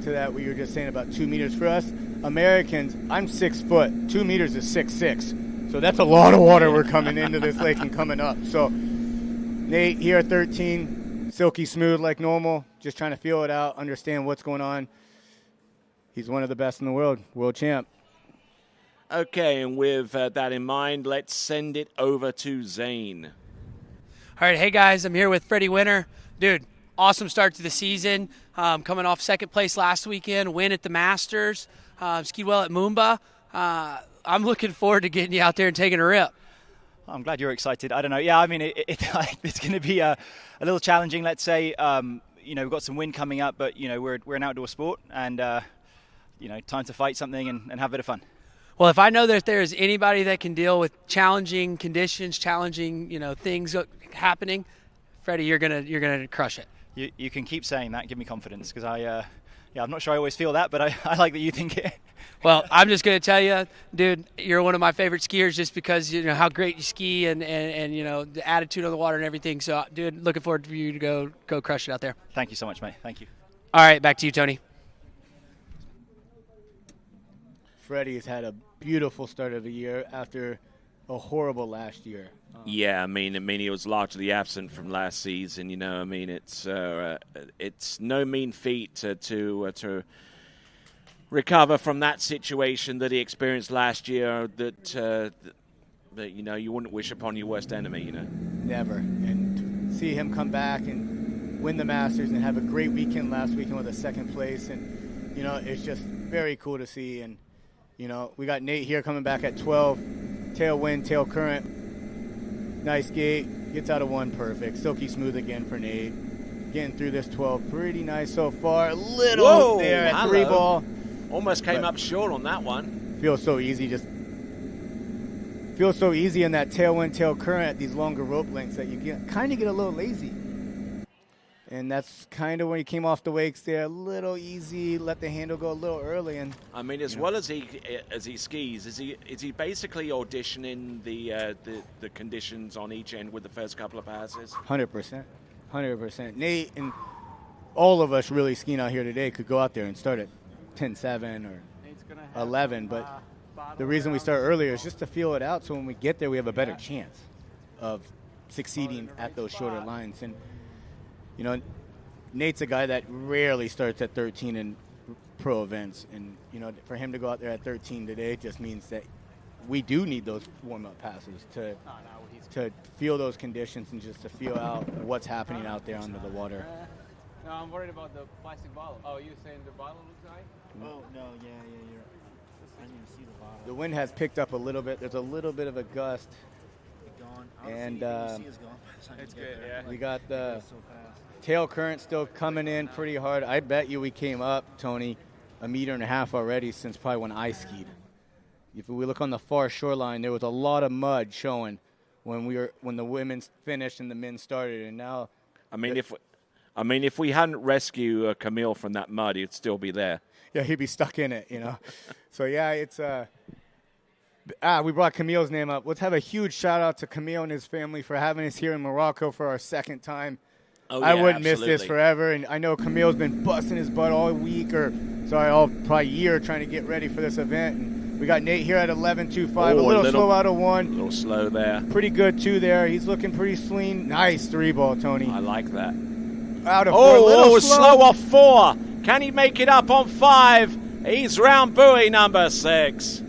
to that. What you were just saying about 2 meters for us Americans. I'm 6 foot. 2 meters is 6'6". So that's a lot of water we're coming into this lake and coming up. So Nate here at 13, silky smooth like normal, just trying to feel it out, understand what's going on. He's one of the best in the world champ. Okay, and with that in mind, let's send it over to Zane. All right, hey guys, I'm here with Freddie Winter. Dude, awesome start to the season, coming off second place last weekend, win at the Masters, skied well at Moomba. I'm looking forward to getting you out there and taking a rip. I'm glad you're excited. I don't know. Yeah, I mean, it's going to be a little challenging, let's say. We've got some wind coming up, but, we're an outdoor sport and, time to fight something and have a bit of fun. Well, if I know that there's anybody that can deal with challenging conditions, challenging, things happening, Freddie, you're gonna crush it. You can keep saying that. Give me confidence because I'm not sure I always feel that, but I like that you think it. Well, I'm just going to tell you, dude, you're one of my favorite skiers just because, how great you ski and the attitude on the water and everything. So, dude, looking forward for you to go crush it out there. Thank you so much, mate. Thank you. All right, back to you, Tony. Freddie has had a beautiful start of the year after a horrible last year. Yeah, I mean, he was largely absent from last season. It's no mean feat to recover from that situation that he experienced last year. That you wouldn't wish upon your worst enemy. Never. And to see him come back and win the Masters and have a great weekend last weekend with a second place, and it's just very cool to see. And we got Nate here coming back at 12, tail wind, tail current. Nice gate, gets out of one perfect. Silky smooth again for Nate. Getting through this 12, pretty nice so far. A little there at 3 ball. Almost came up short on that one. Feels so easy, feels so easy in that tailwind, tail current at these longer rope lengths that you kind of get a little lazy. And that's kind of when he came off the wakes there, a little easy, let the handle go a little early. And I mean, as well as he skis, is he basically auditioning the conditions on each end with the first couple of passes? 100%. Nate and all of us really skiing out here today could go out there and start at 10-7 or 11, but the reason we start earlier is just to feel it out, so when we get there we have a better chance of succeeding at those shorter lines. And Nate's a guy that rarely starts at 13 in pro events, and for him to go out there at 13 today just means that we do need those warm-up passes to feel those conditions and just to feel out what's happening out there under the water. No, I'm worried about the plastic bottle. Oh, you're saying the bottle looks high? Oh, no, yeah, I didn't even see the bottle. The wind has picked up a little bit. There's a little bit of a gust. And it's good, yeah. We got the tail current still coming in pretty hard. I bet you we came up, Tony, 1.5 meters already since probably when I skied. If we look on the far shoreline, there was a lot of mud showing when the women finished and the men started, and now. If we hadn't rescued Camille from that mud, he'd still be there. Yeah, he'd be stuck in it, So yeah, it's we brought Camille's name up. Let's have a huge shout out to Camille and his family for having us here in Morocco for our second time. Oh, yeah, I wouldn't miss absolutely. this forever, and I know Camille's been busting his butt all week, all probably year trying to get ready for this event. And we got Nate here at 11.25, a little slow out of one. A little slow there. Pretty good, too, there. He's looking pretty clean. Nice 3-ball, Tony. I like that. Out of 4, a little slow off 4. Can he make it up on 5? He's round buoy number 6.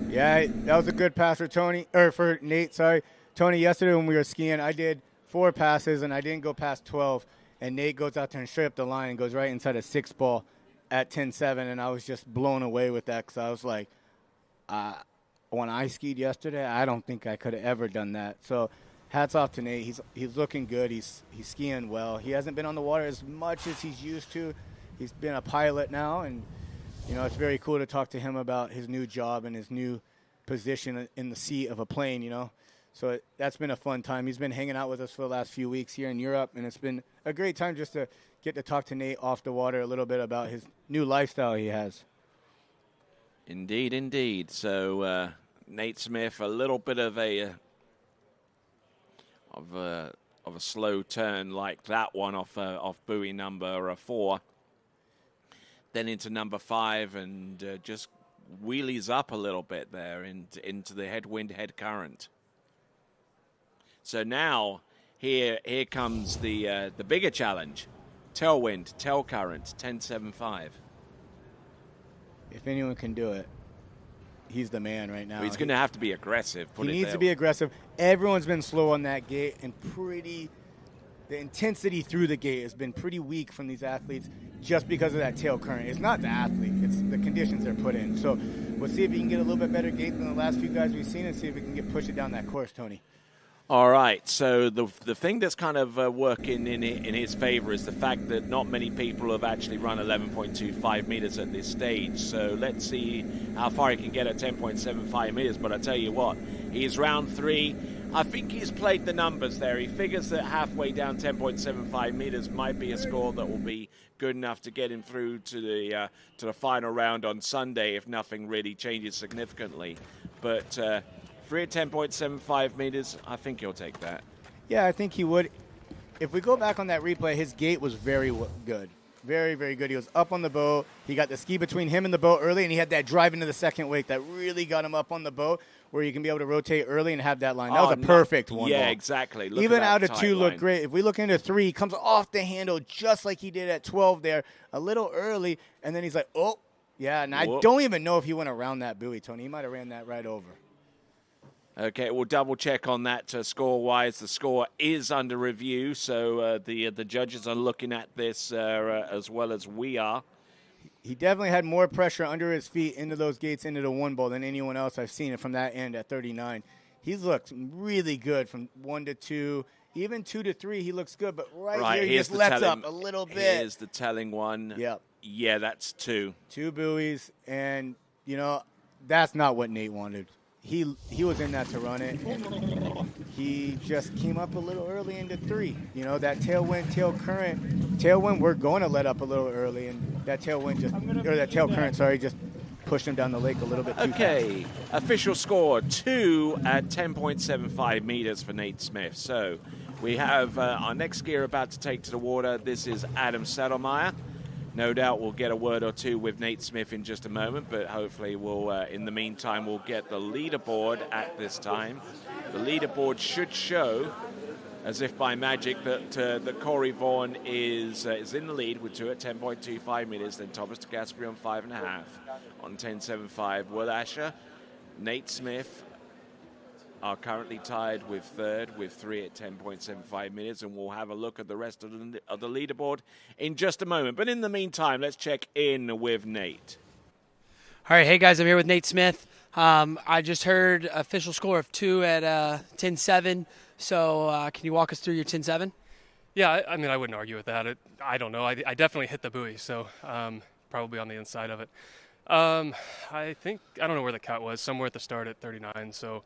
Yeah, that was a good pass for Nate, sorry. Tony, yesterday when we were skiing, I did 4 passes, and I didn't go past 12. And Nate goes out there and straight up the line and goes right inside a 6-ball at 10-7, and I was just blown away with that because I was like, when I skied yesterday, I don't think I could have ever done that. So hats off to Nate. He's looking good. He's skiing well. He hasn't been on the water as much as he's used to. He's been a pilot now, and it's very cool to talk to him about his new job and his new position in the seat of a plane, So that's been a fun time. He's been hanging out with us for the last few weeks here in Europe, and it's been a great time just to get to talk to Nate off the water a little bit about his new lifestyle he has. Indeed. So Nate Smith, a little bit of a slow turn like that one off buoy number 4. Then into number 5 and just wheelies up a little bit there into the headwind, head current. So now here comes the bigger challenge. Tailwind, tail current, 10.75. If anyone can do it, he's the man right now. Well, he's going to have to be aggressive. He needs to be aggressive. Everyone's been slow on that gate and pretty the intensity through the gate has been pretty weak from these athletes just because of that tail current. It's not the athlete, it's the conditions they're put in. So we'll see if he can get a little bit better gate than the last few guys we've seen and see if we can push it down that course, Tony. All right, so the thing that's kind of working in his favor is the fact that not many people have actually run 11.25 meters at this stage. So let's see how far he can get at 10.75 meters. But I tell you what, he's round 3. I think he's played the numbers there. He figures that halfway down 10.75 meters might be a score that will be good enough to get him through to the final round on Sunday if nothing really changes significantly. But free at 10.75 meters, I think he'll take that. Yeah, I think he would. If we go back on that replay, his gait was very good. Very, very good. He was up on the boat. He got the ski between him and the boat early, and he had that drive into the second wake that really got him up on the boat where you can be able to rotate early and have that line. That was a perfect one. Yeah, ball. Exactly. Look Even at that out of 2 line. looked great. If we look into 3, he comes off the handle just like he did at 12 there, a little early, and then he's like, oh, yeah, and I don't even know if he went around that buoy, Tony. He might have ran that right over. Okay, we'll double check on that score-wise. The score is under review, so the judges are looking at this as well as we are. He definitely had more pressure under his feet into those gates, into the 1 ball than anyone else I've seen it from that end at 39. He's looked really good from 1 to 2. Even 2 to 3, he looks good, but right here he just lets up a little bit. Here's the telling one. Yep. Yeah, that's 2. 2 buoys, and, you know, that's not what Nate wanted. He was in that to run it. He just came up a little early into 3. You know, that tailwind, tail current. Tailwind, we're going to let up a little early, and that tailwind that tail current, just pushed him down the lake a little bit too fast. Official score 2 at 10.75 meters for Nate Smith. So we have our next skier about to take to the water. This is Adam Settlemyer. No doubt we'll get a word or two with Nate Smith in just a moment, but hopefully we'll, in the meantime, we'll get the leaderboard at this time. The leaderboard should show, as if by magic, that Corey Vaughan is in the lead with 2 at 10.25 meters, then Thomas de Gasperi on 5.5 on 10.75. Will Asher, Nate Smith are currently tied with 3rd with 3 at 10.75 minutes, and we'll have a look at the rest of the leaderboard in just a moment. But in the meantime, let's check in with Nate. All right, hey guys, I'm here with Nate Smith. I just heard official score of 2 at 10.7. So can you walk us through your 10.7? Yeah, I mean, I wouldn't argue with that. I don't know. I definitely hit the buoy, so probably on the inside of it. I don't know where the cut was, somewhere at the start at 39, so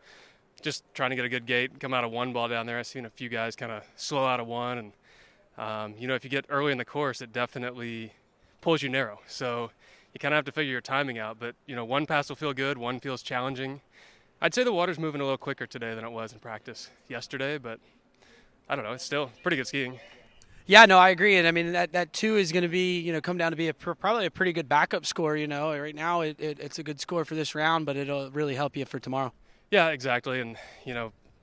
just trying to get a good gate, come out of 1 ball down there. I've seen a few guys kind of slow out of 1, and if you get early in the course, it definitely pulls you narrow. So you kind of have to figure your timing out. But 1 pass will feel good, 1 feels challenging. I'd say the water's moving a little quicker today than it was in practice yesterday, but I don't know. It's still pretty good skiing. Yeah, no, I agree. And I mean, that 2 is going to be, come down to be probably a pretty good backup score. Right now it's a good score for this round, but it'll really help you for tomorrow. Yeah, exactly. And,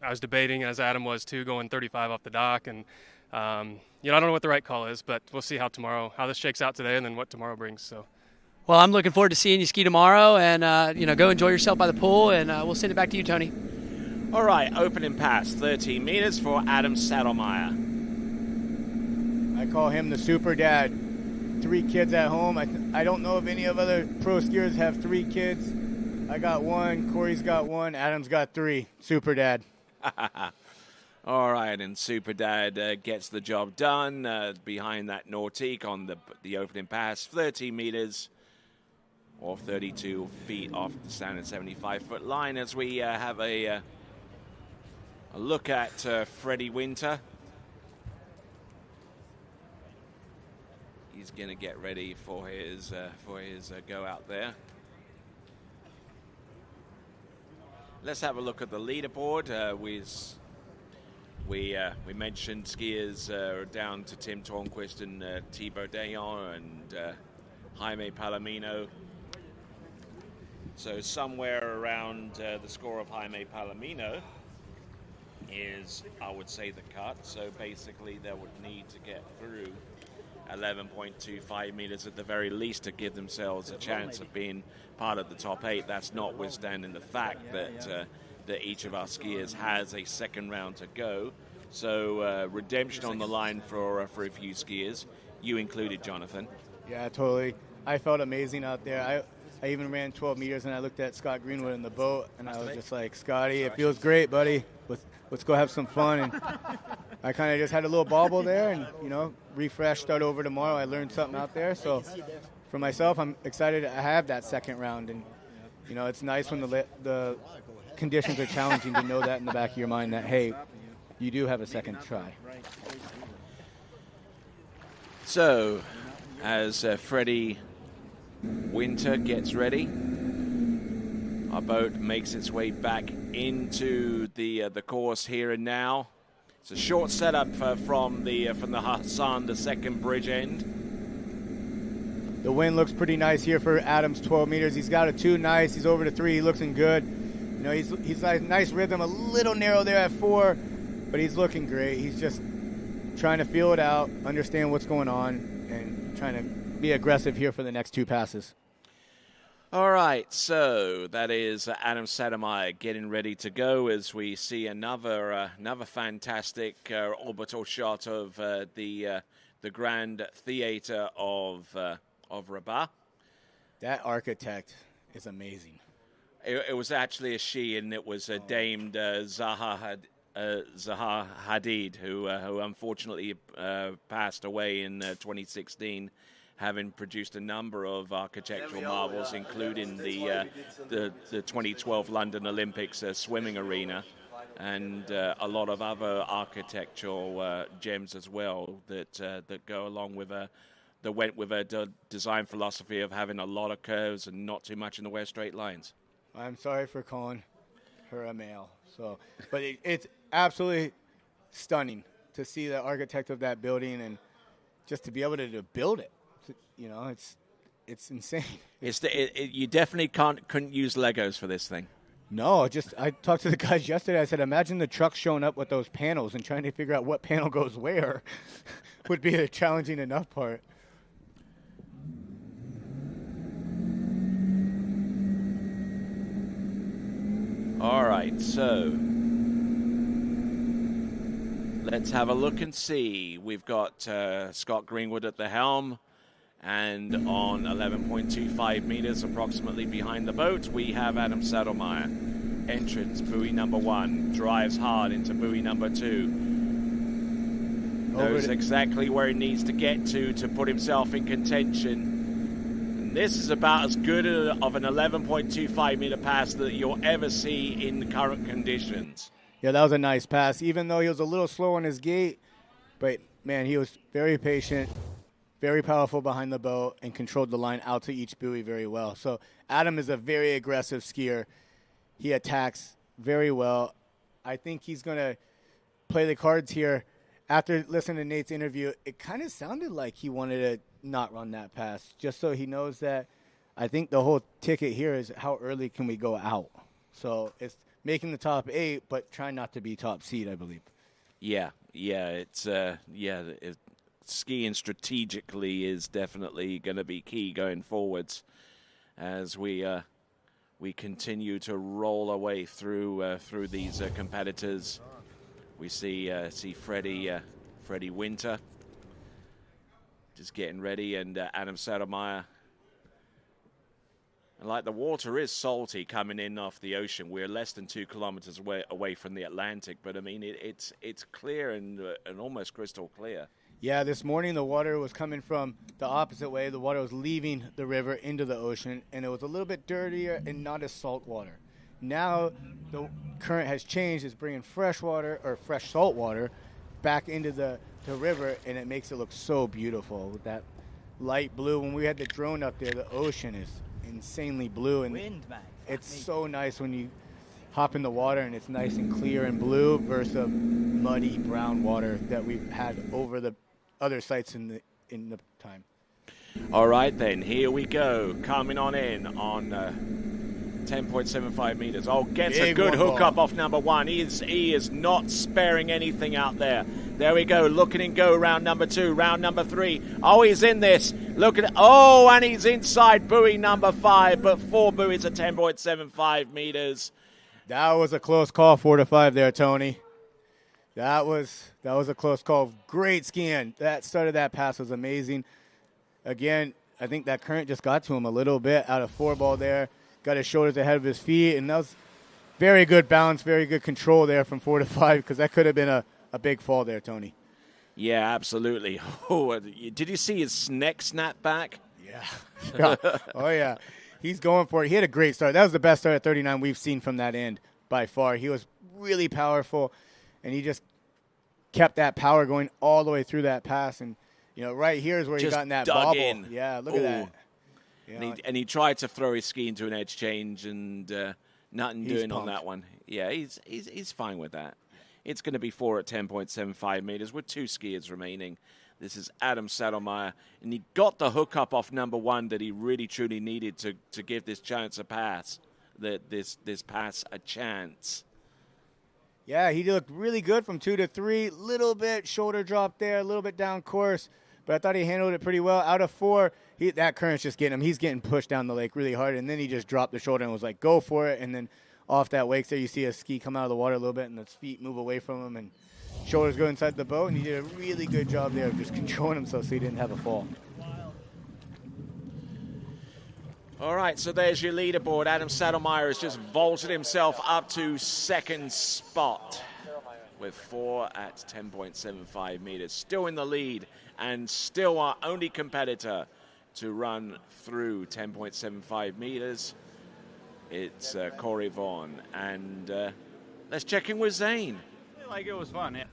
I was debating, as Adam was too, going 35 off the dock. And, I don't know what the right call is, but we'll see how this shakes out today and then what tomorrow brings. So. Well, I'm looking forward to seeing you ski tomorrow and, go enjoy yourself by the pool. And we'll send it back to you, Tony. All right, opening pass, 13 meters for Adam Settlemyer. I call him the super dad. 3 kids at home. I don't know if any of other pro skiers have 3 kids. I got 1, Corey's got 1, Adam's got 3. Super dad. All right, and Super Dad gets the job done behind that Nautique on the opening pass, 13 meters or 32 feet off the standard 75-foot line as we have a look at Freddie Winter. He's going to get ready for his go out there. Let's have a look at the leaderboard. We mentioned skiers down to Tim Tornquist and Thibaut Dayon and Jaime Palomino. So somewhere around the score of Jaime Palomino is, I would say, the cut. So basically they would need to get through 11.25 meters at the very least to give themselves a chance of being part of the top 8. That's notwithstanding the fact that each of our skiers has a second round to go. So redemption on the line for a few skiers, you included, Jonathan. Yeah, totally. I felt amazing out there. I even ran 12 meters, and I looked at Scott Greenwood in the boat, and I was just like, Scotty, it feels great, buddy. Let's go have some fun. And I kind of just had a little bobble there and, refresh, start over tomorrow. I learned something out there. So for myself, I'm excited to have that second round. And, it's nice when the conditions are challenging to know that in the back of your mind that, hey, you do have a second try. So as Freddie Winter gets ready, our boat makes its way back into the course here and now. It's a short setup from the Hassan, the second bridge end. The wind looks pretty nice here for Adams, 12 meters. He's got a 2 nice. He's over to 3. He looking good. He's nice rhythm, a little narrow there at 4, but he's looking great. He's just trying to feel it out, understand what's going on, and trying to be aggressive here for the next 2 passes. All right, so that is Adam Sattermeyer getting ready to go as we see another fantastic orbital shot of the Grand Theater of Rabat. That architect is amazing. It was actually a she, and it was Dame Zaha Hadid, who unfortunately passed away in 2016, having produced a number of architectural marvels, including the 2012 London Olympics swimming arena, and a lot of other architectural gems as well that go along with that went with a design philosophy of having a lot of curves and not too much in the way of straight lines. I'm sorry for calling her a male. But it's absolutely stunning to see the architect of that building and just to be able to build it. It's insane. You definitely couldn't use Legos for this thing. No, I talked to the guys yesterday. I said, imagine the truck showing up with those panels and trying to figure out what panel goes where would be the challenging enough part. All right, so let's have a look and see. We've got Scott Greenwood at the helm, and on 11.25 meters approximately behind the boat, we have Adam Sattermeyer. Entrance, buoy number 1, drives hard into buoy number 2. Knows exactly where he needs to get to put himself in contention. This is about as good of an 11.25 meter pass that you'll ever see in current conditions. Yeah, that was a nice pass, even though he was a little slow on his gait. But, man, he was very patient, very powerful behind the boat, and controlled the line out to each buoy very well. So Adam is a very aggressive skier. He attacks very well. I think he's going to play the cards here. After listening to Nate's interview, it kind of sounded like he wanted to not run that pass, just so he knows that. I think the whole ticket here is how early can we go out. So it's making the top 8, but trying not to be top seed, I believe. Yeah, it's skiing strategically is definitely going to be key going forwards as we continue to roll our way through these competitors. We see Freddie Winter just getting ready, and Adam Sattermeyer. And the water is salty coming in off the ocean. We're less than 2 kilometers away from the Atlantic, but I mean it's clear and almost crystal clear. Yeah, this morning the water was coming from the opposite way. The water was leaving the river into the ocean, and it was a little bit dirtier and not as salt water. Now the current has changed. It's bringing fresh water or fresh salt water back into the river, and it makes it look so beautiful with that light blue. When we had the drone up there, the ocean is insanely blue, and it's so nice when you hop in the water and it's nice and clear and blue versus the muddy brown water that we've had over the other sites in the time. All right, then, here we go. Coming on in on 10.75 meters. Oh, gets a good hook up off number 1. He is not sparing anything out there. There we go. Looking and go round number 2, round number 3. Oh, he's in this. Look at it. Oh, and he's inside buoy number 5, but 4 buoys at 10.75 meters. That was a close call, 4 to 5 there, Tony. That was a close call. Great skiing. That start of that pass was amazing. Again, I think that current just got to him a little bit out of 4-ball there. Got his shoulders ahead of his feet, and that was very good balance, very good control there from 4 to 5, because that could have been a big fall there, Tony. Yeah, absolutely. Oh, did you see his neck snap back? Yeah. Oh, yeah. He's going for it. He had a great start. That was the best start at 39 we've seen from that end by far. He was really powerful, and he just kept that power going all the way through that pass. And, right here is where he got in that bobble. In. Yeah, look at that. And he tried to throw his ski into an edge change, and nothing doing pumped on that one. Yeah, he's fine with that. It's going to be 4 at 10.75 meters with 2 skiers remaining. This is Adam Saddlemeyer, and he got the hook up off number 1 that he really truly needed to give this chance a pass, this pass a chance. Yeah, he looked really good from 2 to 3. Little bit shoulder drop there, a little bit down course, but I thought he handled it pretty well. Out of 4, that current's just getting him. He's getting pushed down the lake really hard, and then he just dropped the shoulder and was like, go for it. And then off that wake there, you see a ski come out of the water a little bit, and his feet move away from him, and shoulders go inside the boat, and he did a really good job there of just controlling himself so he didn't have a fall. All right, so there's your leaderboard. Adam Saddlemeyer has just vaulted himself up to second spot with 4 at 10.75 meters. Still in the lead and still our only competitor to run through 10.75 meters. It's Corey Vaughan. And let's check in with Zane. It was fun, yeah.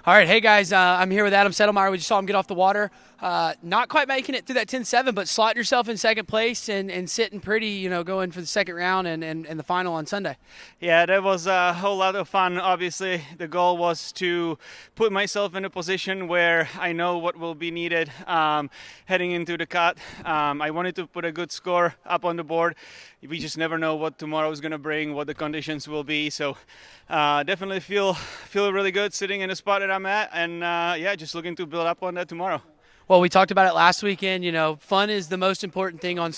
All right, hey guys, I'm here with Adam Settlemeyer. We just saw him get off the water. Not quite making it through that 10.7, but slotting yourself in second place and sitting pretty, going for the second round and the final on Sunday. Yeah, that was a whole lot of fun. Obviously, the goal was to put myself in a position where I know what will be needed heading into the cut. I wanted to put a good score up on the board. We just never know what tomorrow is going to bring, what the conditions will be. So definitely feel really good sitting in the spot that I'm at, and just looking to build up on that tomorrow. Well, we talked about it last weekend. Fun is the most important thing on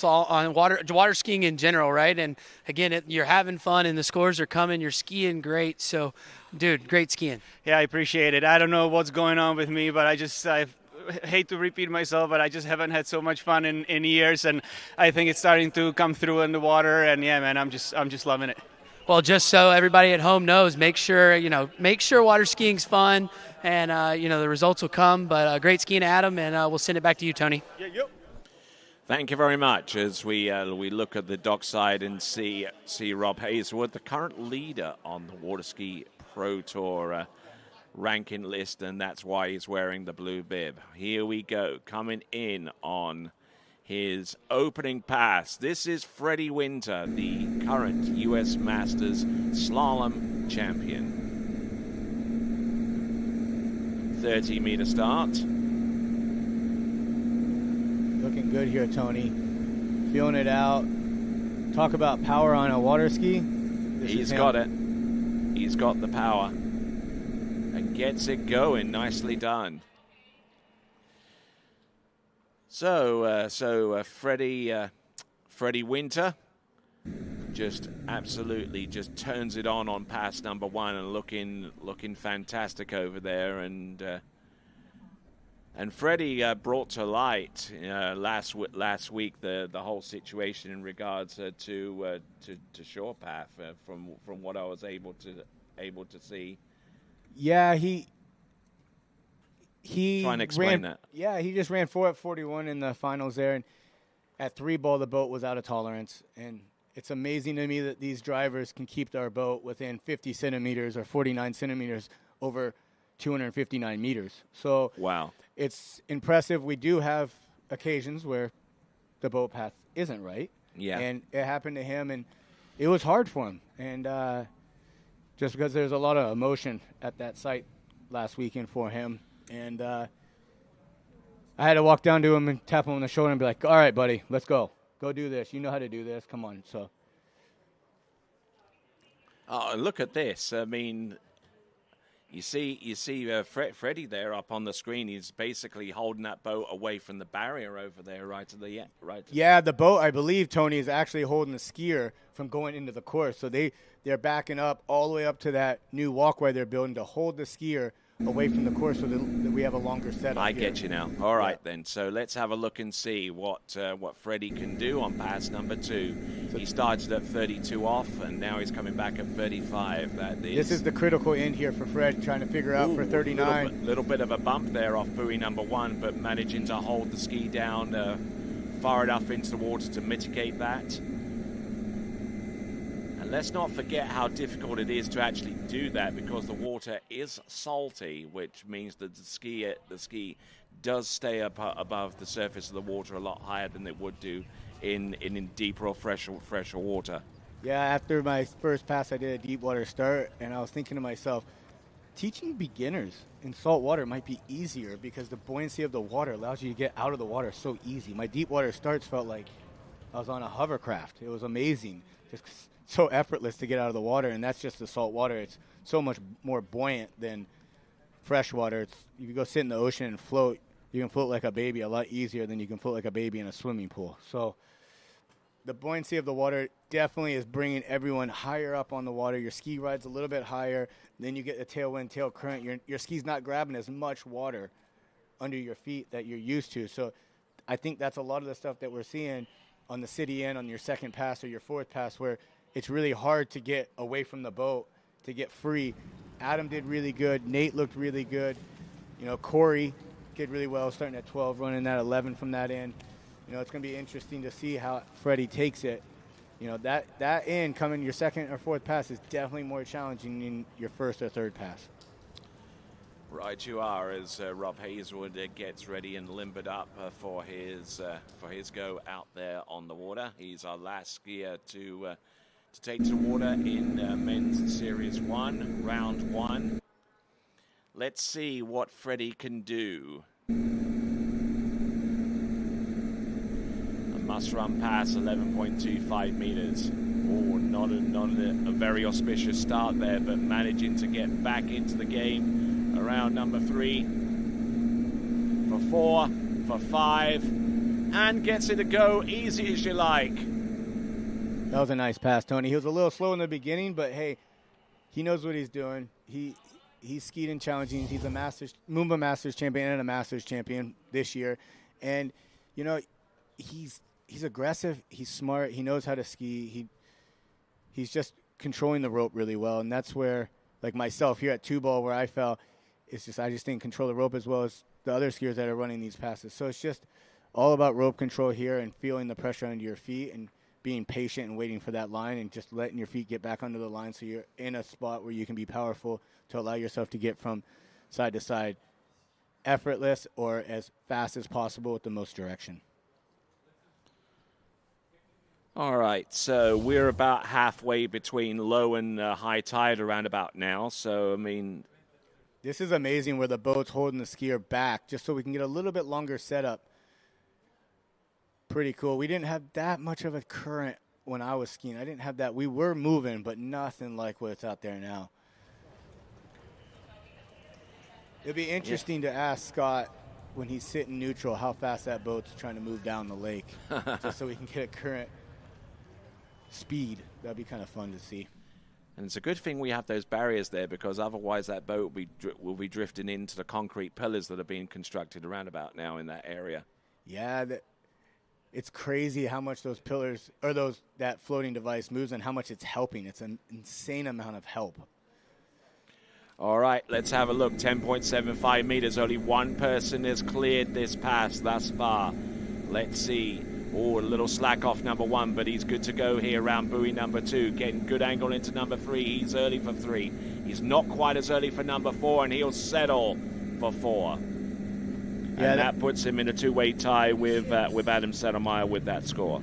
water skiing in general, right? And again, you're having fun, and the scores are coming. You're skiing great. So, dude, great skiing. Yeah, I appreciate it. I don't know what's going on with me, but I hate to repeat myself, but I just haven't had so much fun in years, and I think it's starting to come through in the water. And yeah, man, I'm just loving it. Well, just so everybody at home knows, make sure water skiing's fun, and the results will come. But great skiing, Adam, and we'll send it back to you, Tony. Yeah, yep. Thank you very much. As we look at the dockside and see Rob Hazelwood, the current leader on the Waterski Pro Tour ranking list, and that's why he's wearing the blue bib. Here we go, coming in on his opening pass. This is Freddie Winter, the current U.S. Masters Slalom champion. 30-meter start. Looking good here, Tony. Feeling it out. Talk about power on a water ski. He's got it. He's got the power. And gets it going. Nicely done. So Freddie Winter just absolutely just turns it on pass number 1 and looking fantastic over there. And Freddie brought to light last week the whole situation in regards to shore path from what I was able to see. Yeah, he trying to explain that. Yeah, he just ran 4 at 41 in the finals there, and at 3-ball the boat was out of tolerance. And it's amazing to me that these drivers can keep their boat within 50 centimeters or 49 centimeters over 259 meters. So wow, it's impressive. We do have occasions where the boat path isn't right. Yeah, and it happened to him, and it was hard for him. And just because there's a lot of emotion at that site last weekend for him. And I had to walk down to him and tap him on the shoulder and be like, all right, buddy, let's go. Go do this. You know how to do this. Come on. So. Oh, look at this. I mean, You see Freddie there up on the screen. He's basically holding that boat away from the barrier over there, right to the right. Yeah, the boat, I believe, Tony, is actually holding the skier from going into the course. So they're backing up all the way up to that new walkway they're building to hold the skier away from the course so that we have a longer setup. I get you now. All right, then. So let's have a look and see what Freddie can do on pass number 2. He started at 32 off, and now he's coming back at 35. This is the critical end here for Fred, trying to figure out for 39. Little bit of a bump there off buoy number 1, but managing to hold the ski down far enough into the water to mitigate that. And let's not forget how difficult it is to actually do that, because the water is salty, which means that the ski does stay up above the surface of the water a lot higher than it would do in deeper or fresher water. Yeah, after my first pass, I did a deep water start, and I was thinking to myself, teaching beginners in salt water might be easier because the buoyancy of the water allows you to get out of the water so easy. My deep water starts felt like I was on a hovercraft. It was amazing. Just so effortless to get out of the water, and that's just the salt water. It's so much more buoyant than fresh water. If you go sit in the ocean and float, you can float like a baby a lot easier than you can float like a baby in a swimming pool. So the buoyancy of the water definitely is bringing everyone higher up on the water. Your ski ride's a little bit higher. Then you get the tailwind, tail current. Your ski's not grabbing as much water under your feet that you're used to. So I think that's a lot of the stuff that we're seeing on the city end on your second pass or your fourth pass, where it's really hard to get away from the boat, to get free. Adam did really good. Nate looked really good. Corey did really well, starting at 12, running at 11 from that end. It's going to be interesting to see how Freddie takes it. That end coming your second or fourth pass is definitely more challenging than your first or third pass. Right you are, as Rob Hazelwood gets ready and limbered up for his go out there on the water. He's our last skier to take to the water in Men's Series 1, Round 1. Let's see what Freddie can do. Must-run pass, 11.25 meters. Oh, not a very auspicious start there, but managing to get back into the game around number 3, for 4, for 5, and gets it to go easy as you like. That was a nice pass, Tony. He was a little slow in the beginning, but hey, he knows what he's doing. He's skied in challenging. He's a Moomba Masters champion and a Masters champion this year, and he's aggressive, he's smart, he knows how to ski, he's just controlling the rope really well, and that's where, like myself here at 2-ball where I fell, it's just I just didn't control the rope as well as the other skiers that are running these passes. So it's just all about rope control here and feeling the pressure under your feet and being patient and waiting for that line and just letting your feet get back under the line so you're in a spot where you can be powerful to allow yourself to get from side to side effortless or as fast as possible with the most direction. All right, so we're about halfway between low and high tide around about now. So, I mean, this is amazing where the boat's holding the skier back just so we can get a little bit longer setup. Pretty cool. We didn't have that much of a current when I was skiing. I didn't have that. We were moving, but nothing like what's out there now. It'd be interesting to ask Scott when he's sitting neutral how fast that boat's trying to move down the lake just so we can get a current speed. That'd be kind of fun to see. And it's a good thing we have those barriers there, because otherwise that boat will be drifting into the concrete pillars that are being constructed around about now in that area. Yeah, it's crazy how much those pillars or that floating device moves and how much it's helping. It's an insane amount of help. All right, let's have a look. 10.75 meters. Only one person has cleared this pass thus far. Let's see. Oh, a little slack off number 1, but he's good to go here around buoy number 2. Getting good angle into number 3. He's early for 3. He's not quite as early for number 4, and he'll settle for 4. And that puts him in a two-way tie with Adam Settlemyer with that score.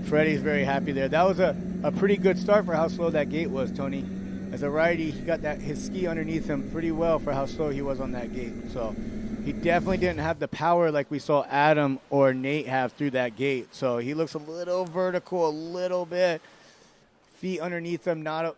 Freddie's very happy there. That was a pretty good start for how slow that gate was, Tony. As a righty, he got his ski underneath him pretty well for how slow he was on that gate. So he definitely didn't have the power like we saw Adam or Nate have through that gate. So he looks a little vertical, a little bit. Feet underneath him, not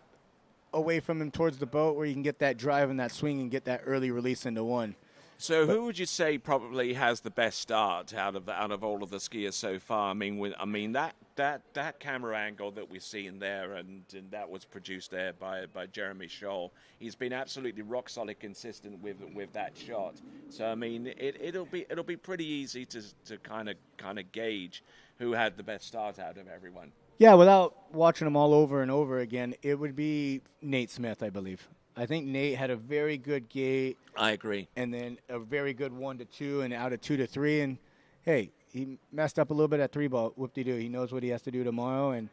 away from him towards the boat where you can get that drive and that swing and get that early release into one. So who would you say probably has the best start out of all of the skiers so far? I mean that camera angle that we've seen there, and that was produced there by Jeremy Scholl. He's been absolutely rock solid consistent with that shot. So I mean it'll be pretty easy to kind of gauge who had the best start out of everyone. Yeah, without watching them all over and over again, it would be Nate Smith, I believe. I think Nate had a very good gate. I agree. And then a very good 1 to 2 and out of 2 to 3. And, hey, he messed up a little bit at 3 ball. Whoop-de-doo. He knows what he has to do tomorrow. And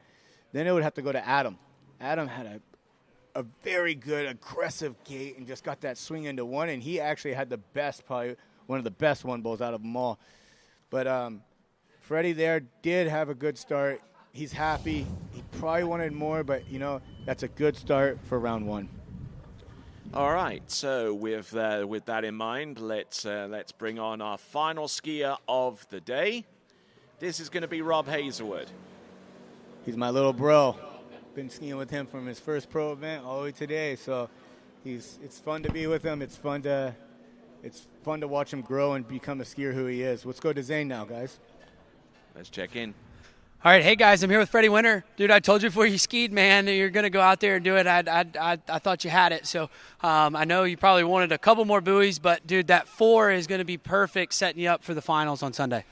then it would have to go to Adam. Adam had a very good, aggressive gate and just got that swing into 1. And he actually had the best, probably one of the best 1 balls out of them all. But Freddie there did have a good start. He's happy. He probably wanted more, but, that's a good start for round 1. All right, so with that in mind, let's bring on our final skier of the day. This is going to be Rob Hazelwood. He's my little bro. Been skiing with him from his first pro event all the way today, so it's fun to be with him. It's fun to watch him grow and become a skier who he is. Let's go to Zane now, guys. Let's check in. All right, hey guys, I'm here with Freddie Winter. Dude, I told you before you skied, man, you're going to go out there and do it. I thought you had it. So I know you probably wanted a couple more buoys, but dude, that 4 is going to be perfect setting you up for the finals on Sunday.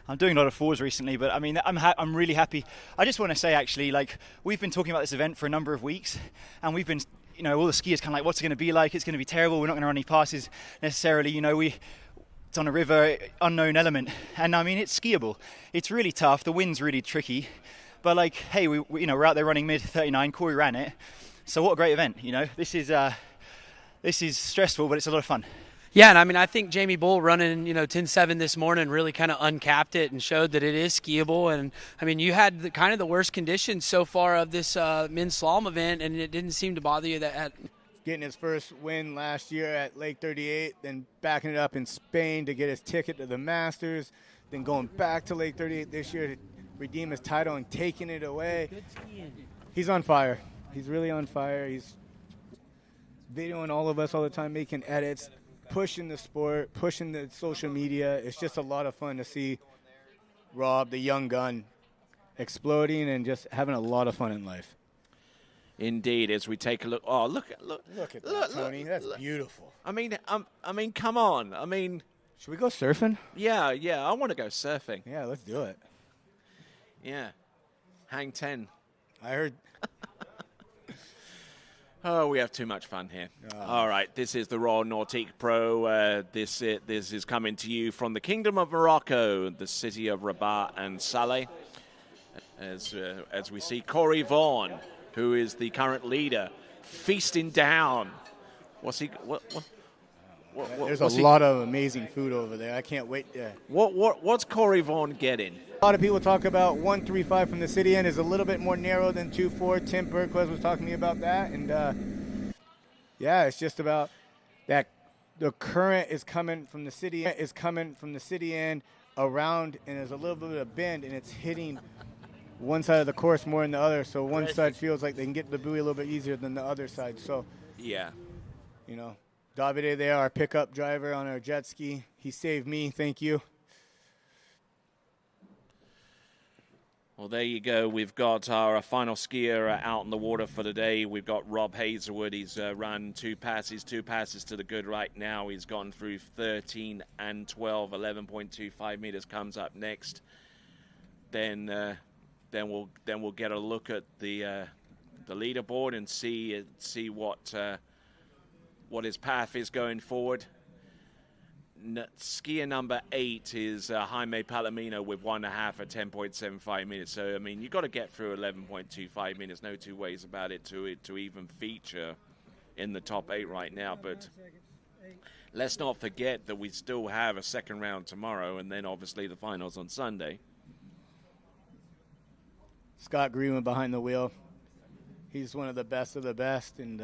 I'm doing a lot of 4s recently, but I mean, I'm really happy. I just want to say, actually, like, we've been talking about this event for a number of weeks, and we've been, all the skiers kind of like, what's it going to be like? It's going to be terrible. We're not going to run any passes necessarily. It's on a river, unknown element, and I mean it's skiable. It's really tough. The wind's really tricky, but like, hey, we're out there running mid 39. Corey ran it, so what a great event. This is stressful, but it's a lot of fun. Yeah, and I mean I think Jamie Bull running 10.7 this morning really kind of uncapped it and showed that it is skiable. And I mean you had the worst conditions so far of this men's slalom event, and it didn't seem to bother you that. Getting his first win last year at Lake 38, then backing it up in Spain to get his ticket to the Masters, then going back to Lake 38 this year to redeem his title and taking it away. He's on fire. He's really on fire. He's videoing all of us all the time, making edits, pushing the sport, pushing the social media. It's just a lot of fun to see Rob, the young gun, exploding and just having a lot of fun in life. Indeed, as we take a look. Oh, look at that, Tony. That's beautiful. I mean, come on. I mean, should we go surfing? Yeah. I want to go surfing. Yeah, let's do it. Yeah, hang 10. I heard. Oh, we have too much fun here. All right, this is the Royal Nautique Pro. This is coming to you from the Kingdom of Morocco, the city of Rabat and Saleh. As we see Corey Vaughan, who is the current leader, feasting down. What's he? There's a lot of amazing food over there. I can't wait. What's Corey Vaughan getting? A lot of people talk about 135 from the city end is a little bit more narrow than 24. Tim Berquez was talking to me about that, and it's just about that. The current is coming from the city end around, and there's a little bit of bend, and it's hitting one side of the course more than the other, so one side feels like they can get the buoy a little bit easier than the other side. So, yeah, Davide there, our pickup driver on our jet ski, he saved me. Thank you. Well, there you go. We've got our final skier out in the water for the day. We've got Rob Hazelwood. He's run two passes to the good right now. He's gone through 13 and 12. 11.25 meters comes up next. Then we'll get a look at the leaderboard and see what his path is going forward. Skier number 8 is Jaime Palomino with 1.5 at 10.75 meters. So I mean, you got to get through 11.25 meters. No two ways about it to even feature in the top 8 right now. But let's not forget that we still have a second round tomorrow, and then obviously the finals on Sunday. Scott Greenwood behind the wheel. He's one of the best, and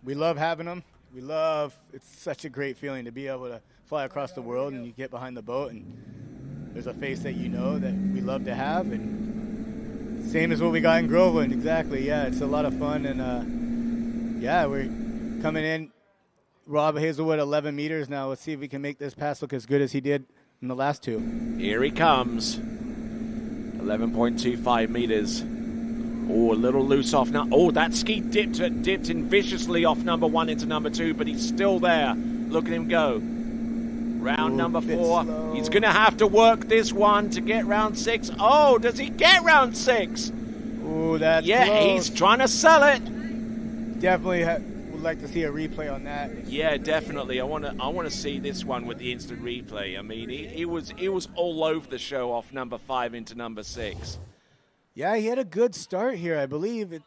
we love having him. It's such a great feeling to be able to fly across the world and you get behind the boat and there's a face that that we love to have, and same as what we got in Groveland. Exactly, yeah, it's a lot of fun, and Yeah, we're coming in. Rob Hazelwood, 11 meters now. Let's see if we can make this pass look as good as he did in the last two. Here he comes. 11.25 meters. Oh, a little loose off now. Oh, that ski dipped in viciously off number 1 into number 2, but he's still there. Look at him go. Round number 4. slow. He's going to have to work this one to get round 6. Oh, does he get round 6? Ooh, that's Yeah, close. he's trying to sell it. Definitely would like to see a replay on that. Yeah, definitely. I want to see this one with the instant replay. I mean, he was all over the show off number 5 into number 6. Yeah, he had a good start here, I believe.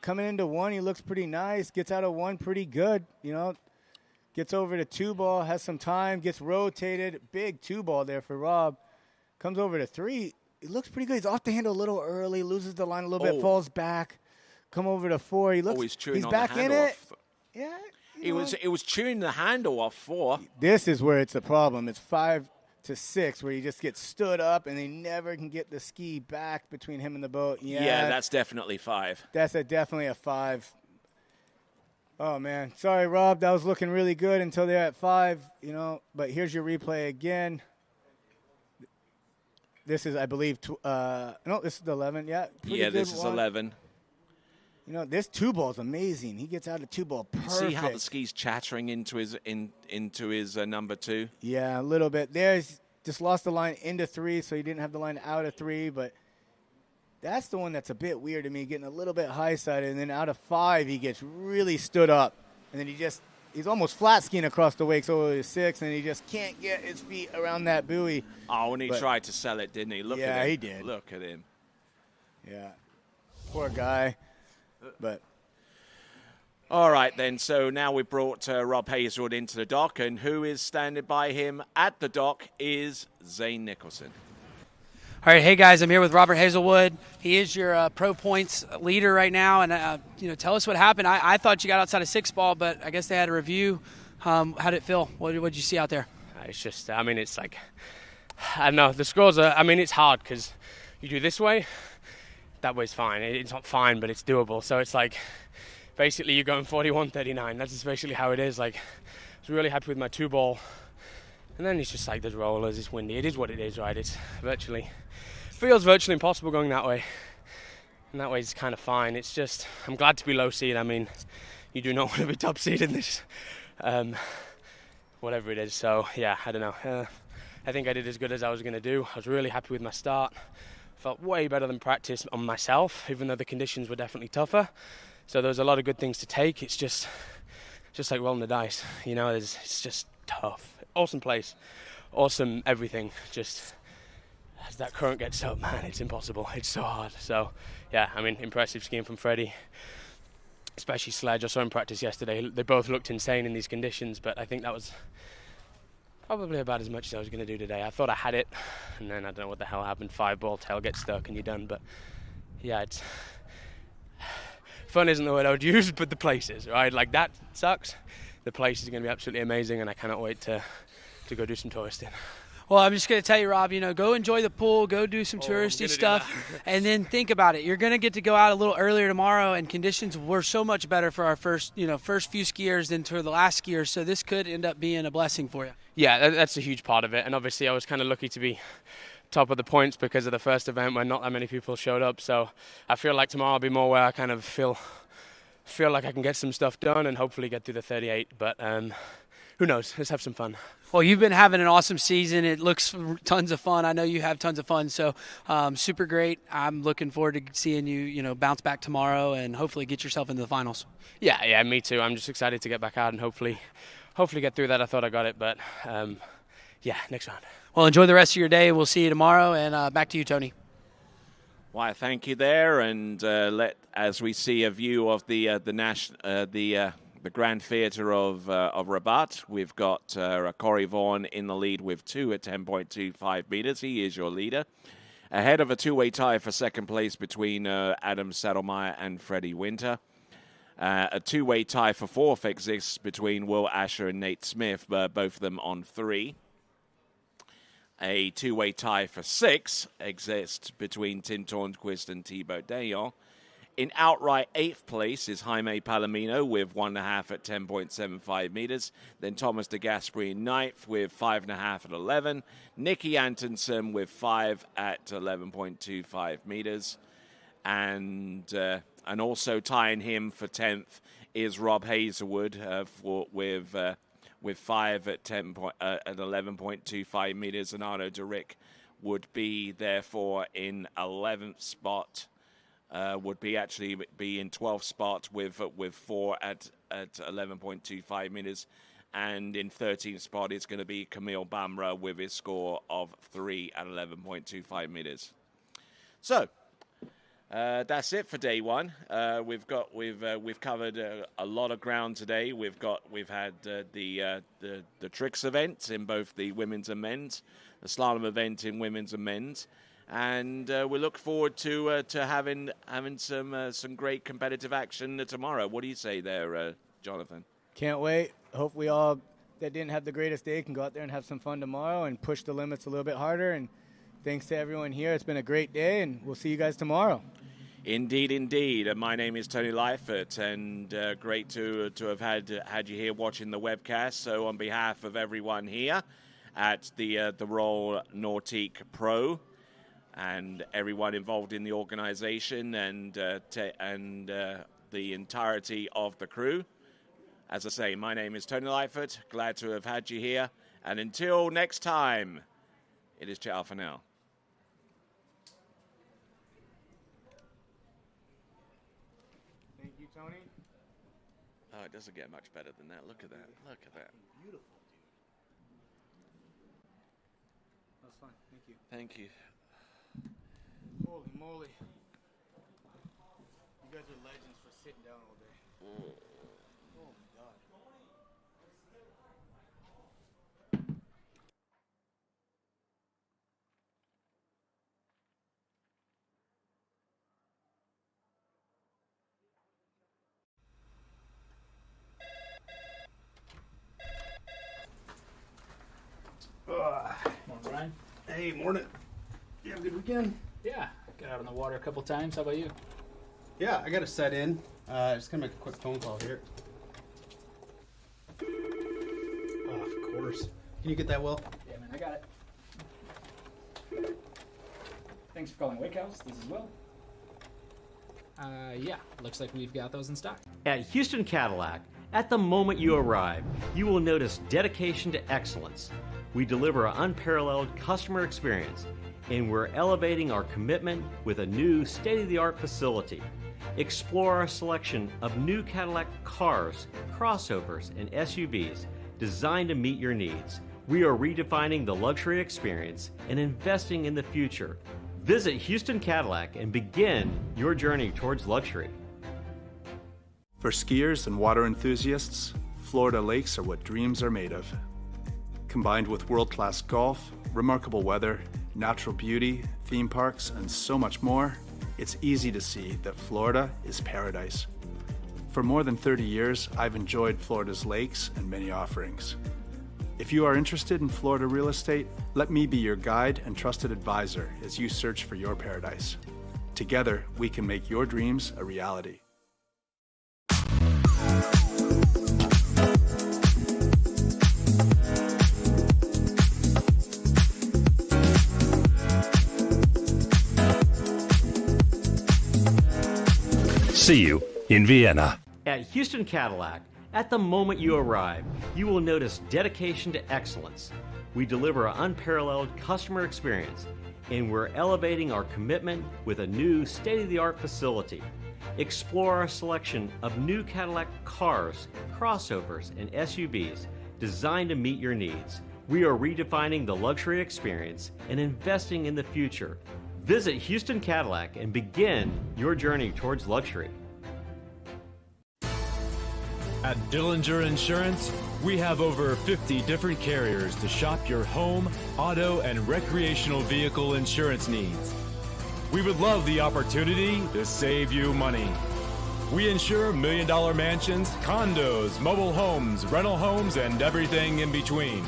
Coming into 1, he looks pretty nice. Gets out of 1 pretty good, you know. Gets over to 2-ball, has some time, gets rotated. Big 2-ball there for Rob. Comes over to 3. He looks pretty good. He's off the handle a little early, loses the line a little bit, falls back. Come over to 4. He looks. He's chewing he's on back the in handle it. off. Yeah. It was chewing the handle off 4. This is where it's a problem. It's 5 to 6 where he just gets stood up and they never can get the ski back between him and the boat. Yeah, that's definitely 5. That's definitely a 5. Oh, man. Sorry, Rob. That was looking really good until they're at 5, you know. But here's your replay again. This is, I believe, no, this is the 11. Yeah. Yeah, this is 11. You know, this 2-ball is amazing. He gets out of 2-ball perfect. See how the ski's chattering into his number 2? Yeah, a little bit. There's just lost the line into 3, so he didn't have the line out of 3. But that's the one that's a bit weird to me, getting a little bit high-sided. And then out of 5, he gets really stood up. And then he's almost flat skiing across the wake, so it was 6, and he just can't get his feet around that buoy. Oh, and he tried to sell it, didn't he? Look at him. Yeah, he did. Look at him. Yeah. Poor guy. But all right, then. So now we brought Rob Hazelwood into the dock, and who is standing by him at the dock is Zane Nicholson. All right, hey guys, I'm here with Robert Hazelwood. He is your pro points leader right now, and tell us what happened. I thought you got outside of 6-ball, but I guess they had a review. How did it feel? What did you see out there? It's just, I mean, it's like, I don't know. The scores are, I mean, it's hard because you do this way, that way's fine. It's not fine, but it's doable. So it's like, basically you're going 41-39. That's just basically how it is. Like, I was really happy with my 2-ball. And then it's just like, there's rollers, it's windy. It is what it is, right? It's feels virtually impossible going that way. And that way is kind of fine. It's just, I'm glad to be low seed. I mean, you do not want to be top seed in this, whatever it is. So, yeah, I don't know. I think I did as good as I was going to do. I was really happy with my start. Felt way better than practice on myself, even though the conditions were definitely tougher. So there was a lot of good things to take. It's just like rolling the dice. You know, it's just tough. Awesome place. Awesome everything. Just as that current gets up, man, it's impossible. It's so hard. So, yeah, I mean, impressive skiing from Freddie. Especially Sledge. I saw him practice yesterday. They both looked insane in these conditions, but I think that was probably about as much as I was going to do today. I thought I had it, and then I don't know what the hell happened. 5-ball, tail gets stuck, and you're done. But, yeah, it's... Fun isn't the word I would use, but the place is, right? Like, that sucks. The place is going to be absolutely amazing, and I cannot wait to go do some touristing. Well, I'm just going to tell you, Rob, go enjoy the pool, go do some touristy stuff, and then think about it. You're going to get to go out a little earlier tomorrow, and conditions were so much better for our first few skiers than for the last skiers, so this could end up being a blessing for you. Yeah, that's a huge part of it, and obviously I was kind of lucky to be top of the points because of the first event when not that many people showed up, so I feel like tomorrow will be more where I kind of feel like I can get some stuff done and hopefully get through the 38, but who knows? Let's have some fun. Well, you've been having an awesome season. It looks tons of fun. I know you have tons of fun, so super great. I'm looking forward to seeing you, bounce back tomorrow and hopefully get yourself into the finals. Yeah, me too. I'm just excited to get back out and hopefully get through that. I thought I got it, but yeah, next round. Well, enjoy the rest of your day. We'll see you tomorrow, and back to you, Tony. Why, thank you there, and as we see a view of the Grand Theatre of Rabat, we've got Corey Vaughan in the lead with 2 at 10.25 meters. He is your leader, ahead of a 2-way tie for second place between Adam Saddlemeyer and Freddie Winter. A 2-way tie for 4th exists between Will Asher and Nate Smith, both of them on 3. A 2-way tie for 6 exists between Tim Tornquist and Thibaut Dayon. In outright 8th place is Jaime Palomino with 1.5 at 10.75 meters. Then Thomas de Gasperi in 9th with 5.5 at 11. Nicky Antonsen with 5 at 11.25 meters. And also tying him for 10th is Rob Hazelwood with 5 at 11.25 meters. And Arnaud Derick would be therefore in 11th spot. Would be in 12th spot with 4 at 11.25 meters, and in 13th spot is going to be Camille Bamra with his score of 3 at 11.25 meters. So that's it for day one. We've covered a lot of ground today. We've had the tricks event in both the women's and men's, the slalom event in women's and men's. And we look forward to having some great competitive action tomorrow. What do you say there, Jonathan? Can't wait. Hopefully all that didn't have the greatest day can go out there and have some fun tomorrow and push the limits a little bit harder. And thanks to everyone here. It's been a great day, and we'll see you guys tomorrow. Indeed, indeed. My name is Tony Leifert, and great to have had you here watching the webcast. So on behalf of everyone here at the Royal Nautique Pro, and everyone involved in the organization and the entirety of the crew. As I say, my name is Tony Leifert. Glad to have had you here. And until next time, it is ciao for now. Thank you, Tony. Oh, it doesn't get much better than that. Look at that. Look at that. Beautiful, dude. That was fun. Thank you. Thank you. Holy moly. You guys are legends for sitting down all day. Oh my God. Morning, Ryan. Hey, morning. You have a good weekend? Yeah, got out on the water a couple times. How about you? Yeah, I got to set in. Just gonna make a quick phone call here. Oh, of course. Can you get that, Will? Yeah, man, I got it. Thanks for calling Wake House. This is Will. Yeah, looks like we've got those in stock. At Houston Cadillac, at the moment you arrive, you will notice dedication to excellence. We deliver an unparalleled customer experience, and we're elevating our commitment with a new state-of-the-art facility. Explore our selection of new Cadillac cars, crossovers, and SUVs designed to meet your needs. We are redefining the luxury experience and investing in the future. Visit Houston Cadillac and begin your journey towards luxury. For skiers and water enthusiasts, Florida lakes are what dreams are made of. Combined with world-class golf, remarkable weather, natural beauty, theme parks, and so much more, it's easy to see that Florida is paradise. For more than 30 years, I've enjoyed Florida's lakes and many offerings. If you are interested in Florida real estate, let me be your guide and trusted advisor as you search for your paradise. Together, we can make your dreams a reality. See you in Vienna. At Houston Cadillac, at the moment you arrive, you will notice dedication to excellence. We deliver an unparalleled customer experience, and we're elevating our commitment with a new state-of-the-art facility. Explore our selection of new Cadillac cars, crossovers, and SUVs designed to meet your needs. We are redefining the luxury experience and investing in the future. Visit Houston Cadillac and begin your journey towards luxury. At Dillinger Insurance, we have over 50 different carriers to shop your home, auto, and recreational vehicle insurance needs. We would love the opportunity to save you money. We insure $1 million mansions, condos, mobile homes, rental homes, and everything in between.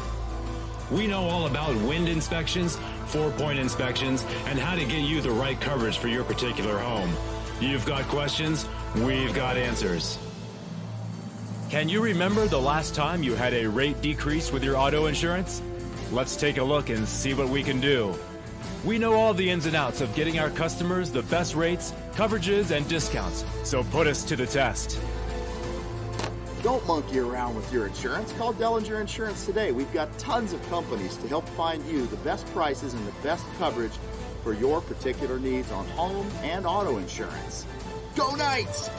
We know all about wind inspections, 4-point inspections, and how to get you the right coverage for your particular home. You've got questions, we've got answers. Can you remember the last time you had a rate decrease with your auto insurance? Let's take a look and see what we can do. We know all the ins and outs of getting our customers the best rates, coverages, and discounts, so put us to the test. Don't monkey around with your insurance. Call Dellinger Insurance today. We've got tons of companies to help find you the best prices and the best coverage for your particular needs on home and auto insurance. Go Knights!